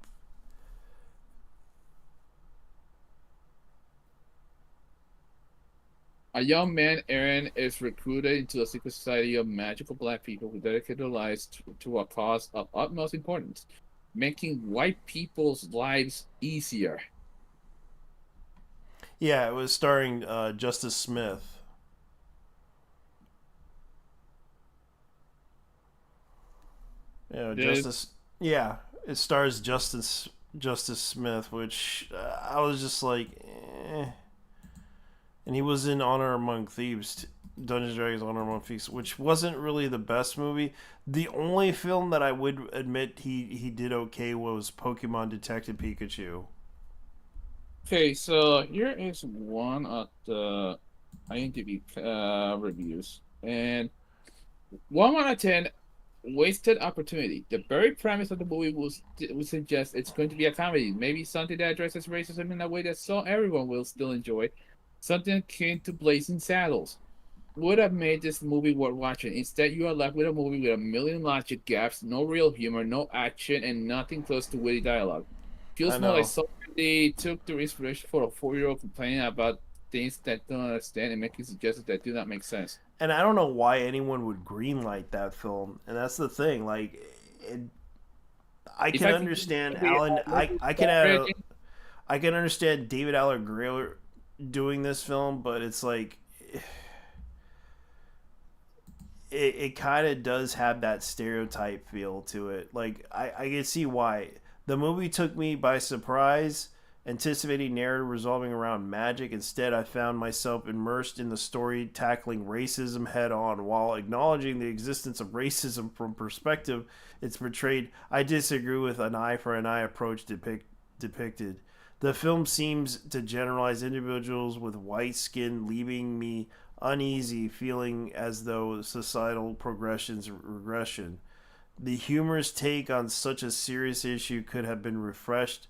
a young man, Aaron, is recruited into a secret society of magical black people who dedicate their lives to a cause of utmost importance, making white people's lives easier. Yeah, it was starring Justice Smith. Yeah, it stars Justice Smith, which I was just like, eh. And he was in Honor Among Thieves, Dungeons & Dragons Honor Among Thieves, which wasn't really the best movie. The only film that I would admit he did okay was Pokemon Detective Pikachu. Okay, so here is one of the IMDb reviews. And 1 out of 10, wasted opportunity. The very premise of the movie would suggest it's going to be a comedy. Maybe something that addresses racism in a way that everyone will still enjoy. Something akin to Blazing Saddles would have made this movie worth watching. Instead, you are left with a movie with a million logic gaps, no real humor, no action, and nothing close to witty dialogue. Feels more like something they took the inspiration for a 4-year-old complaining about things that don't understand and making suggestions that do not make sense. And I don't know why anyone would greenlight that film. And that's the thing. Like, I can understand Alan. I can understand David Alan Grier doing this film, but it's like it kind of does have that stereotype feel to it. Like I can see why the movie took me by surprise, anticipating narrative resolving around magic. Instead, I found myself immersed in the story, tackling racism head on while acknowledging the existence of racism from perspective it's portrayed. I disagree with an eye for an eye approach depicted. The film seems to generalize individuals with white skin, leaving me uneasy, feeling as though societal progression's regression. The humorous take on such a serious issue could have been refreshed,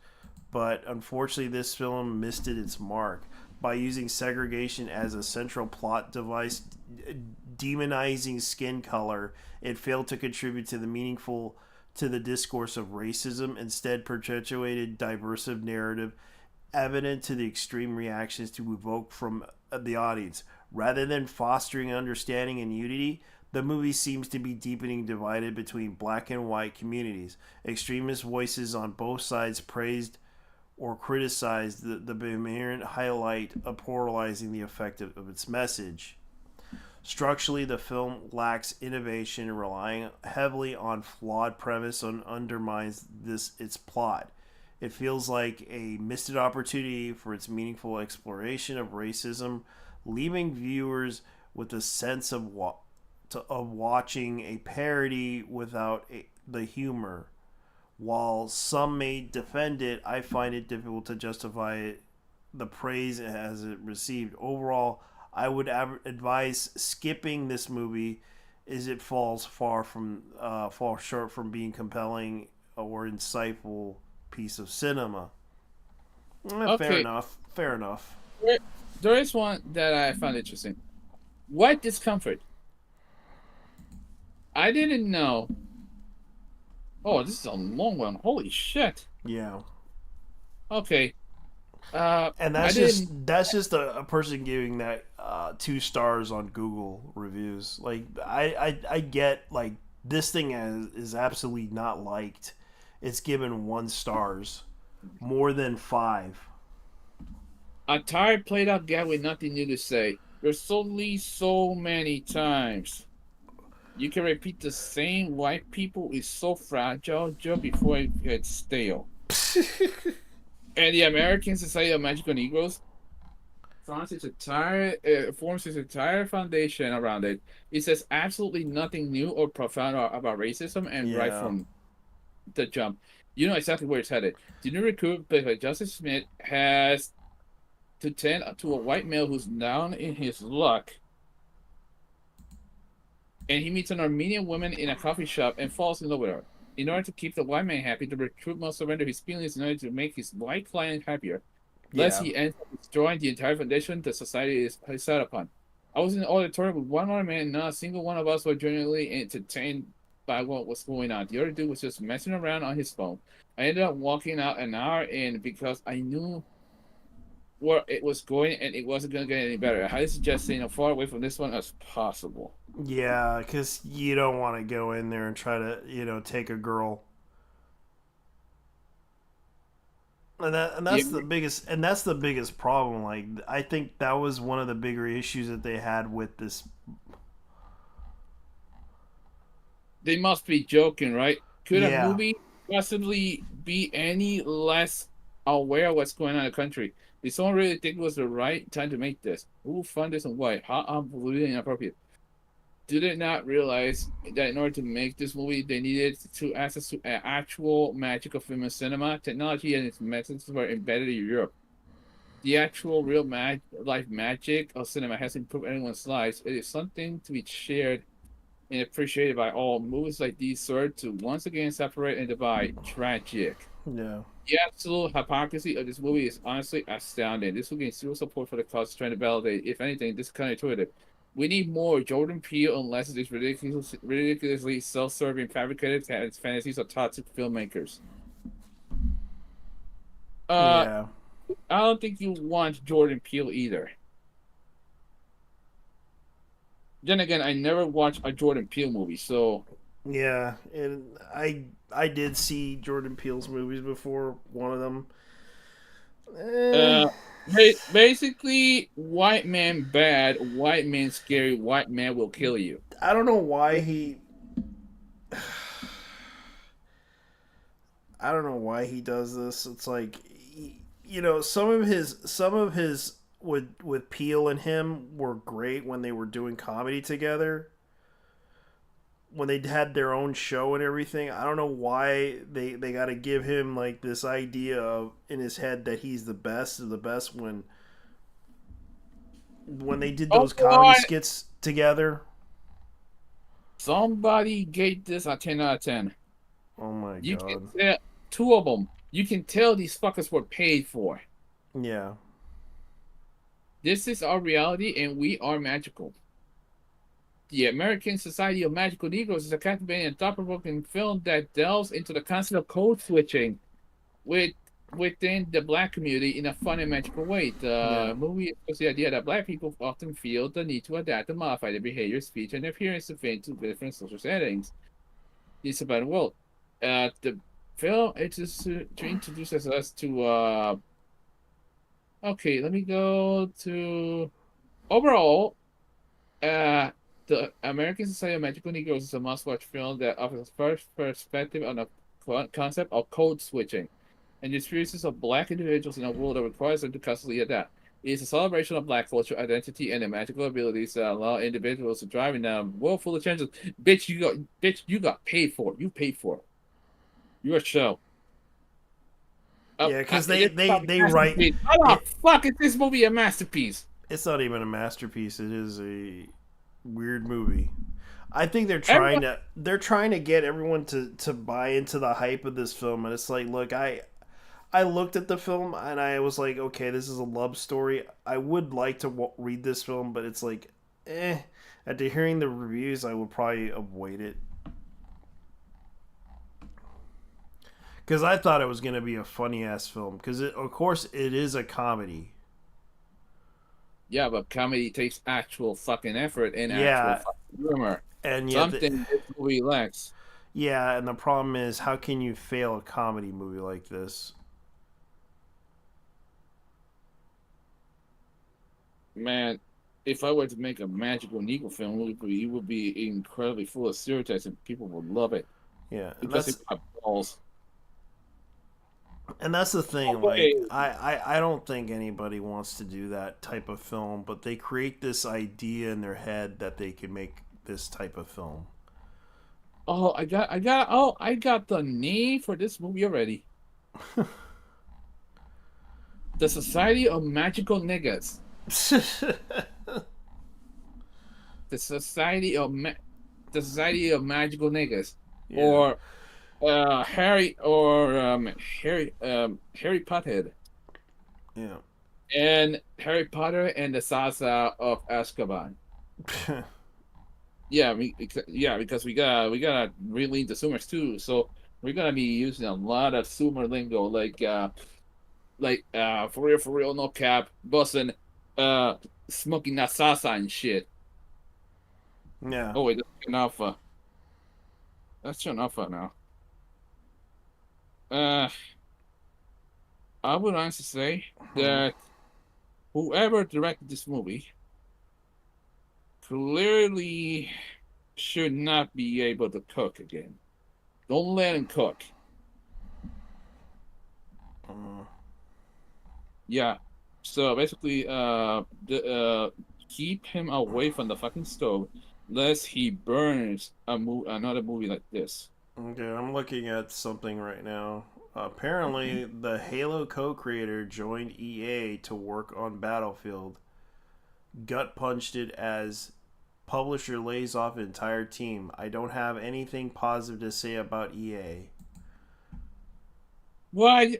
but unfortunately, this film missed its mark. By using segregation as a central plot device, demonizing skin color, it failed to contribute to the discourse of racism. Instead, perpetuated diversive narrative evident to the extreme reactions to evoke from the audience. Rather than fostering understanding and unity, the movie seems to be deepening divided between black and white communities. Extremist voices on both sides praised or criticized the inherent highlight of polarizing the effect of its message. Structurally, the film lacks innovation, relying heavily on flawed premise and undermines its plot. It feels like a missed opportunity for its meaningful exploration of racism, leaving viewers with a sense of watching a parody without the humor. While some may defend it, I find it difficult to justify the praise as it received. Overall, I would advise skipping this movie, as it falls short from being compelling or insightful piece of cinema. Fair enough. Fair enough. There is one that I found interesting. White discomfort. I didn't know. Oh, this is a long one. Holy shit. Yeah. Okay. And that's just a person giving that 2 stars on Google reviews. Like I get like this thing is absolutely not liked. It's given 1 stars, more than 5. A tired, played out guy with nothing new to say. There's only so many times you can repeat the same white people is so fragile just before it gets stale. And the American Society of Magical Negroes forms its entire foundation around it. It says absolutely nothing new or profound about racism, and right from the jump, you know exactly where it's headed. The new recruit, played by Justice Smith, has to tend to a white male who's down in his luck, and he meets an Armenian woman in a coffee shop and falls in love with her. In order to keep the white man happy, the recruit must surrender his feelings in order to make his white client happier. Lest he ends up destroying the entire foundation the society is set upon. I was in the auditorium with one other man, and not a single one of us were genuinely entertained by what was going on. The other dude was just messing around on his phone. I ended up walking out an hour in because I knew where it was going, and it wasn't going to get any better. I highly suggest staying as far away from this one as possible. Yeah, because you don't want to go in there and try to, take a girl. And that's the biggest problem. Like, I think that was one of the bigger issues that they had with this. They must be joking, right? Could a movie possibly be any less aware of what's going on in the country? Did someone really think it was the right time to make this? Who funded this and why? How unbelievably inappropriate. Did they not realize that in order to make this movie, they needed to access to actual magic of film and cinema? Technology and its methods were embedded in Europe. The actual real life magic of cinema has improved anyone's lives. It is something to be shared and appreciated by all. Movies like these serve to once again separate and divide. Tragic. Yeah. The absolute hypocrisy of this movie is honestly astounding. This will gain zero support for the cause, trying to validate. If anything, this is counterintuitive. We need more Jordan Peele and less of these ridiculously self-serving, fabricated fantasies of toxic filmmakers. I don't think you want Jordan Peele either. Then again, I never watched a Jordan Peele movie, so... Yeah, and I did see Jordan Peele's movies before, one of them. Basically, white man bad, white man scary, white man will kill you. I don't know why he... I don't know why he does this. It's like, some of his with Peele and him were great when they were doing comedy together. When they had their own show and everything, I don't know why they got to give him like this idea of in his head that he's the best of the best when they did those comedy skits together. Somebody gave this a 10 out of 10. Oh my You god. can tell, two of them. You can tell these fuckers were paid for. Yeah. This is our reality, and we are magical. The American Society of Magical Negroes is a captivating and thought-provoking film that delves into the concept of code switching within the black community in a fun and magical way. The movie explores the idea that black people often feel the need to adapt and modify their behavior, speech, and appearance to fit into different social settings. It's about the world. The film is to introduce us to okay, let me go to overall. The American Society of Magical Negroes is a must-watch film that offers a first perspective on the concept of code switching and the experiences of black individuals in a world that requires them to constantly adapt. It is a celebration of black culture, identity, and the magical abilities that allow individuals to thrive in a world full of changes. Bitch, you got paid for it. You paid for it. Your show. Yeah, because they write. How the fuck is this movie a masterpiece? It's not even a masterpiece. It is a weird movie. I think they're trying to get everyone to buy into the hype of this film, and it's like, look, I looked at the film and I was like, okay, this is a love story. I would like to read this film, but it's like, after hearing the reviews, I would probably avoid it. Because I thought it was going to be a funny-ass film. Because, of course, it is a comedy. Yeah, but comedy takes actual fucking effort and actual fucking humor. And something this movie lacks. Yeah, and the problem is, how can you fail a comedy movie like this? Man, if I were to make a magical Negro film, it would be incredibly full of stereotypes and people would love it. Yeah, because it's got balls. And that's the thing, like, I don't think anybody wants to do that type of film, but they create this idea in their head that they can make this type of film. Oh, I got the name for this movie already. The Society of Magical Niggas. The Society of Magical Niggas. Yeah. Or Harry Pothead. Yeah. And Harry Potter and the Salsa of Azkaban. Because we gotta really into Zoomers too. So we're gonna be using a lot of Zoomer lingo, like for real, no cap, bussin', smoking that salsa and shit. Yeah. Oh wait, that's an alpha. That's an alpha now. I would honestly say that whoever directed this movie clearly should not be able to cook again. Don't let him cook. Yeah. So basically, keep him away from the fucking stove, lest he burns another movie like this. Okay, I'm looking at something right now. Apparently, the Halo co-creator joined EA to work on Battlefield. Gut punched it as publisher lays off entire team. I don't have anything positive to say about EA. Why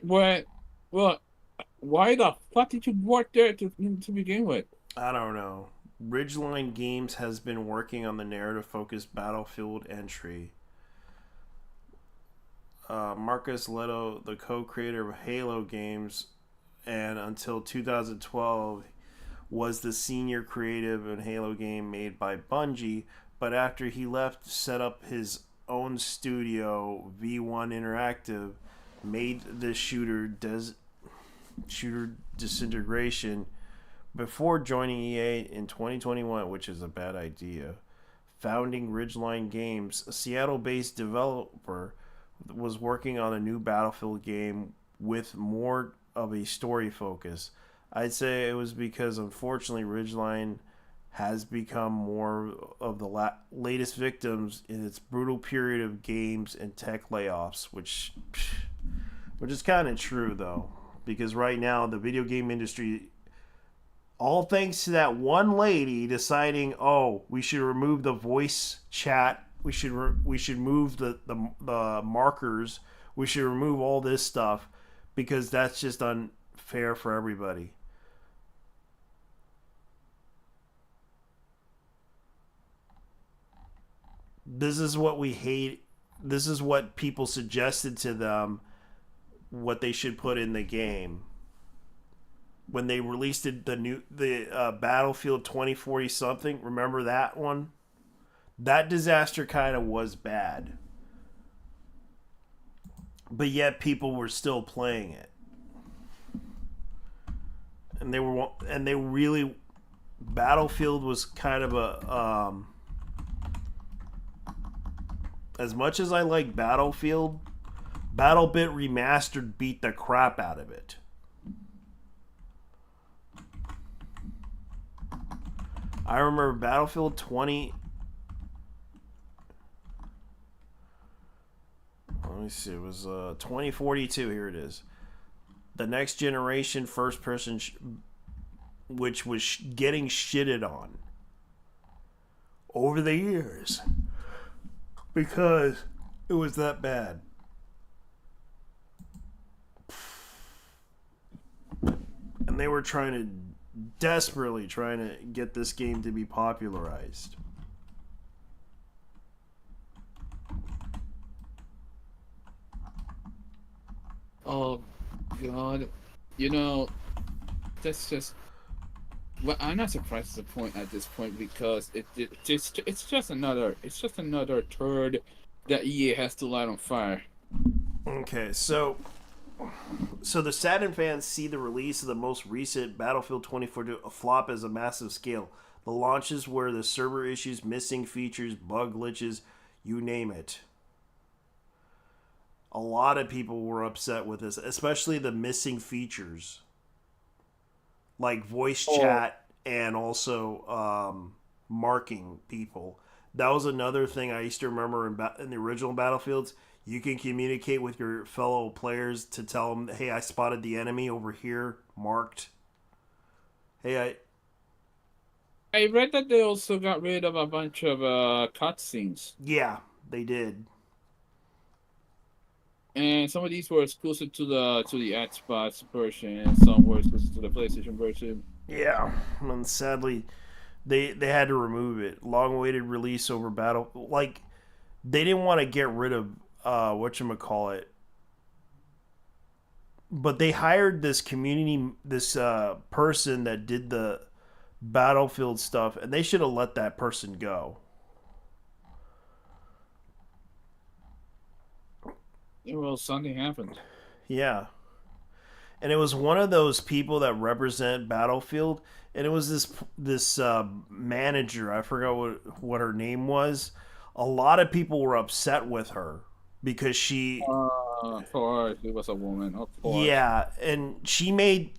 the fuck did you work there to begin with? I don't know. Ridgeline Games has been working on the narrative-focused Battlefield entry. Marcus Leto, the co-creator of Halo games, and until 2012 was the senior creative in Halo game made by Bungie, but after he left, set up his own studio, V1 Interactive, made the shooter Disintegration before joining EA in 2021, which is a bad idea. Founding Ridgeline Games, a Seattle-based developer, was working on a new Battlefield game with more of a story focus. I'd say it was because, unfortunately, Ridgeline has become more of the latest victims in its brutal period of games and tech layoffs, which is kind of true, though, because right now the video game industry, all thanks to that one lady deciding, oh, we should remove the voice chat we should move the markers. We should remove all this stuff because that's just unfair for everybody. This is what we hate. This is what people suggested to them what they should put in the game when they released it, the Battlefield 2040 something. Remember that one? That disaster kind of was bad, but yet people were still playing it, and they really Battlefield was kind of a as much as I like Battlefield, BattleBit Remastered beat the crap out of it. I remember Battlefield 20. Let me see. It was 2042. Here it is. The next generation first person, which was getting shitted on over the years because it was that bad. And they were desperately trying to get this game to be popularized. Oh God, you know, that's just. Well, I'm not surprised at this point because it's just another turd that EA has to light on fire. Okay, so the Saturn fans see the release of the most recent Battlefield 2042 a flop as a massive scale. The launches were the server issues, missing features, bug glitches, you name it. A lot of people were upset with this, especially the missing features, like voice chat and also marking people. That was another thing I used to remember in the original Battlefields. You can communicate with your fellow players to tell them, hey, I spotted the enemy over here, marked. Hey, I read that they also got rid of a bunch of cutscenes. Yeah, they did. And some of these were exclusive to the Xbox version, and some were exclusive to the PlayStation version. Yeah, and sadly, they had to remove it. Long-awaited release over Battle. Like, they didn't want to get rid of whatchamacallit. But they hired this person that did the Battlefield stuff, and they should have let that person go. Well, something happened. Yeah. And it was one of those people that represent Battlefield, and it was this manager. I forgot what her name was. A lot of people were upset with her because she. Of course, it was a woman. Of course. Yeah, and she made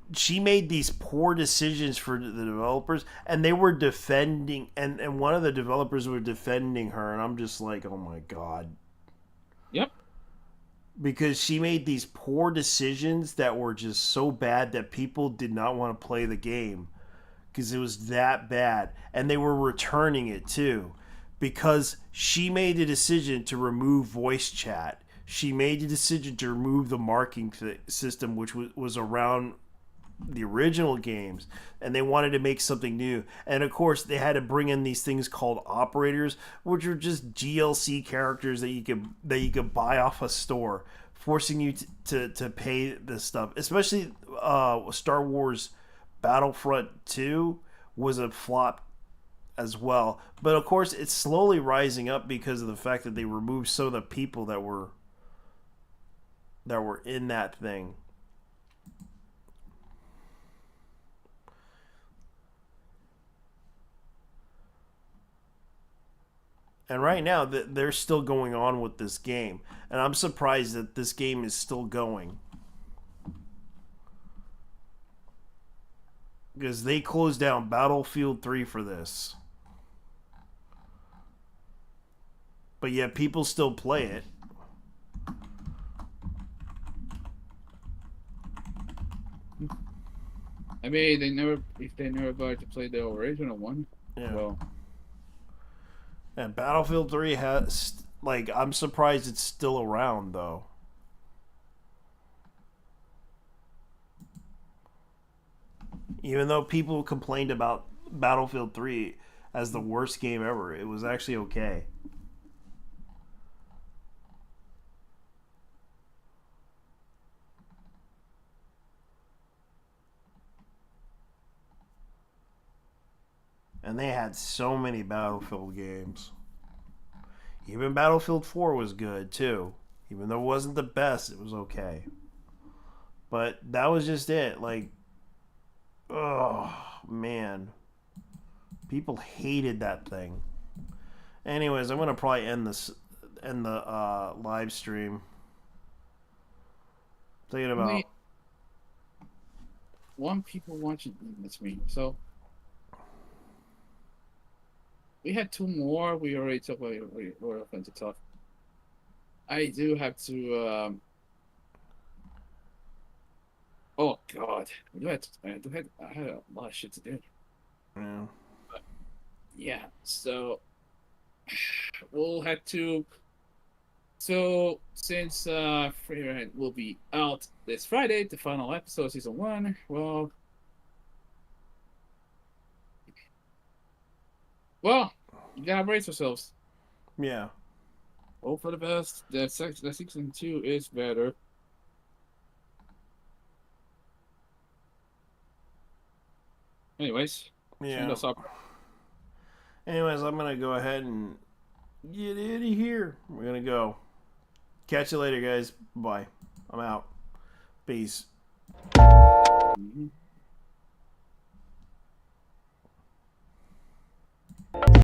these poor decisions for the developers, and they were defending, and one of the developers were defending her, and I'm just like, oh my God. Yep. Because she made these poor decisions that were just so bad that people did not want to play the game because it was that bad. And they were returning it too because she made a decision to remove voice chat. She made the decision to remove the marking system, which was around the original games, and they wanted to make something new. And of course, they had to bring in these things called operators, which are just GLC characters that you could buy off a store, forcing you to pay this stuff. Especially Star Wars Battlefront 2 was a flop as well. But of course, it's slowly rising up because of the fact that they removed some of the people that were in that thing. And right now, they're still going on with this game. And I'm surprised that this game is still going. Because they closed down Battlefield 3 for this. But yet people still play it. I mean, if they never bothered to play the original one, yeah. Well. And Battlefield 3 has, like, I'm surprised it's still around, though. Even though people complained about Battlefield 3 as the worst game ever, it was actually okay. And they had so many Battlefield games. Even Battlefield 4 was good, too. Even though it wasn't the best, it was okay. But that was just it. Like, oh, man. People hated that thing. Anyways, I'm going to probably end the live stream. Thinking about... One people watching this me, so... We had 2 more. We already talked about it. We're open to talk. I do have to. Oh God, I had a lot of shit to do. Yeah. But, yeah. So we'll have to. So since Free Rent will be out this Friday, the final episode of season 1. Well. You gotta brace yourselves. Yeah. Hope for the best. The season 2 is better. Anyways. Yeah. Anyways, I'm gonna go ahead and get out of here. We're gonna go. Catch you later, guys. Bye. I'm out. Peace.